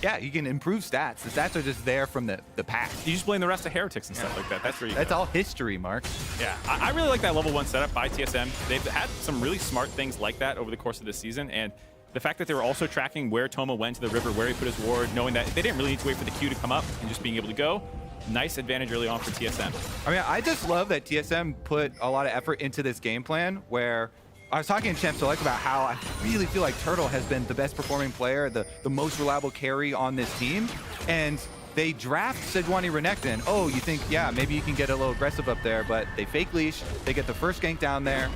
Yeah, you can improve stats. The stats are just there from the past. You just blame the rest of Heretics and stuff like that. That's where you That's all history, Mark. Yeah, I really like that level 1 setup by TSM. They've had some really smart things like that over the course of this season, and the fact that they were also tracking where Toma went to the river, where he put his ward, knowing that they didn't really need to wait for the Q to come up and just being able to go. Nice advantage early on for TSM. I mean, I just love that TSM put a lot of effort into this game plan where I was talking to Champ Select about how I really feel like Turtle has been the best performing player, the most reliable carry on this team. And they draft Sejuani Renekton. Oh, you think, yeah, maybe you can get a little aggressive up there, but they fake leash, they get the first gank down there,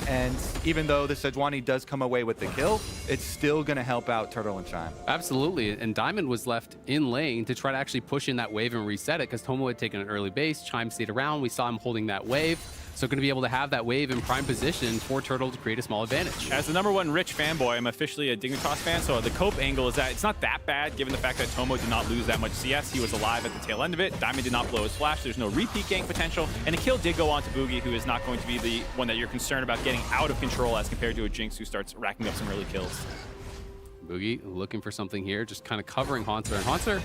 and even though the Sejuani does come away with the kill, it's still going to help out Turtle and Chime. Absolutely, and Diamond was left in lane to try to actually push in that wave and reset it because Tomo had taken an early base, Chime stayed around, we saw him holding that wave. So going to be able to have that wave in prime position for Turtle to create a small advantage. As the #1 Rich fanboy, I'm officially a Dignitas fan, so the Cope angle is that it's not that bad given the fact that Tomo did not lose that much CS. He was alive at the tail end of it. Diamond did not blow his flash. There's no repeat gank potential. And a kill did go on to Boogie, who is not going to be the one that you're concerned about getting out of control as compared to a Jinx who starts racking up some early kills. Boogie looking for something here, just kind of covering Haunter. And Haunter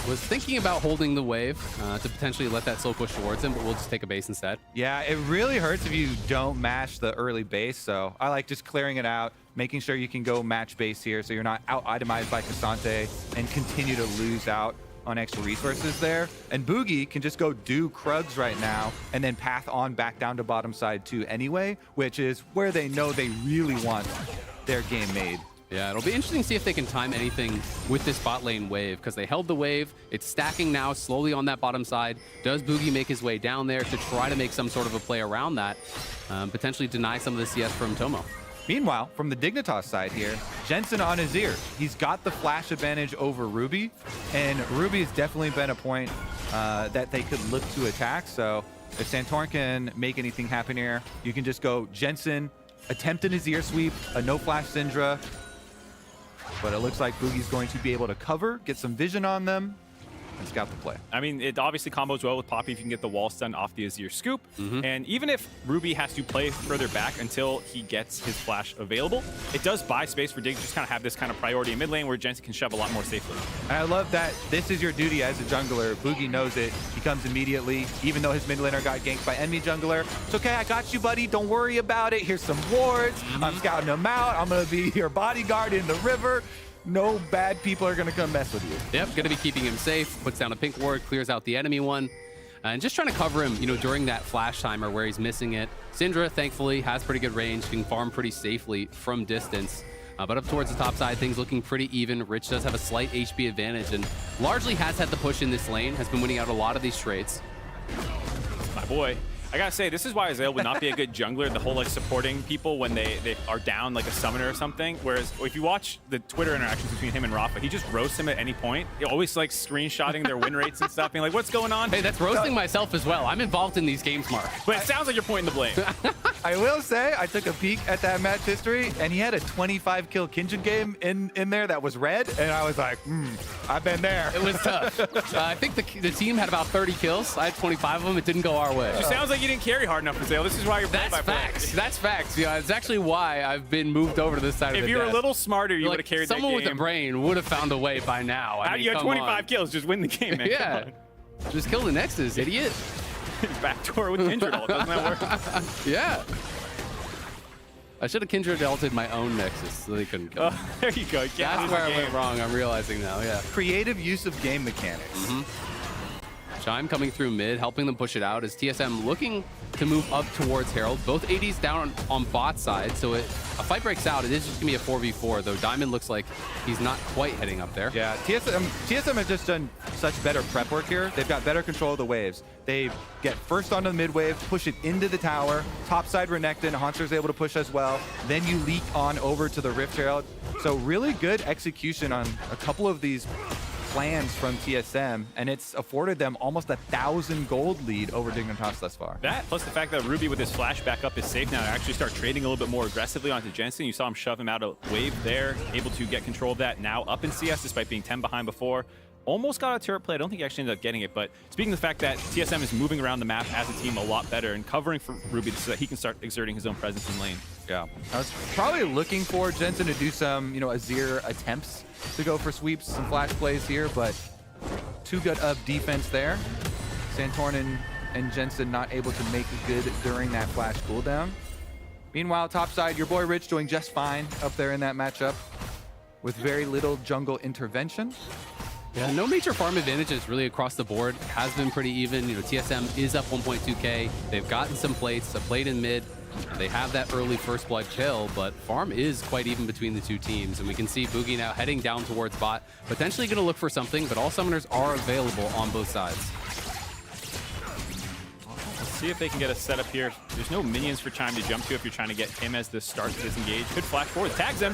was thinking about holding the wave to potentially let that slow push towards him, but we'll just take a base instead. Yeah, it really hurts if you don't mash the early base, so I like just clearing it out, making sure you can go match base here so you're not out-itemized by Cassante and continue to lose out on extra resources there. And Boogie can just go do Krugs right now and then path on back down to bottom side too anyway, which is where they know they really want their game made. Yeah, it'll be interesting to see if they can time anything with this bot lane wave, because they held the wave. It's stacking now slowly on that bottom side. Does Boogie make his way down there to try to make some sort of a play around that, potentially deny some of the CS from Tomo? Meanwhile, from the Dignitas side here, Jensen on his ear. He's got the flash advantage over Ruby, and Ruby has definitely been a point that they could look to attack. So if Santorin can make anything happen here, you can just go Jensen, attempt an Azir sweep, a no flash Syndra, but it looks like Boogie's going to be able to cover, get some vision on them, and scout the play. I mean, it obviously combos well with Poppy if you can get the wall stun off the Azir scoop. And even if Ruby has to play further back until he gets his flash available, it does buy space for Dig to just kind of have this kind of priority in mid lane where Jensen can shove a lot more safely. And I love that this is your duty as a jungler. Boogie knows it. He comes immediately, even though his mid laner got ganked by enemy jungler. It's okay, I got you, buddy. Don't worry about it. Here's some wards. I'm scouting them out. I'm going to be your bodyguard in the river. No bad people are going to come mess with you. Yep, going to be keeping him safe. Puts down a pink ward, clears out the enemy one. And just trying to cover him, you know, during that flash timer where he's missing it. Syndra, thankfully, has pretty good range, can farm pretty safely from distance. But up towards the top side, things looking pretty even. Rich does have a slight HP advantage and largely has had the push in this lane, has been winning out a lot of these trades. My boy. I gotta say, this is why Azael would not be a good jungler, the whole like supporting people when they are down like a summoner or something. Whereas if you watch the Twitter interactions between him and Rafa, he just roasts him at any point. He always like screenshotting their win rates and stuff, being like, what's going on? Hey, that's roasting myself as well. I'm involved in these games, Mark. But it sounds like you're pointing the blame. I will say, I took a peek at that match history, and he had a 25 kill Kinjin game in there that was red, and I was like, I've been there. It was tough. I think the team had about 30 kills. I had 25 of them. It didn't go our way. It sounds like you didn't carry hard enough for Azael. This is why you're playing by facts. That's facts. Yeah, it's actually why I've been moved over to this side of the desk. If you were a little smarter, you would have carried that game. Someone with a brain would have found a way by now. I mean, you have 25 kills. Just win the game, man. Yeah. Just kill the Nexus, idiot. Backdoor with Kindred ult. Doesn't that work? Yeah. I should have Kindred ulted my own Nexus so they couldn't kill me. Oh, there you go. That's where I went wrong. I'm realizing now, yeah. Creative use of game mechanics. Chime coming through mid, helping them push it out as TSM looking to move up towards Herald. Both ADs down on bot side, so a fight breaks out. It is just going to be a 4v4, though Diamond looks like he's not quite heading up there. Yeah, TSM has just done such better prep work here. They've got better control of the waves. They get first onto the mid wave, push it into the tower, topside Renekton, Haunter's able to push as well. Then you leak on over to the Rift Herald. So really good execution on a couple of these plans from TSM, and it's afforded them almost 1,000 gold lead over Dignitas thus far. That, plus the fact that Ruby with his flash back up is safe now to actually start trading a little bit more aggressively onto Jensen. You saw him shove him out a wave there, able to get control of that now up in CS despite being 10 behind before. Almost got a turret play. I don't think he actually ended up getting it, but speaking of the fact that TSM is moving around the map as a team a lot better and covering for Ruby so that he can start exerting his own presence in lane. Yeah, I was probably looking for Jensen to do some, Azir attempts to go for sweeps and flash plays here, but too good of defense there. Santorin and Jensen not able to make it good during that flash cooldown. Meanwhile, topside, your boy Rich doing just fine up there in that matchup with very little jungle intervention. Yeah, no major farm advantages really across the board. Has been pretty even. TSM is up 1.2k. They've gotten some plates, a plate in mid. They have that early first blood kill, but farm is quite even between the two teams. And we can see Boogie now heading down towards bot, potentially going to look for something, but all summoners are available on both sides. Let's see if they can get a setup here. There's no minions for Chime to jump to if you're trying to get him as the start to disengage. Could flash forward, tags him.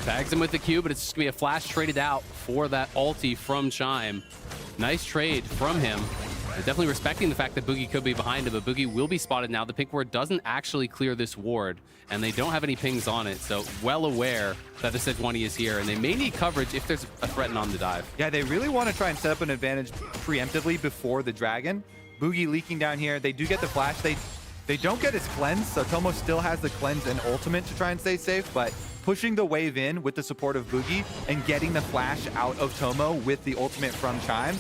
Tags him with the Q, but it's just going to be a flash traded out for that ulti from Chime. Nice trade from him. Definitely respecting the fact that Boogie could be behind him, but Boogie will be spotted now. The pink ward doesn't actually clear this ward, and they don't have any pings on it, so well aware that the Sejuani is here, and they may need coverage if there's a threat on the dive. Yeah, they really want to try and set up an advantage preemptively before the dragon. Boogie leaking down here. They do get the flash. They don't get his cleanse, so Tomo still has the cleanse and ultimate to try and stay safe, but pushing the wave in with the support of Boogie and getting the flash out of Tomo with the ultimate from Chime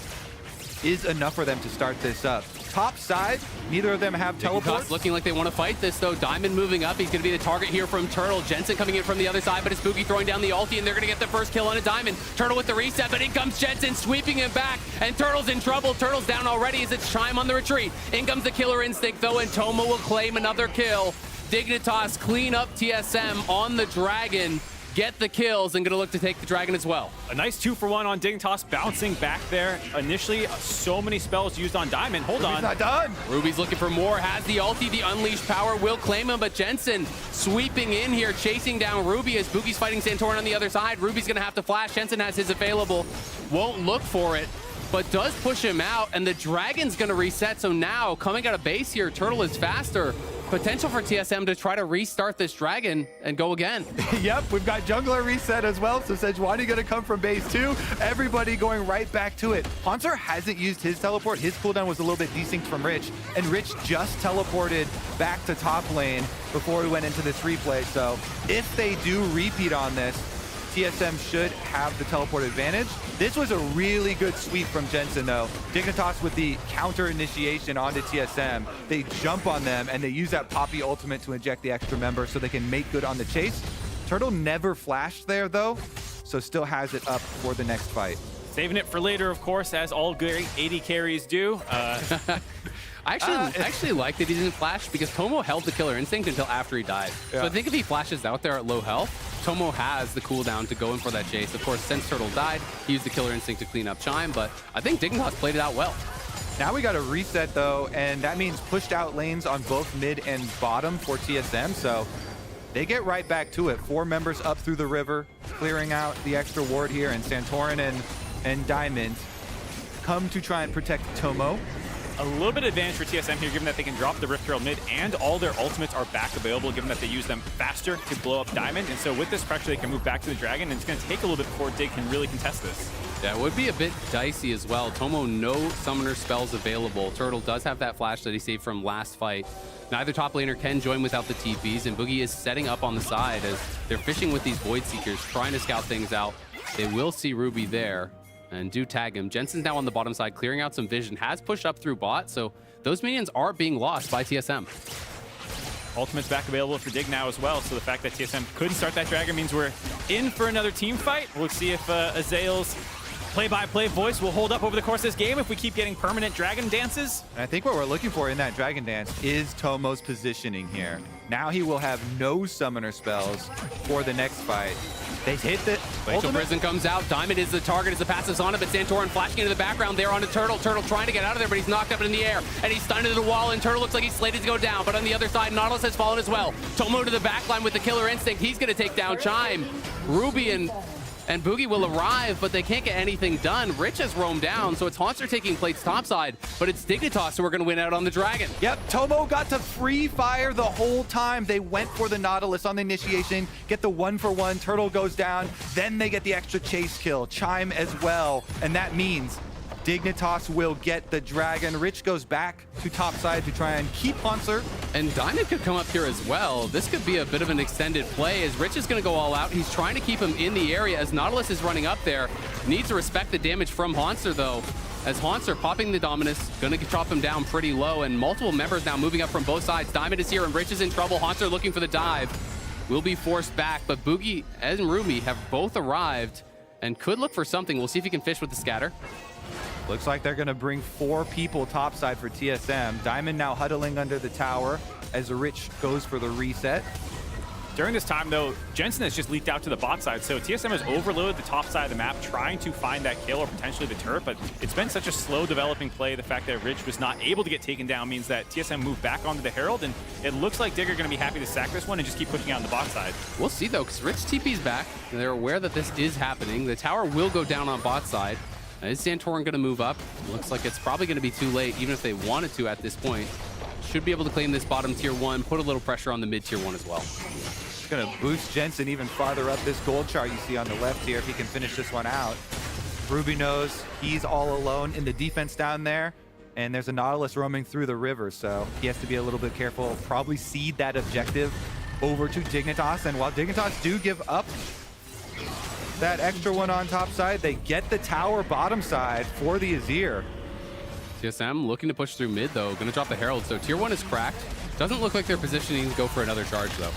is enough for them to start this up. Top side, neither of them have teleports. Looking like they want to fight this, though. Diamond moving up. He's going to be the target here from Turtle. Jensen coming in from the other side, but it's Boogie throwing down the ulti, and they're going to get the first kill on a Diamond. Turtle with the reset, but in comes Jensen, sweeping him back, and Turtle's in trouble. Turtle's down already as it's Chime on the retreat. In comes the killer instinct, though, and Tomo will claim another kill. Dignitas clean up TSM on the dragon. Get the kills and going to look to take the dragon as well. A nice 2-for-1 on Dignitas, bouncing back there. Initially, so many spells used on Diamond. Hold on. Ruby's not done. Ruby's looking for more, has the ulti, the unleashed power will claim him, but Jensen sweeping in here, chasing down Ruby as Boogie's fighting Santorin on the other side. Ruby's going to have to flash. Jensen has his available, won't look for it, but does push him out, and the dragon's going to reset. So now, coming out of base here, Turtle is faster. Potential for TSM to try to restart this dragon and go again. Yep, we've got jungler reset as well, so Sejuani gonna come from base 2. Everybody going right back to it. Haunter hasn't used his teleport. His cooldown was a little bit desync from Rich, and Rich just teleported back to top lane before we went into this replay. So if they do repeat on this, TSM should have the teleport advantage. This was a really good sweep from Jensen, though. Dignitas with the counter initiation onto TSM. They jump on them, and they use that Poppy ultimate to inject the extra member so they can make good on the chase. Turtle never flashed there, though, so still has it up for the next fight. Saving it for later, of course, as all great 80 carries do. I actually like that he didn't flash because Tomo held the killer instinct until after he died. Yeah. So I think if he flashes out there at low health, Tomo has the cooldown to go in for that chase. Of course, since Turtle died, he used the killer instinct to clean up Chime, but I think Dignitas played it out well. Now we got a reset, though, and that means pushed out lanes on both mid and bottom for TSM, so they get right back to it. 4 members up through the river, clearing out the extra ward here, and Santorin and Diamond come to try and protect Tomo. A little bit of advantage for TSM here, given that they can drop the Rift Herald mid, and all their ultimates are back available, given that they use them faster to blow up Diamond. And so with this pressure, they can move back to the dragon, and it's going to take a little bit before Dig can really contest this. Yeah, it would be a bit dicey as well. Tomo, no summoner spells available. Turtle does have that flash that he saved from last fight. Neither top laner can join without the TPs, and Boogie is setting up on the side as they're fishing with these Void Seekers, trying to scout things out. They will see Ruby there and do tag him. Jensen's now on the bottom side, clearing out some vision, has pushed up through bot, so those minions are being lost by TSM. Ultimate's back available for Dig now as well, so the fact that TSM couldn't start that dragon means we're in for another team fight. We'll see if Azael's play-by-play voice will hold up over the course of this game if we keep getting permanent dragon dances. And I think what we're looking for in that dragon dance is Tomo's positioning here. Now he will have no summoner spells for the next fight. They hit the Glacial Prison comes out. Diamond is the target as the passive's on it, but Santorin flashing into the background there on a Turtle. Turtle trying to get out of there, but he's knocked up in the air, and he's stunned into the wall, and Turtle looks like he's slated to go down. But on the other side, Nautilus has fallen as well. Tomo to the backline with the killer instinct. He's going to take down Chime. Ruby and Boogie will arrive, but they can't get anything done. Rich has roamed down, so it's Haunter taking plates topside, but it's Dignitas who are going to win out on the Dragon. Yep, Tomo got to free fire the whole time. They went for the Nautilus on the initiation, get the 1-for-1, Turtle goes down, then they get the extra chase kill, Chime as well, and that means Dignitas will get the Dragon. Rich goes back to topside to try and keep Haunter. And Diamond could come up here as well. This could be a bit of an extended play as Rich is going to go all out. He's trying to keep him in the area as Nautilus is running up there. Needs to respect the damage from Haunter though, as Haunter popping the Dominus, going to chop him down pretty low, and multiple members now moving up from both sides. Diamond is here and Rich is in trouble. Haunter looking for the dive. Will be forced back, but Boogie and Rumi have both arrived and could look for something. We'll see if he can fish with the scatter. Looks like they're going to bring 4 people topside for TSM. Diamond now huddling under the tower as Rich goes for the reset. During this time, though, Jensen has just leaked out to the bot side, so TSM has overloaded the top side of the map, trying to find that kill or potentially the turret, but it's been such a slow developing play. The fact that Rich was not able to get taken down means that TSM moved back onto the Herald, and it looks like Digger going to be happy to sack this one and just keep pushing out on the bot side. We'll see, though, because Rich TP's back. They're aware that this is happening. The tower will go down on bot side. Is Santorin going to move up? Looks like it's probably going to be too late, even if they wanted to at this point. Should be able to claim this bottom tier 1, put a little pressure on the mid tier 1 as well. It's going to boost Jensen even farther up this gold chart you see on the left here if he can finish this one out. Ruby knows he's all alone in the defense down there, and there's a Nautilus roaming through the river, so he has to be a little bit careful. Probably cede that objective over to Dignitas, and while Dignitas do give up that extra one on top side, they get the tower bottom side for the Azir. TSM looking to push through mid though, gonna drop the Herald, so tier 1 is cracked. Doesn't look like they're positioning to go for another charge though.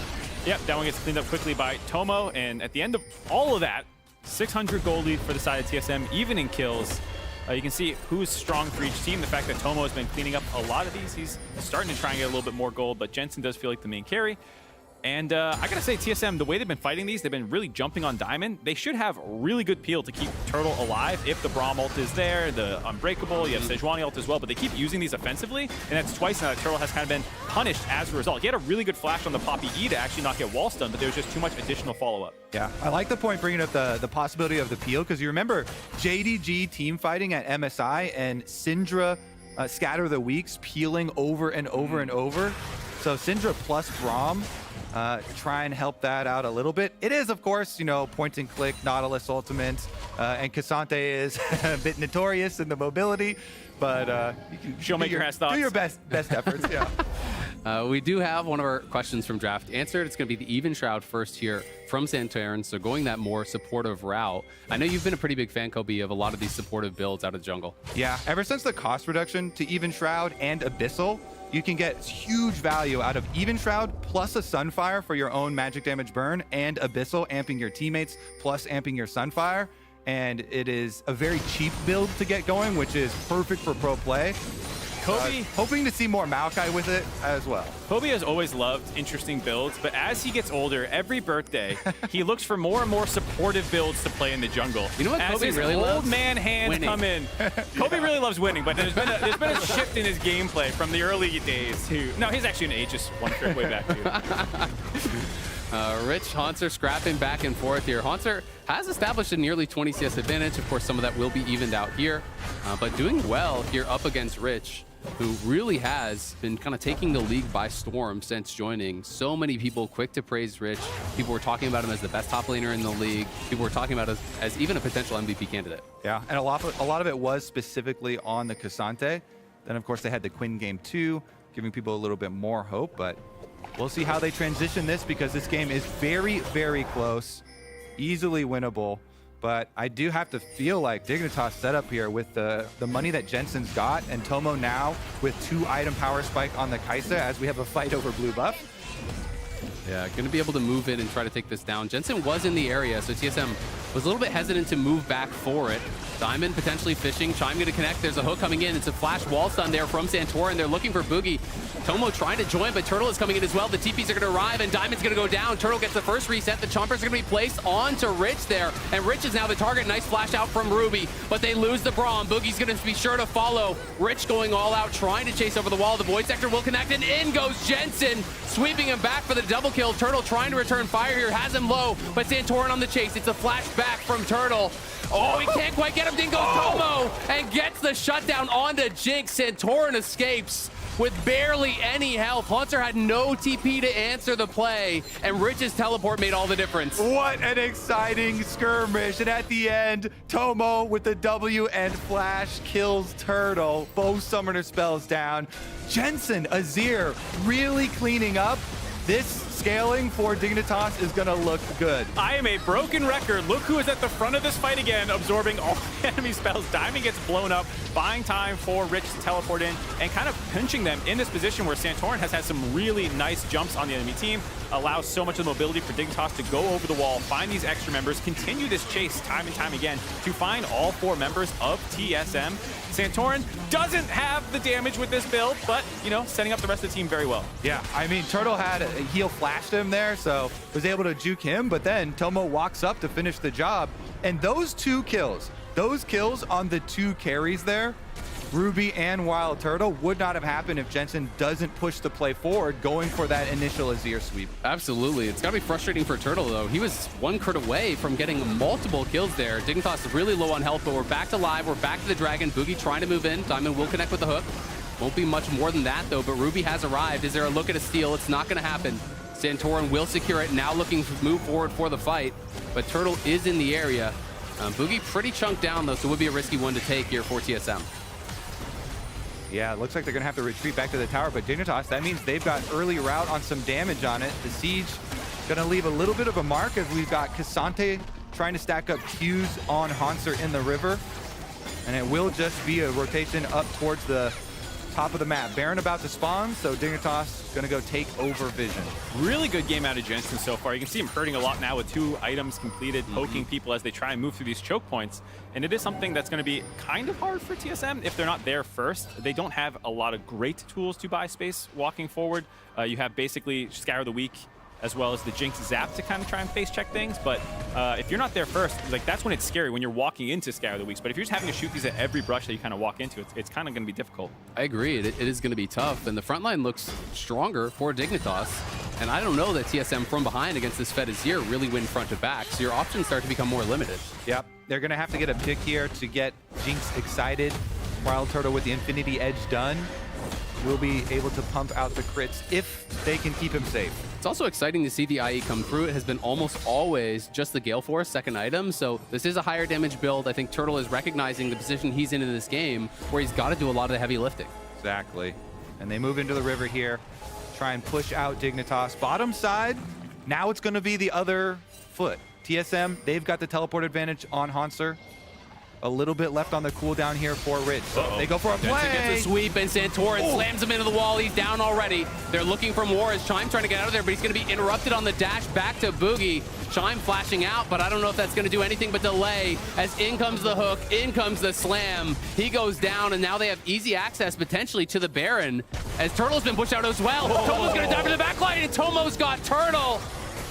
Yep, that one gets cleaned up quickly by Tomo, and at the end of all of that, 600 gold lead for the side of TSM, even in kills. You can see who's strong for each team. The fact that Tomo has been cleaning up a lot of these, he's starting to try and get a little bit more gold, but Jensen does feel like the main carry. And I gotta say, TSM, the way they've been fighting these, they've been really jumping on Diamond. They should have really good peel to keep Turtle alive if the Braum ult is there, the Unbreakable, you have Sejuani ult as well, but they keep using these offensively, and that's twice now that Turtle has kind of been punished as a result. He had a really good flash on the Poppy E to actually not get wall stunned, but there was just too much additional follow-up. Yeah, I like the point bringing up the possibility of the peel, because you remember JDG team fighting at MSI and Syndra Scatter the Weeks peeling over and over and over. So Syndra plus Braum, try and help that out a little bit. It is, of course, you know, point and click, Nautilus ultimate, and Cassante is a bit notorious in the mobility, but she'll make your ass thoughts. Do your best efforts, yeah. We do have one of our questions from draft answered. It's going to be the Even Shroud first here from Santorin, so going that more supportive route. I know you've been a pretty big fan, Kobe, of a lot of these supportive builds out of jungle. Yeah, ever since the cost reduction to Even Shroud and Abyssal, you can get huge value out of Even Shroud plus a Sunfire for your own magic damage burn, and Abyssal amping your teammates plus amping your Sunfire. And it is a very cheap build to get going, which is perfect for pro play. Kobe, hoping to see more Maokai with it as well. Kobe has always loved interesting builds, but as he gets older, every birthday, he looks for more and more supportive builds to play in the jungle. You know what as Kobe his really old loves? man hands Winning. come in. Kobe really loves winning, but there's been a shift in his gameplay from the early days to... No, he's actually an ageist one trick way back too. Rich, Haunter scrapping back and forth here. Haunter has established a nearly 20 CS advantage. Of course, some of that will be evened out here, but doing well here up against Rich, who really has been kind of taking the league by storm since joining. So many people quick to praise Rich. People were talking about him as the best top laner in the league. People were talking about him as even a potential MVP candidate. Yeah, and a lot of it was specifically on the Cassante. Then, of course, they had the Quinn game too, giving people a little bit more hope, but we'll see how they transition this, because this game is very, very close, easily winnable. But I do have to feel like Dignitas set up here with the money that Jensen's got, and Tomo now with 2-item power spike on the Kai'Sa as we have a fight over blue buff. Yeah, going to be able to move in and try to take this down. Jensen was in the area, so TSM was a little bit hesitant to move back for it. Diamond potentially fishing. Chime going to connect. There's a hook coming in. It's a flash wall stun there from Santorin. They're looking for Boogie. Tomo trying to join, but Turtle is coming in as well. The TPs are going to arrive, and Diamond's going to go down. Turtle gets the first reset. The Chompers are going to be placed onto Rich there, and Rich is now the target. Nice flash out from Ruby, but they lose the Braum. Boogie's going to be sure to follow. Rich going all out, trying to chase over the wall. The Void Sector will connect, and in goes Jensen, sweeping him back for the double kill. Turtle trying to return fire here, has him low, but Santorin on the chase. It's a flash back from Turtle. Oh, he can't quite get him. Then goes Tomo and gets the shutdown onto Jinx. Santorin escapes with barely any health. Haunter had no TP to answer the play, and Rich's teleport made all the difference. What an exciting skirmish. And at the end, Tomo with the W and flash kills Turtle. Both summoner spells down. Jensen, Azir really cleaning up. This scaling for Dignitas is going to look good. I am a broken record. Look who is at the front of this fight again, absorbing all the enemy spells. Diamond gets blown up, buying time for Rich to teleport in, and kind of pinching them in this position where Santorin has had some really nice jumps on the enemy team, allows so much of the mobility for Dignitas to go over the wall, find these extra members, continue this chase time and time again to find all 4 members of TSM. Santorin doesn't have the damage with this build, but, you know, setting up the rest of the team very well. Yeah, I mean, Turtle had a heal flashed him there, so was able to juke him, but then Tomo walks up to finish the job. And those 2 kills, those kills on the 2 carries there, Ruby and Wild Turtle, would not have happened if Jensen doesn't push the play forward, going for that initial Azir sweep. Absolutely. It's got to be frustrating for Turtle, though. He was 1 crit away from getting multiple kills there. Dignitas is really low on health, but we're back to live. We're back to the Dragon. Boogie trying to move in. Diamond will connect with the hook. Won't be much more than that, though, but Ruby has arrived. Is there a look at a steal? It's not going to happen. Santorin will secure it, now looking to move forward for the fight, but Turtle is in the area. Boogie pretty chunked down, though, so it would be a risky one to take here for TSM. Yeah, it looks like they're going to have to retreat back to the tower, but Dignitas, that means they've got early route on some damage on it. The siege going to leave a little bit of a mark as we've got Cassante trying to stack up Qs on Haunter in the river. And it will just be a rotation up towards the top of the map. Baron about to spawn, so Dignitas going to go take over Vision. Really good game out of Jensen so far. You can see him hurting a lot now with 2 items completed, poking people as they try and move through these choke points. And it is something that's going to be kind of hard for TSM if they're not there first. They don't have a lot of great tools to buy space walking forward. You have basically Scour the Weak, as well as the Jinx Zap to kind of try and face check things. But if you're not there first, like that's when it's scary, when you're walking into Scour the Weeks. But if you're just having to shoot these at every brush that you kind of walk into, it's kind of going to be difficult. I agree. It is going to be tough. And the front line looks stronger for Dignitas. And I don't know that TSM from behind against this Fed Azir really win front to back. So your options start to become more limited. Yep. They're going to have to get a pick here to get Jinx excited. Wild Turtle with the Infinity Edge done will be able to pump out the crits if they can keep him safe. It's also exciting to see the IE come through. It has been almost always just the Gale Force second item, so this is a higher damage build. I think Turtle is recognizing the position he's in this game, where he's got to do a lot of the heavy lifting. Exactly. And they move into the river here, try and push out Dignitas. Bottom side, now it's going to be the other foot. TSM, they've got the teleport advantage on Haunter. A little bit left on the cooldown here for Rich. They go for a play. Jensen gets a sweep, and Santorin slams him into the wall. He's down already. They're looking for more as Chime trying to get out of there, but he's going to be interrupted on the dash back to Boogie. Chime flashing out, but I don't know if that's going to do anything but delay as in comes the hook, in comes the slam. He goes down, and now they have easy access potentially to the Baron as Turtle's been pushed out as well. Tomo's going to dive into the backline, and Tomo's got Turtle.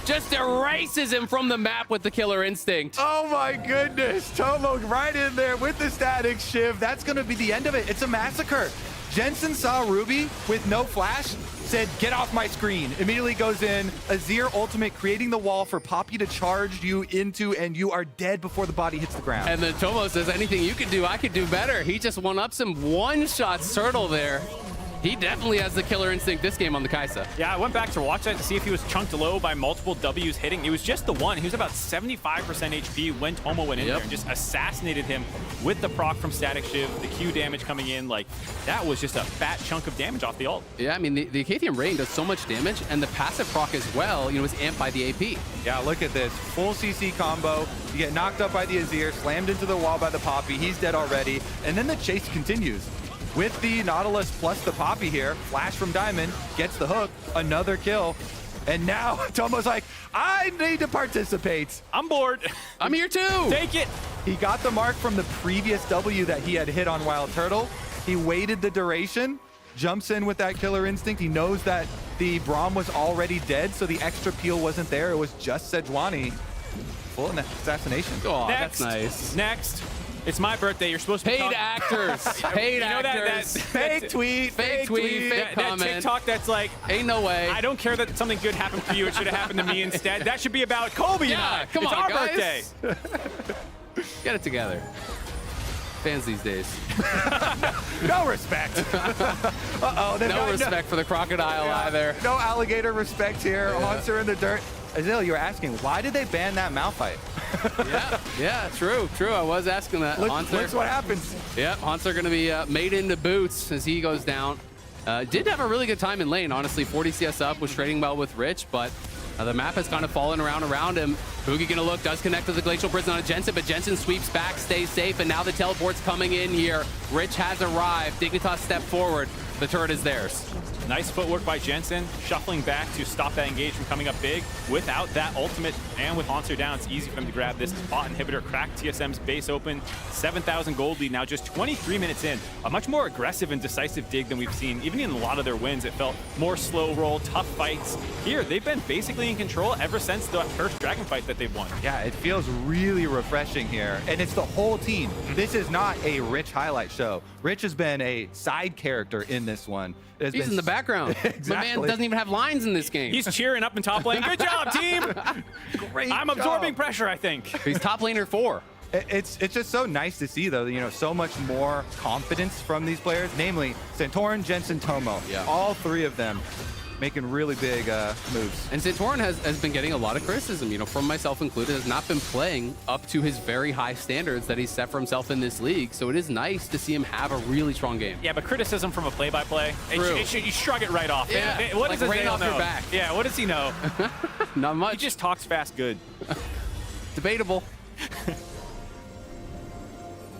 Just erases him from the map with the killer instinct. Oh my goodness. Tomo right in there with the static shiv. That's going to be the end of it. It's a massacre. Jensen saw Ruby with no flash, said, get off my screen. Immediately goes in. Azir ultimate creating the wall for Poppy to charge you into, and you are dead before the body hits the ground. And then Tomo says, anything you can do, I could do better. He just one-ups him, one-shot Turtle there. He definitely has the killer instinct this game on the Kaisa. Yeah, I went back to watch that to see if he was chunked low by multiple W's hitting. It was just the one. He was about 75% HP when Tomo went in there and just assassinated him with the proc from Static Shiv, the Q damage coming in. Like, that was just a fat chunk of damage off the ult. Yeah, I mean, the Acatheum Rain does so much damage, and the passive proc as well, you know, is amped by the AP. Yeah, look at this. Full CC combo. You get knocked up by the Azir, slammed into the wall by the Poppy. He's dead already. And then the chase continues. With the Nautilus plus the Poppy here, flash from Diamond, gets the hook, another kill. And now Tomo's like, I need to participate. I'm bored. I'm here too. Take it. He got the mark from the previous W that he had hit on Wild Turtle. He waited the duration, jumps in with that killer instinct. He knows that the Braum was already dead, so the extra peel wasn't there. It was just Sejuani. Full assassination. Oh, Next. that's nice. Next. It's my birthday. You're supposed to be Paid actors. Paid actors. Fake tweet. Fake tweet. Fake that comment. TikTok that's like, ain't no way. I don't care that something good happened for you. It should have happened to me instead. That should be about Kobe and I. Come it's on, our guys. birthday. Get it together. Fans these days. No respect. Uh-oh. No respect for the crocodile either. No alligator respect here. Haunts are in the dirt. Azil, you were asking, why did they ban that Malphite? Yeah, true. I was asking that. Look what happens. Yep, Haunts are going to be made into boots as he goes down. Did have a really good time in lane, honestly. 40 CS up, was trading well with Rich, but the map has kind of fallen around him. Boogie gonna look, does connect to the Glacial Prison on a Jensen, but Jensen sweeps back, stays safe, and now the teleport's coming in here. Rich has arrived. Dignitas step forward. The turret is theirs. Nice footwork by Jensen, shuffling back to stop that engage from coming up big. Without that ultimate and with Haunter down, it's easy for them to grab this bot inhibitor, crack TSM's base open. 7,000 gold lead now, just 23 minutes in. A much more aggressive and decisive dig than we've seen. Even in a lot of their wins, it felt more slow roll, tough fights. Here, they've been basically in control ever since the first Dragon fight that they've won. Yeah, it feels really refreshing here. And it's the whole team. This is not a Rich highlight show. Rich has been a side character in this one. He's in the background. Exactly. My man doesn't even have lines in this game. He's cheering up in top lane. Good job, team! Great I'm absorbing pressure, I think. He's top laner 4. It's just so nice to see, though, so much more confidence from these players, namely Santorin, Jensen, Tomo. Yeah. All three of them making really big moves. And Santorin has been getting a lot of criticism, from myself included, has not been playing up to his very high standards that he's set for himself in this league. So it is nice to see him have a really strong game. Yeah, but criticism from a play-by-play, you shrug it right off. Yeah, What like does rain Azale off know? your back. Yeah, what does he know? Not much. He just talks fast good. Debatable.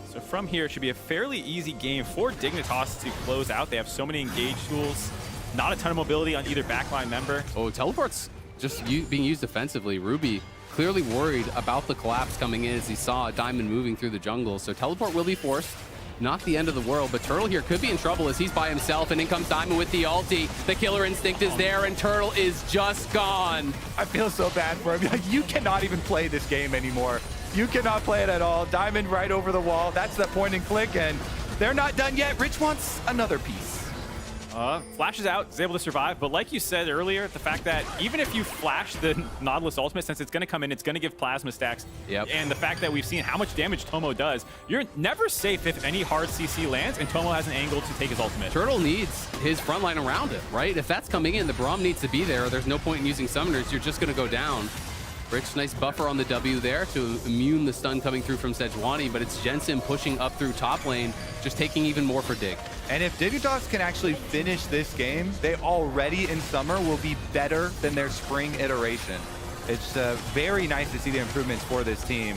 So from here, it should be a fairly easy game for Dignitas to close out. They have so many engage tools. Not a ton of mobility on either backline member. Oh, teleport's just being used defensively. Ruby clearly worried about the collapse coming in as he saw a Diamond moving through the jungle. So teleport will be forced. Not the end of the world, but Turtle here could be in trouble as he's by himself, and in comes Diamond with the ulti. The killer instinct is there, and Turtle is just gone. I feel so bad for him. You cannot even play this game anymore. You cannot play it at all. Diamond right over the wall. That's the point and click, and they're not done yet. Rich wants another piece. Flashes out, is able to survive, but like you said earlier, the fact that even if you flash the Nautilus ultimate, since it's going to come in, it's going to give plasma stacks, and the fact that we've seen how much damage Tomo does, you're never safe if any hard CC lands and Tomo has an angle to take his ultimate. Turtle needs his front line around it, right? If that's coming in, the Braum needs to be there, or there's no point in using summoners, you're just going to go down. Rich, nice buffer on the W there to immune the stun coming through from Sejuani, but it's Jensen pushing up through top lane, just taking even more for Dig. And if Dignitas can actually finish this game, they already in summer will be better than their spring iteration. It's very nice to see the improvements for this team.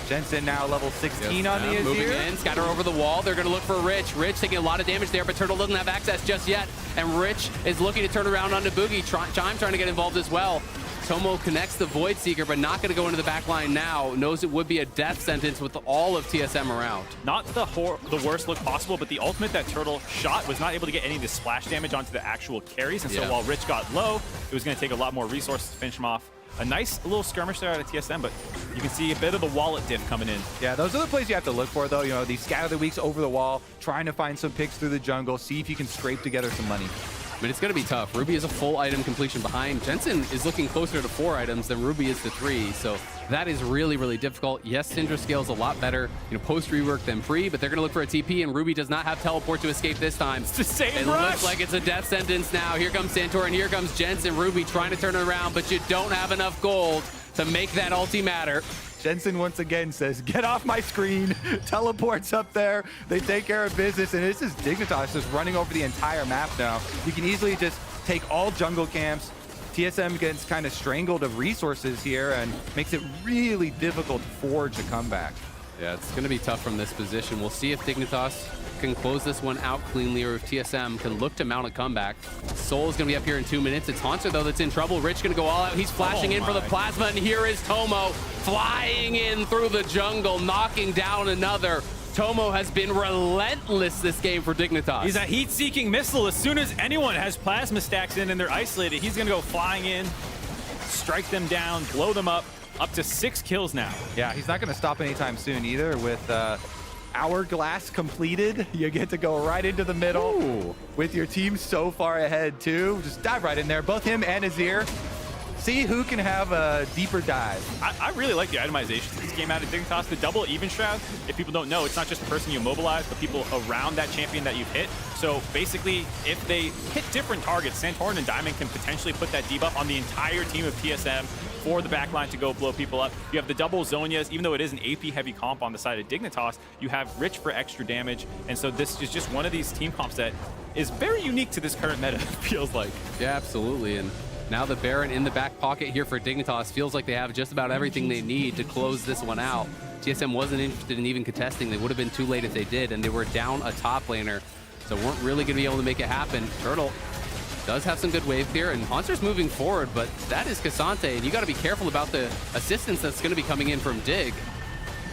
Jensen now level 16 on the Azir. Moving in, scatter over the wall. They're going to look for Rich. Rich taking a lot of damage there, but Turtle doesn't have access just yet. And Rich is looking to turn around onto Boogie. Chime trying to get involved as well. Tomo connects the Void Seeker, but not going to go into the back line now. Knows it would be a death sentence with all of TSM around. Not the worst look possible, but the ultimate that Turtle shot was not able to get any of the splash damage onto the actual carries. And so while Rich got low, it was going to take a lot more resources to finish him off. A nice little skirmish there out of TSM, but you can see a bit of the wallet diff coming in. Yeah, those are the plays you have to look for, though. These scatter the weeks over the wall, trying to find some picks through the jungle, see if you can scrape together some money. But it's going to be tough. Ruby is a full item completion behind. Jensen is looking closer to 4 items than Ruby is to 3. So that is really, really difficult. Yes, Syndra scales a lot better, post rework than pre, but they're going to look for a TP, and Ruby does not have teleport to escape this time. It's the same It rush. looks like it's a death sentence now. Here comes Santor, and here comes Jensen. Ruby trying to turn it around, but you don't have enough gold to make that ulti matter. Jensen once again says, get off my screen, teleports up there, they take care of business, and this is Dignitas just running over the entire map now. You can easily just take all jungle camps. TSM gets kind of strangled of resources here and makes it really difficult to forge a comeback. Yeah, it's going to be tough from this position. We'll see if Dignitas can close this one out cleanly or if TSM can look to mount a comeback. Soul is going to be up here in 2 minutes. It's Haunter, though, that's in trouble. Rich going to go all out. He's flashing in for the plasma, and here is Tomo flying in through the jungle, knocking down another. Tomo has been relentless this game for Dignitas. He's a heat-seeking missile. As soon as anyone has plasma stacks in and they're isolated, he's going to go flying in, strike them down, blow them up to 6 kills now. Yeah, he's not going to stop anytime soon either. With Hourglass completed, you get to go right into the middle. Ooh. With your team so far ahead too. Just dive right in there, both him and Azir. See who can have a deeper dive. I really like the itemization of this game out of Dignitas. The double even shroud, if people don't know, it's not just the person you mobilize, but people around that champion that you've hit. So basically, if they hit different targets, Santorin and Diamond can potentially put that debuff on the entire team of TSM for the backline to go blow people up. You have the double Zonias, even though it is an AP heavy comp on the side of Dignitas, you have Rich for extra damage. And so this is just one of these team comps that is very unique to this current meta, it feels like. Yeah, absolutely. And now the Baron in the back pocket here for Dignitas feels like they have just about everything they need to close this one out. TSM wasn't interested in even contesting. They would have been too late if they did, and they were down a top laner, so weren't really going to be able to make it happen. Turtle does have some good wave clear, and Haunter's moving forward, but that is Cassante, and you got to be careful about the assistance that's going to be coming in from Dig.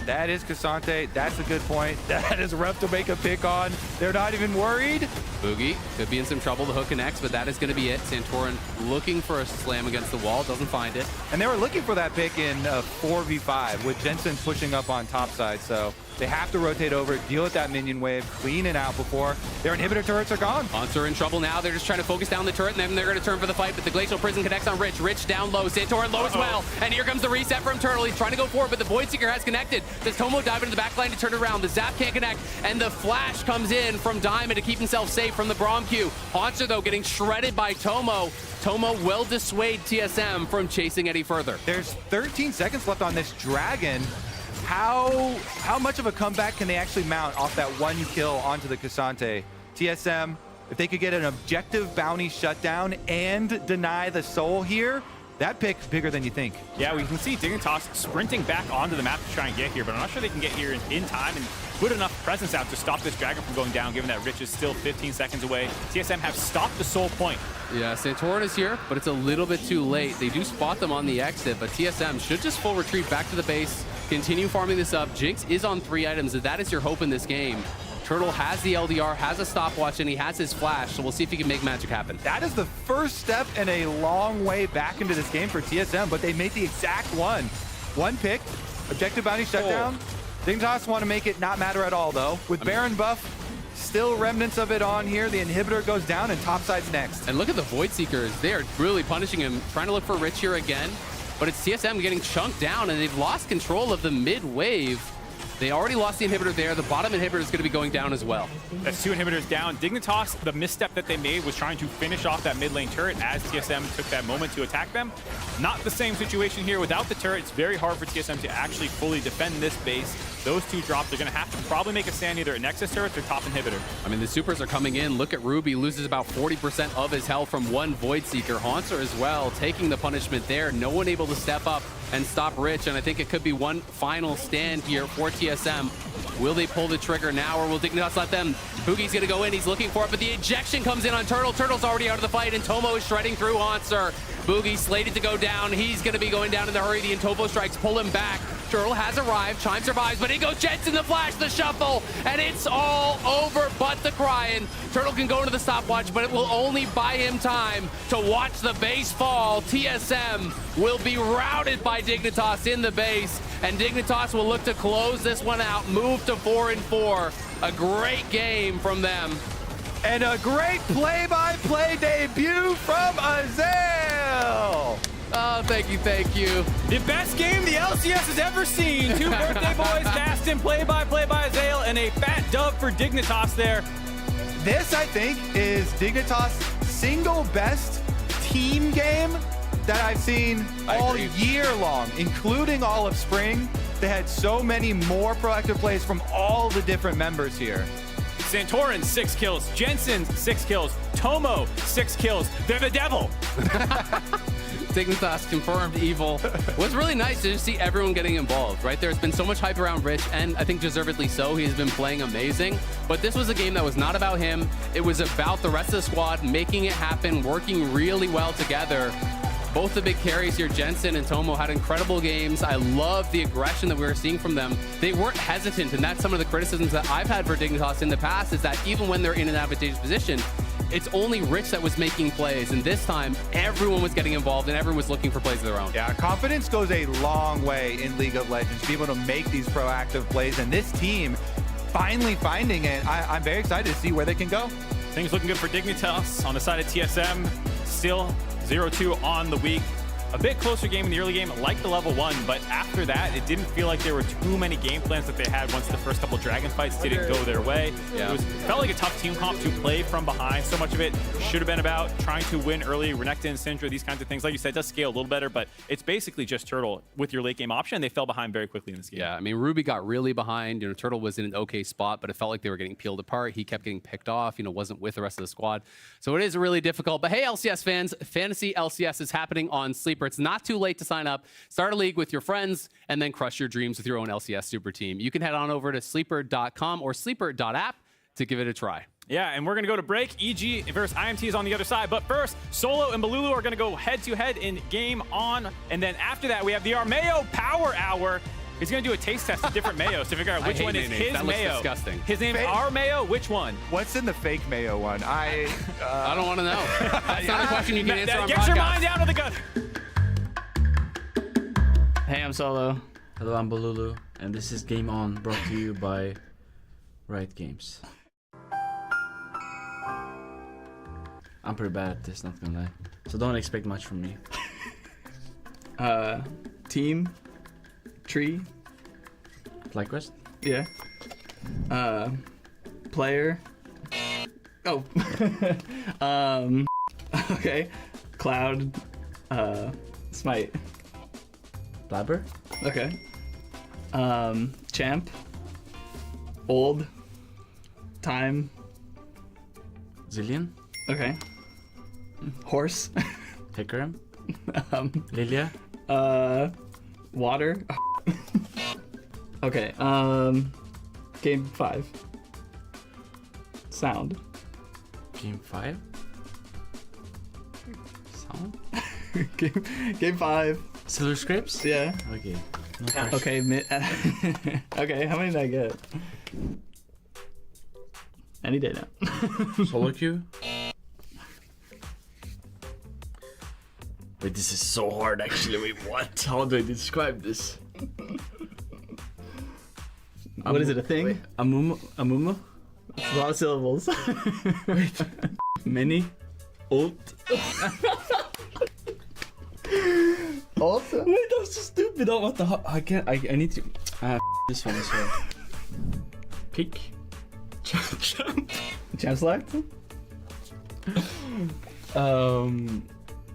That is Cassante. That's a good point. That is rough to make a pick on. They're not even worried. Boogie could be in some trouble. The hook connects, but that is going to be it. Santorin looking for a slam against the wall, doesn't find it. And they were looking for that pick in 4v5 with Jensen pushing up on top side. So they have to rotate over, deal with that minion wave, clean it out before their inhibitor turrets are gone. Haunter in trouble now. They're just trying to focus down the turret, and then they're going to turn for the fight, but the Glacial Prison connects on Rich. Rich down low. Santorin low as well. And here comes the reset from Turtle. He's trying to go forward, but the Void Seeker has connected. Does Tomo dive into the back line to turn it around? The Zap can't connect, and the flash comes in from Diamond to keep himself safe from the Braum Q. Haunter, though, getting shredded by Tomo. Tomo will dissuade TSM from chasing any further. There's 13 seconds left on this Dragon. How much of a comeback can they actually mount off that one kill onto the Cassante? TSM, if they could get an objective bounty shutdown and deny the soul here, that pick bigger than you think. Yeah, we can see Dignitas sprinting back onto the map to try and get here, but I'm not sure they can get here in time and put enough presence out to stop this Dragon from going down, given that Rich is still 15 seconds away. TSM have stopped the soul point. Yeah, Santorin is here, but it's a little bit too late. They do spot them on the exit, but TSM should just full retreat back to the base, continue farming this up. Jinx is on 3 items, and that is your hope in this game. Turtle has the LDR, has a stopwatch, and he has his flash, so we'll see if he can make magic happen. That is the first step in a long way back into this game for TSM, but they made the exact one. One pick, objective bounty shutdown. Dignitas want to make it not matter at all, though. With Baron buff, still remnants of it on here. The inhibitor goes down, and topside's next. And look at the Void Seekers. They are really punishing him, trying to look for Rich here again. But it's TSM getting chunked down, and they've lost control of the mid wave. They already lost the inhibitor there. The bottom inhibitor is going to be going down as well. That's 2 inhibitors down. Dignitas, the misstep that they made was trying to finish off that mid lane turret as TSM took that moment to attack them. Not the same situation here. Without the turret, it's very hard for TSM to actually fully defend this base. Those 2 drops are going to have to probably make a stand, either a Nexus turret or top inhibitor. I mean, the supers are coming in. Look at Ruby, loses about 40% of his health from 1 Void Seeker. Haunter as well, taking the punishment there. No one able to step up and stop Rich, and I think it could be one final stand here for TSM. Will they pull the trigger now, or will Dignitas let them? Boogie's gonna go in, he's looking for it, but the ejection comes in on Turtle. Turtle's already out of the fight, and Tomo is shredding through Haunter. Boogie slated to go down. He's gonna be going down in the hurry. The Intopo strikes pull him back. Turtle has arrived, Chime survives, but he goes Jensen, the flash, the shuffle, and it's all over but the crying. Turtle can go into the stopwatch, but it will only buy him time to watch the base fall. TSM will be routed by Dignitas in the base, and Dignitas will look to close this one out, move to 4-4. A great game from them. And a great play-by-play debut from Azael. Oh, thank you, thank you. The best game the LCS has ever seen. 2 birthday boys cast in play-by-play by Azael, and a fat dub for Dignitas there. This, I think, is Dignitas' single best team game that I've seen all year long, including all of spring. They had so many more proactive plays from all the different members here. Santorin, 6 kills. Jensen, 6 kills. Tomo, 6 kills. They're the devil. Dignitas confirmed Evil. Was really nice to just see everyone getting involved, right? There's been so much hype around Rich, and I think deservedly so. He's been playing amazing, but this was a game that was not about him. It was about the rest of the squad making it happen, working really well together. Both the big carries here, Jensen and Tomo, had incredible games. I love the aggression that we were seeing from them. They weren't hesitant, and that's some of the criticisms that I've had for Dignitas in the past, is that even when they're in an advantageous position, it's only Rich that was making plays, and this time everyone was getting involved and everyone was looking for plays of their own. Yeah, confidence goes a long way in League of Legends, to be able to make these proactive plays, and this team finally finding it. I'm very excited to see where they can go. Things looking good for Dignitas on the side of TSM. Still 0-2 on the week. A bit closer game in the early game, like the level 1, but after that, it didn't feel like there were too many game plans that they had once the first couple Dragon fights didn't go their way. Yeah. It felt like a tough team comp to play from behind. So much of it should have been about trying to win early, Renekton, Syndra, these kinds of things. Like you said, it does scale a little better, but it's basically just Turtle with your late game option. They fell behind very quickly in this game. Yeah, I mean, Ruby got really behind. You know, Turtle was in an okay spot, but it felt like they were getting peeled apart. He kept getting picked off, you know, wasn't with the rest of the squad. So it is really difficult. But hey, LCS fans, Fantasy LCS is happening on Sleeper. It's not too late to sign up, start a league with your friends, and then crush your dreams with your own LCS super team. You can head on over to sleeper.com or sleeper.app to give it a try. Yeah, and we're going to go to break. EG versus IMT is on the other side. But first, Solo and Balulu are going to go head-to-head in game on. And then after that, we have the Armeo Power Hour. He's going to do a taste test of different mayos to figure out which one is his that mayo. Looks disgusting. His name's Armeo. Which one? What's in the fake mayo one? I don't want to know. That's not a question you can answer on Get podcast. your mind down to the gun. Hey, I'm Solo. Hello, I'm Balulu. And this is Game On, brought to you by Riot Games. I'm pretty bad at this, not gonna lie. So don't expect much from me. Team. Tree. FlyQuest? Yeah. Player. Oh. Okay. Cloud. Smite. Blabber? Okay. Champ. Old. Time. Zillion? Okay. Horse. Hickory. Lilia. Water. Okay. Game 5. Sound. Game 5? Sound? Game 5. Silver Scripts? Yeah. Okay. No pressure. Okay. Okay, how many did I get? Any day now. Solo queue? Wait, this is so hard actually. Wait, what? How do I describe this? What is it, a thing? Wait, Amumu? It's a lot of syllables. Wait. Many? Ult? Also? Wait, that was so stupid. Oh, what the I can't. I need to. This one as well. Pick. Champ select?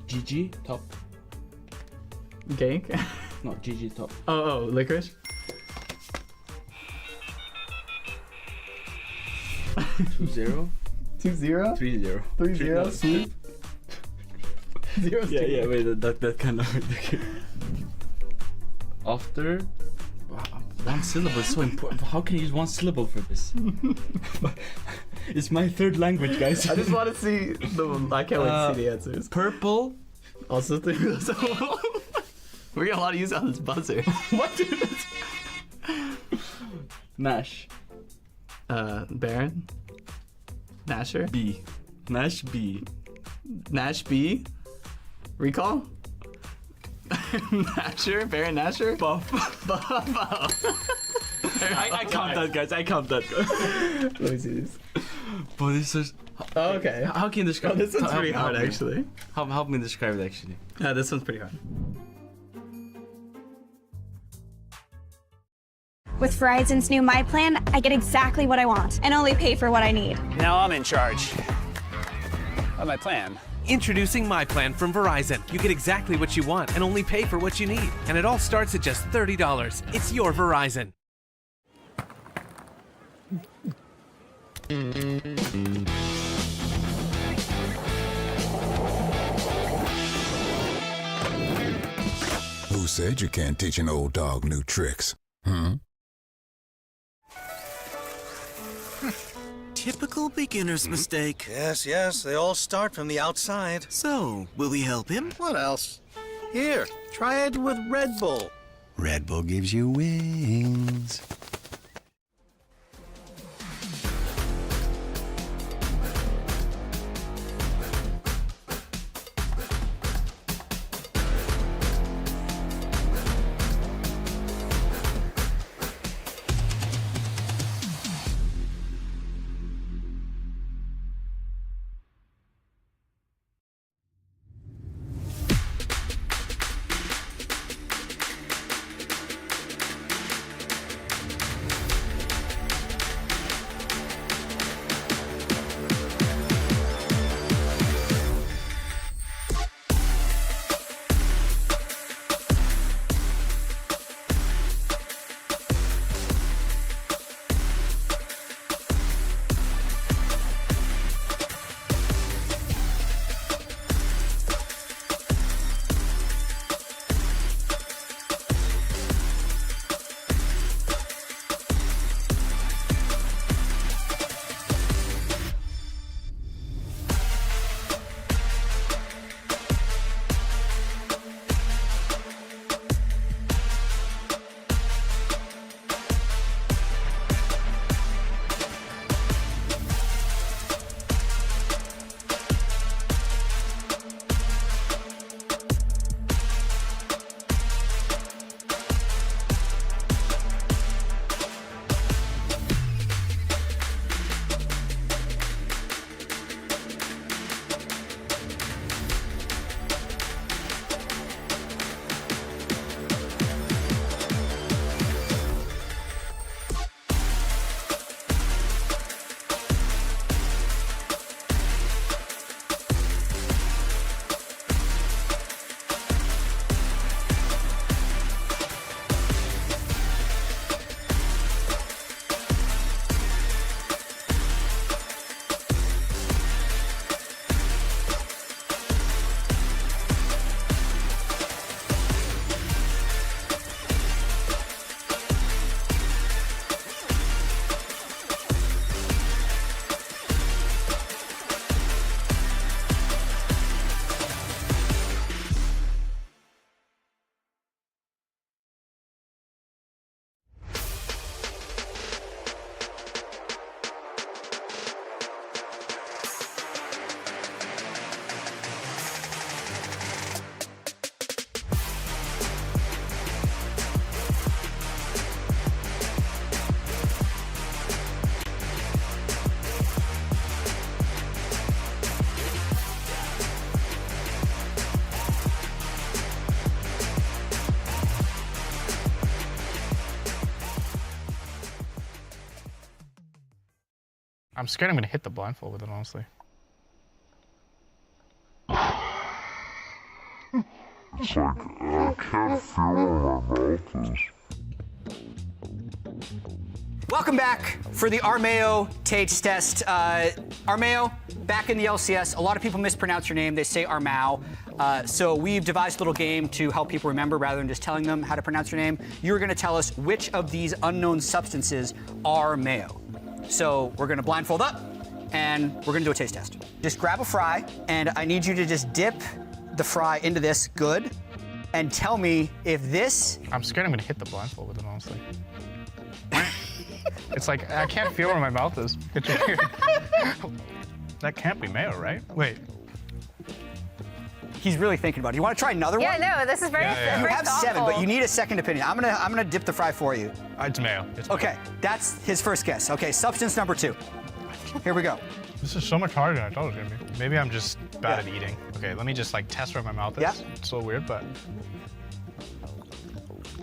GG top. Gank? No, GG top. Oh, licorice? 2-0. 2-0? 3-0. 3-0? Sweet. 0. Yeah, wait, that kind of. After. Wow, one syllable is so important. How can you use one syllable for this? It's my third language, guys. I just want to see I can't wait to see the answers. Purple. Also 3. We're getting a lot of use on this buzzer. What, dude? Nash. Baron. Nasher. B. Nash B. Nash B. Recall? Nasher? Baron Nasher? Buff. I count that, guys. I count that. Let me see this. But this is... Oh, okay. How can you describe this? One's pretty hard, actually. Help me describe it, actually. Yeah, this one's pretty hard. With Verizon's new My Plan, I get exactly what I want and only pay for what I need. Now I'm in charge of my plan. Introducing My Plan from Verizon. You get exactly what you want and only pay for what you need. And it all starts at just $30. It's your Verizon. said you can't teach an old dog new tricks. Hmm? Typical beginner's mistake. Yes, they all start from the outside. So, will we help him? What else? Here, try it with Red Bull. Red Bull gives you wings. I'm scared I'm gonna hit the blindfold with it, honestly. It's like, I can't feel where my mouth is. Welcome back for the Armeo taste test. Armeo, back in the LCS. A lot of people mispronounce your name. They say Armao. So we've devised a little game to help people remember rather than just telling them how to pronounce your name. You're going to tell us which of these unknown substances are Mayo. So we're going to blindfold up, and we're going to do a taste test. Just grab a fry, and I need you to just dip the fry into this good, and tell me if this... I'm scared I'm going to hit the blindfold with it, honestly. It's like, I can't feel where my mouth is. It's weird. That can't be mayo, right? Wait. He's really thinking about it. You want to try another one? Yeah, no, this is very, You very have thoughtful. 7, but you need a second opinion. I'm gonna dip the fry for you. It's mayo. It's mayo. Okay, that's his first guess. Okay, substance number 2. Here we go. This is so much harder than I thought it was going to be. Maybe I'm just bad at eating. Okay, let me just like test where my mouth is. Yeah. It's a little weird, but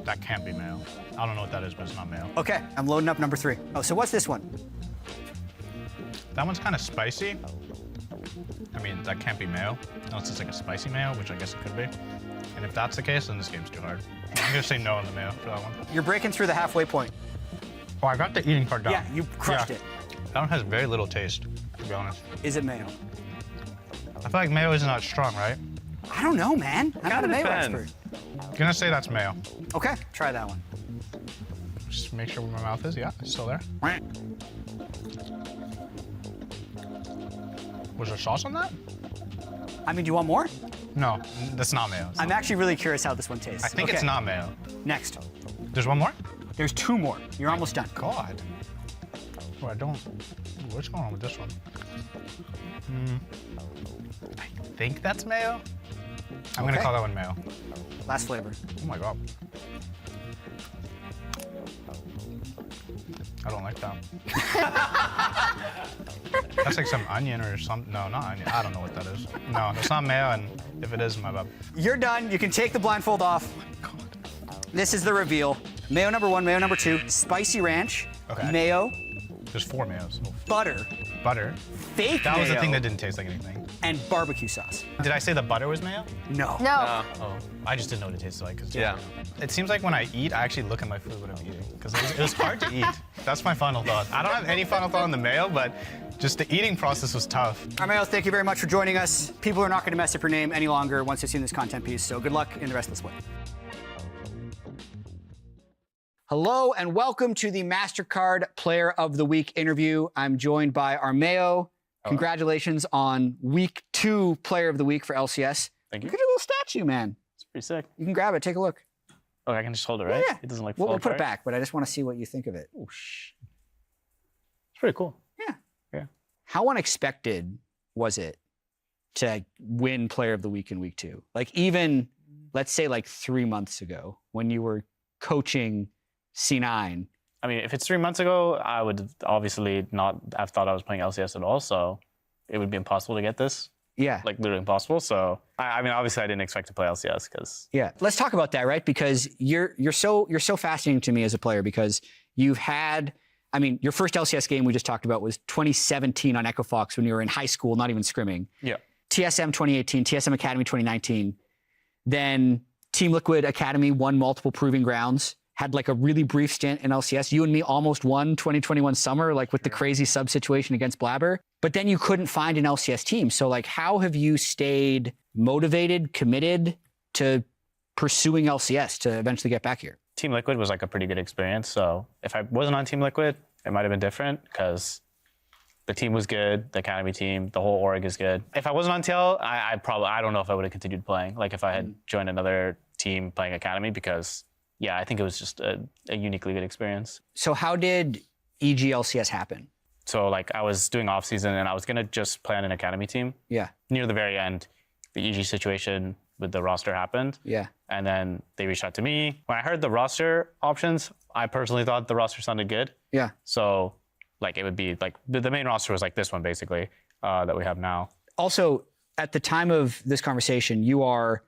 that can't be mayo. I don't know what that is, but it's not mayo. Okay, I'm loading up number 3. Oh, so what's this one? That one's kind of spicy. I mean, that can't be mayo. Unless it's like a spicy mayo, which I guess it could be. And if that's the case, then this game's too hard. I'm gonna say no on the mayo for that one. You're breaking through the halfway point. Oh, I got the eating part down. Yeah, you crushed it. That one has very little taste, to be honest. Is it mayo? I feel like mayo isn't that strong, right? I don't know, man. I'm not a Mayo depends. expert. Gonna say that's mayo. Okay, try that one. Just make sure where my mouth is. Yeah, it's still there. Was there sauce on that? I mean, do you want more? No, that's not mayo. I'm actually really curious how this one tastes. I think it's not mayo. Next. There's one more? There's 2 more. You're almost done. God. Oh, I don't. What's going on with this one? I think that's mayo. I'm gonna Okay. call that one mayo. Last flavor. Oh my god. I don't like that. That's like some onion or something. No, not onion. I don't know what that is. No, that's not mayo, and if it is, my bad. You're done. You can take the blindfold off. This is the reveal. Mayo number 1, mayo number 2, spicy ranch, Okay. mayo, There's 4 mayos. butter, Butter. fake That was the mayo, thing that didn't taste like anything. and barbecue sauce. Did I say the butter was mayo? No. No. Oh, I just didn't know what it tasted like. 'Cause Yeah. It seems like when I eat, I actually look at my food when I'm eating. Because it was hard to eat. That's my final thought. I don't have any final thought on the mayo, but just the eating process was tough. All right, Mayo, thank you very much for joining us. People are not going to mess up your name any longer once they've seen this content piece, so good luck in the rest of the split. Hello and welcome to the MasterCard Player of the Week interview. I'm joined by our Mayo. Congratulations on week 2 Player of the Week for LCS. Thank you. Look at your little statue, man. It's pretty sick. You can grab it, take a look. Oh, I can just hold it, right? Yeah. It doesn't like Well, fall we'll put it apart? back, but I just want to see what you think of it. Oh, shh. It's pretty cool. How unexpected was it to win Player of the Week in week 2? Like even, let's say like 3 months ago when you were coaching C9. I mean, if it's 3 months ago, I would obviously not have thought I was playing LCS at all, so it would be impossible to get this. Yeah. Like literally impossible. So I mean, obviously I didn't expect to play LCS because Yeah, let's talk about that, right? Because you're so fascinating to me as a player because you've had, I mean, your first LCS game we just talked about was 2017 on Echo Fox when you were in high school, not even scrimming. Yeah. TSM 2018, TSM Academy 2019. Then Team Liquid Academy won multiple proving grounds. Had like a really brief stint in LCS. You and me almost won 2021 summer, like with the crazy sub situation against Blabber. But then you couldn't find an LCS team. So like, how have you stayed motivated, committed to pursuing LCS to eventually get back here? Team Liquid was like a pretty good experience. So if I wasn't on Team Liquid, it might have been different because the team was good, the academy team, the whole org is good. If I wasn't on TL, I don't know if I would have continued playing. Like if I had joined another team playing academy because yeah, I think it was just a uniquely good experience. So how did EG-LCS happen? So like I was doing off season and I was gonna just play on an academy team. Yeah. Near the very end, the EG situation with the roster happened. Yeah. And then they reached out to me. When I heard the roster options, I personally thought the roster sounded good. Yeah. So like it would be like the main roster was like this one basically that we have now. Also, at the time of this conversation, you are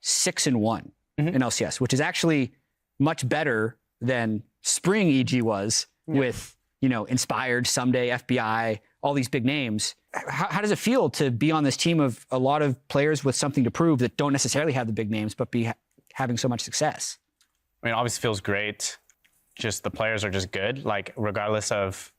6-1 in LCS, which is actually much better than spring EG was with, you know, Inspired, Someday, FBI, all these big names. How does it feel to be on this team of a lot of players with something to prove that don't necessarily have the big names, but be having so much success? I mean, obviously feels great. Just the players are just good. Like regardless of,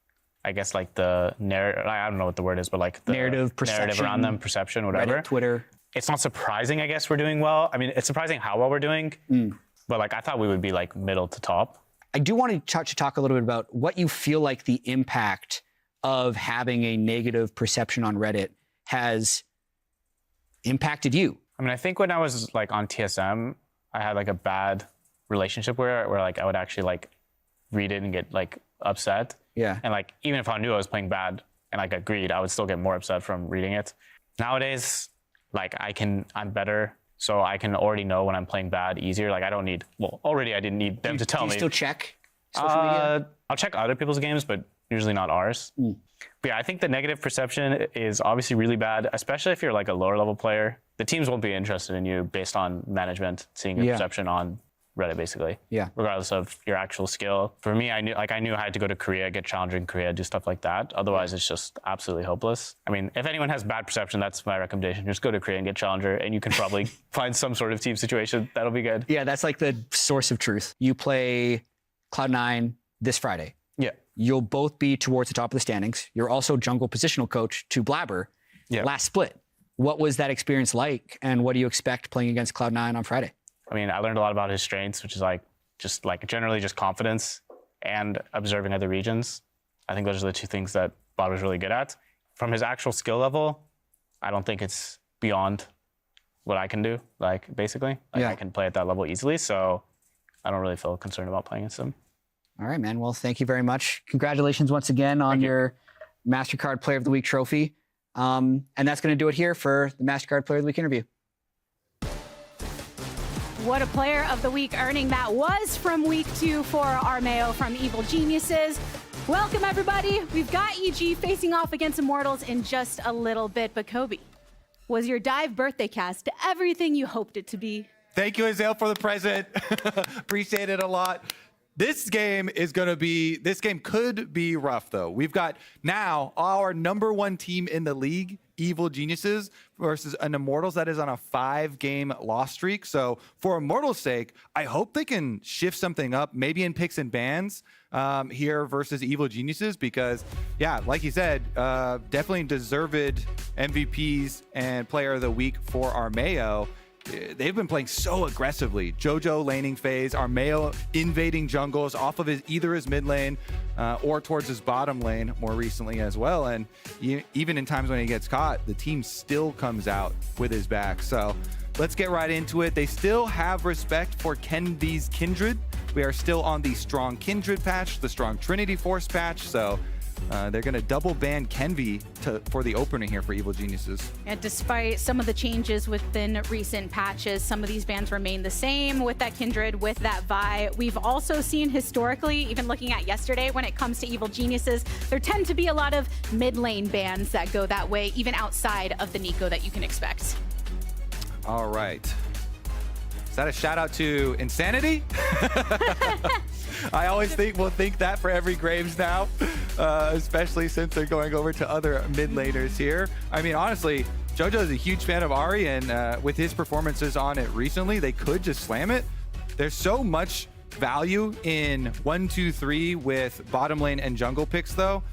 I guess like the narrative, I don't know what the word is, but like the narrative, perception, around them, perception, whatever. Reddit, Twitter. It's not surprising, I guess, we're doing well. I mean, it's surprising how well we're doing, but like I thought we would be like middle to top. I do want to talk a little bit about what you feel like the impact of having a negative perception on Reddit has impacted you. I mean, I think when I was like on TSM, I had like a bad relationship where like I would actually like read it and get like upset. Yeah. And like even if I knew I was playing bad and like agreed, I would still get more upset from reading it. Nowadays, like I'm better. So I can already know when I'm playing bad easier. Like I don't need, well, already I didn't need them to tell me. Do you still check social media? I'll check other people's games, but usually not ours. But yeah, I think the negative perception is obviously really bad, especially if you're like a lower level player. The teams won't be interested in you based on management seeing your perception on Reddit, basically. Yeah. Regardless of your actual skill. For me, I knew I had to go to Korea, get challenger in Korea, do stuff like that. Otherwise, it's just absolutely hopeless. I mean, if anyone has bad perception, that's my recommendation. Just go to Korea and get challenger, and you can probably find some sort of team situation that'll be good. Yeah, that's like the source of truth. You play Cloud9 this Friday. Yeah. You'll both be towards the top of the standings. You're also jungle positional coach to Blabber. Yeah. Last split. What was that experience like, and what do you expect playing against Cloud9 on Friday? I mean, I learned a lot about his strengths, which is generally just confidence and observing other regions. I think those are the two things that Bod was really good at. From his actual skill level, I don't think it's beyond what I can do, basically. I can play at that level easily, so I don't really feel concerned about playing against him. All right, man. Well, thank you very much. Congratulations once again on your MasterCard Player of the Week trophy. And that's going to do it here for the MasterCard Player of the Week interview. What a Player of the Week earning that was from week 2 for Armeo from Evil Geniuses. Welcome, everybody. We've got EG facing off against Immortals in just a little bit. But Kobe, was your Dive birthday cast everything you hoped it to be? Thank you, Azale, for the present. Appreciate it a lot. This game could be rough, though. We've got now our #1 team in the league, Evil Geniuses, versus an Immortals that is on a 5-game loss streak. So for Immortals' sake, I hope they can shift something up, maybe in picks and bans here versus Evil Geniuses, because, yeah, like you said, definitely deserved MVPs and Player of the Week for Armeo. They've been playing so aggressively. Jojo laning phase, Armeo invading jungles off of either his mid lane or towards his bottom lane more recently as well. And even in times when he gets caught, the team still comes out with his back. So let's get right into it. They still have respect for Kenvy's Kindred. We are still on the strong Kindred patch, the strong Trinity Force patch. So they're going to double ban Kenvy for the opener here for Evil Geniuses. And despite some of the changes within recent patches, some of these bans remain the same with that Kindred, with that Vi. We've also seen historically, even looking at yesterday, when it comes to Evil Geniuses, there tend to be a lot of mid lane bans that go that way, even outside of the Nico that you can expect. All right. Is that a shout out to Insanity? I always we'll think that for every Graves now, especially since they're going over to other mid laners here. I mean, honestly, Jojo is a huge fan of Ahri, and with his performances on it recently, they could just slam it. There's so much value in 1, 2, 3 with bottom lane and jungle picks, though.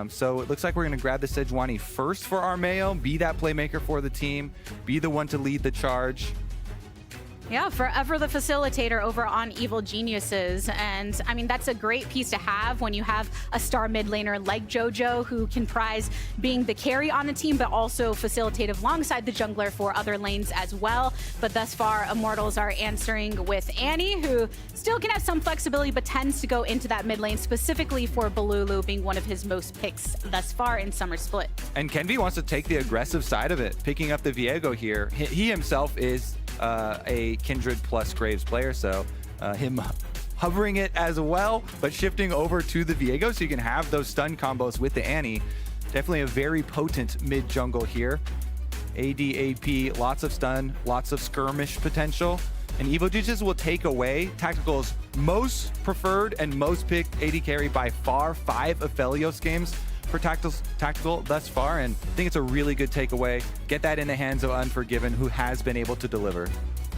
So it looks like we're going to grab the Sejuani first for Armeo, be that playmaker for the team, be the one to lead the charge. Yeah, forever the facilitator over on Evil Geniuses. And I mean, that's a great piece to have when you have a star mid laner like Jojo, who can prize being the carry on the team, but also facilitative alongside the jungler for other lanes as well. But thus far, Immortals are answering with Annie, who still can have some flexibility, but tends to go into that mid lane, specifically for Balulu being one of his most picks thus far in Summer Split. And Kenvy wants to take the aggressive side of it, picking up the Viego here. He himself is a Kindred plus Graves player, so him hovering it as well, but shifting over to the Viego so you can have those stun combos with the Annie. Definitely a very potent mid jungle here. AD, AP, lots of stun, lots of skirmish potential. And Evil Geniuses will take away Tactical's most preferred and most picked AD carry by far, 5 Aphelios games for Tactical thus far, and I think it's a really good takeaway. Get that in the hands of Unforgiven, who has been able to deliver.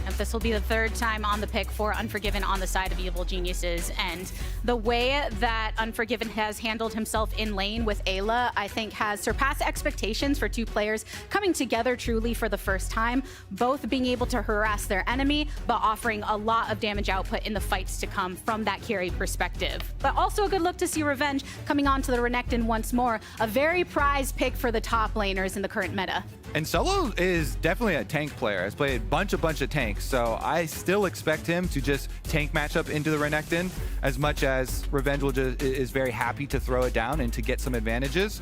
And this will be the 3rd time on the pick for Unforgiven on the side of Evil Geniuses. And the way that Unforgiven has handled himself in lane with Ayla, I think has surpassed expectations for 2 players coming together truly for the first time, both being able to harass their enemy, but offering a lot of damage output in the fights to come from that carry perspective. But also a good look to see Revenge coming on to the Renekton once more, a very prized pick for the top laners in the current meta. And Solo is definitely a tank player. Has played a bunch of tanks, so I still expect him to just tank matchup into the Renekton, as much as Revenge is very happy to throw it down and to get some advantages.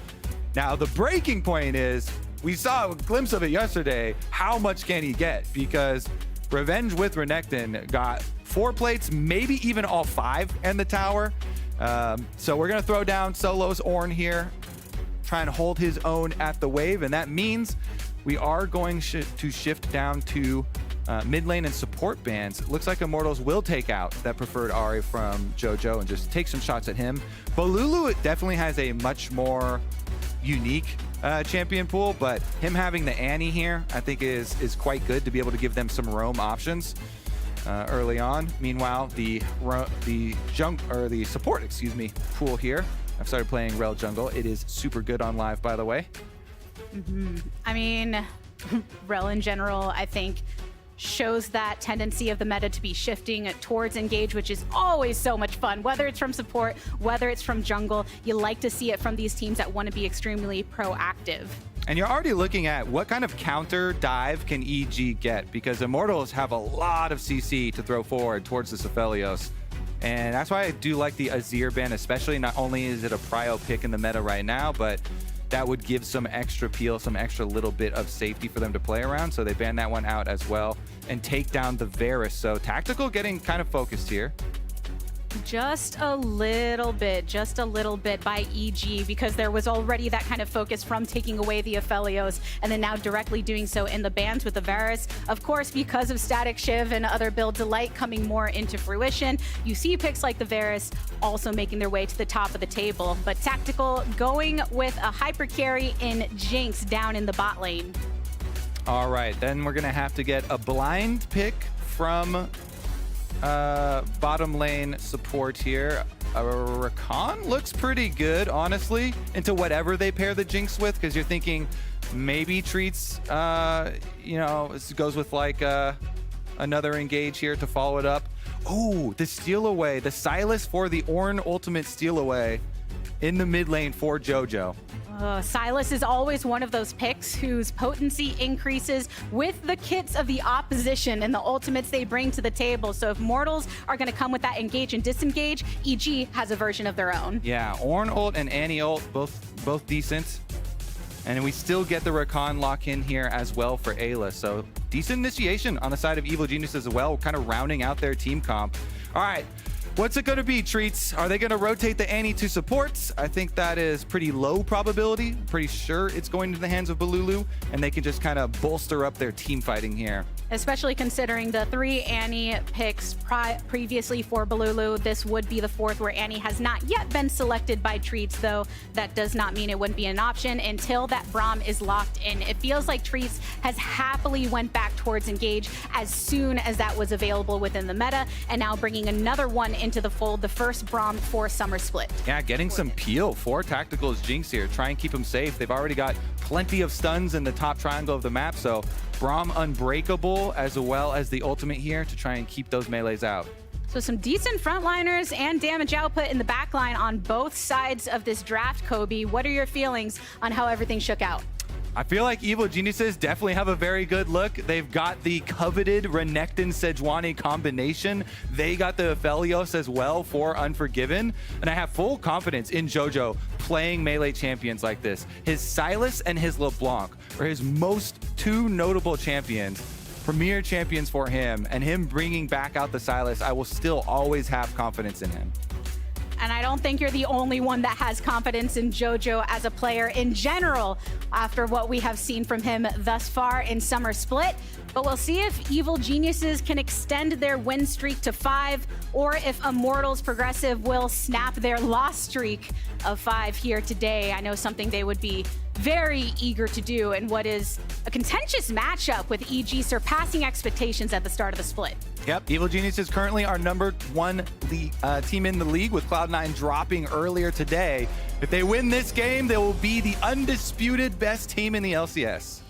Now, the breaking point is, we saw a glimpse of it yesterday, how much can he get? Because Revenge with Renekton got 4 plates, maybe even all 5 in the tower. So we're going to throw down Solo's Ornn here, try and hold his own at the wave, and that means we are going to shift down to mid lane and support bans. It looks like Immortals will take out that preferred Ahri from Jojo and just take some shots at him. Balulu definitely has a much more unique champion pool, but him having the Annie here, I think is quite good to be able to give them some roam options early on. Meanwhile, the support, pool here. I've started playing Rel Jungle. It is super good on live, by the way. I mean, Rel in general, I think, shows that tendency of the meta to be shifting towards engage, which is always so much fun. Whether it's from support, whether it's from jungle, you like to see it from these teams that want to be extremely proactive. And you're already looking at what kind of counter dive can EG get, because Immortals have a lot of CC to throw forward towards the Aphelios. And that's why I do like the Azir ban, especially. Not only is it a prio pick in the meta right now, but that would give some extra peel, some extra little bit of safety for them to play around. So they ban that one out as well and take down the Varus. So Tactical getting kind of focused here. Just a little bit by EG, because there was already that kind of focus from taking away the Aphelios and then now directly doing so in the bans with the Varus. Of course, because of Static Shiv and other builds alike coming more into fruition, you see picks like the Varus also making their way to the top of the table. But Tactical going with a hyper carry in Jinx down in the bot lane. All right, then we're gonna have to get a blind pick from bottom lane support here. Rakan looks pretty good, honestly, into whatever they pair the Jinx with, because you're thinking maybe treats, you know, this goes with like another engage here to follow it up. Oh, the steal away, the Sylas for the Ornn ultimate steal away in the mid lane for JoJo. Sylas is always one of those picks whose potency increases with the kits of the opposition and the ultimates they bring to the table. So if Mortals are going to come with that engage and disengage, EG has a version of their own. Yeah, Ornn ult and Annie ult, both decent. And we still get the Rakan lock in here as well for Ayla. So decent initiation on the side of Evil Genius as well, kind of rounding out their team comp. All right. What's it going to be, Treats? Are they going to rotate the Annie to supports? I think that is pretty low probability. Pretty sure it's going to the hands of Balulu, and they can just kind of bolster up their team fighting here. Especially considering the 3 Annie picks previously for Balulu. This would be the 4th where Annie has not yet been selected by Treats, though that does not mean it wouldn't be an option until that Braum is locked in. It feels like Treats has happily went back towards engage as soon as that was available within the meta, and now bringing another one into the fold, the first Braum for Summer Split. Yeah, getting some peel for Tactical's Jinx here. Try and keep him safe. They've already got plenty of stuns in the top triangle of the map, so Braum unbreakable as well as the ultimate here to try and keep those melees out. So some decent frontliners and damage output in the backline on both sides of this draft, Kobe. What are your feelings on how everything shook out? I feel like Evil Geniuses definitely have a very good look. They've got the coveted Renekton Sejuani combination. They got the Aphelios as well for Unforgiven. And I have full confidence in JoJo playing melee champions like this. His Sylas and his LeBlanc are his most two notable champions, premier champions for him. And him bringing back out the Sylas, I will still always have confidence in him. And I don't think you're the only one that has confidence in JoJo as a player in general after what we have seen from him thus far in Summer Split. But we'll see if Evil Geniuses can extend their win streak to 5, or if Immortals Progressive will snap their loss streak of 5 here today. I know something they would be very eager to do in what is a contentious matchup with EG surpassing expectations at the start of the split. Yep, Evil Geniuses currently are #1 team in the league, with Cloud9 dropping earlier today. If they win this game, they will be the undisputed best team in the LCS.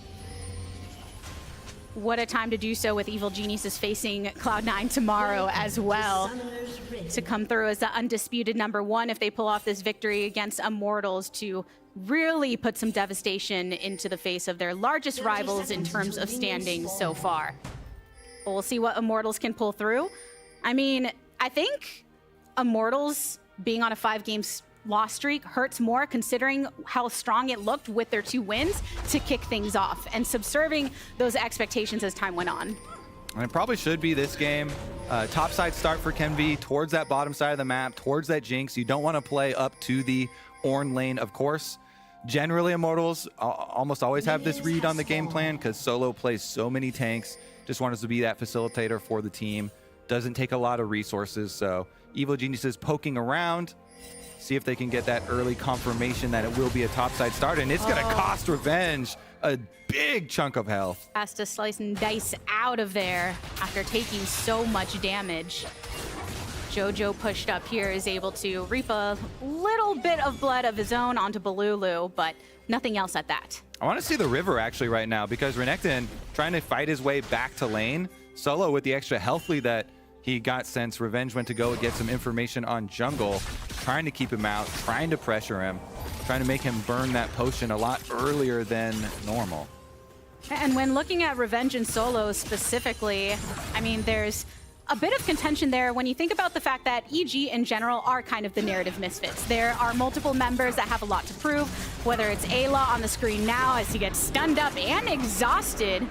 What a time to do so, with Evil Geniuses facing Cloud9 tomorrow as well, to come through as the undisputed #1 if they pull off this victory against Immortals, to really put some devastation into the face of their largest rivals in terms of standings so far. But we'll see what Immortals can pull through. I mean, I think Immortals being on a 5-game loss streak hurts more, considering how strong it looked with their 2 wins to kick things off and subserving those expectations as time went on. And it probably should be this game. Top side start for Kenvi towards that bottom side of the map, towards that Jinx. You don't want to play up to the Ornn lane, of course. Generally, Immortals almost always have this read on the game plan because Solo plays so many tanks. Just wants to be that facilitator for the team. Doesn't take a lot of resources, so Evil Geniuses poking around. See if they can get that early confirmation that it will be a topside start, and it's going to cost Revenge a big chunk of health. Has to slice and dice out of there after taking so much damage. Jojo pushed up here is able to reap a little bit of blood of his own onto Balulu, but nothing else at that. I want to see the river actually right now because Renekton trying to fight his way back to lane. Solo with the extra health lead that he got since Revenge went to go and get some information on jungle, trying to keep him out, trying to pressure him, trying to make him burn that potion a lot earlier than normal. And when looking at Revenge and Solo specifically, I mean, there's a bit of contention there when you think about the fact that EG in general are kind of the narrative misfits. There are multiple members that have a lot to prove, whether it's Ayla on the screen now as he gets stunned up and exhausted.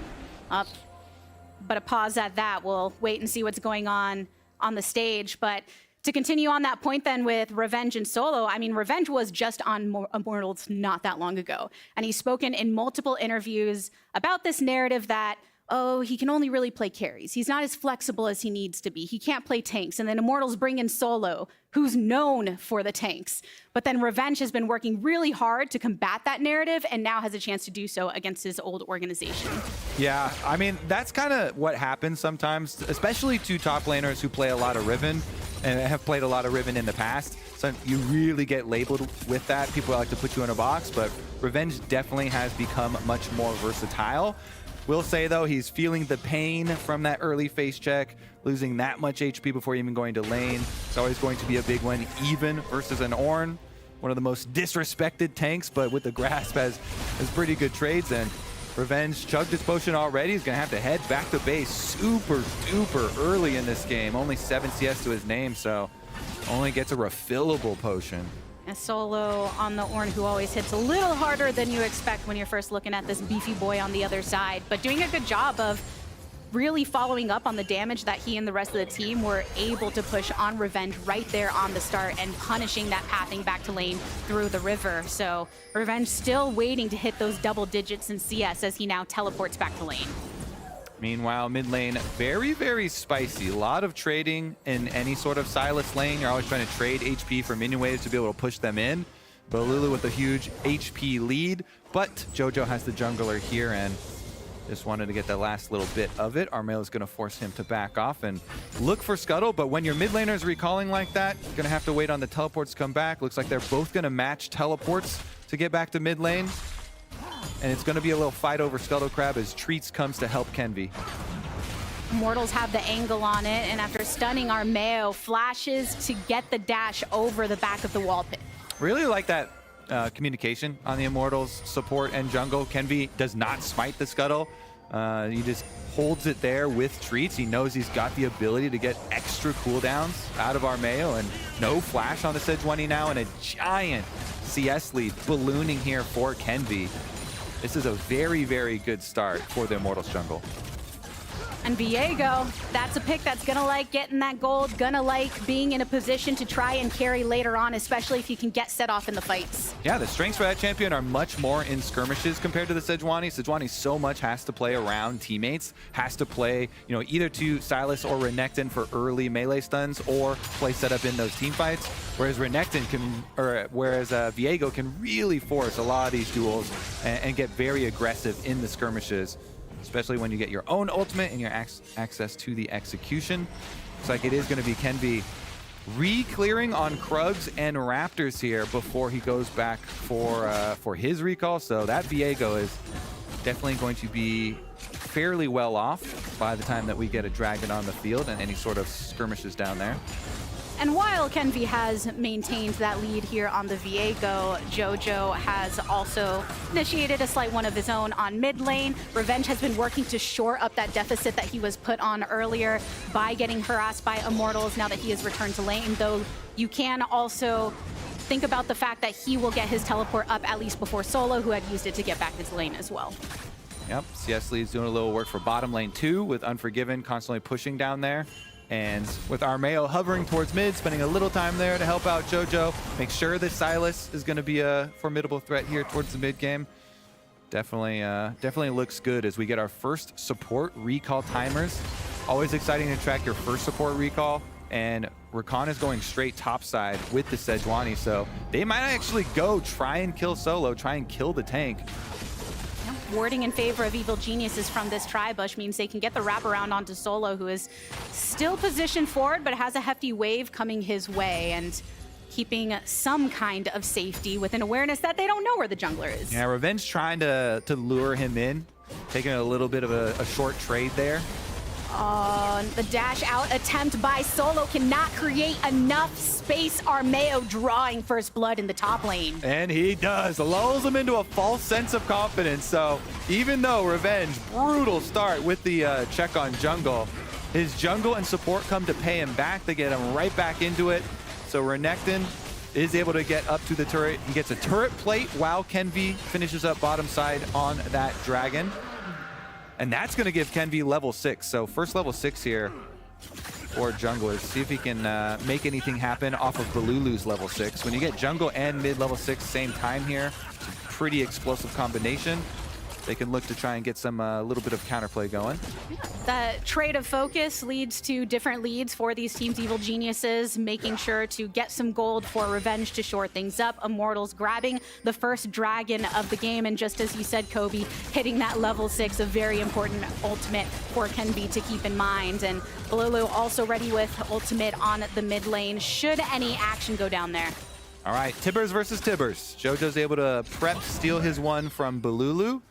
But a pause at that. We'll wait and see what's going on the stage. But to continue on that point then with Revenge and Solo, I mean, Revenge was just on Immortals not that long ago. And he's spoken in multiple interviews about this narrative that, oh, he can only really play carries. He's not as flexible as he needs to be. He can't play tanks. And then Immortals bring in Solo, who's known for the tanks. But then Revenge has been working really hard to combat that narrative and now has a chance to do so against his old organization. Yeah, I mean, that's kind of what happens sometimes, especially to top laners who play a lot of Riven and have played a lot of Riven in the past. So you really get labeled with that. People like to put you in a box, but Revenge definitely has become much more versatile. Will say, though, he's feeling the pain from that early face check, losing that much HP before even going to lane. It's always going to be a big one, even versus an Ornn, one of the most disrespected tanks, but with the grasp has pretty good trades. And Revenge chugged his potion already. He's going to have to head back to base super duper early in this game. Only 7 CS to his name, so only gets a refillable potion. A Solo on the Ornn, who always hits a little harder than you expect when you're first looking at this beefy boy on the other side, but doing a good job of really following up on the damage that he and the rest of the team were able to push on Revenge right there on the start and punishing that pathing back to lane through the river. So Revenge still waiting to hit those double digits in CS as he now teleports back to lane. Meanwhile, mid lane, very, very spicy. A lot of trading in any sort of Sylas lane. You're always trying to trade HP for minion waves to be able to push them in. Balulu with a huge HP lead, but Jojo has the jungler here and just wanted to get that last little bit of it. Armail is going to force him to back off and look for Scuttle, but when your mid laner is recalling like that, you're going to have to wait on the teleports to come back. Looks like they're both going to match teleports to get back to mid lane. And it's going to be a little fight over Scuttle Crab as Treats comes to help Kenvi. Immortals have the angle on it, and after stunning Armail, flashes to get the dash over the back of the wall pit. Really like that communication on the Immortals support and jungle. Kenvi does not smite the Scuttle. He just holds it there with Treats. He knows he's got the ability to get extra cooldowns out of Armail, and no flash on the Sejuani now, and a giant CS lead ballooning here for Kenvi. This is a very, very good start for the Immortals jungle. And Viego, that's a pick that's gonna like getting that gold, gonna like being in a position to try and carry later on, especially if you can get set off in the fights. Yeah, the strengths for that champion are much more in skirmishes compared to the Sejuani. Sejuani so much has to play around teammates, has to play, you know, either to Sylas or Renekton for early melee stuns or play setup in those team fights. Whereas Renekton can, Viego can really force a lot of these duels and get very aggressive in the skirmishes, especially when you get your own ultimate and your access to the execution. Looks like it is going to be Kenvi re-clearing on Krugs and Raptors here before he goes back for his recall. So that Viego is definitely going to be fairly well off by the time that we get a Dragon on the field and any sort of skirmishes down there. And while Kenvi has maintained that lead here on the Viego, Jojo has also initiated a slight one of his own on mid lane. Revenge has been working to shore up that deficit that he was put on earlier by getting harassed by Immortals now that he has returned to lane, though you can also think about the fact that he will get his teleport up at least before Solo, who had used it to get back his lane as well. Yep, CS lead's doing a little work for bottom lane too, with Unforgiven constantly pushing down there. And with Armail hovering towards mid, spending a little time there to help out Jojo, make sure that Sylas is going to be a formidable threat here towards the mid game. Definitely looks good as we get our first support recall timers. Always exciting to track your first support recall. And Rakan is going straight topside with the Sejuani, so they might actually go try and kill Solo, try and kill the tank. warding in favor of Evil Geniuses from this tri-bush means they can get the wraparound onto Solo, who is still positioned forward, but has a hefty wave coming his way, and keeping some kind of safety with an awareness that they don't know where the jungler is. Yeah, Revenge trying to lure him in, taking a little bit of a short trade there. The dash out attempt by Solo cannot create enough space. Armeo drawing first blood in the top lane. And he does, lulls him into a false sense of confidence. So even though Revenge, brutal start with the check on jungle, his jungle and support come to pay him back. They get him right back into it. So Renekton is able to get up to the turret. He gets a turret plate while Kenvi finishes up bottom side on that dragon. And that's going to give Kenvi level 6. So first level 6 here for junglers. See if he can make anything happen off of Balulu's level 6. When you get jungle and mid level 6 same time here, it's a pretty explosive combination. They can look to try and get some little bit of counterplay going. The trade of focus leads to different leads for these teams. Evil Geniuses making sure to get some gold for Revenge to shore things up. Immortals grabbing the first dragon of the game. And just as you said, Kobe, hitting that level 6, a very important ultimate for Kenvi to keep in mind. And Balulu also ready with ultimate on the mid lane, should any action go down there. All right, Tibbers versus Tibbers. Jojo's able to prep, steal his one from Balulu.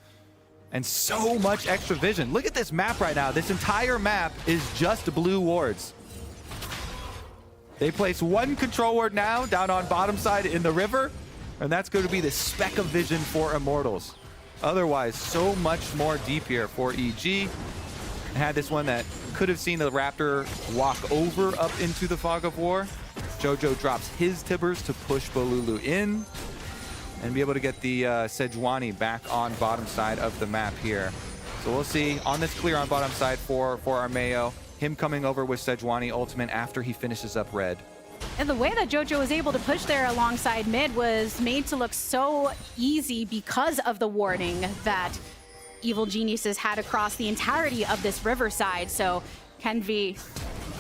And so much extra vision. Look at this map right now. This entire map is just blue wards. They place one control ward now down on bottom side in the river, and that's going to be the speck of vision for Immortals. Otherwise, so much more deep here for EG. Had this one that could have seen the Raptor walk over up into the Fog of War. Jojo drops his Tibbers to push Balulu in and be able to get the Sejuani back on bottom side of the map here. So we'll see on this clear on bottom side for Armeo, him coming over with Sejuani ultimate after he finishes up red. And the way that Jojo was able to push there alongside mid was made to look so easy because of the warding that Evil Geniuses had across the entirety of this riverside. So Kenvi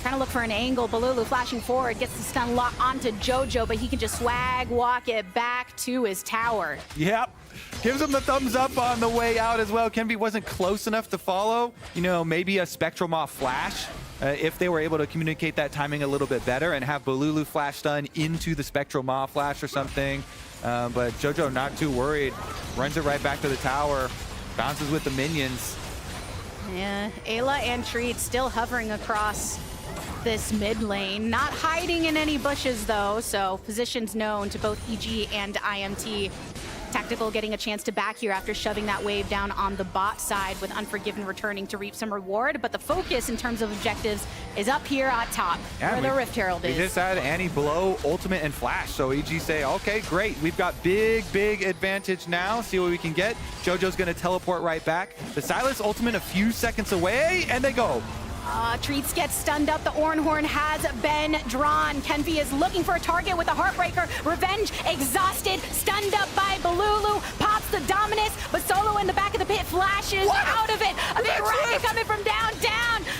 trying to look for an angle. Balulu flashing forward, gets the stun lock onto Jojo, but he can just swag walk it back to his tower. Yep. Gives him the thumbs up on the way out as well. Kenvi wasn't close enough to follow. You know, maybe a Spectral Maw flash if they were able to communicate that timing a little bit better and have Balulu flash stun into the Spectral Maw flash or something. But Jojo not too worried. Runs it right back to the tower. Bounces with the minions. Yeah, Ayla and Treat still hovering across this mid lane, not hiding in any bushes though, so positions known to both EG and IMT. Tactical getting a chance to back here after shoving that wave down on the bot side with Unforgiven returning to reap some reward, but the focus in terms of objectives is up here at top, where the Rift Herald is. We just had Annie blow ultimate and flash, so EG say, okay, great, we've got big advantage now, see what we can get. Jojo's gonna teleport right back. The Silas ultimate a few seconds away, and they go. Treats gets stunned up. The Ornhorn has been drawn. Kenvi is looking for a target with a Heartbreaker. Revenge exhausted, stunned up by Balulu. Pops the Dominus, but Solo in the back of the pit flashes out of it. A big rocket coming from down.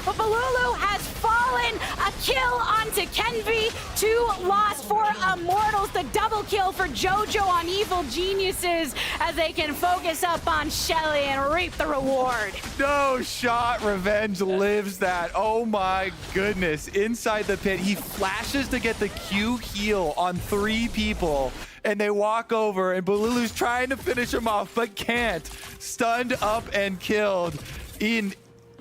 But Balulu has fallen. A kill onto Kenvi. 2 lost for Immortals. The double kill for Jojo on Evil Geniuses as they can focus up on Shelly and reap the reward. No shot. Revenge lives that. Oh my goodness. Inside the pit, he flashes to get the Q heal on 3 people. And they walk over, and Balulu's trying to finish him off, but can't. Stunned up and killed.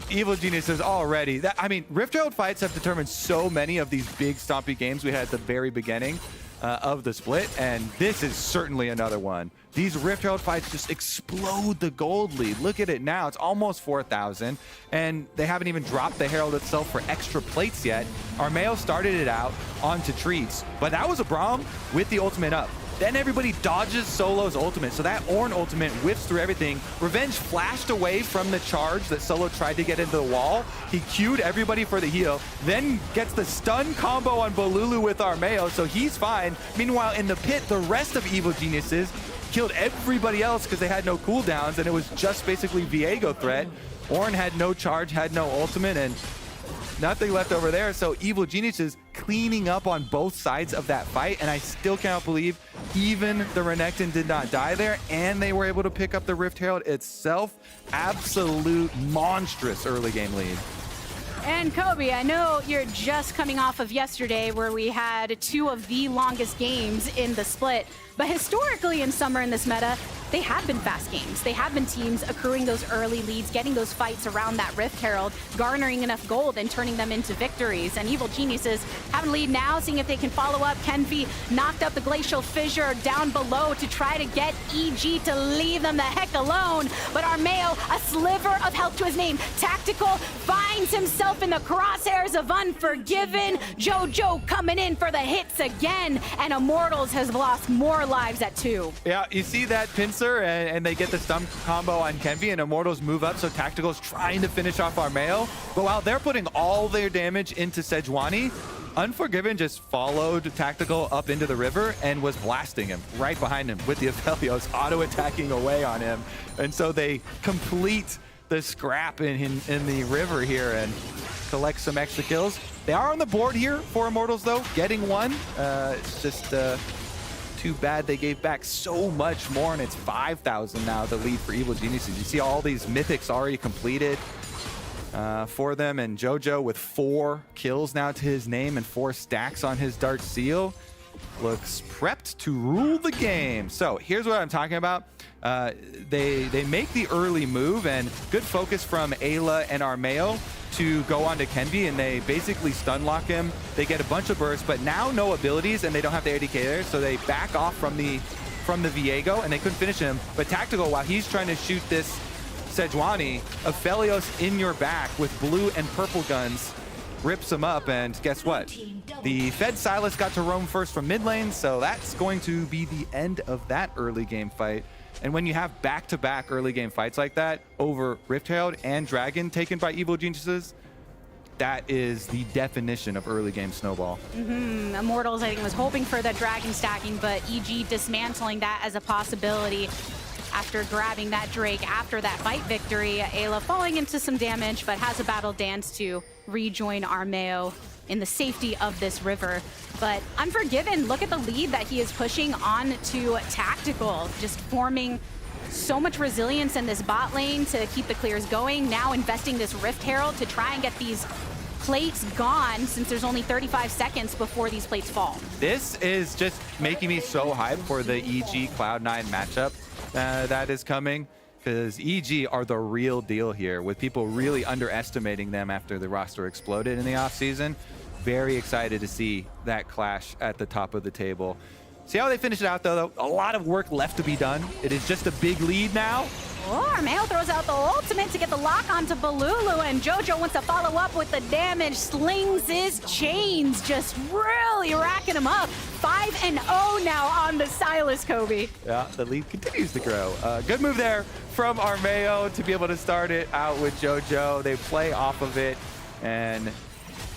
Evil Geniuses already. I mean, Rift Herald fights have determined so many of these big stompy games we had at the very beginning of the split, and this is certainly another one. These Rift Herald fights just explode the gold lead. Look at it now. It's almost 4,000, and they haven't even dropped the Herald itself for extra plates yet. Armeo started it out onto Treats, but that was a Braum with the ultimate up. Then everybody dodges Solo's ultimate, so that Ornn ultimate whips through everything. Revenge flashed away from the charge that Solo tried to get into the wall. He queued everybody for the heal, then gets the stun combo on Balulu with Armeo, so he's fine. Meanwhile, in the pit, the rest of Evil Geniuses killed everybody else because they had no cooldowns, and it was just basically Viego threat. Ornn had no charge, had no ultimate, and nothing left over there, so Evil Geniuses cleaning up on both sides of that fight, and I still cannot believe even the Renekton did not die there, and they were able to pick up the Rift Herald itself. Absolute monstrous early game lead. And Kobe, I know you're just coming off of yesterday where we had 2 of the longest games in the split, but historically in Summer in this meta, they have been fast games. They have been teams accruing those early leads, getting those fights around that Rift Herald, garnering enough gold and turning them into victories. And Evil Geniuses have a lead now, seeing if they can follow up. Kenvi knocked up the Glacial Fissure down below to try to get EG to leave them the heck alone. But Armeo, a sliver of health to his name. Tactical finds himself in the crosshairs of Unforgiven. JoJo coming in for the hits again. And Immortals has lost more lives at 2. Yeah, you see that pincer, and they get the stun combo on Kenvi, and Immortals move up, so Tactical's trying to finish off Armeo. But while they're putting all their damage into Sejuani, Unforgiven just followed Tactical up into the river and was blasting him right behind him with the Aphelios auto-attacking away on him. And so they complete the scrap in the river here and collect some extra kills. They are on the board here for Immortals, though, getting one. It's just too bad they gave back so much more, and it's 5,000 now, the lead for Evil Geniuses. You see all these mythics already completed for them, and JoJo with 4 kills now to his name and 4 stacks on his Dark Seal looks prepped to rule the game. So here's what I'm talking about. They make the early move, and good focus from Ayla and Armeo to go on to Kenvi, and they basically stun lock him. They get a bunch of bursts, but now no abilities, and they don't have the ADK there, so they back off from the Viego, and they couldn't finish him. But Tactical, while he's trying to shoot this Sejuani, Aphelios in your back with blue and purple guns rips him up, and guess what? The Fed Silas got to roam first from mid lane, so that's going to be the end of that early game fight. And when you have back-to-back early game fights like that over Rift Herald and Dragon taken by Evil Geniuses, that is the definition of early game snowball. Immortals, I think, was hoping for the Dragon stacking, but EG dismantling that as a possibility after grabbing that Drake after that fight victory. Ayla falling into some damage, but has a battle dance to rejoin Armeo in the safety of this river. But Unforgiven, look at the lead that he is pushing on to Tactical, just forming so much resilience in this bot lane to keep the clears going. Now investing this Rift Herald to try and get these plates gone, since there's only 35 seconds before these plates fall. This is just making me so hyped for the EG Cloud9 matchup that is coming, because EG are the real deal here, with people really underestimating them after the roster exploded in the offseason. Very excited to see that clash at the top of the table. See how they finish it out, though? A lot of work left to be done. It is just a big lead now. Oh, Armeo throws out the ultimate to get the lock onto Balulu, and JoJo wants to follow up with the damage. Slings his chains, just really racking him up. 5-0 now on the Silas, Kobe. Yeah, the lead continues to grow. Good move there from Armeo to be able to start it out with JoJo. They play off of it, and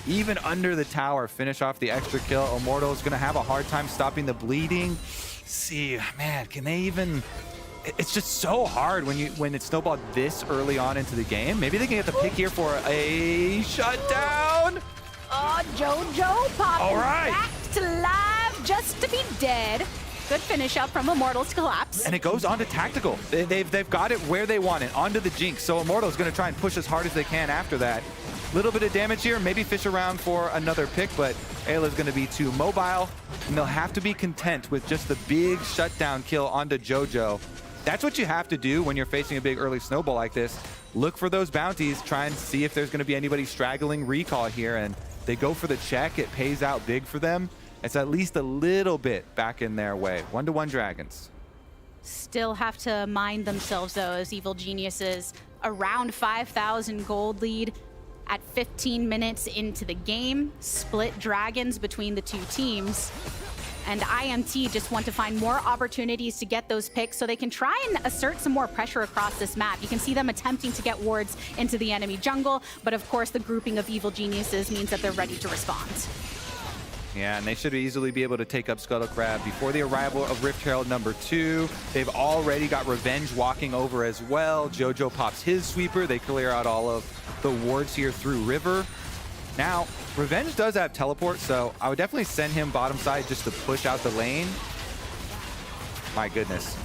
even under the tower, finish off the extra kill. Immortal is going to have a hard time stopping the bleeding. See, man, can they even... It's just so hard when it's snowballed this early on into the game. Maybe they can get the pick here for a shutdown. Oh, JoJo popping back to life just to be dead. Good finish up from Immortals to collapse. And it goes on to Tactical. They've got it where they want it, onto the Jinx. So Immortal is going to try and push as hard as they can after that. Little bit of damage here, maybe fish around for another pick, but Ayla's going to be too mobile, and they'll have to be content with just the big shutdown kill onto JoJo. That's what you have to do when you're facing a big early snowball like this. Look for those bounties, try and see if there's going to be anybody straggling recall here, and they go for the check. It pays out big for them. It's at least a little bit back in their way. 1-1 Dragons. Still have to mind themselves, though, as Evil Geniuses. Around 5,000 gold lead at 15 minutes into the game. Split Dragons between the two teams. And IMT just want to find more opportunities to get those picks so they can try and assert some more pressure across this map. You can see them attempting to get wards into the enemy jungle, but of course the grouping of Evil Geniuses means that they're ready to respond. Yeah, and they should easily be able to take up Scuttle Crab before the arrival of Rift Herald number 2. They've already got Revenge walking over as well. JoJo pops his sweeper. They clear out all of the wards here through River. Now, Revenge does have teleport, so I would definitely send him bottom side just to push out the lane. My goodness.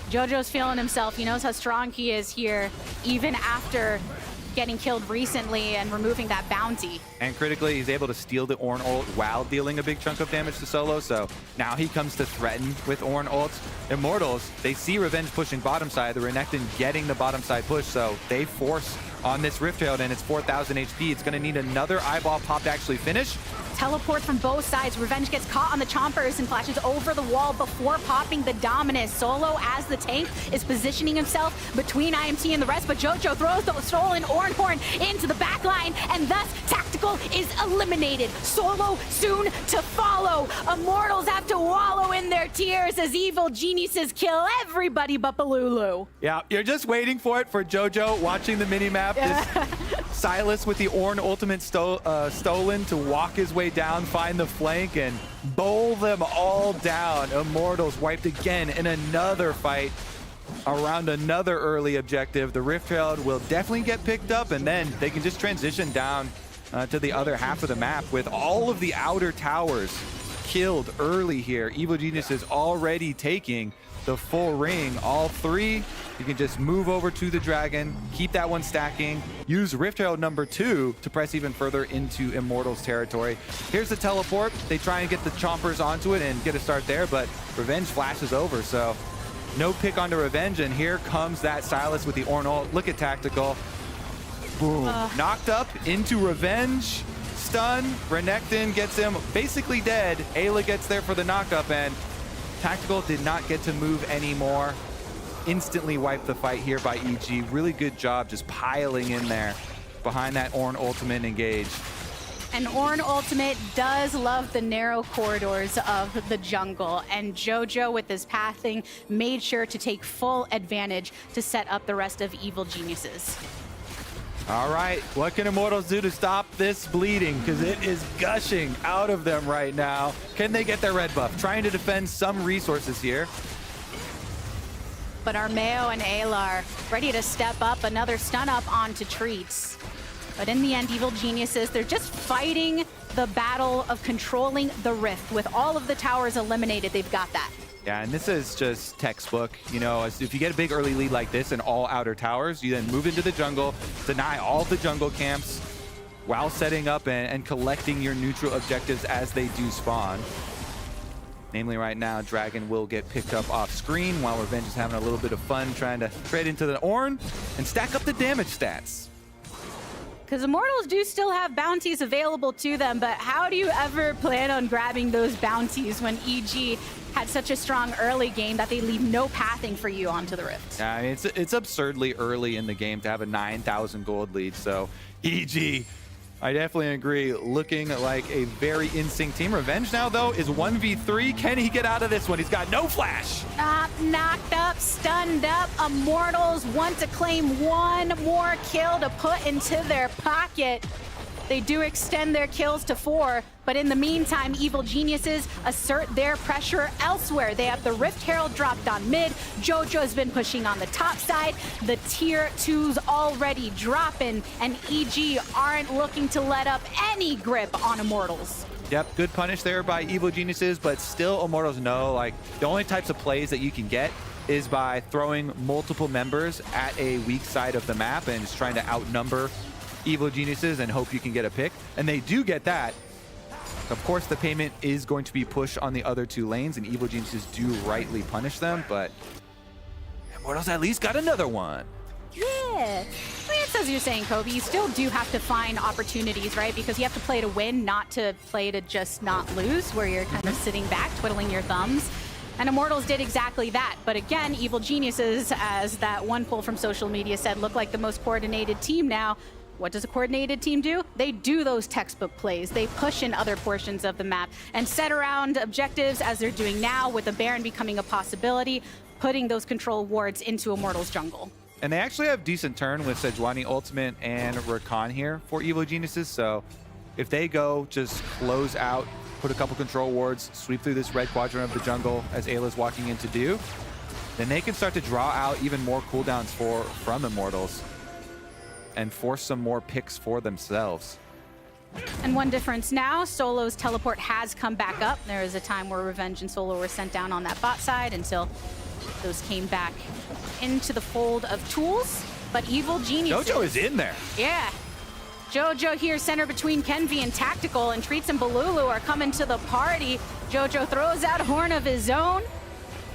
JoJo's feeling himself. He knows how strong he is here, even after getting killed recently and removing that bounty. And critically, he's able to steal the Ornn ult while dealing a big chunk of damage to Solo, so now he comes to threaten with Ornn ult. Immortals, they see Revenge pushing bottom side, the Renekton getting the bottom side push, so they force on this Rift Herald, and it's 4,000 HP. It's going to need another eyeball pop to actually finish. Teleport from both sides. Revenge gets caught on the chompers and flashes over the wall before popping the Dominus. Solo, as the tank, is positioning himself between IMT and the rest, but JoJo throws the stolen Ornn Horn into the back line, and thus Tactical is eliminated. Solo soon to follow. Immortals have to wallow in their tears as evil geniuses kill everybody but Balulu. Yeah, you're just waiting for it for JoJo, watching the minimap. This Silas with the Ornn ultimate stolen to walk his way down, find the flank, and bowl them all down. Immortals wiped again in another fight around another early objective. The Rift Herald will definitely get picked up, and then they can just transition down to the other half of the map with all of the outer towers killed early here. Evil Genius is already taking the full ring. All three, you can just move over to the dragon, keep that one stacking, use Rift Herald number 2 to press even further into Immortals territory. Here's the teleport. They try and get the chompers onto it and get a start there, but Revenge flashes over, so no pick onto Revenge, and here comes that Silas with the Ornn ult. Look at Tactical. Boom. Knocked up into Revenge. Stun. Renekton gets him basically dead. Ayla gets there for the knockup, and Tactical did not get to move anymore. Instantly wiped the fight here by EG. Really good job just piling in there behind that Ornn ultimate engage. And Ornn ultimate does love the narrow corridors of the jungle, and JoJo with his pathing made sure to take full advantage to set up the rest of Evil Geniuses. All right, what can Immortals do to stop this bleeding? Because it is gushing out of them right now. Can they get their red buff? Trying to defend some resources here. But Armeo and Ayla are ready to step up, another stun up onto Treats. But in the end, Evil Geniuses, they're just fighting the battle of controlling the Rift. With all of the towers eliminated, they've got that. Yeah, and this is just textbook. You know, if you get a big early lead like this in all outer towers, you then move into the jungle, deny all the jungle camps while setting up and collecting your neutral objectives as they do spawn. Namely right now, Dragon will get picked up off screen while Revenge is having a little bit of fun trying to trade into the Ornn and stack up the damage stats. Because Immortals do still have bounties available to them, but how do you ever plan on grabbing those bounties when EG had such a strong early game that they leave no pathing for you onto the Rift? Yeah, I mean, it's absurdly early in the game to have a 9,000 gold lead, so EG, I definitely agree, looking like a very in-sync team. Revenge now, though, is 1v3. Can he get out of this one? He's got no flash. Knocked up, stunned up. Immortals want to claim one more kill to put into their pocket. They do extend their kills to 4, but in the meantime, Evil Geniuses assert their pressure elsewhere. They have the Rift Herald dropped on mid. JoJo has been pushing on the top side. The tier 2's already dropping, and EG aren't looking to let up any grip on Immortals. Yep, good punish there by Evil Geniuses, but still Immortals know, like, the only types of plays that you can get is by throwing multiple members at a weak side of the map and just trying to outnumber Evil Geniuses and hope you can get a pick. And they do get that. Of course, the payment is going to be pushed on the other 2 lanes, and Evil Geniuses do rightly punish them, but Immortals at least got another one. Yeah. I mean, it's as you're saying, Kobe, you still do have to find opportunities, right? Because you have to play to win, not to play to just not lose, where you're kind of sitting back, twiddling your thumbs. And Immortals did exactly that. But again, Evil Geniuses, as that one poll from social media said, look like the most coordinated team now. What does a coordinated team do? They do those textbook plays. They push in other portions of the map and set around objectives as they're doing now, with the Baron becoming a possibility, putting those control wards into Immortals jungle. And they actually have decent turn with Sejuani Ultimate and Rakan here for Evil Geniuses. So if they go just close out, put a couple control wards, sweep through this red quadrant of the jungle as Ayla's walking in to do, then they can start to draw out even more cooldowns from Immortals. and force some more picks for themselves. And one difference now, Solo's teleport has come back up. There was a time where Revenge and Solo were sent down on that bot side until those came back into the fold of tools. But Evil Geniuses... JoJo is in there. Yeah. JoJo here, center between Kenvi and Tactical, and Treats and Balulu are coming to the party. JoJo throws out a horn of his own.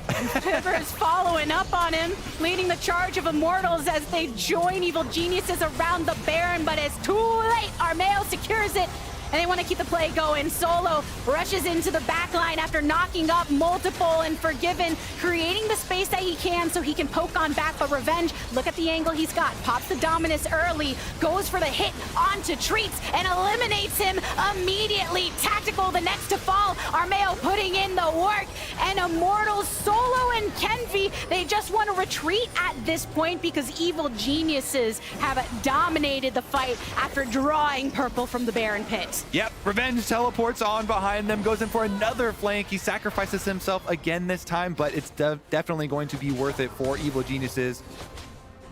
And Fiver's following up on him, leading the charge of Immortals as they join Evil Geniuses around the Baron, but it's too late. Armeo secures it, and they want to keep the play going. Solo rushes into the backline after knocking up multiple Unforgiven, creating the space that he can so he can poke on back, but Revenge, look at the angle he's got. Pops the Dominus early, goes for the hit onto Treats, and eliminates him immediately. Tactical, the next to fall. Armeo putting in the work, and Immortals, Solo and Kenvi, they just want to retreat at this point because Evil Geniuses have dominated the fight after drawing purple from the Baron pit. Yep, Revenge teleports on behind them, goes in for another flank. He sacrifices himself again this time, but it's definitely going to be worth it for Evil Geniuses.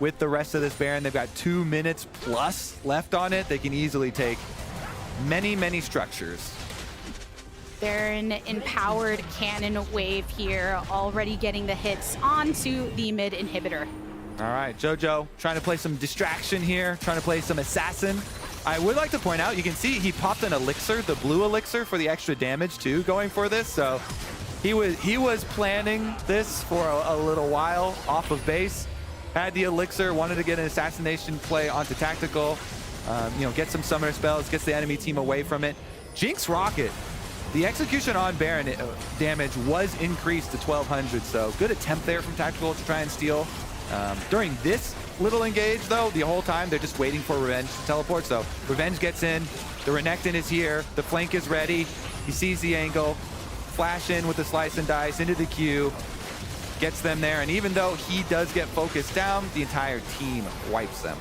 With the rest of this Baron, they've got 2 minutes plus left on it. They can easily take many, many structures. Baron empowered cannon wave here, already getting the hits onto the mid inhibitor. All right, JoJo trying to play some distraction here, trying to play some assassin. I would like to point out, you can see he popped an elixir, the blue elixir for the extra damage too, going for this. So he was planning this for a little while off of base. Had the elixir, wanted to get an assassination play onto Tactical, get some summoner spells, gets the enemy team away from it. Jinx Rocket, the execution on Baron damage was increased to 1200, so good attempt there from Tactical to try and steal. During this little engage, though, the whole time they're just waiting for Revenge to teleport. So Revenge gets in, the Renekton is here, the flank is ready, he sees the angle, flash in with the slice and dice into the queue, gets them there, and even though he does get focused down, the entire team wipes them.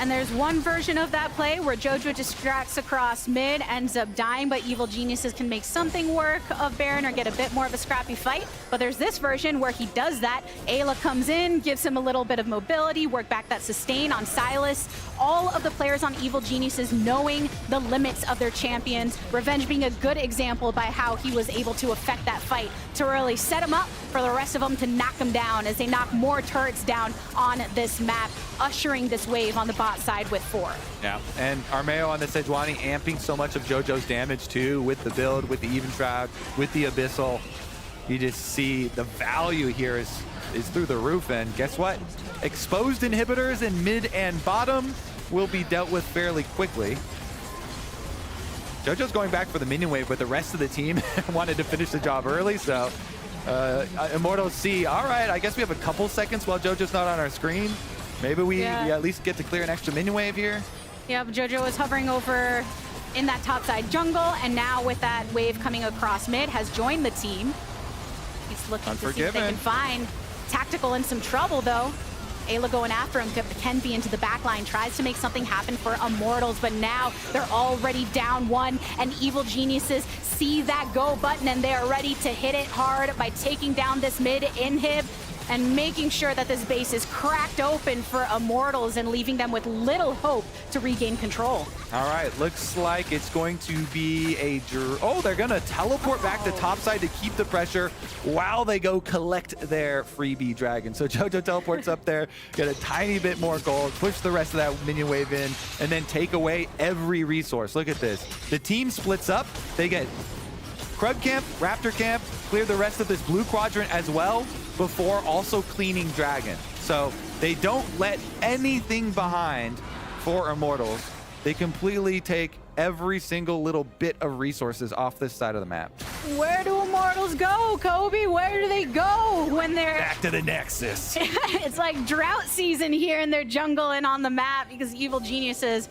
And there's one version of that play where JoJo distracts across mid, ends up dying, but Evil Geniuses can make something work of Baron or get a bit more of a scrappy fight. But there's this version where he does that. Ayla comes in, gives him a little bit of mobility, work back that sustain on Silas. All of the players on Evil Geniuses knowing the limits of their champions. Revenge being a good example by how he was able to affect that fight to really set him up for the rest of them to knock him down as they knock more turrets down on this map, ushering this wave on the bot side with 4. Yeah, and Armeo on the Sejuani amping so much of JoJo's damage too, with the build, with the Even Shroud, with the Abyssal. You just see the value here is through the roof, and guess what? Exposed inhibitors in mid and bottom will be dealt with fairly quickly. JoJo's going back for the minion wave, but the rest of the team wanted to finish the job early, so Immortals see, all right, I guess we have a couple seconds while JoJo's not on our screen. Maybe we at least get to clear an extra minion wave here. Yeah, JoJo was hovering over in that topside jungle, and now with that wave coming across mid, has joined the team. He's looking to see if they can find Tactical in some trouble, though. Ayla going after him, Kenvi into the backline, tries to make something happen for Immortals, but now they're already down 1, and Evil Geniuses see that go button, and they are ready to hit it hard by taking down this mid inhib and making sure that this base is cracked open for Immortals and leaving them with little hope to regain control. All right, looks like it's going to be a... Oh, they're going to teleport back to topside to keep the pressure while they go collect their freebie dragon. So JoJo teleports up there, get a tiny bit more gold, push the rest of that minion wave in, and then take away every resource. Look at this. The team splits up. They get Crud Camp, Raptor Camp, clear the rest of this blue quadrant as well before also cleaning Dragon. So they don't let anything behind for Immortals. They completely take every single little bit of resources off this side of the map. Where do Immortals go, Kobe? Where do they go when they're... Back to the Nexus. It's like drought season here in their jungle and on the map because Evil Geniuses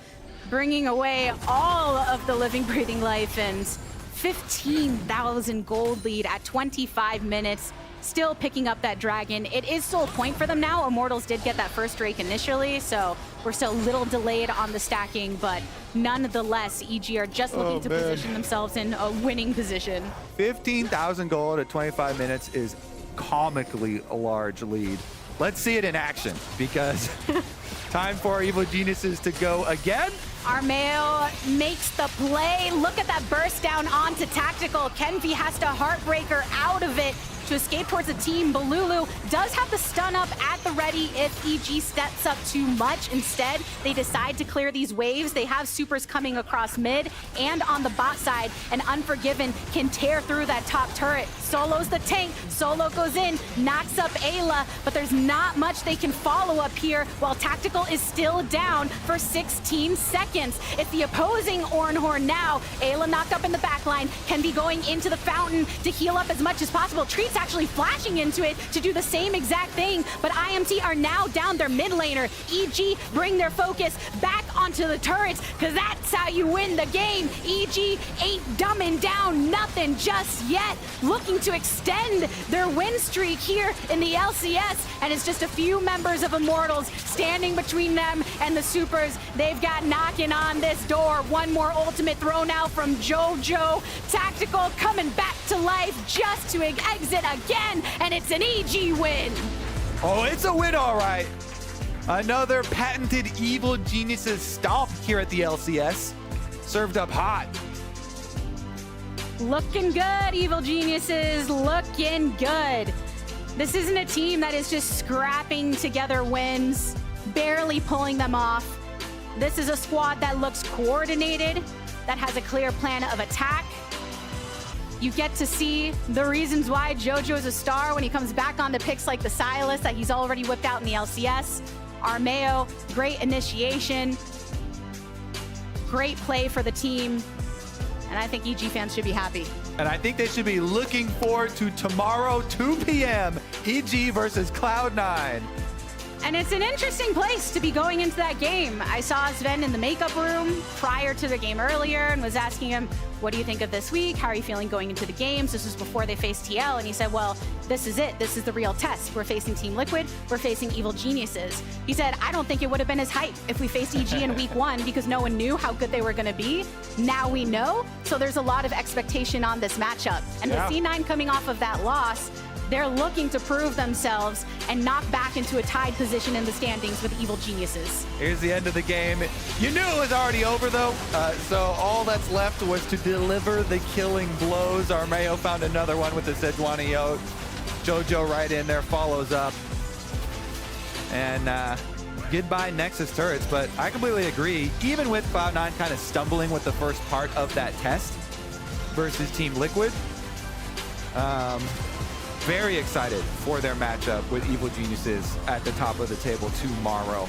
bringing away all of the living, breathing life, and 15,000 gold lead at 25 minutes. Still picking up that dragon. It is still a point for them now. Immortals did get that first Drake initially, so we're still a little delayed on the stacking, but nonetheless, EG are just looking to position themselves in a winning position. 15,000 gold at 25 minutes is comically a large lead. Let's see it in action, because Time for Evil Geniuses to go again. Armeo makes the play. Look at that burst down onto Tactical. Kenvi has to Heartbreaker out of it to escape towards the team. Balulu does have the stun up at the ready if EG steps up too much. Instead, they decide to clear these waves. They have supers coming across mid and on the bot side, and Unforgiven can tear through that top turret. Solo's the tank. Solo goes in, knocks up Ayla, but there's not much they can follow up here while Tactical is still down for 16 seconds. It's the opposing Ornhorn now. Ayla knocked up in the backline, can be going into the fountain to heal up as much as possible. Treat's actually flashing into it to do the same exact thing, but IMT are now down their mid laner. EG bring their focus back onto the turrets, because that's how you win the game. EG ain't dumbing down nothing just yet, looking to extend their win streak here in the LCS, and it's just a few members of Immortals standing between them and the supers. They've got knocking on this door. One more ultimate thrown out from JoJo. Tactical coming back to life just to exit again, and it's an EG win. Oh, it's a win, all right. Another patented Evil Geniuses stomp here at the LCS. Served up hot. Looking good, Evil Geniuses, looking good. This isn't a team that is just scrapping together wins, barely pulling them off. This is a squad that looks coordinated, that has a clear plan of attack. You get to see the reasons why JoJo is a star when he comes back on the picks like the Silas that he's already whipped out in the LCS. Armeo, great initiation, great play for the team, and I think EG fans should be happy. And I think they should be looking forward to tomorrow, 2 p.m., EG versus Cloud9. And it's an interesting place to be going into that game. I saw Sven in the makeup room prior to the game earlier and was asking him, what do you think of this week? How are you feeling going into the games? This was before they faced TL, and he said, well, this is it. This is the real test. We're facing Team Liquid. We're facing Evil Geniuses. He said, I don't think it would have been as hype if we faced EG in week 1 because no one knew how good they were going to be. Now we know, so there's a lot of expectation on this matchup. And with C9 coming off of that loss, they're looking to prove themselves and knock back into a tied position in the standings with Evil Geniuses. Here's the end of the game. You knew it was already over, though, so all that's left was to deliver the killing blows. Armeo found another one with the Sejuani ult. JoJo right in there follows up. And goodbye Nexus turrets, but I completely agree. Even with Cloud9 kind of stumbling with the first part of that test versus Team Liquid, very excited for their matchup with Evil Geniuses at the top of the table tomorrow.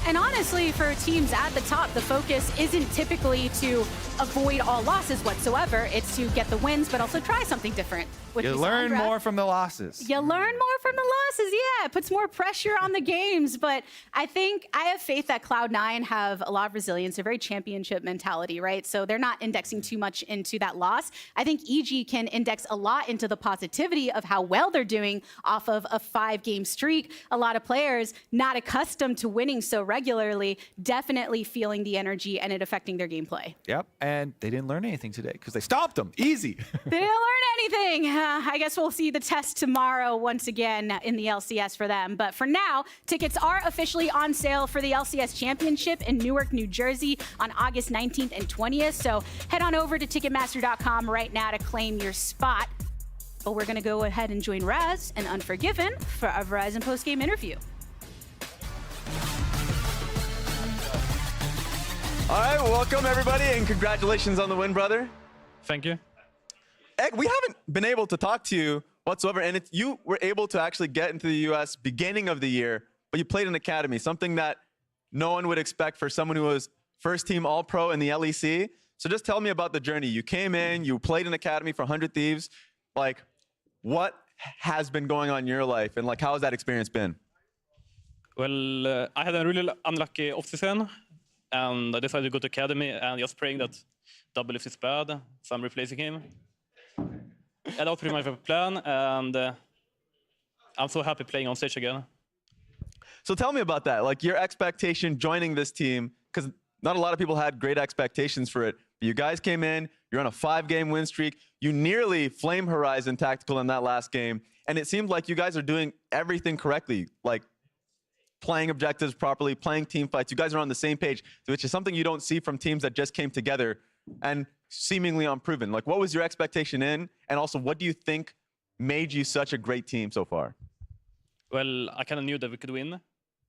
And honestly, for teams at the top, the focus isn't typically to avoid all losses whatsoever. It's to get the wins, but also try something different. You learn more from the losses. You learn more from the losses, yeah. It puts more pressure on the games, but I have faith that Cloud9 have a lot of resilience, a very championship mentality, right? So they're not indexing too much into that loss. I think EG can index a lot into the positivity of how well they're doing off of a 5-game streak. A lot of players not accustomed to winning so regularly, definitely feeling the energy and it affecting their gameplay. Yep, and they didn't learn anything today because they stopped them. Easy. They didn't learn anything. I guess we'll see the test tomorrow once again in the LCS for them. But for now, tickets are officially on sale for the LCS Championship in Newark, New Jersey on August 19th and 20th. So head on over to Ticketmaster.com right now to claim your spot. But we're going to go ahead and join Raz and Unforgiven for our Verizon post-game interview. All right, welcome everybody, and congratulations on the win, brother. Thank you. Egg, we haven't been able to talk to you whatsoever, and you were able to actually get into the U.S. beginning of the year, but you played in Academy, something that no one would expect for someone who was first-team All-Pro in the LEC. So just tell me about the journey. You came in, you played in Academy for 100 Thieves. Like, what has been going on in your life, and like, how has that experience been? Well, I had a really unlucky off-season, and I decided to go to Academy and just praying that double-elimination is bad, so I'm replacing him. And that was pretty much a plan, and I'm so happy playing on stage again. So tell me about that, like your expectation joining this team, because not a lot of people had great expectations for it. But you guys came in, you're on a 5-game win streak, you nearly flame Horizon Tactical in that last game, and it seemed like you guys are doing everything correctly. Like, playing objectives properly, playing team fights. You guys are on the same page, which is something you don't see from teams that just came together and seemingly unproven. Like, what was your expectation in? And also, what do you think made you such a great team so far? Well, I kind of knew that we could win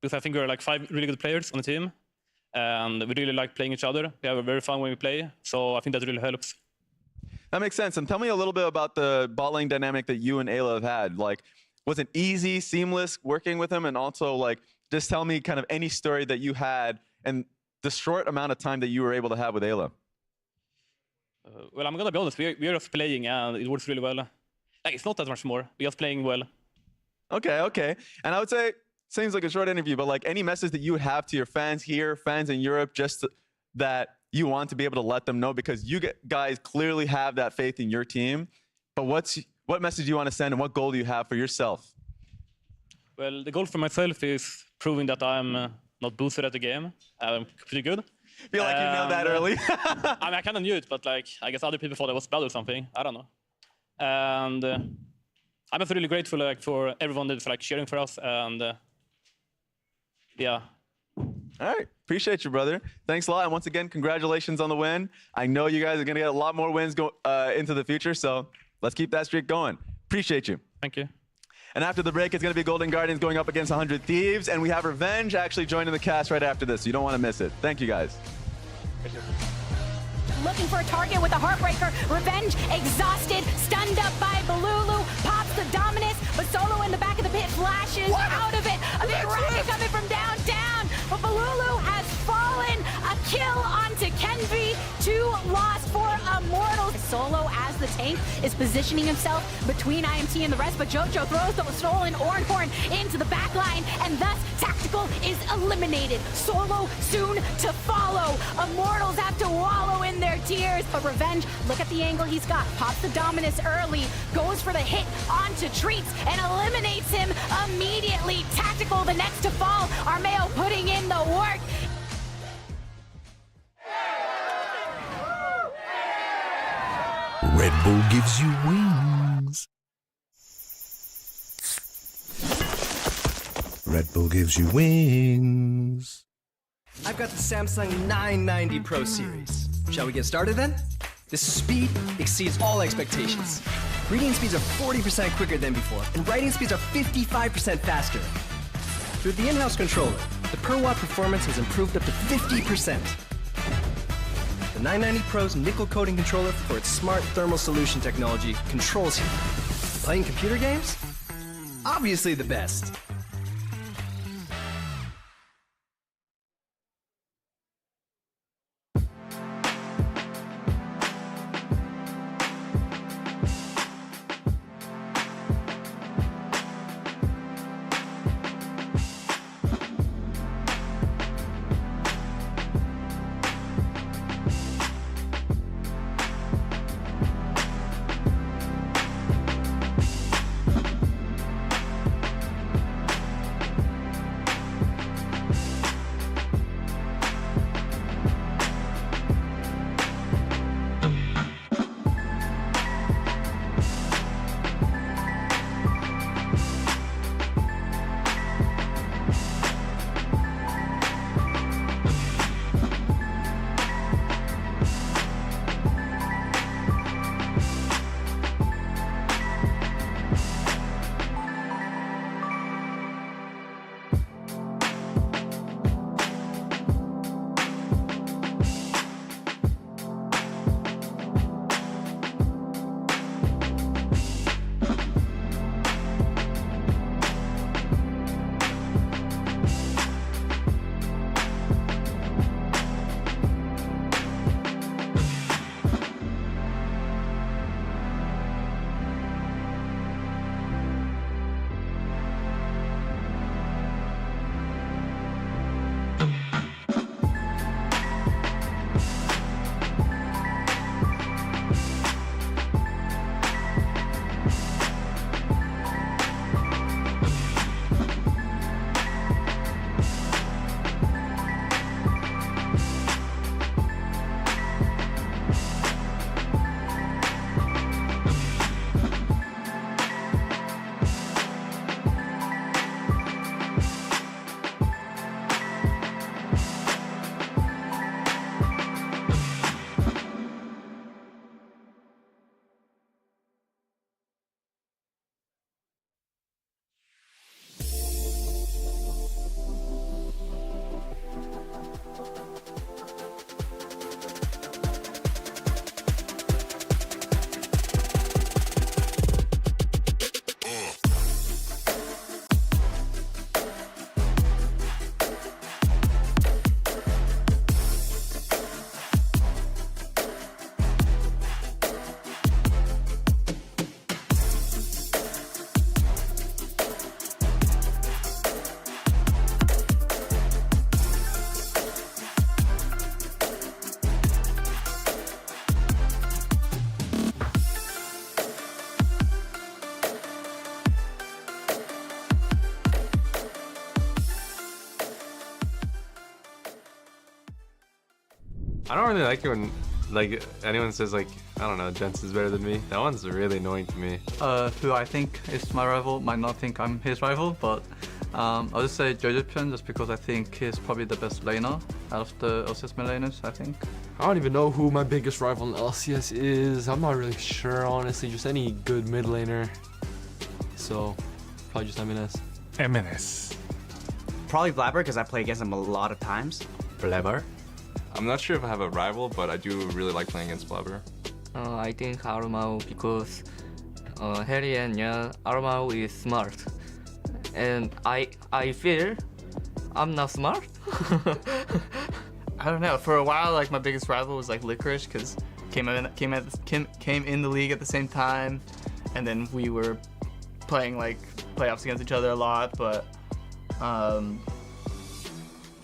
because I think we were like 5 really good players on the team. And we really like playing each other. We have very fun when we play. So I think that really helps. That makes sense. And tell me a little bit about the bot lane dynamic that you and Ayla have had. Like, was it easy, seamless working with him? And also, like, just tell me kind of any story that you had and the short amount of time that you were able to have with Ayla. Well, I'm going to be honest. We're just playing and it works really well. Like, it's not that much more. We're just playing well. Okay. And I would say, seems like a short interview, but like any message that you would have to your fans here, fans in Europe, just that you want to be able to let them know, because you guys clearly have that faith in your team. But what message do you want to send and what goal do you have for yourself? Well, the goal for myself is proving that I'm not boosted at the game. I'm pretty good. Feel like you nailed that early. I mean, I kind of knew it, but like I guess other people thought I was bad or something. I don't know. And I'm just really grateful like for everyone that's like cheering for us. And yeah. All right. Appreciate you, brother. Thanks a lot. And once again, congratulations on the win. I know you guys are going to get a lot more wins into the future. So let's keep that streak going. Appreciate you. Thank you. And after the break, it's going to be Golden Guardians going up against 100 Thieves. And we have Revenge actually joining the cast right after this. So you don't want to miss it. Thank you, guys. Looking for a target with a Heartbreaker. Revenge exhausted, stunned up by Balulu. Pops the Dominus, but Solo in the back of the pit flashes out of it. A big rocket coming from downtown. But Balulu has fallen. A kill onto Kenvi. 2 lost for Immortals. Solo, as the tank, is positioning himself between IMT and the rest, but Jojo throws the stolen Ornhorn into the back line, and thus Tactical is eliminated. Solo soon to follow. Immortals have to wallow in their tears, but Revenge, look at the angle he's got. Pops the Dominus early, goes for the hit onto Treats, and eliminates him immediately. Tactical, the next to fall. Armeo putting in the work. Red Bull gives you wings. Red Bull gives you wings. I've got the Samsung 990 Pro Series. Shall we get started then? This speed exceeds all expectations. Reading speeds are 40% quicker than before, and writing speeds are 55% faster. With the in-house controller, the per-watt performance has improved up to 50%. The 990 Pro's nickel coating controller for its smart thermal solution technology controls heat. Playing computer games? Obviously the best. I don't really like it when like anyone says like, I don't know, Jensen's better than me. That one's really annoying to me. Who I think is my rival might not think I'm his rival, but I'll just say Jojo just because I think he's probably the best laner out of the LCS mid laners, I think. I don't even know who my biggest rival in LCS is. I'm not really sure, honestly. Just any good mid laner. So, probably just MNS. MNS. Probably Blabber because I play against him a lot of times. Blabber? I'm not sure if I have a rival, but I do really like playing against Blabber. I think Armao because Harry and Armao is smart. And I feel I'm not smart. I don't know. For a while, like my biggest rival was like Licorice because came in the league at the same time, and then we were playing like playoffs against each other a lot. But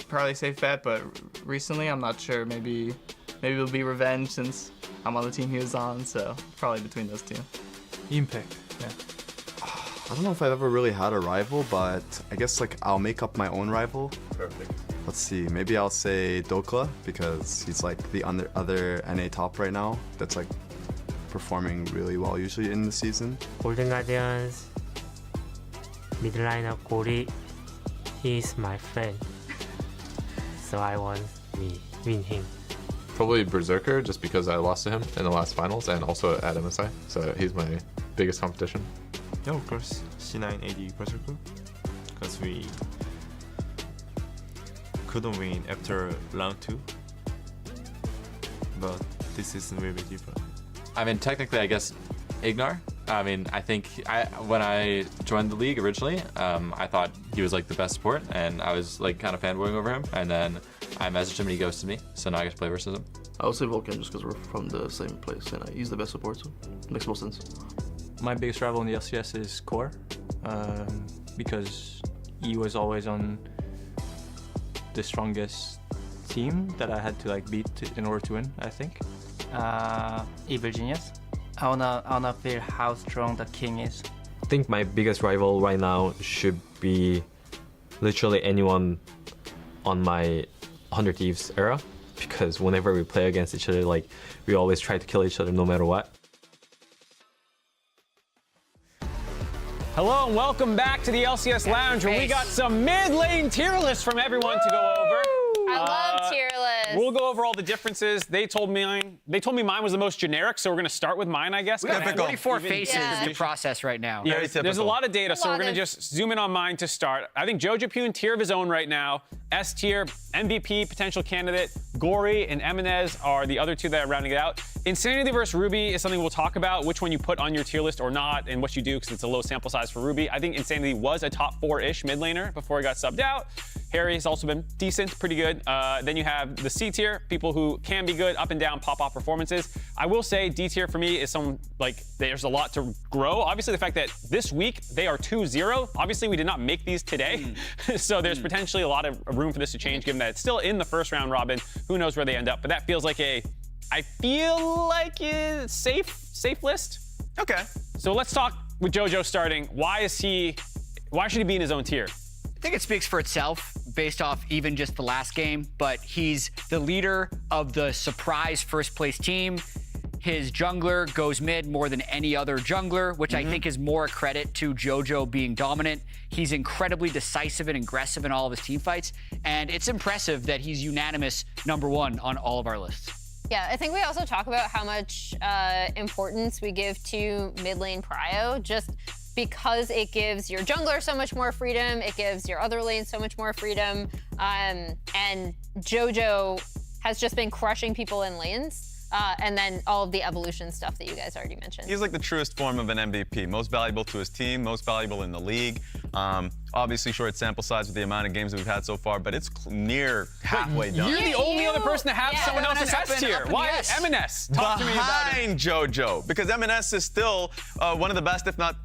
probably safe bet. But recently, I'm not sure. Maybe it'll be revenge since I'm on the team he was on. So probably between those two. Impact. Yeah. I don't know if I've ever really had a rival, but I guess like I'll make up my own rival. Perfect. Let's see, maybe I'll say Dokla because he's like the other NA top right now that's like performing really well usually in the season. Golden Guardians midliner Gori, he's my friend, so I want me win him. Probably Berserker, just because I lost to him in the last finals and also at MSI, so he's my biggest competition. Yeah, of course, C980 Berserker, because we couldn't win after round 2, but this is really different. I mean, technically, I guess Ignar. I mean, I think when I joined the league originally, I thought he was like the best support, and I was like kind of fanboying over him. And then I messaged him, and he ghosted me. So now I get to play versus him. I would say Vulcan just because we're from the same place, and he's the best support, so it makes more sense. My biggest rival in the LCS is Core, because he was always on the strongest team that I had to like beat in order to win, I think. Evil Genius. I wanna feel how strong the king is. I think my biggest rival right now should be literally anyone on my 100 Thieves era, because whenever we play against each other, like we always try to kill each other no matter what. Hello and welcome back to the LCS Lounge, where we got some mid-lane tier lists from everyone to go over. I love tier lists. We'll go over all the differences. They told me mine was the most generic, so we're going to start with mine, I guess. We got 44 faces to process right now. Yeah, there's a lot of data, so we're going to just zoom in on mine to start. I think Jojo Pune, tier of his own right now. S tier, MVP, potential candidate. Gori and Eminez are the other two that are rounding it out. Insanity versus Ruby is something we'll talk about, which one you put on your tier list or not, and what you do, because it's a low sample size for Ruby. I think Insanity was a top 4-ish mid laner before he got subbed out. Harry has also been decent, pretty good. Then you have the C tier, people who can be good, up and down, pop-off performances. I will say D tier for me is some, like, there's a lot to grow. Obviously, the fact that this week they are 2-0. Obviously, we did not make these today. So there's potentially a lot of room for this to change, given that it's still in the first round robin. Who knows where they end up? But that feels like I feel like a safe list. Okay. So let's talk with Jojo starting. Why should he be in his own tier? I think it speaks for itself based off even just the last game, but he's the leader of the surprise first place team. His jungler goes mid more than any other jungler, which I think is more a credit to Jojo being dominant. He's incredibly decisive and aggressive in all of his team fights, and it's impressive that he's unanimous #1 on all of our lists. Yeah, I think we also talk about how much importance we give to mid lane prio, just because it gives your jungler so much more freedom, it gives your other lanes so much more freedom, and Jojo has just been crushing people in lanes. And then all of the evolution stuff that you guys already mentioned. He's like the truest form of an MVP. Most valuable to his team, most valuable in the league. Obviously short sample size with the amount of games that we've had so far, but it's near halfway done. You're the only other person to have someone else's S tier. Why M&S? Talk to me about it. Behind JoJo, because M&S is still one of the best, if not,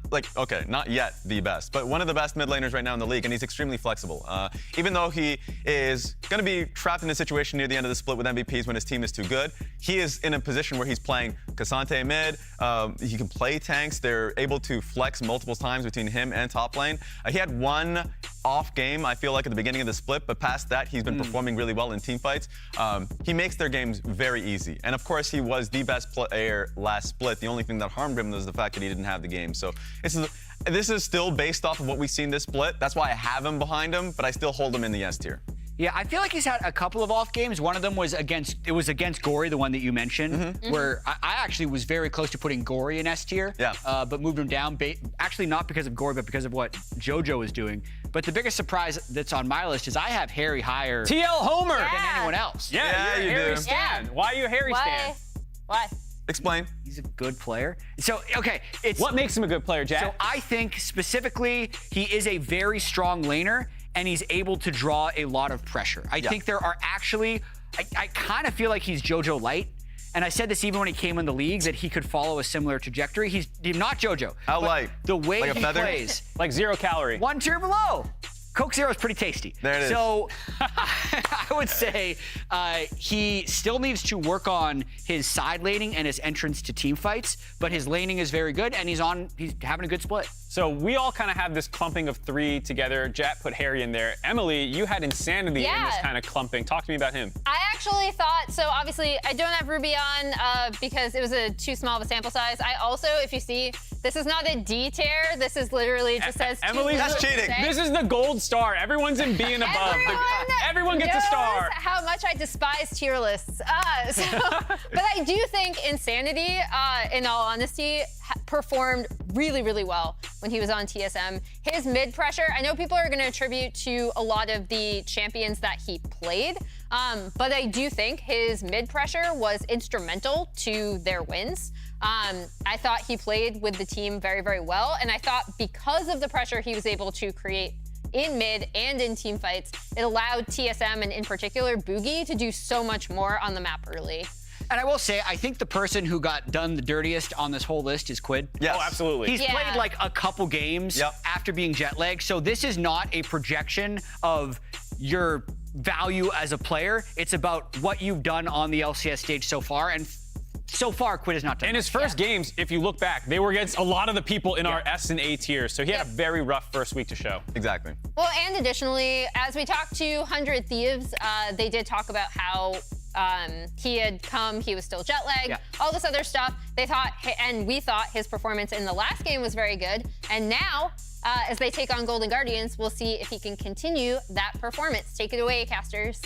not yet the best, but one of the best mid laners right now in the league, and he's extremely flexible. Even though he is going to be trapped in a situation near the end of the split with MVPs when his team is too good, he is in a position where he's playing Cassante mid, he can play tanks, they're able to flex multiple times between him and top lane. He had one off game, I feel like, at the beginning of the split, but past that, he's been performing really well in team fights. He makes their games very easy. And of course, he was the best player last split. The only thing that harmed him was the fact that he didn't have the game. So this is still based off of what we've seen this split. That's why I have him behind him, but I still hold him in the S tier. Yeah, I feel like he's had a couple of off games. One of them was against Gory, the one that you mentioned, where I actually was very close to putting Gory in S tier, but moved him down. Actually, not because of Gory, but because of what JoJo was doing. But the biggest surprise that's on my list is I have Harry higher TL Homer than anyone else. Yeah, you're a Harry stan. Why are you a Harry stan? Why? Explain. He's a good player. So, okay. What makes him a good player, Jack? So I think specifically he is a very strong laner, and he's able to draw a lot of pressure. I think there are actually, I kind of feel like he's JoJo light. And I said this even when he came in the league, that he could follow a similar trajectory. He's not JoJo. How light? The way like he plays. Like 0 calorie. 1 tier below. Coke Zero is pretty tasty. There it is. So I would say he still needs to work on his side laning and his entrance to team fights, but his laning is very good, and he's having a good split. So we all kind of have this clumping of 3 together. Jat put Harry in there. Emily, you had Insanity in this kind of clumping. Talk to me about him. I actually thought, so obviously I don't have Ruby on because it was too small of a sample size. I also, if you see, this is not a D tier. This is literally just says Emily, that's cheating. This is the gold star. Everyone's in B and above. Everyone gets a star. How much I despise tier lists. But I do think Insanity, in all honesty, performed really, really well when he was on TSM. His mid pressure, I know people are going to attribute to a lot of the champions that he played, but I do think his mid pressure was instrumental to their wins. I thought he played with the team very, very well, and I thought because of the pressure he was able to create in mid and in team fights, it allowed TSM, and in particular Boogie, to do so much more on the map early. And I will say, I think the person who got done the dirtiest on this whole list is Quid. Yes. Oh, absolutely. He's played like a couple games after being jet lagged, so this is not a projection of your value as a player. It's about what you've done on the LCS stage so far, and so far, Quid has not done In his first games, if you look back, they were against a lot of the people in our S and A tiers, so he had a very rough first week to show. Exactly. Well, and additionally, as we talked to 100 Thieves, they did talk about how he had come, he was still jet lagged, all this other stuff. They thought, and we thought his performance in the last game was very good. And now, as they take on Golden Guardians, we'll see if he can continue that performance. Take it away, casters.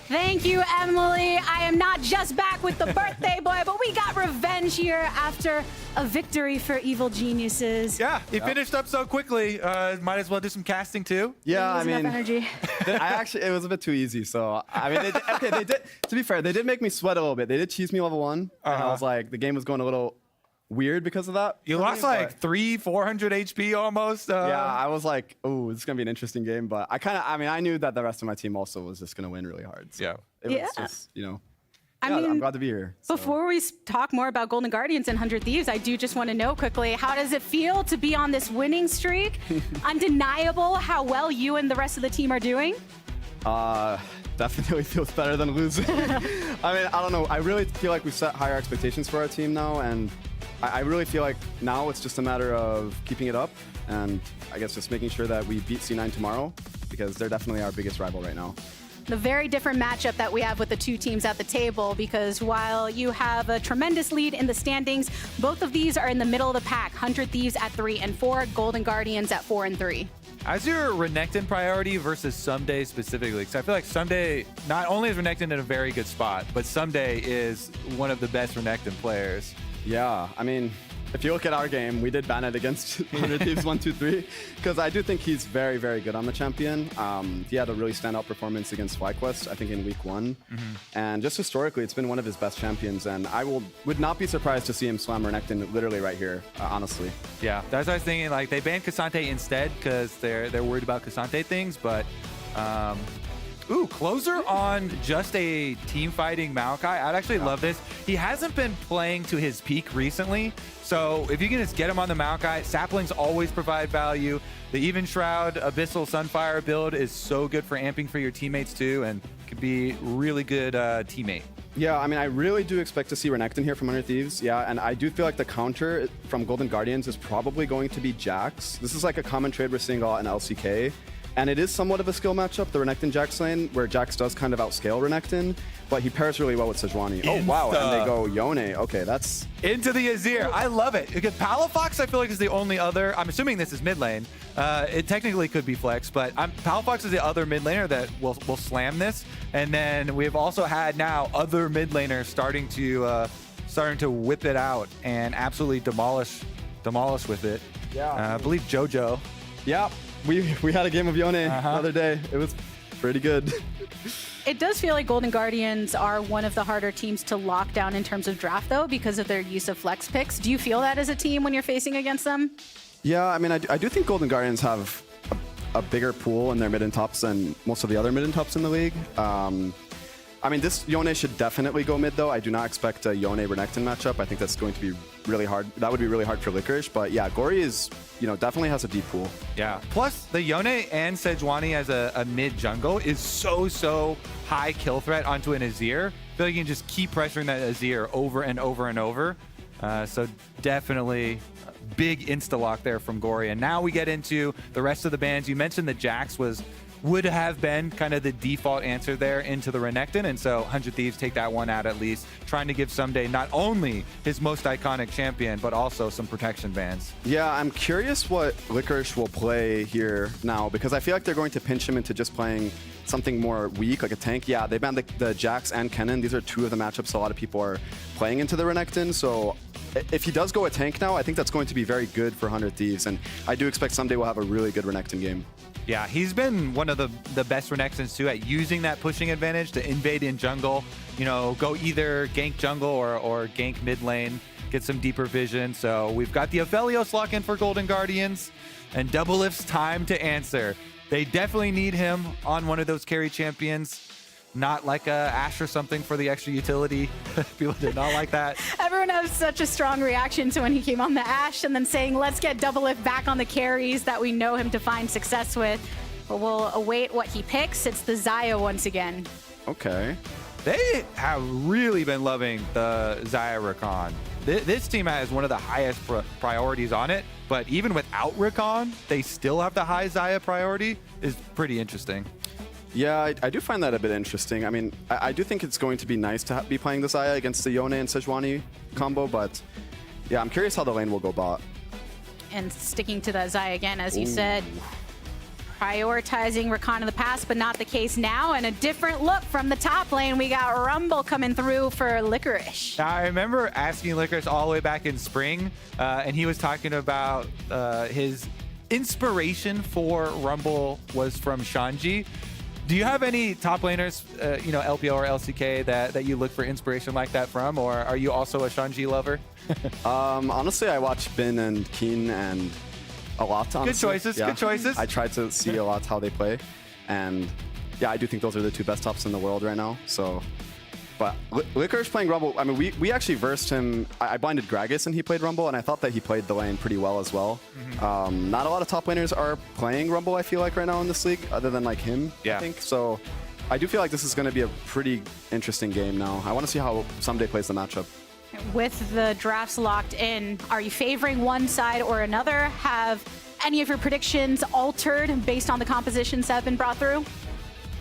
Thank you, Emily. I am not just back with the birthday boy, but we got revenge here after a victory for Evil Geniuses. Yeah, he finished up so quickly. Might as well do some casting too. Yeah, I mean, energy. it was a bit too easy. So I mean, they did. To be fair, they did make me sweat a little bit. They did cheese me level 1, and I was like, the game was going a little weird because of that. You lost like 300-400 HP almost. Yeah, I was like, oh, this is gonna be an interesting game. But I knew that the rest of my team also was just gonna win really hard. So it was just, I'm glad to be here. So. Before we talk more about Golden Guardians and 100 Thieves, I do just want to know quickly, how does it feel to be on this winning streak? Undeniable how well you and the rest of the team are doing? Definitely feels better than losing. I mean, I don't know. I really feel like we've set higher expectations for our team now, and I really feel like now it's just a matter of keeping it up, and I guess just making sure that we beat C9 tomorrow, because they're definitely our biggest rival right now. The very different matchup that we have with the two teams at the table, because while you have a tremendous lead in the standings, both of these are in the middle of the pack. 100 Thieves at 3 and 4, Golden Guardians at 4 and 3. How's your Renekton priority versus Someday specifically? Because I feel like Someday, not only is Renekton in a very good spot, but Someday is one of the best Renekton players. Yeah, I mean, if you look at our game, we did ban it against 100 Thieves 1, 2, 3, because I do think he's very, very good on the champion. He had a really standout performance against FlyQuest, I think in week 1. And just historically, it's been one of his best champions, and I would not be surprised to see him slam Renekton literally right here, honestly. Yeah, that's what I was thinking. Like, they banned Cassante instead because they're worried about Cassante things, but ooh, closer on just a team fighting Maokai. I'd actually love this. He hasn't been playing to his peak recently, so if you can just get him on the Maokai, saplings always provide value. The Even Shroud Abyssal Sunfire build is so good for amping for your teammates too, and could be really good teammate. Yeah, I mean, I really do expect to see Renekton here from Under Thieves. Yeah, and I do feel like the counter from Golden Guardians is probably going to be Jax. This is like a common trade we're seeing a lot in LCK. And it is somewhat of a skill matchup, the Renekton Jax lane, where Jax does kind of outscale Renekton, but he pairs really well with Sejuani. Oh, wow, and they go Yone. Okay, that's... Into the Azir. I love it. Because Palafox, I feel like, is the only other... I'm assuming this is mid lane. It technically could be flex, but Palafox is the other mid laner that will slam this. And then we've also had now other mid laners starting to whip it out and absolutely demolish with it. Yeah. I believe JoJo. Yeah. We had a game of Yone the other day. It was pretty good. It does feel like Golden Guardians are one of the harder teams to lock down in terms of draft, though, because of their use of flex picks. Do you feel that as a team when you're facing against them? Yeah, I mean, I do think Golden Guardians have a bigger pool in their mid and tops than most of the other mid and tops in the league. I mean, this Yone should definitely go mid, though. I do not expect a Yone-Renekton matchup. I think that's going to be really hard. That would be really hard for Licorice. But yeah, Gory is, definitely has a deep pool. Yeah. Plus, the Yone and Sejuani as a mid jungle is so high kill threat onto an Azir. I feel like you can just keep pressuring that Azir over and over and over. So definitely big insta-lock there from Gory. And now we get into the rest of the bans. You mentioned that Jax would have been kind of the default answer there into the Renekton, and so 100 Thieves take that one out at least, trying to give Someday not only his most iconic champion, but also some protection bans. Yeah, I'm curious what Licorice will play here now, because I feel like they're going to pinch him into just playing something more weak, like a tank. Yeah, they banned the Jax and Kennen. These are two of the matchups a lot of people are playing into the Renekton, so if he does go a tank now, I think that's going to be very good for 100 Thieves, and I do expect Someday we'll have a really good Renekton game. Yeah, he's been one of the best Renektons too at using that pushing advantage to invade in jungle, go either gank jungle or gank mid lane, get some deeper vision. So we've got the Aphelios lock in for Golden Guardians, and Doublelift's time to answer. They definitely need him on one of those carry champions. Not like a Ashe or something for the extra utility. People did not like that. Everyone has such a strong reaction to when he came on the Ashe and then saying, let's get Doublelift back on the carries that we know him to find success with. But we'll await what he picks. It's the Xayah once again. Okay. They have really been loving the Xayah Rakan. This team has one of the highest priorities on it, but even without Rakan, they still have the high Xayah priority. Is pretty interesting. Yeah, I do find that a bit interesting. I mean, I do think it's going to be nice to be playing the Xayah against the Yone and Sejuani combo, but yeah, I'm curious how the lane will go bot. And sticking to that Xayah again, as you said, prioritizing Rakan in the past, but not the case now, and a different look from the top lane. We got Rumble coming through for Licorice. Now, I remember asking Licorice all the way back in spring, and he was talking about his inspiration for Rumble was from Shanji. Do you have any top laners, LPO or LCK that you look for inspiration like that from, or are you also a Shanji lover? Honestly, I watch Bin and Keen and a lot. Honestly. Good choices. Yeah. Good choices. I try to see a lot how they play, and yeah, I do think those are the two best tops in the world right now. So, but Licorice playing Rumble. I mean, we actually versed him. I blinded Gragas and he played Rumble, and I thought that he played the lane pretty well as well. Mm-hmm. Not a lot of top laners are playing Rumble, I feel like, right now in this league, other than like him. Yeah. I think so. I do feel like this is going to be a pretty interesting game now. I want to see how Someday plays the matchup. With the drafts locked in, are you favoring one side or another? Have any of your predictions altered based on the compositions that have been brought through?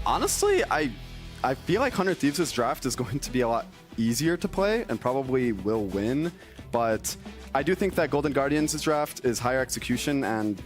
Honestly, I feel like 100 Thieves' draft is going to be a lot easier to play and probably will win, but I do think that Golden Guardians' draft is higher execution, and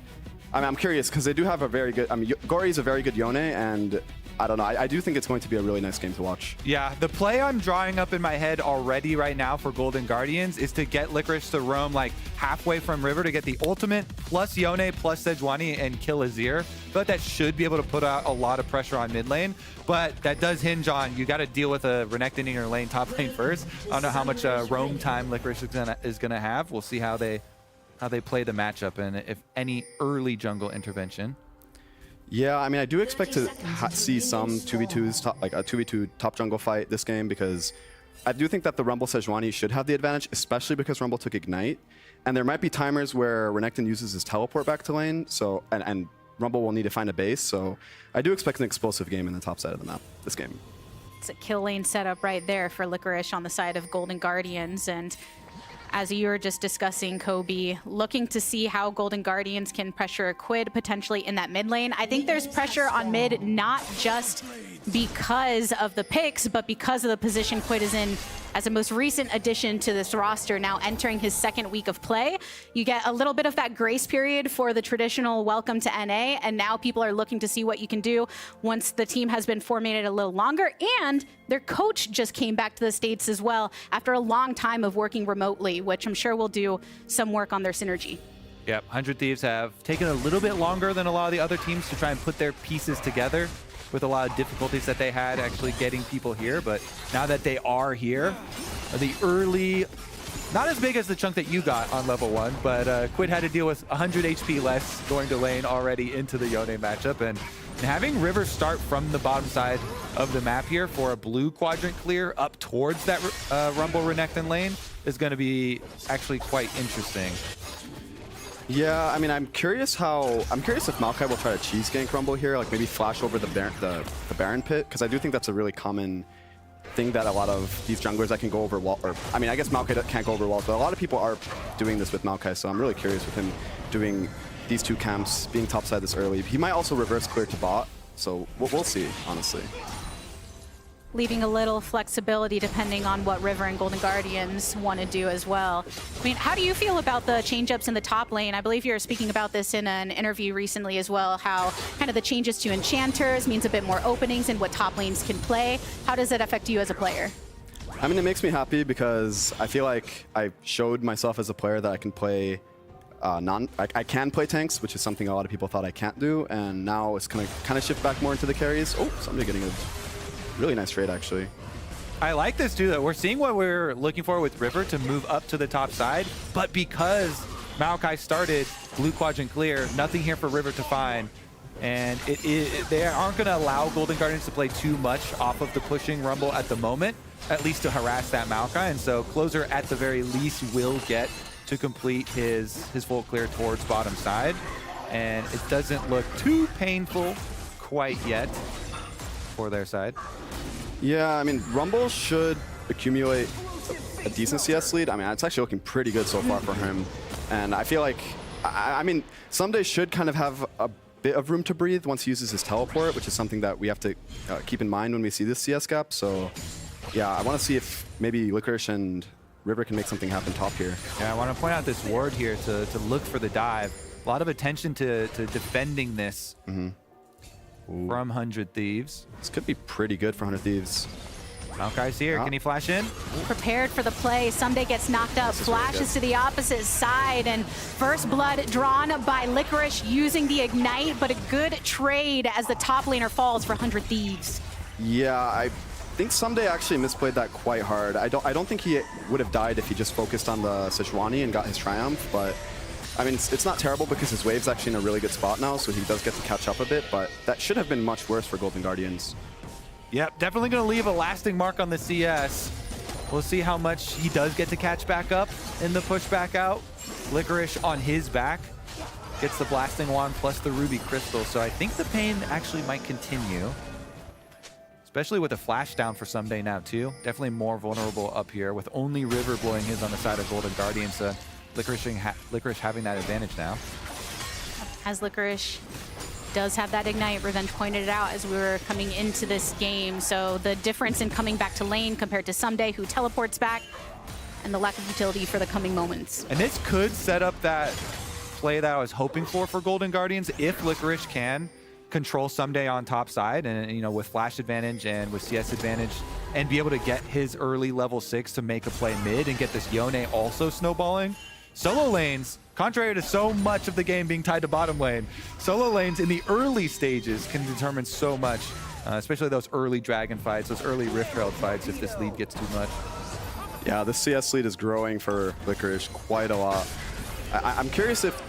I'm curious because they do have a very good, Gory is a very good Yone, and I don't know, I do think it's going to be a really nice game to watch. Yeah, the play I'm drawing up in my head already right now for Golden Guardians is to get Licorice to roam like halfway from River to get the ultimate plus Yone plus Sejuani and kill Azir. But that should be able to put out a lot of pressure on mid lane. But that does hinge on, you got to deal with a Renekton in your lane, top lane first. I don't know how much roam time Licorice is gonna have. We'll see how they play the matchup and if any early jungle intervention. Yeah, I mean, I do expect to see some 2v2s, like a 2v2 top jungle fight this game, because I do think that the Rumble Sejuani should have the advantage, especially because Rumble took Ignite. And there might be timers where Renekton uses his teleport back to lane, so and Rumble will need to find a base, so I do expect an explosive game in the top side of the map this game. that kill lane setup right there for Licorice on the side of Golden Guardians. And as you were just discussing, Kobe, looking to see how Golden Guardians can pressure Quid potentially in that mid lane. I think there's pressure on mid, not just because of the picks, but because of the position Quid is in as the most recent addition to this roster, now entering his second week of play. You get a little bit of that grace period for the traditional welcome to NA, and now people are looking to see what you can do once the team has been formatted a little longer, and their coach just came back to the States as well after a long time of working remotely, which I'm sure will do some work on their synergy. Yep, 100 Thieves have taken a little bit longer than a lot of the other teams to try and put their pieces together, with a lot of difficulties that they had actually getting people here. But now that they are here, the early, not as big as the chunk that you got on level 1, but Quid had to deal with 100 HP less going to lane already into the Yone matchup. And having River start from the bottom side of the map here for a blue quadrant clear up towards that Rumble Renekton lane is going to be actually quite interesting. Yeah, I mean, I'm curious if Maokai will try to cheese gank Rumble here, like maybe flash over the Baron pit, because I do think that's a really common thing that a lot of these junglers that can go over wall, or I mean, I guess Maokai can't go over walls, but a lot of people are doing this with Maokai, so I'm really curious with him doing these two camps, being topside this early. He might also reverse clear to bot, so we'll see, honestly. Leaving a little flexibility depending on what River and Golden Guardians want to do as well. I mean, how do you feel about the change-ups in the top lane? I believe you're speaking about this in an interview recently as well, how kind of the changes to enchanters means a bit more openings in what top lanes can play. How does it affect you as a player? I mean, it makes me happy because I feel like I showed myself as a player that I can play I can play tanks, which is something a lot of people thought I can't do, and now it's gonna kind of shift back more into the carries. Oh, somebody getting a really nice trade, actually. I like this too, though. We're seeing what we're looking for with River to move up to the top side, but because Maokai started blue quadrant clear, nothing here for River to find, and they aren't going to allow Golden Guardians to play too much off of the pushing Rumble at the moment, at least to harass that Maokai, and so Closer at the very least will get to complete his full clear towards bottom side, and it doesn't look too painful quite yet for their side. Yeah, I mean, Rumble should accumulate a decent CS lead. I mean, it's actually looking pretty good so far for him. And I feel like, I mean, Someday should kind of have a bit of room to breathe once he uses his teleport, which is something that we have to keep in mind when we see this CS gap. So, yeah, I want to see if maybe Licorice and River can make something happen top here. Yeah, I want to point out this ward here to look for the dive. A lot of attention to defending this. From 100 Thieves. This could be pretty good for 100 Thieves. Maokai's here. Can he flash in? Prepared for the play. Someday gets knocked up, flashes to the opposite side, and first blood drawn by Licorice using the Ignite, but a good trade as the top laner falls for 100 Thieves. Yeah, I think Someday actually misplayed that quite hard. I don't think he would have died if he just focused on the Sejuani and got his Triumph, but I mean, it's not terrible because his wave's actually in a really good spot now, so he does get to catch up a bit, but that should have been much worse for Golden Guardians. Yep, definitely going to leave a lasting mark on the CS. We'll see how much he does get to catch back up in the push back out. Licorice on his back gets the Blasting Wand plus the Ruby Crystal, so I think the pain actually might continue. Especially with the flash down for Someday now too. Definitely more vulnerable up here with only River blowing his on the side of Golden Guardians. Licorice having that advantage now. As Licorice does have that Ignite, Revenge pointed it out as we were coming into this game. So the difference in coming back to lane compared to Someday, who teleports back, and the lack of utility for the coming moments. And this could set up that play that I was hoping for Golden Guardians if Licorice can control Someday on top side, and you know, with flash advantage and with CS advantage, and be able to get his early level 6 to make a play mid and get this Yone also snowballing. Solo lanes, contrary to so much of the game being tied to bottom lane, solo lanes in the early stages can determine so much, especially those early dragon fights, those early Rift Herald fights if this lead gets too much. Yeah, the CS lead is growing for Licorice quite a lot. I'm curious if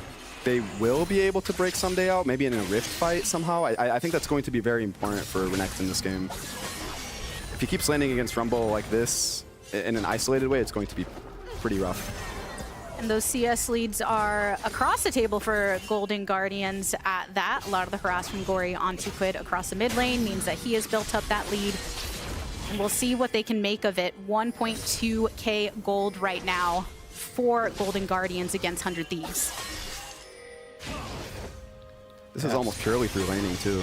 they will be able to break Someday out, maybe in a Rift fight somehow. I think that's going to be very important for Renekton in this game. If he keeps landing against Rumble like this in an isolated way, it's going to be pretty rough. And those CS leads are across the table for Golden Guardians at that. A lot of the harass from Gory onto Quid across the mid lane means that he has built up that lead. And we'll see what they can make of it. 1.2k gold right now for Golden Guardians against 100 Thieves. This is almost purely through laning, too.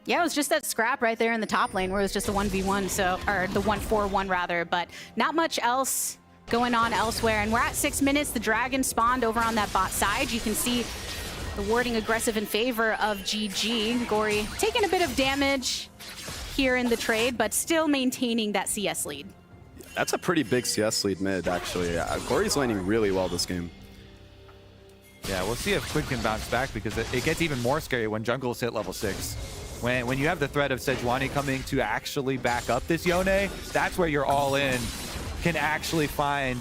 Yeah, it was just that scrap right there in the top lane where it was just the 1v1, so, or the 1-4-1 rather, but not much else going on elsewhere. And we're at 6 minutes. The dragon spawned over on that bot side. You can see the warding aggressive in favor of GG. Gory taking a bit of damage here in the trade, but still maintaining that CS lead. That's a pretty big CS lead mid, actually. Gory's laning really well this game. Yeah, we'll see if Quid can bounce back, because it gets even more scary when jungles hit level 6. When you have the threat of Sejuani coming to actually back up this Yone, that's where you're all in. Can actually find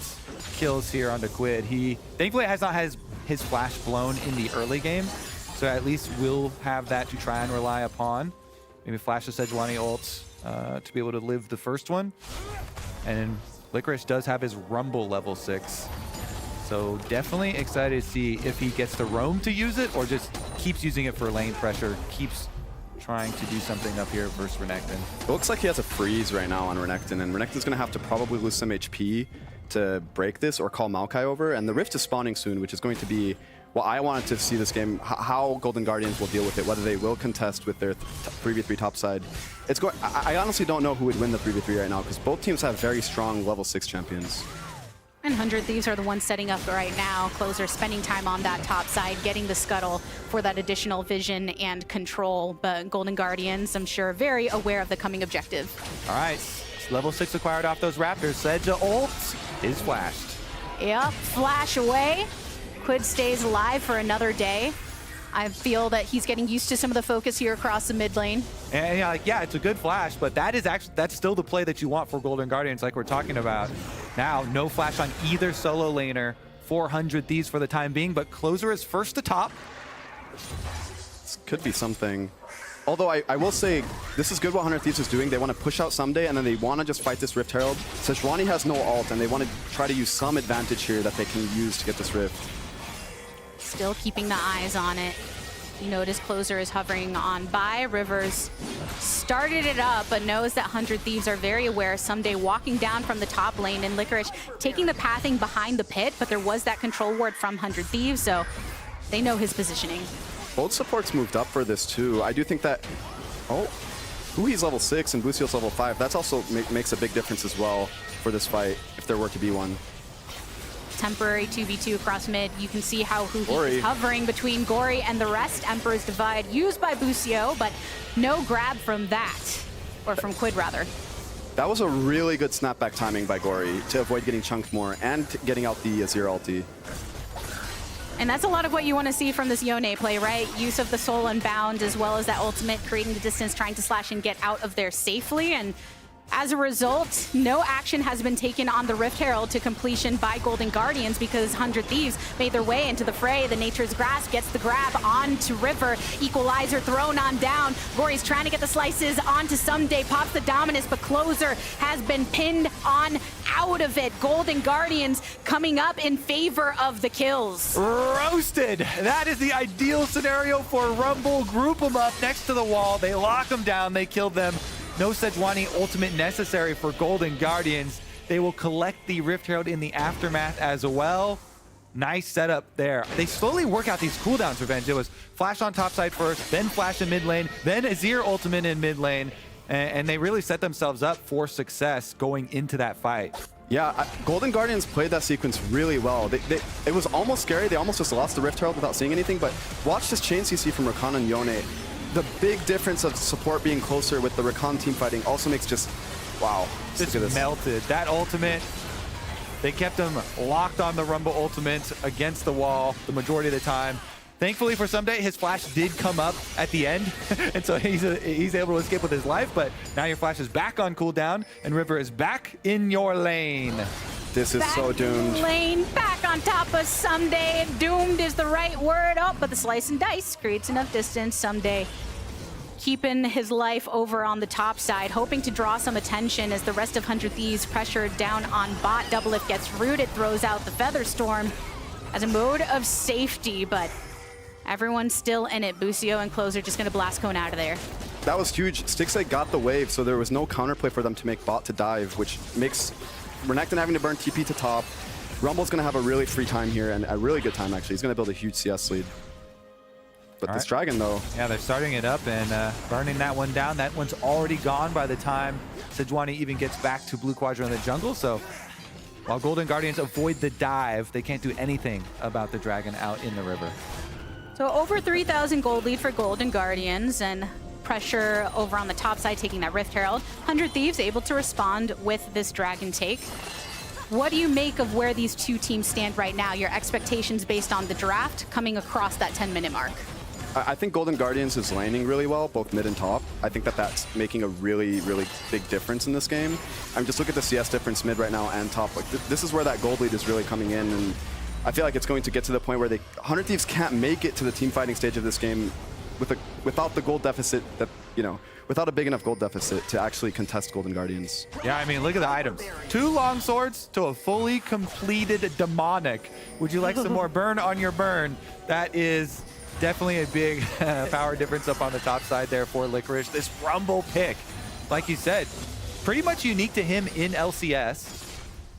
kills here onto Quid. He thankfully has not had his flash blown in the early game, so at least we'll have that to try and rely upon. Maybe flash the Sejuani ult to be able to live the first one. And Licorice does have his Rumble level 6. So definitely excited to see if he gets the roam to use it or just keeps using it for lane pressure, keeps trying to do something up here versus Renekton. It looks like he has a freeze right now on Renekton, and Renekton's going to have to probably lose some HP to break this or call Maokai over. And the Rift is spawning soon, which is going to be what I wanted to see this game, how Golden Guardians will deal with it, whether they will contest with their 3v3 topside. I honestly don't know who would win the 3v3 right now, because both teams have very strong level 6 champions. And 100 Thieves are the ones setting up right now. Closer spending time on that top side, getting the scuttle for that additional vision and control. But Golden Guardians, I'm sure, very aware of the coming objective. All right, level 6 acquired off those Raptors. Sedge ult is flashed. Yep, flash away. Quid stays alive for another day. I feel that he's getting used to some of the focus here across the mid lane. And yeah, it's a good flash, but that's still the play that you want for Golden Guardians, like we're talking about. Now, no flash on either solo laner. 400 Thieves for the time being, but Closer is first to top. This could be something. Although I will say, this is good what 100 Thieves is doing. They want to push out someday, and then they want to just fight this Rift Herald. Sejuani has no ult, and they want to try to use some advantage here that they can use to get this Rift. Still keeping the eyes on it. You notice Closer is hovering on by. Rivers started it up, but knows that 100 Thieves are very aware. Someday walking down from the top lane, and Licorice taking the pathing behind the pit, but there was that control ward from 100 Thieves, so they know his positioning. Both supports moved up for this too. I do think that, Hui's level 6 and Busio's level 5. That's also makes a big difference as well for this fight, if there were to be one. Temporary 2v2 across mid. You can see how Hui is hovering between Gory and the rest. Emperor's Divide used by Busio, but no grab from that, or from Quid rather. That was a really good snapback timing by Gory to avoid getting chunked more and getting out the Azir ulti. And that's a lot of what you want to see from this Yone play, right? Use of the Soul Unbound as well as that ultimate, creating the distance, trying to slash and get out of there safely. And as a result, no action has been taken on the Rift Herald to completion by Golden Guardians because 100 Thieves made their way into the fray. The Nature's Grasp gets the grab onto River. Equalizer thrown on down. Gory's trying to get the slices onto Someday. Pops the Dominus, but Closer has been pinned on out of it. Golden Guardians coming up in favor of the kills. Roasted! That is the ideal scenario for Rumble. Group them up next to the wall. They lock them down. They kill them. No Sejuani ultimate necessary for Golden Guardians. They will collect the Rift Herald in the aftermath as well. Nice setup there. They slowly work out these cooldowns, Revenge. It was flash on top side first, then flash in mid lane, then Azir ultimate in mid lane. And they really set themselves up for success going into that fight. Yeah, Golden Guardians played that sequence really well. It was almost scary. They almost just lost the Rift Herald without seeing anything, but watch this chain CC from Rakan and Yone. The big difference of support being closer with the Rakan team fighting also makes just, wow. Just melted. That ultimate, they kept him locked on the Rumble ultimate against the wall the majority of the time. Thankfully for Someday, his flash did come up at the end, and so he's able to escape with his life, but now your flash is back on cooldown, and River is back in your lane. This is so doomed. Lane back on top of Someday. Doomed is the right word. Oh, but the slice and dice creates enough distance. Someday keeping his life over on the top side, hoping to draw some attention as the rest of 100 Thieves pressured down on bot. Double-Lift gets rooted, throws out the Feather Storm as a mode of safety, but everyone's still in it. Busio and Closer just going to blast cone out of there. that was huge. Stixay got the wave, so there was no counterplay for them to make bot to dive, which makes Renekton having to burn TP to top. Rumble's going to have a really free time here, and a really good time, actually. He's going to build a huge CS lead. But this Dragon, though. Yeah, they're starting it up and burning that one down. That one's already gone by the time Sejuani even gets back to blue quadrant in the jungle. So while Golden Guardians avoid the dive, they can't do anything about the Dragon out in the river. So over 3,000 gold lead for Golden Guardians, and pressure over on the top side taking that Rift Herald. 100 Thieves able to respond with this Dragon take. What do you make of where these two teams stand right now? Your expectations based on the draft coming across that 10-minute mark? I think Golden Guardians is laning really well, both mid and top. I think that that's making a really, really big difference in this game. I mean, just look at the CS difference mid right now and top. Like, this is where that gold lead is really coming in, and I feel like it's going to get to the point where 100 Thieves can't make it to the team fighting stage of this game without the gold deficit that, you know, without a big enough gold deficit to actually contest Golden Guardians. Yeah, I mean, look at the items. 2 long swords to a fully completed demonic. Would you like some more burn on your burn? That is definitely a big power difference up on the top side there for Licorice. This Rumble pick, like you said, pretty much unique to him in LCS.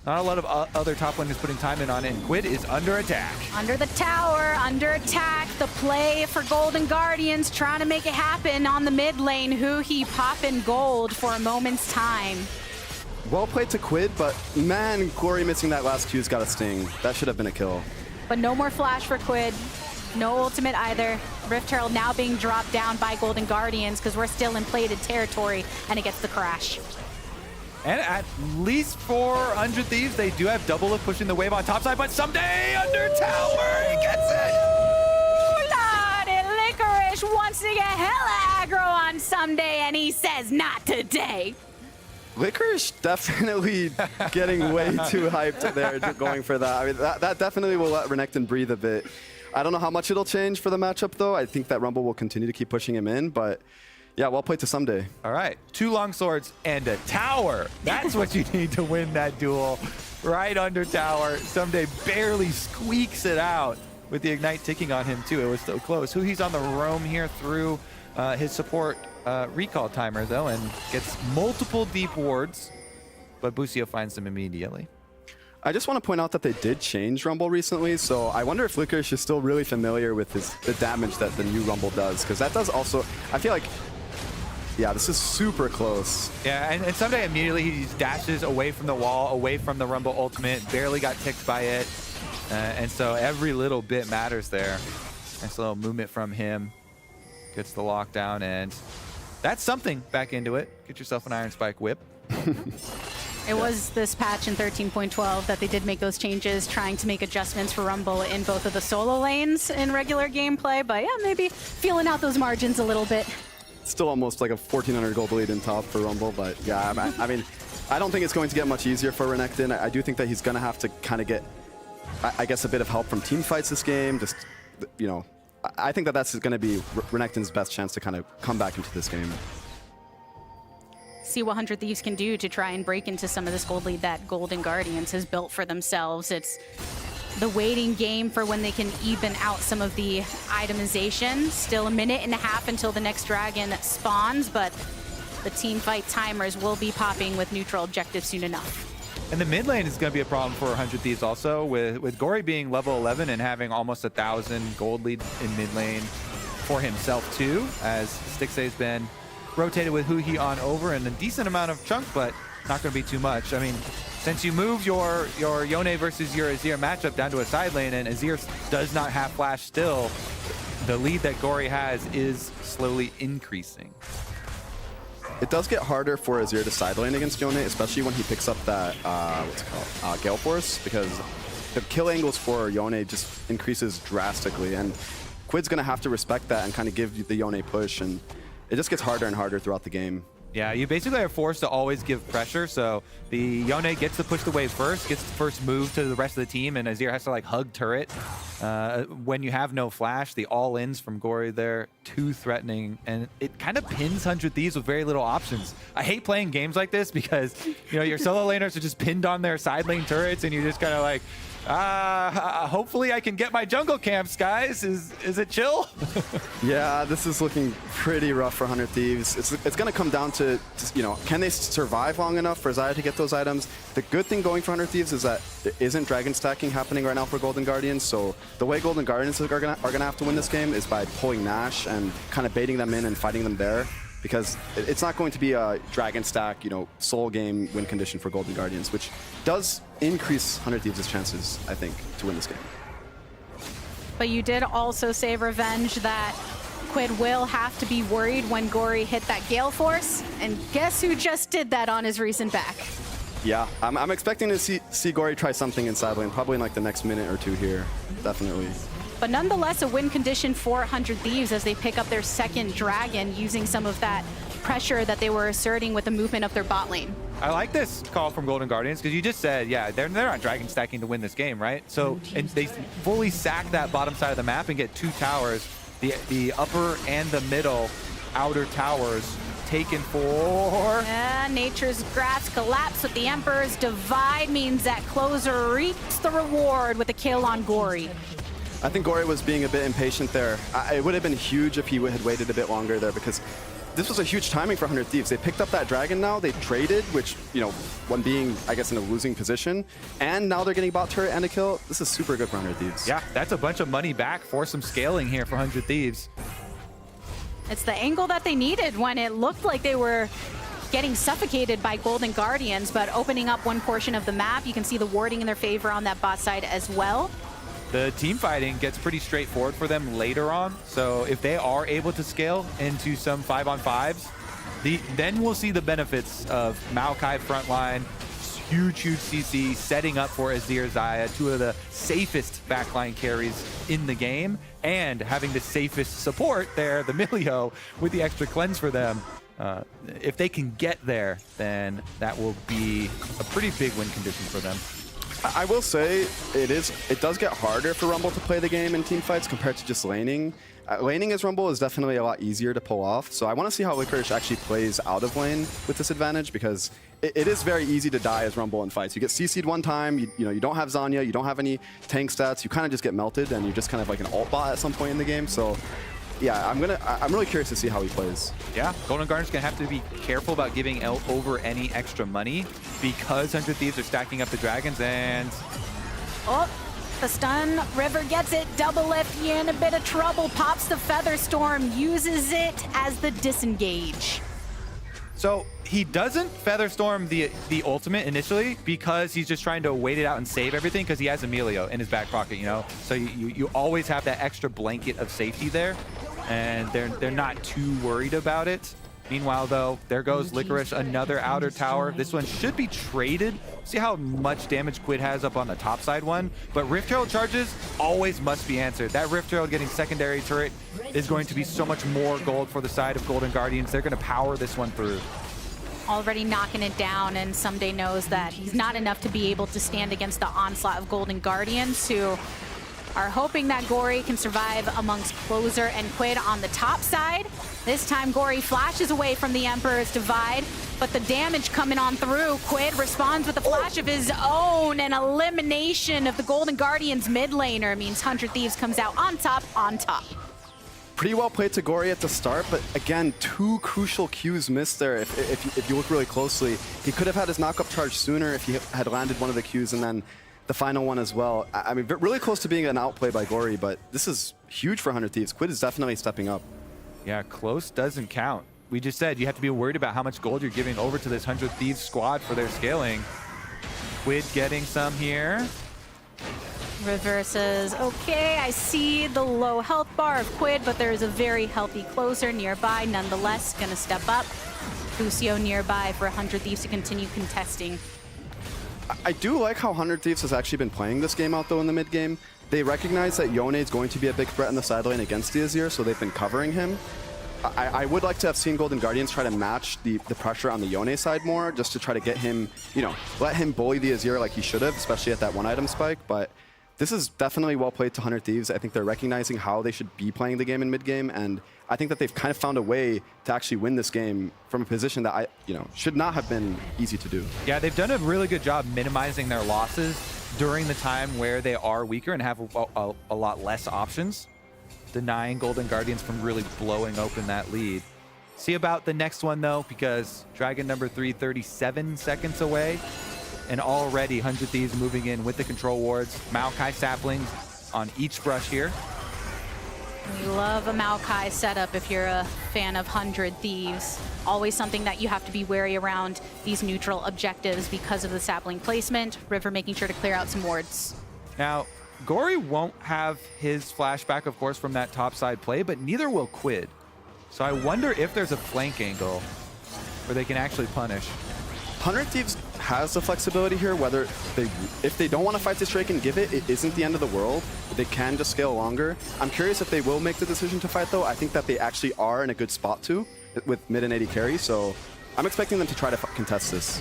Not a lot of other top laners putting time in on it, and Quid is under attack. Under the tower, under attack. The play for Golden Guardians, trying to make it happen on the mid lane. Huhi popping gold for a moment's time. Well played to Quid, but man, Glory missing that last Q's got a sting. That should have been a kill. But no more flash for Quid. No ultimate either. Rift Herald now being dropped down by Golden Guardians because we're still in plated territory, and it gets the crash. And at least for 100 Thieves, they do have double of pushing the wave on top side, but someday under tower, he gets it! Ooh, Lordy, Licorice wants to get hella aggro on Someday, and he says not today. Licorice definitely getting way too hyped there, going for that. I mean, that definitely will let Renekton breathe a bit. I don't know how much it'll change for the matchup, though. I think that Rumble will continue to keep pushing him in, but yeah, well played to Someday. All right, 2 long swords and a tower. That's what you need to win that duel. Right under tower. Someday barely squeaks it out with the Ignite ticking on him, too. It was so close. He's on the roam here through his support recall timer, though, and gets multiple deep wards, but Busio finds them immediately. I just want to point out that they did change Rumble recently, so I wonder if Licorice is still really familiar with the damage that the new Rumble does, because that does also, I feel like, yeah, this is super close. Yeah, and Someday immediately he dashes away from the wall, away from the Rumble ultimate, barely got ticked by it, and so every little bit matters there. Nice little movement from him, gets the lockdown, and that's something back into it. Get yourself an Iron Spike whip. It was this patch in 13.12 that they did make those changes, trying to make adjustments for Rumble in both of the solo lanes in regular gameplay, but yeah, maybe feeling out those margins a little bit. Still almost like a 1,400 gold lead in top for Rumble, but yeah, I mean, I don't think it's going to get much easier for Renekton. I do think that he's going to have to kind of get, I guess, a bit of help from team fights this game. Just, you know, I think that that's going to be Renekton's best chance to kind of come back into this game. See what 100 Thieves can do to try and break into some of this gold lead that Golden Guardians has built for themselves. It's the waiting game for when they can even out some of the itemization. Still 1.5 minutes until the next dragon spawns, but the team fight timers will be popping with neutral objectives soon enough. And the mid lane is going to be a problem for 100 Thieves also, with Gory being level 11 and having almost 1,000 gold lead in mid lane for himself too, as Stixay's been rotated with Huhi on over and a decent amount of chunk, but not going to be too much. I mean, since you move your Yone versus your Azir matchup down to a side lane and Azir does not have flash still, the lead that Gory has is slowly increasing. It does get harder for Azir to side lane against Yone, especially when he picks up that, what's it called, Gale Force, because the kill angles for Yone just increases drastically, and Quid's going to have to respect that and kind of give the Yone push, and it just gets harder and harder throughout the game. Yeah, you basically are forced to always give pressure, so the Yone gets to push the wave first, gets the first move to the rest of the team, and Azir has to like hug turret. When you have no flash, the all-ins from Gory there, too threatening, and it kind of pins 100 Thieves with very little options. I hate playing games like this because, you know, your solo laners are just pinned on their side lane turrets, and you're just kind of like, Hopefully I can get my jungle camps, guys. Is it chill? Yeah, this is looking pretty rough for 100 Thieves. It's going to come down to, you know, can they survive long enough for Xayah to get those items? The good thing going for 100 Thieves is that there isn't dragon stacking happening right now for Golden Guardians. So the way Golden Guardians are going to have to win this game is by pulling Nash and kind of baiting them in and fighting them there. Because it's not going to be a dragon stack, you know, soul game win condition for Golden Guardians, which does increase 100 Thieves' chances, I think, to win this game. But you did also say, Revenge, that Quid will have to be worried when Gory hit that Gale Force, and guess who just did that on his recent back? Yeah, I'm expecting to see Gory try something inside lane, probably in like the next minute or two here, definitely. But nonetheless, a win condition for 100 Thieves as they pick up their second dragon, using some of that pressure that they were asserting with the movement of their bot lane. I like this call from Golden Guardians because you just said, yeah, they're not dragon stacking to win this game, right? So and they fully sack that bottom side of the map and get 2 towers, the upper and the middle outer towers taken for... Yeah, Nature's Grasp collapse with the Emperor's Divide means that Closer reaps the reward with a kill on Gory. I think Gory was being a bit impatient there. It would have been huge if he had waited a bit longer there, because this was a huge timing for 100 Thieves. They picked up that dragon now, they traded, which, you know, one being, I guess, in a losing position, and now they're getting bot turret and a kill. This is super good for 100 Thieves. Yeah, that's a bunch of money back for some scaling here for 100 Thieves. It's the angle that they needed when it looked like they were getting suffocated by Golden Guardians, but opening up one portion of the map. You can see the warding in their favor on that bot side as well. The team fighting gets pretty straightforward for them later on. So if they are able to scale into some 5-on-5s, then we'll see the benefits of Maokai frontline, huge CC, setting up for Azir Xayah, 2 of the safest backline carries in the game, and having the safest support there, the Milio, with the extra cleanse for them. If they can get there, then that will be a pretty big win condition for them. I will say it does get harder for Rumble to play the game in team fights compared to just laning. Laning as Rumble is definitely a lot easier to pull off, so I want to see how Licorice actually plays out of lane with this advantage, because it is very easy to die as Rumble in fights. You get CC'd one time, you don't have Zanya, you don't have any tank stats, you kind of just get melted, and you're just kind of like an ult bot at some point in the game. So yeah, I'm really curious to see how he plays. Yeah, Golden Guardians gonna have to be careful about giving over any extra money, because 100 Thieves are stacking up the dragons, and oh, the stun. River gets it. Double lift. You're in a bit of trouble. Pops the Feather Storm. Uses it as the disengage. So he doesn't Feather Storm the ultimate initially because he's just trying to wait it out and save everything, because he has Emilio in his back pocket, you know? So you always have that extra blanket of safety there, and they're not too worried about it. Meanwhile, though, there goes Licorice, another outer tower. This one should be traded. See how much damage Quid has up on the top side one. But Rift Herald charges always must be answered. That Rift Herald getting secondary turret is going to be so much more gold for the side of Golden Guardians. They're going to power this one through. Already knocking it down, and Someday knows that he's not enough to be able to stand against the onslaught of Golden Guardians, who are hoping that Gory can survive amongst Closer and Quid on the top side. This time Gory flashes away from the Emperor's Divide, but the damage coming on through. Quid responds with a flash of his own, and elimination of the Golden Guardians mid laner means 100 Thieves comes out on top, Pretty well played to Gory at the start, but again, 2 crucial Qs missed there. If you look really closely, he could have had his knock-up charge sooner if he had landed one of the Qs, and then the final one as well. I mean, really close to being an outplay by Gory, but this is huge for 100 Thieves. Quid is definitely stepping up. Yeah, close doesn't count. We just said you have to be worried about how much gold you're giving over to this 100 Thieves squad for their scaling. Quid getting some here. Reverses. Okay, I see the low health bar of Quid, but there's a very healthy Closer nearby. Nonetheless, gonna step up. Lucio nearby for 100 Thieves to continue contesting. I do like how 100 Thieves has actually been playing this game out, though, in the mid game. They recognize that Yone is going to be a big threat in the side lane against the Azir, so they've been covering him. I would like to have seen Golden Guardians try to match the pressure on the Yone side more, just to try to get him, you know, let him bully the Azir like he should have, especially at that one-item spike. But this is definitely well played to 100 Thieves. I think they're recognizing how they should be playing the game in mid-game, and I think that they've kind of found a way to actually win this game from a position that should not have been easy to do. Yeah, they've done a really good job minimizing their losses. during the time where they are weaker and have a lot less options, denying Golden Guardians from really blowing open that lead. See about the next one, though, because Dragon number 3, 37 seconds away, and already 100 Thieves moving in with the control wards. Maokai saplings on each brush here. We love a Maokai setup if you're a fan of 100 Thieves. Always something that you have to be wary around these neutral objectives because of the sapling placement. River making sure to clear out some wards. Now, Gory won't have his flashback, of course, from that topside play, but neither will Quid. So I wonder if there's a flank angle where they can actually punish. 100 Thieves has the flexibility here, whether if they don't want to fight this Drake and give it, it isn't the end of the world. They can just scale longer. I'm curious if they will make the decision to fight, though. I think that they actually are in a good spot, too, with mid and 80 carry, so I'm expecting them to try to contest this.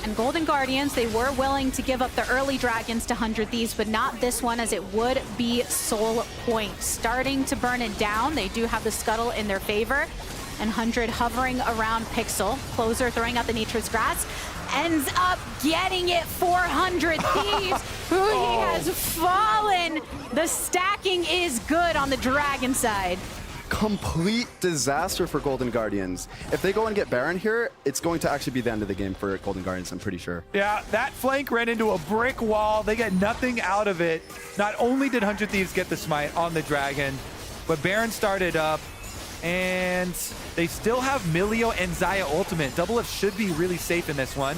And Golden Guardians, they were willing to give up the early dragons to 100 Thieves, but not this one, as it would be Soul Point. Starting to burn it down. They do have the scuttle in their favor. And 100 hovering around Pixel. Closer throwing out the Nature's Grass. Ends up getting it for 100 Thieves, who he has fallen. The stacking is good on the dragon side. Complete disaster for Golden Guardians. If they go and get Baron here, it's going to actually be the end of the game for Golden Guardians, I'm pretty sure. Yeah, that flank ran into a brick wall. They get nothing out of it. Not only did 100 Thieves get the smite on the dragon, but Baron started up, and they still have Milio and Xayah ultimate. Double F should be really safe in this one.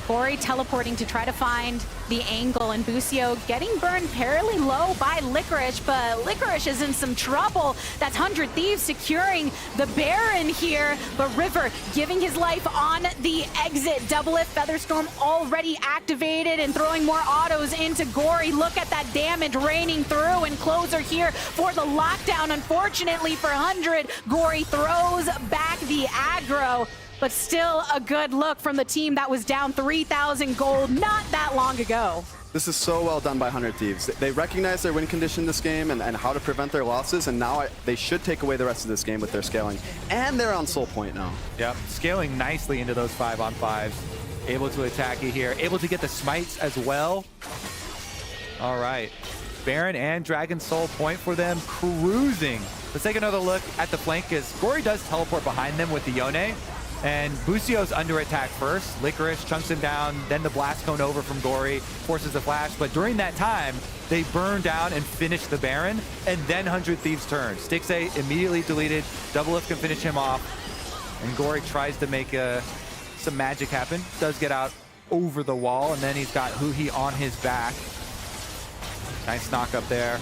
Gory teleporting to try to find the angle, and Busio getting burned fairly low by Licorice, but Licorice is in some trouble. That's 100 Thieves securing the Baron here, but River giving his life on the exit. Double It, Featherstorm already activated and throwing more autos into Gory. Look at that damage raining through, and Closer here for the lockdown. Unfortunately for 100, Gory throws back the aggro. But still a good look from the team that was down 3,000 gold not that long ago. This is so well done by 100 Thieves. They recognize their win condition this game and how to prevent their losses, and now they should take away the rest of this game with their scaling. And they're on Soul Point now. Yep, scaling nicely into those 5-on-5s. Able to attack it here, able to get the smites as well. All right, Baron and Dragon Soul Point for them, cruising. Let's take another look at the flank, as Gory does teleport behind them with the Yone. And Busio's under attack first. Licorice chunks him down, then the blast cone over from Gory, forces the flash. But during that time, they burn down and finish the Baron, and then 100 Thieves turn. Stixxay immediately deleted. Double F can finish him off. And Gory tries to make some magic happen. Does get out over the wall, and then he's got Huhi on his back. Nice knock up there.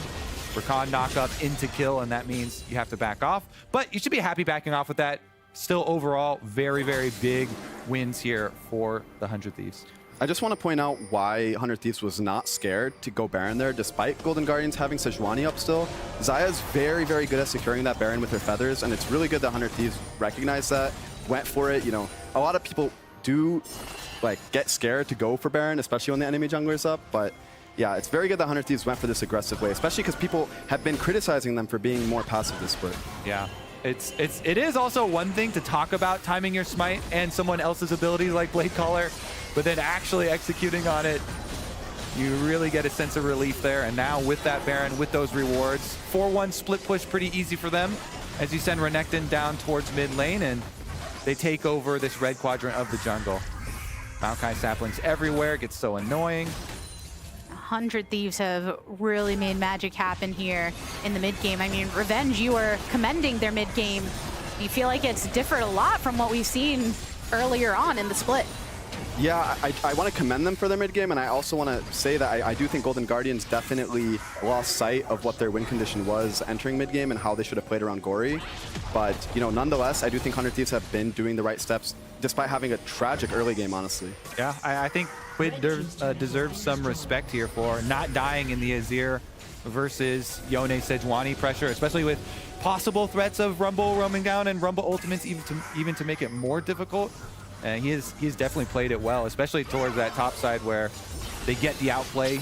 Rakan knock up into kill, and that means you have to back off. But you should be happy backing off with that. Still overall, very, very big wins here for the 100 Thieves. I just want to point out why 100 Thieves was not scared to go Baron there, despite Golden Guardians having Sejuani up still. Xayah's very, very good at securing that Baron with her feathers, and it's really good that 100 Thieves recognized that, went for it. You know, a lot of people do get scared to go for Baron, especially when the enemy jungler is up, but yeah, it's very good that 100 Thieves went for this aggressive way, especially because people have been criticizing them for being more passive this split. Yeah. It is also one thing to talk about timing your smite and someone else's ability like Blade Caller, but then actually executing on it, you really get a sense of relief there. And now with that Baron, with those rewards, 4-1 split push pretty easy for them as you send Renekton down towards mid lane, and they take over this red quadrant of the jungle. Maokai saplings everywhere, it gets so annoying. 100 Thieves have really made magic happen here in the mid game. I mean, Revenge, you were commending their mid game. You feel like it's differed a lot from what we've seen earlier on in the split. Yeah, I want to commend them for their mid game, and I also want to say that I do think Golden Guardians definitely lost sight of what their win condition was entering mid game and how they should have played around Gory. But, you know, nonetheless, I do think 100 Thieves have been doing the right steps despite having a tragic early game, honestly. Yeah, I think Quid deserves some respect here for not dying in the Azir versus Yone Sejuani pressure, especially with possible threats of Rumble roaming down and Rumble ultimates even to make it more difficult. And he's definitely played it well, especially towards that top side where they get the outplay.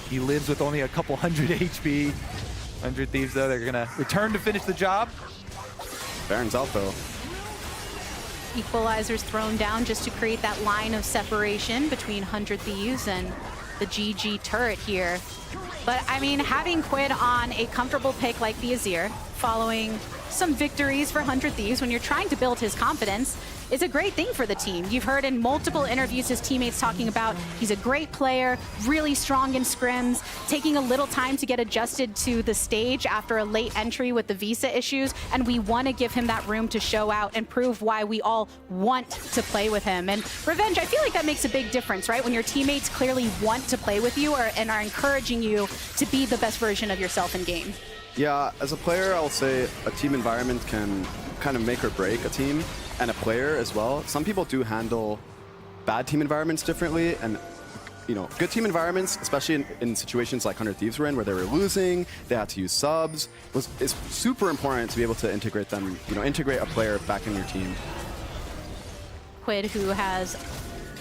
He lives with only a couple hundred HP. 100 Thieves, though, they're going to return to finish the job. Baron's out, though. Equalizers thrown down just to create that line of separation between 100 Thieves and the GG turret here. But I mean, having Quid on a comfortable pick like the Azir, following some victories for 100 Thieves when you're trying to build his confidence, is a great thing for the team. You've heard in multiple interviews his teammates talking about he's a great player, really strong in scrims, taking a little time to get adjusted to the stage after a late entry with the visa issues, and we want to give him that room to show out and prove why we all want to play with him. And Revenge, I feel like that makes a big difference, right? When your teammates clearly want to play with you and are encouraging you to be the best version of yourself in game. Yeah, as a player, I'll say a team environment can kind of make or break a team, and a player as well. Some people do handle bad team environments differently, and good team environments, especially in situations like 100 Thieves were in, where they were losing, they had to use subs. It's super important to be able to integrate them, integrate a player back in your team. Quid, who has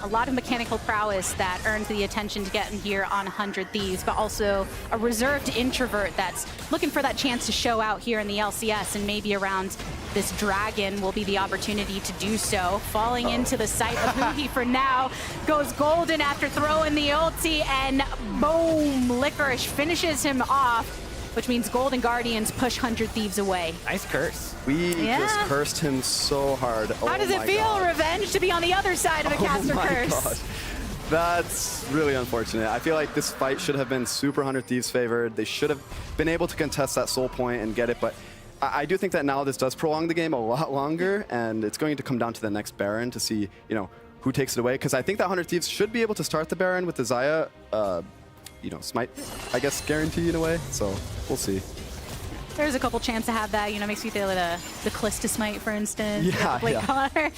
a lot of mechanical prowess that earns the attention to get in here on 100 Thieves, but also a reserved introvert that's looking for that chance to show out here in the LCS, and maybe around this dragon will be the opportunity to do so. Falling into the sight of Huhi for now, goes golden after throwing the ulti, and boom, Licorice finishes him off, which means Golden Guardians push 100 Thieves away. Nice curse. We just cursed him so hard. How does it feel, Revenge, to be on the other side of a caster curse? God. That's really unfortunate. I feel like this fight should have been super 100 Thieves favored. They should have been able to contest that soul point and get it, but I do think that now this does prolong the game a lot longer, and it's going to come down to the next Baron to see, who takes it away. Because I think that 100 Thieves should be able to start the Baron with the Xayah, smite, I guess, guarantee in a way. So we'll see. There's a couple chance to have that, makes me feel like the Callista smite, for instance. Yeah, Blade Connor.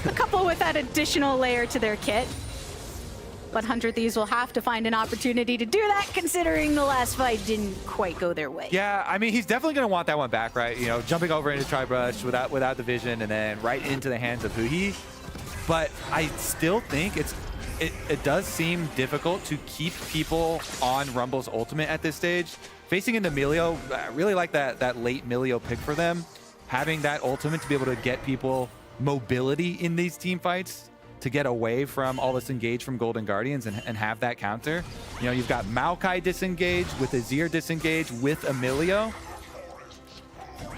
A couple with that additional layer to their kit. But 100 Thieves will have to find an opportunity to do that, considering the last fight didn't quite go their way. Yeah, I mean, he's definitely going to want that one back, right? Jumping over into Tri-Brush without the vision and then right into the hands of Huhi. But I still think it does seem difficult to keep people on Rumble's ultimate at this stage. Facing into Milio, I really like that late Milio pick for them. Having that ultimate to be able to get people mobility in these team fights, to get away from all this engage from Golden Guardians and have that counter. You've got Maokai disengaged with Azir disengaged with Emilio.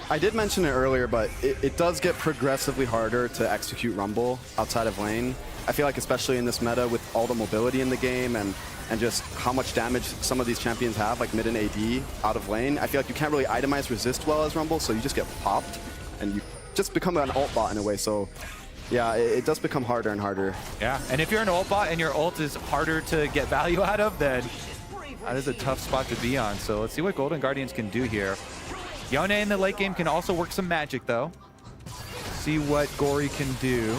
I did mention it earlier, but it does get progressively harder to execute Rumble outside of lane. I feel like especially in this meta with all the mobility in the game and just how much damage some of these champions have, like mid and AD out of lane, I feel like you can't really itemize resist well as Rumble, so you just get popped and you just become an ult bot in a way. So yeah, it does become harder and harder. Yeah, and if you're an ult bot and your ult is harder to get value out of, then that is a tough spot to be on. So let's see what Golden Guardians can do here. Yone in the late game can also work some magic, though. See what Gory can do.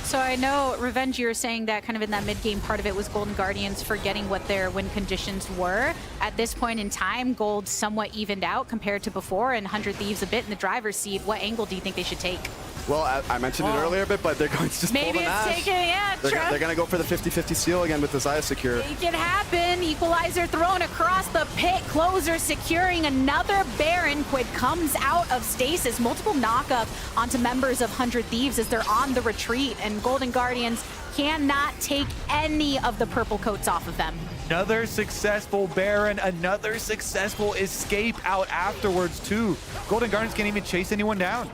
So I know, Revenge, you were saying that kind of in that mid-game part of it was Golden Guardians forgetting what their win conditions were. At this point in time, Gold somewhat evened out compared to before, and 100 Thieves a bit in the driver's seat. What angle do you think they should take? Well, I mentioned it earlier a bit, but they're going to just maybe pull the Nash. Maybe it's taking, yeah, They're going to go for the 50-50 steal again with the Xayah secure. Make it happen. Equalizer thrown across the pit. Closer securing another Baron. Quid comes out of stasis. Multiple knock-up onto members of 100 Thieves as they're on the retreat, and Golden Guardians cannot take any of the purple coats off of them. Another successful Baron, another successful escape out afterwards, too. Golden Guardians can't even chase anyone down.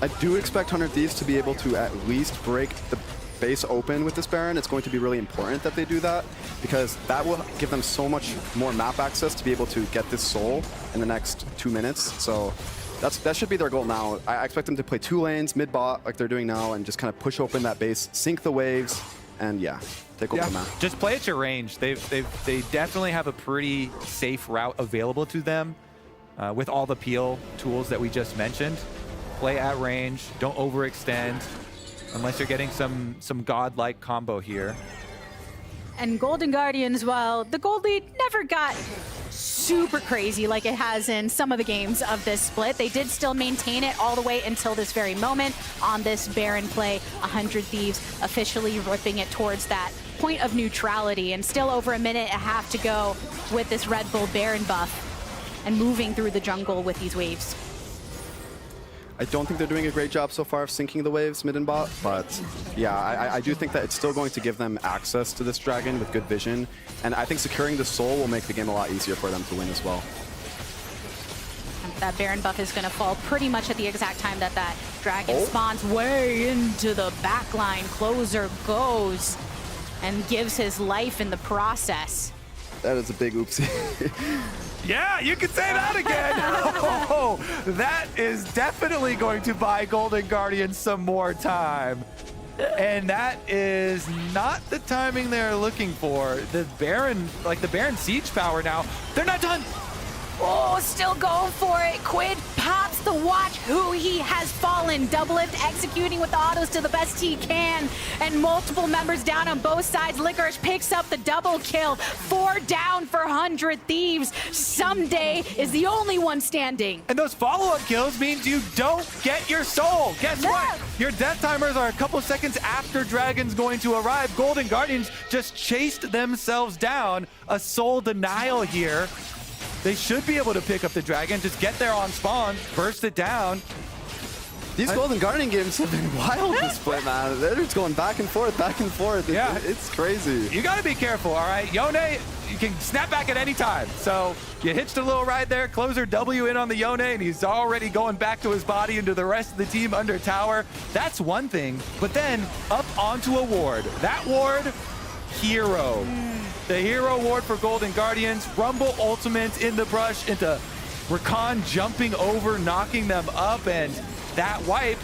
I do expect 100 Thieves to be able to at least break the base open with this Baron. It's going to be really important that they do that, because that will give them so much more map access to be able to get this soul in the next 2 minutes. So that should be their goal now. I expect them to play 2 lanes, mid-bot, like they're doing now, and just kind of push open that base, sink the waves, and yeah, take over the map. Just play at your range. They definitely have a pretty safe route available to them with all the peel tools that we just mentioned. Play at range, don't overextend, unless you're getting some godlike combo here. And Golden Guardians, well, the gold lead never got super crazy like it has in some of the games of this split. They did still maintain it all the way until this very moment on this Baron play. 100 Thieves officially ripping it towards that point of neutrality, and still over a minute and a half to go with this Red Bull Baron buff and moving through the jungle with these waves. I don't think they're doing a great job so far of syncing the waves mid and bot, but yeah, I do think that it's still going to give them access to this dragon with good vision, and I think securing the soul will make the game a lot easier for them to win as well. That Baron buff is going to fall pretty much at the exact time that that dragon spawns way into the backline. Closer goes and gives his life in the process. That is a big oopsie. Yeah, you can say that again. Oh, that is definitely going to buy Golden Guardians some more time. And that is not the timing they're looking for. The Baron, like the Baron siege power now, they're not done. Oh, still going for it. Quid pops the watch. Who he has fallen. Doublelift executing with the autos to the best he can. And multiple members down on both sides. Licorice picks up the double kill. 4 down for 100 Thieves. Someday is the only one standing. And those follow-up kills means you don't get your soul. Guess what? Your death timers are a couple seconds after Dragon's going to arrive. Golden Guardians just chased themselves down. A soul denial here. They should be able to pick up the dragon, just get there on spawn, burst it down. These Golden Guardian games have been wild this split, man. They're just going back and forth, back and forth. Yeah. It's crazy. You got to be careful, all right? Yone, you can snap back at any time. So you hitched a little ride there. Closer W in on the Yone, and he's already going back to his body into the rest of the team under tower. That's one thing. But then up onto a ward. That ward, hero. The hero ward for Golden Guardians. Rumble ultimate in the brush into Rakan jumping over, knocking them up, and that wipe.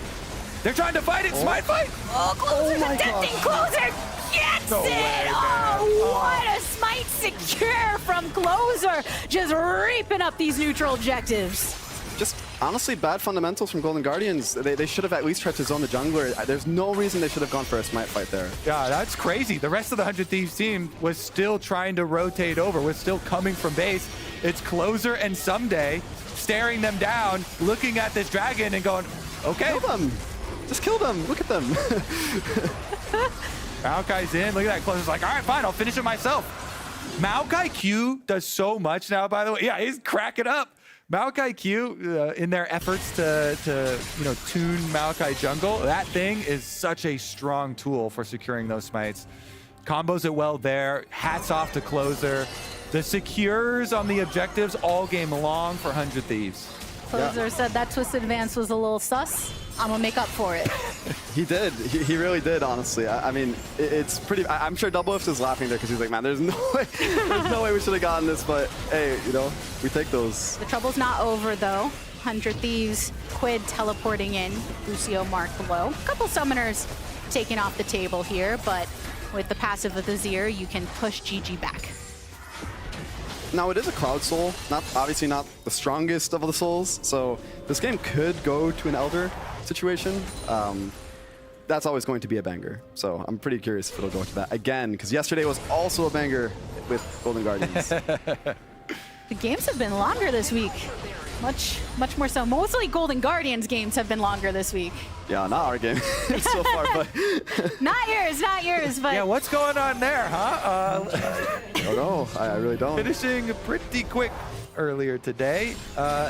They're trying to fight it. Smite fight. Oh, Closer's attempting. Closer gets it. Oh, what a smite secure from Closer. Just reaping up these neutral objectives. Just honestly bad fundamentals from Golden Guardians. They should have at least tried to zone the jungler. There's no reason they should have gone for a smite fight there. Yeah, that's crazy. The rest of the 100 Thieves team was still trying to rotate over, was still coming from base. It's Closer and Someday staring them down, looking at this dragon and going, okay. Kill them. Just kill them. Look at them. Maokai's in. Look at that. Closer's like, all right, fine. I'll finish it myself. Maokai Q does so much now, by the way. Yeah, he's cracking up. Maokai Q, in their efforts to tune Maokai jungle, that thing is such a strong tool for securing those smites. Combos it well there. Hats off to Closer. The secures on the objectives all game long for 100 Thieves. Closer said that twisted advance was a little sus. I'm gonna make up for it. He did. He really did, honestly. I mean, it's pretty... I'm sure doublelift is laughing there because he's like, man, there's no way we should have gotten this, but hey, we take those. The trouble's not over, though. 100 Thieves, Quid teleporting in, Lucio marked below. A couple summoners taken off the table here, but with the passive of the Zir, you can push GG back. Now, it is a Cloud Soul, obviously not the strongest of the souls, so this game could go to an Elder situation. That's always going to be a banger, so I'm pretty curious if it'll go to that again, because yesterday was also a banger with Golden Guardians. The games have been longer this week. Much more so. Mostly Golden Guardians games have been longer this week. Yeah, not our game so far, but... Not yours, but... Yeah, what's going on there, huh? I don't know. I really don't. Finishing pretty quick earlier today.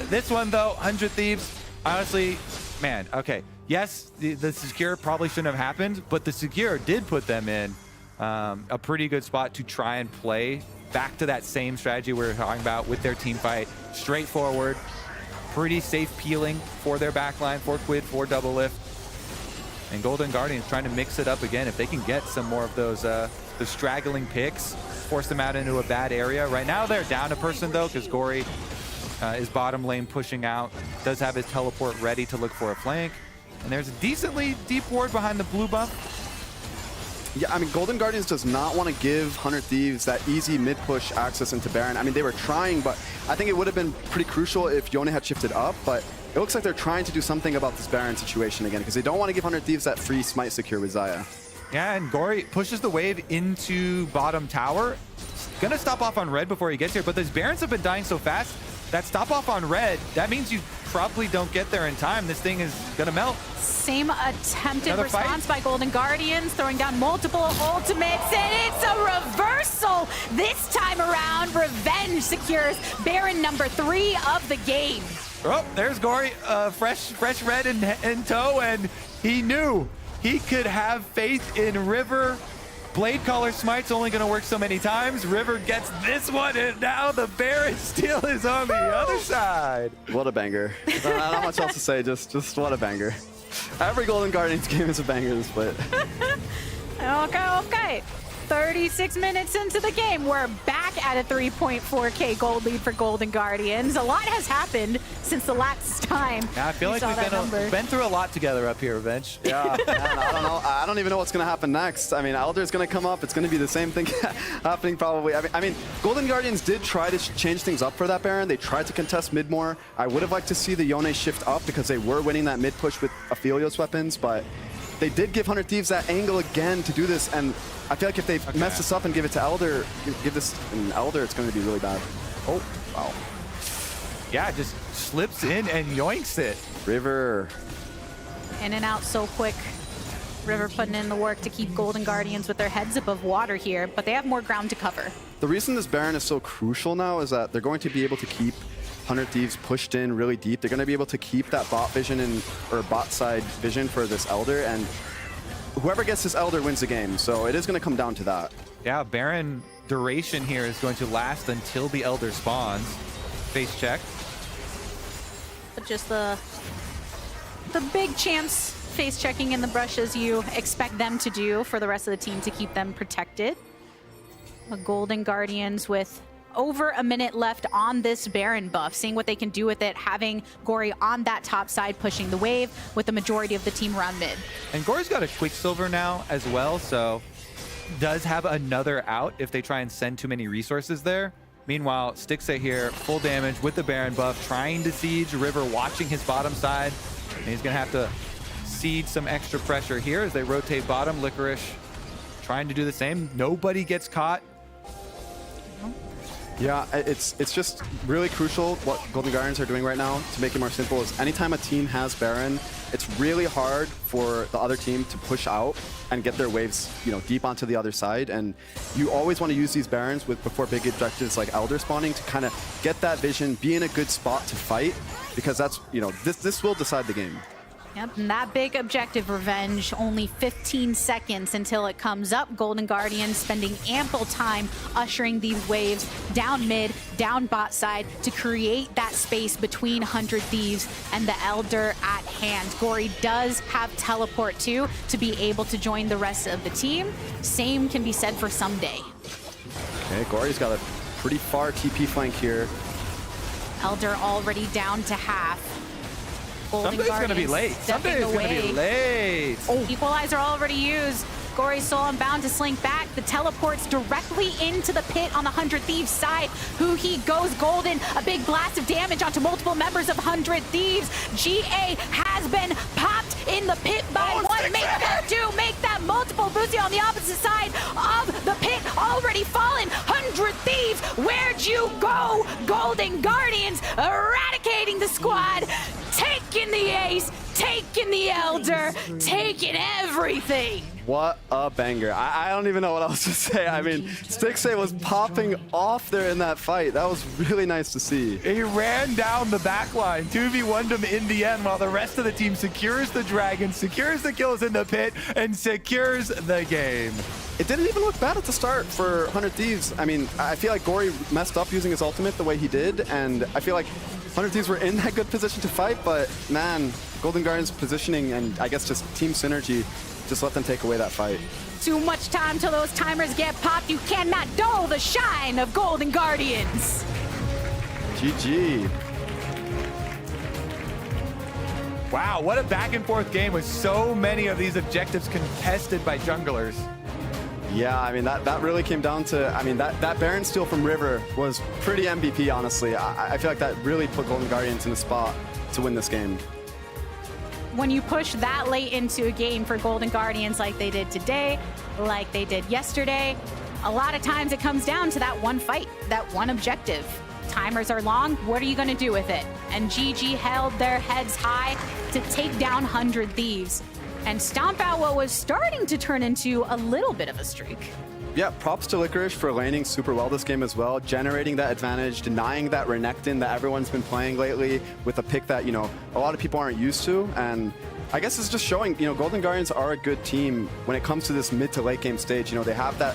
This one, though, 100 Thieves, honestly, man, okay. Yes, the secure probably shouldn't have happened, but the secure did put them in a pretty good spot to try and play back to that same strategy we were talking about with their team fight. Straightforward, pretty safe peeling for their backline, for Quid, for doublelift. And Golden Guardians trying to mix it up again. If they can get some more of those the straggling picks, force them out into a bad area. Right now they're down a person though, because Gory is bottom lane pushing out, does have his teleport ready to look for a flank. And there's a decently deep ward behind the blue buff. Yeah, I mean, Golden Guardians does not want to give 100 Thieves that easy mid-push access into Baron. I mean, they were trying, but I think it would have been pretty crucial if Yone had shifted up, but it looks like they're trying to do something about this Baron situation again, because they don't want to give 100 Thieves that free smite secure with Xayah. Yeah, and Gory pushes the wave into bottom tower. Gonna stop off on red before he gets here, but these Barons have been dying so fast. That stop off on red, that means you probably don't get there in time. This thing is gonna melt. Same attempted response by Golden Guardians, throwing down multiple ultimates, and it's a reversal this time around. Revenge secures Baron number 3 of the game. Oh, there's Gory, fresh red in tow, and he knew he could have faith in River. Blade Caller Smite's only going to work so many times. River gets this one, and now the Baron Steel is on the other side. What a banger. Not much else to say, just what a banger. Every Golden Guardians game is a banger this split. Okay. 36 minutes into the game, we're back at a 3.4K gold lead for Golden Guardians. A lot has happened since the last time. Yeah, I feel like we've been through a lot together up here, Revenge. Yeah, man, I don't know. I don't even know what's going to happen next. I mean, Elder's going to come up. It's going to be the same thing happening probably. I mean, Golden Guardians did try to change things up for that Baron. They tried to contest mid more. I would have liked to see the Yone shift up because they were winning that mid push with Aphelios weapons, but they did give 100 Thieves that angle again to do this, and I feel like if they mess this up and give it to Elder, give this an Elder, it's going to be really bad. Oh, wow. Yeah, just slips in and yoinks it. River. In and out so quick. River putting in the work to keep Golden Guardians with their heads above water here, but they have more ground to cover. The reason this Baron is so crucial now is that they're going to be able to keep 100 Thieves pushed in really deep. They're going to be able to keep that bot vision or bot side vision for this Elder, and whoever gets this Elder wins the game. So it is going to come down to that. Yeah, Baron duration here is going to last until the Elder spawns. Face check. But just the big champs face checking in the brush as you expect them to do for the rest of the team to keep them protected. The Golden Guardians with over a minute left on this Baron buff, seeing what they can do with it, having Gory on that top side pushing the wave with the majority of the team around mid. And Gory's got a Quicksilver now as well, so does have another out if they try and send too many resources there. Meanwhile, Stixa here, full damage with the Baron buff, trying to siege River, watching his bottom side. And he's going to have to siege some extra pressure here as they rotate bottom. Licorice trying to do the same. Nobody gets caught. Yeah, it's just really crucial what Golden Guardians are doing right now. To make it more simple, is anytime a team has Baron, it's really hard for the other team to push out and get their waves, deep onto the other side. And you always want to use these Barons before big objectives like Elder spawning to kind of get that vision, be in a good spot to fight, because that's, this will decide the game. Yep, and that big objective, Revenge, only 15 seconds until it comes up. Golden Guardians spending ample time ushering these waves down mid, down bot side to create that space between 100 Thieves and the Elder at hand. Gory does have teleport too to be able to join the rest of the team. Same can be said for Someday. Okay, Gory's got a pretty far TP flank here. Elder already down to half. Somebody's going to be late. Somebody's going to be late. Oh, Equalizer already used. Gory's Soul Unbound to slink back. The teleports directly into the pit on the 100 Thieves side. Who he goes golden. A big blast of damage onto multiple members of 100 Thieves. GA has been popped in the pit by one. Make that two. Make that multiple. Boozy on the opposite side of the pit already fallen. 100 Thieves, where'd you go? Golden Guardians eradicating the squad. Taking the ace. Taking the Elder. Taking everything. What a banger. I don't even know what else to say. I mean, Stixay was popping off there in that fight. That was really nice to see. He ran down the back line, 2v1'd him in the end, while the rest of the team secures the dragon, secures the kills in the pit, and secures the game. It didn't even look bad at the start for 100 Thieves. I mean, I feel like Gory messed up using his ultimate the way he did, and I feel like 100 Thieves were in that good position to fight, but man, Golden Guardians positioning and I guess just team synergy just let them take away that fight. Too much time till those timers get popped. You cannot dull the shine of Golden Guardians. GG. Wow, what a back and forth game with so many of these objectives contested by junglers. Yeah, I mean, that really came down to, I mean, that Baron steal from River was pretty MVP, honestly. I feel like that really put Golden Guardians in a spot to win this game. When you push that late into a game for Golden Guardians like they did today, like they did yesterday, a lot of times it comes down to that one fight, that one objective. Timers are long, what are you going to do with it? And GG held their heads high to take down 100 Thieves and stomp out what was starting to turn into a little bit of a streak. yeah, props to Licorice for laning super well this game as well, generating that advantage, denying that Renekton that everyone's been playing lately with a pick that, you know, a lot of people aren't used to. And I guess it's just showing, you know, Golden Guardians are a good team when it comes to this mid to late game stage. You know, they have that,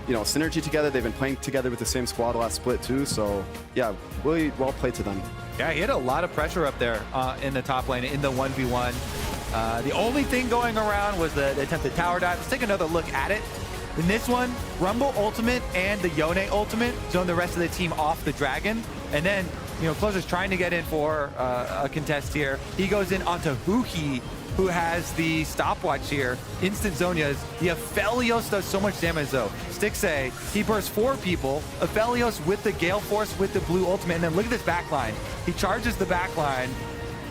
you know, synergy together. They've been playing together with the same squad last split too. So yeah, really well played to them. Yeah, he had a lot of pressure up there in the top lane in the 1v1. The only thing going around was the attempted tower dive. Let's take another look at it. In this one, Rumble ultimate and the Yone ultimate zone the rest of the team off the dragon. And then, you know, Closer's trying to get in for a contest here. He goes in onto Huhi, who has the stopwatch here. Instant Zonias. The Aphelios does so much damage though. Stixxay, he bursts 4 people. Aphelios with the Gale Force with the blue ultimate. And then look at this backline. He charges the backline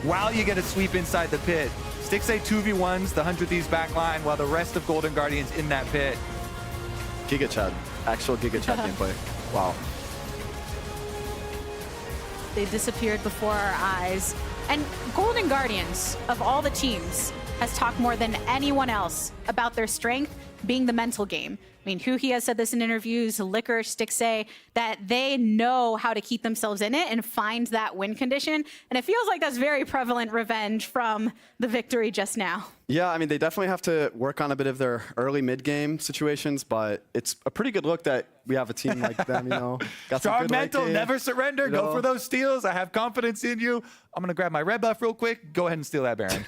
while you get a sweep inside the pit. Stixxay 2v1s the 100 Thieves backline while the rest of Golden Guardians in that pit. Giga Chad. Actual Giga Chad gameplay. Wow. They disappeared before our eyes. And Golden Guardians, of all the teams, has talked more than anyone else about their strength being the mental game. I mean, Huhi has said this in interviews, Licorice, Stixxay, that they know how to keep themselves in it and find that win condition. And it feels like that's very prevalent revenge from the victory just now. Yeah, I mean, they definitely have to work on a bit of their early mid-game situations, but it's a pretty good look that we have a team like them, you know. Got some Strong good mental, late game, never surrender. you Go know. for those steals. I have confidence in you. I'm going to grab my red buff real quick. Go ahead and steal that Baron.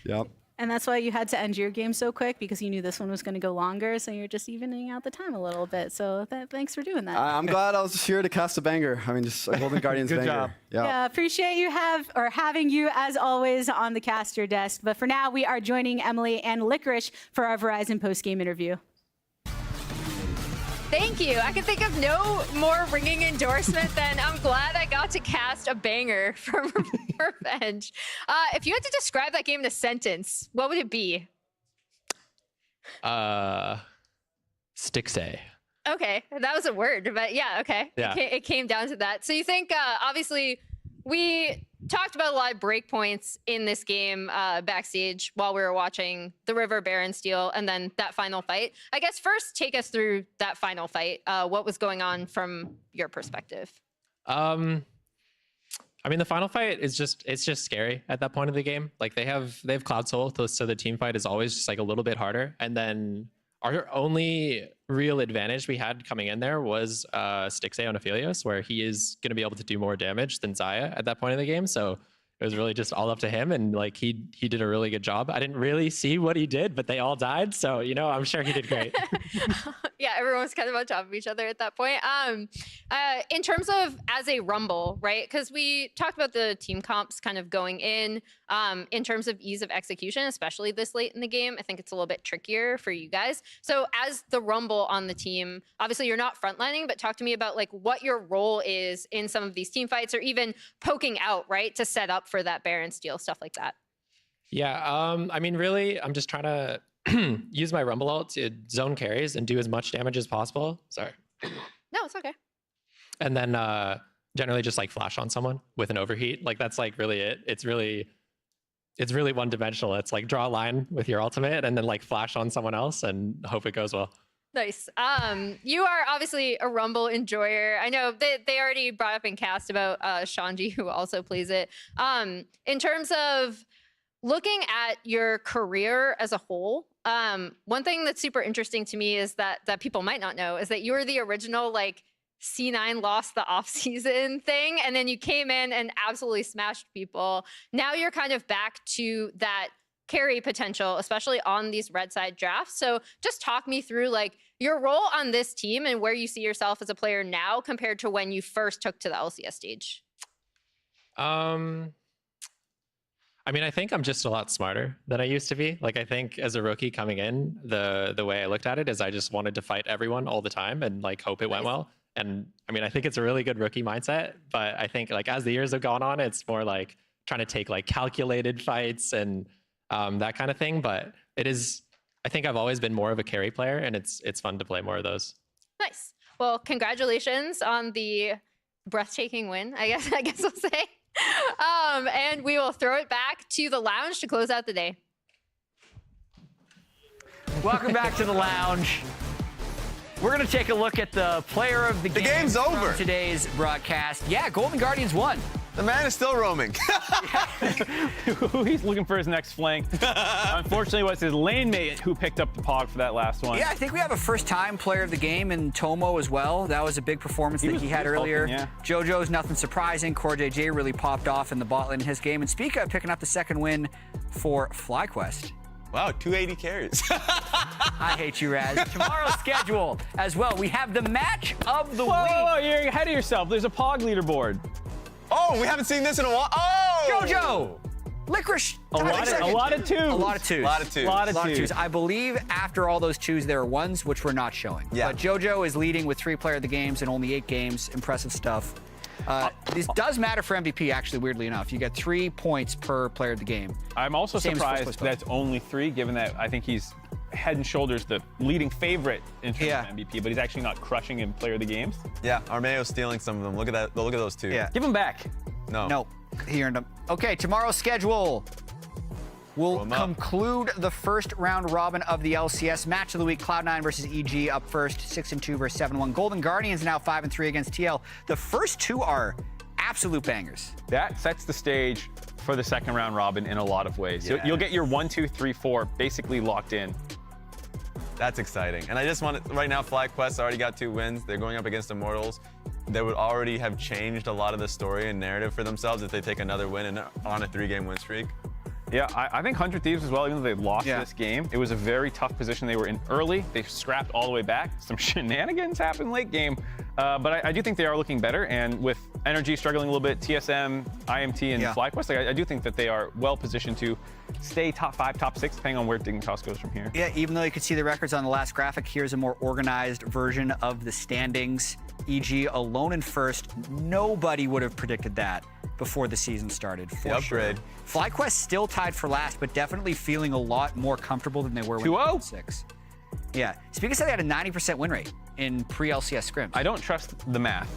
Yep. And that's why you had to end your game so quick, because you knew this one was going to go longer. So you're just evening out the time a little bit. So thanks for doing that. I'm glad I was just here to cast a banger. I mean, just a Golden Guardians Good banger. job. Yeah, appreciate you having you as always on the caster desk. But for now, we are joining Emily and Licorice for our Verizon post-game interview. Thank you. I can think of no more ringing endorsement than I'm glad I got to cast a banger from Revenge. If you had to describe that game in a sentence, what would it be? Stixxay. Okay, that was a word, but yeah, okay. Yeah. It came down to that. So you think, obviously, we talked about a lot of breakpoints in this game backstage while we were watching the River Baron steal and then that final fight. I guess first take us through that final fight. What was going on from your perspective? I mean, the final fight is it's just scary at that point of the game. Like they have Cloud Soul, so the team fight is always just like a little bit harder. And then our only real advantage we had coming in there was Stixxay on Aphelios, where he is going to be able to do more damage than Xayah at that point in the game. So it was really just all up to him, and like he did a really good job. I didn't really see what he did, but they all died, so you know, I'm sure he did great. Yeah, everyone was kind of on top of each other at that point. In terms of as a Rumble, right? Because we talked about the team comps kind of going in terms of ease of execution, especially this late in the game. I think it's a little bit trickier for you guys. So as the Rumble on the team, obviously you're not frontlining, but talk to me about like what your role is in some of these team fights, or even poking out, right, to set up for that Baron steal, stuff like that. Yeah, I mean, really, I'm just trying to use my Rumble ult to zone carries and do as much damage as possible. Sorry. No, it's okay. And then generally just like flash on someone with an overheat. Like that's like really it. It's really one dimensional. It's like draw a line with your ultimate and then like flash on someone else and hope it goes well. Nice. You are obviously a Rumble enjoyer. I know they already brought up in cast about Shanji, who also plays it. In terms of looking at your career as a whole, one thing that's super interesting to me is that people might not know is that you were the original like C9 lost the offseason thing, and then you came in and absolutely smashed people. Now you're kind of back to that carry potential, especially on these red side drafts. So just talk me through like your role on this team and where you see yourself as a player now compared to when you first took to the LCS stage. I mean, I think I'm just a lot smarter than I used to be. Like, I think as a rookie coming in, the way I looked at it is I just wanted to fight everyone all the time and like hope it went well. And I mean, I think it's a really good rookie mindset, but I think like as the years have gone on, it's more like trying to take like calculated fights and that kind of thing. But it is, I think I've always been more of a carry player, and it's fun to play more of those. Nice. Well, congratulations on the breathtaking win, I guess I'll say. And we will throw it back to the lounge to close out the day. Welcome back to the lounge. We're going to take a look at the player of the game. The game's from over. Today's broadcast. Yeah, Golden Guardians won. The man is still roaming. He's looking for his next flank. Unfortunately, it was his lane mate who picked up the pog for that last one. Yeah, I think we have a first-time player of the game in Tomo as well. That was a big performance that he had earlier. Hulking, yeah. JoJo's nothing surprising. CoreJJ really popped off in the bot lane in his game. And Spica picking up the second win for FlyQuest. Wow, 280 carries. I hate you, Raz. Tomorrow's schedule as well. We have the match of the week. Whoa, you're ahead of yourself. There's a pog leaderboard. Oh, we haven't seen this in a while. Oh! JoJo! Licorice! A lot of twos. A lot of twos. A lot of twos. A lot of twos. I believe after all those twos, there are ones which we're not showing. Yeah. But JoJo is leading with 3 player of the games and only 8 games. Impressive stuff. This does matter for MVP, actually, weirdly enough. You get 3 points per player of the game. I'm also Same as first surprised place that's only 3, given that I think he's head and shoulders the leading favorite in terms of MVP, but he's actually not crushing in player of the games. Yeah, Armeo's stealing some of them. Look at that. Look at those two. Yeah. Give him back. No. No, he earned them. Okay, tomorrow's schedule. We'll conclude the first round robin of the LCS. Match of the week, Cloud9 versus EG up first, 6-2 versus 7-1. Golden Guardians now 5-3 against TL. The first 2 are absolute bangers. That sets the stage for the second round robin in a lot of ways. Yeah. You'll get your 1, 2, 3, 4 basically locked in. That's exciting. And I just want to, right now, FlyQuest already got 2 wins. They're going up against Immortals. They would already have changed a lot of the story and narrative for themselves if they take another win and on a 3-game win streak. Yeah, I think 100 Thieves as well, even though they lost this game, it was a very tough position they were in early. They scrapped all the way back. Some shenanigans happened late game. But I do think they are looking better. And with Energy struggling a little bit, TSM, IMT, and FlyQuest, I do think that they are well positioned to stay top 5, top 6, depending on where Dignitas goes from here. Yeah, even though you could see the records on the last graphic, here's a more organized version of the standings. EG alone in first. Nobody would have predicted that before the season started. For upgrade. Sure. FlyQuest still tied for last, but definitely feeling a lot more comfortable than they were when they were 6. Yeah. Spica said they had a 90% win rate in pre-LCS scrims. I don't trust the math.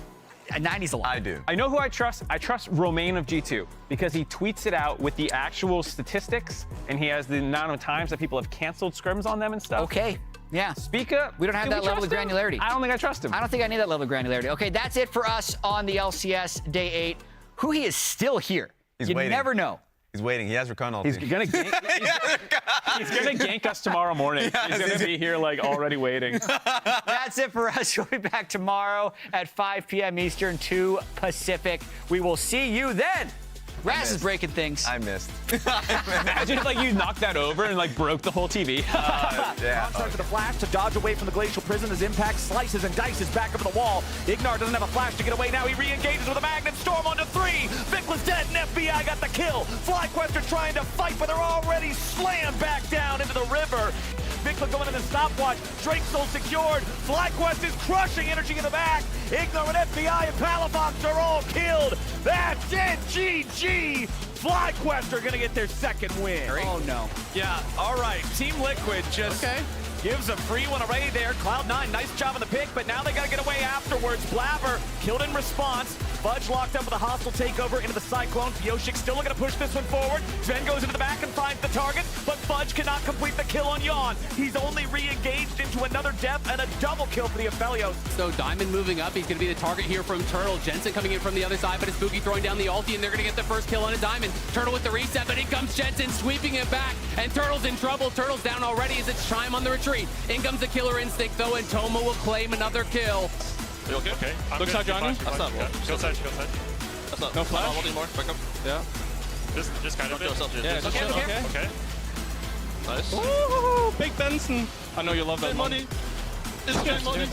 90's a lot. I do. I know who I trust. I trust Romain of G2 because he tweets it out with the actual statistics and he has the amount of times that people have canceled scrims on them and stuff. Okay. Yeah. Spica, we don't have that level of granularity. I don't think I trust him. I don't think I need that level of granularity. Okay, that's it for us on the LCS Day 8. Who he is still here. He's you waiting. never know. He's waiting. He has Rakan ulti. He's gonna gank us tomorrow morning. Yes, he's gonna be here like already waiting. That's it for us. We'll be back tomorrow at 5 p.m. Eastern, 2 Pacific. We will see you then. Raz is breaking things. I missed. Imagine if like you knocked that over and like broke the whole TV. Yeah. Contact with a flash to dodge away from the glacial prison as Impact slices and dices back over the wall. Ignar doesn't have a flash to get away now. He re-engages with a Magnet Storm onto 3. Vic was dead and FBI got the kill. FlyQuest are trying to fight, but they're already slammed back down into the river. Vikla going in the stopwatch. Drake Soul secured. FlyQuest is crushing energy in the back. Ignar and FBI and Palafox are all killed. That's it. GG. FlyQuest are going to get their second win. Oh, no. Yeah, all right. Team Liquid just gives a free one already there. Cloud9, nice job on the pick, but now they got to get away afterwards. Blabber killed in response. Fudge locked up with a hostile takeover into the Cyclone. Yoshik still looking to push this one forward. Sven goes into the back and finds the target, but Fudge cannot complete the kill on Yawn. He's only re-engaged into another death and a double kill for the Aphelios. So Diamond moving up. He's going to be the target here from Turtle. Jensen coming in from the other side, but it's Boogie throwing down the ulti, and they're going to get the first kill on a Diamond. Turtle with the reset, but in comes Jensen sweeping it back, and Turtle's in trouble. Turtle's down already as it's Chime on the retreat. In comes the Killer Instinct, though, and Toma will claim another kill. You okay? Okay. Looks like Johnny. That's not one. Kill side. That's not. No flash? I'm holding more. Back up. Yeah. Just kind of. Yeah, Okay. Nice. Ooh, Big Benson. I know you love that money. It's good money.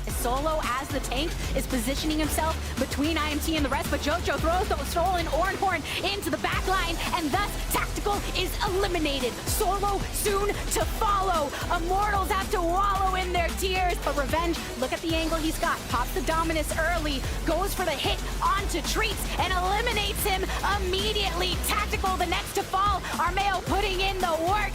Solo, as the tank, is positioning himself between IMT and the rest, but JoJo throws the stolen Oranhorn into the back line, and thus Tactical is eliminated. Solo soon to follow. Immortals have to wallow in their tears, but Revenge, look at the angle he's got. Pops the Dominus early, goes for the hit onto Treats, and eliminates him immediately. Tactical, the next to fall. Armeo putting in the work.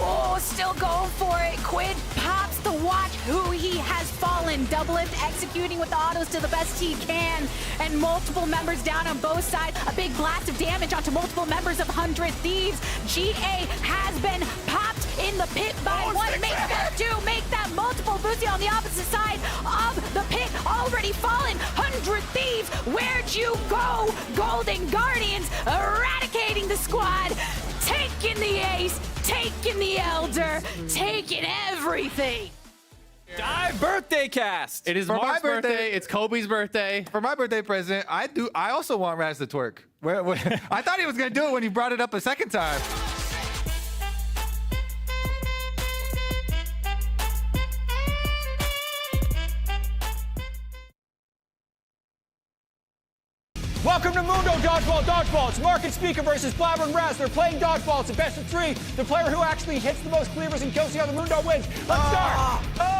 Oh, still going for it. Quid pops the watch. Who he has fallen. Double it, executing with the autos to the best he can. And multiple members down on both sides. A big blast of damage onto multiple members of 100 Thieves. GA has been popped in the pit by one. Make that 2, make that have multiple Boozy on the opposite side of the pit already fallen. 100 Thieves, where'd you go? Golden Guardians eradicating the squad, taking the ace, taking the elder, taking everything. Dive birthday cast. It is For Mark's my birthday. It's Kobe's birthday. For my birthday present, I also want Raz to twerk. I thought he was gonna do it when you brought it up a second time. Welcome to Mundo Dodgeball Dodgeball. It's Mark and Speaker versus Blabber and Raz. They're playing dodgeball. It's a best of 3. The player who actually hits the most cleavers and kills the other Mundo wins. Let's start.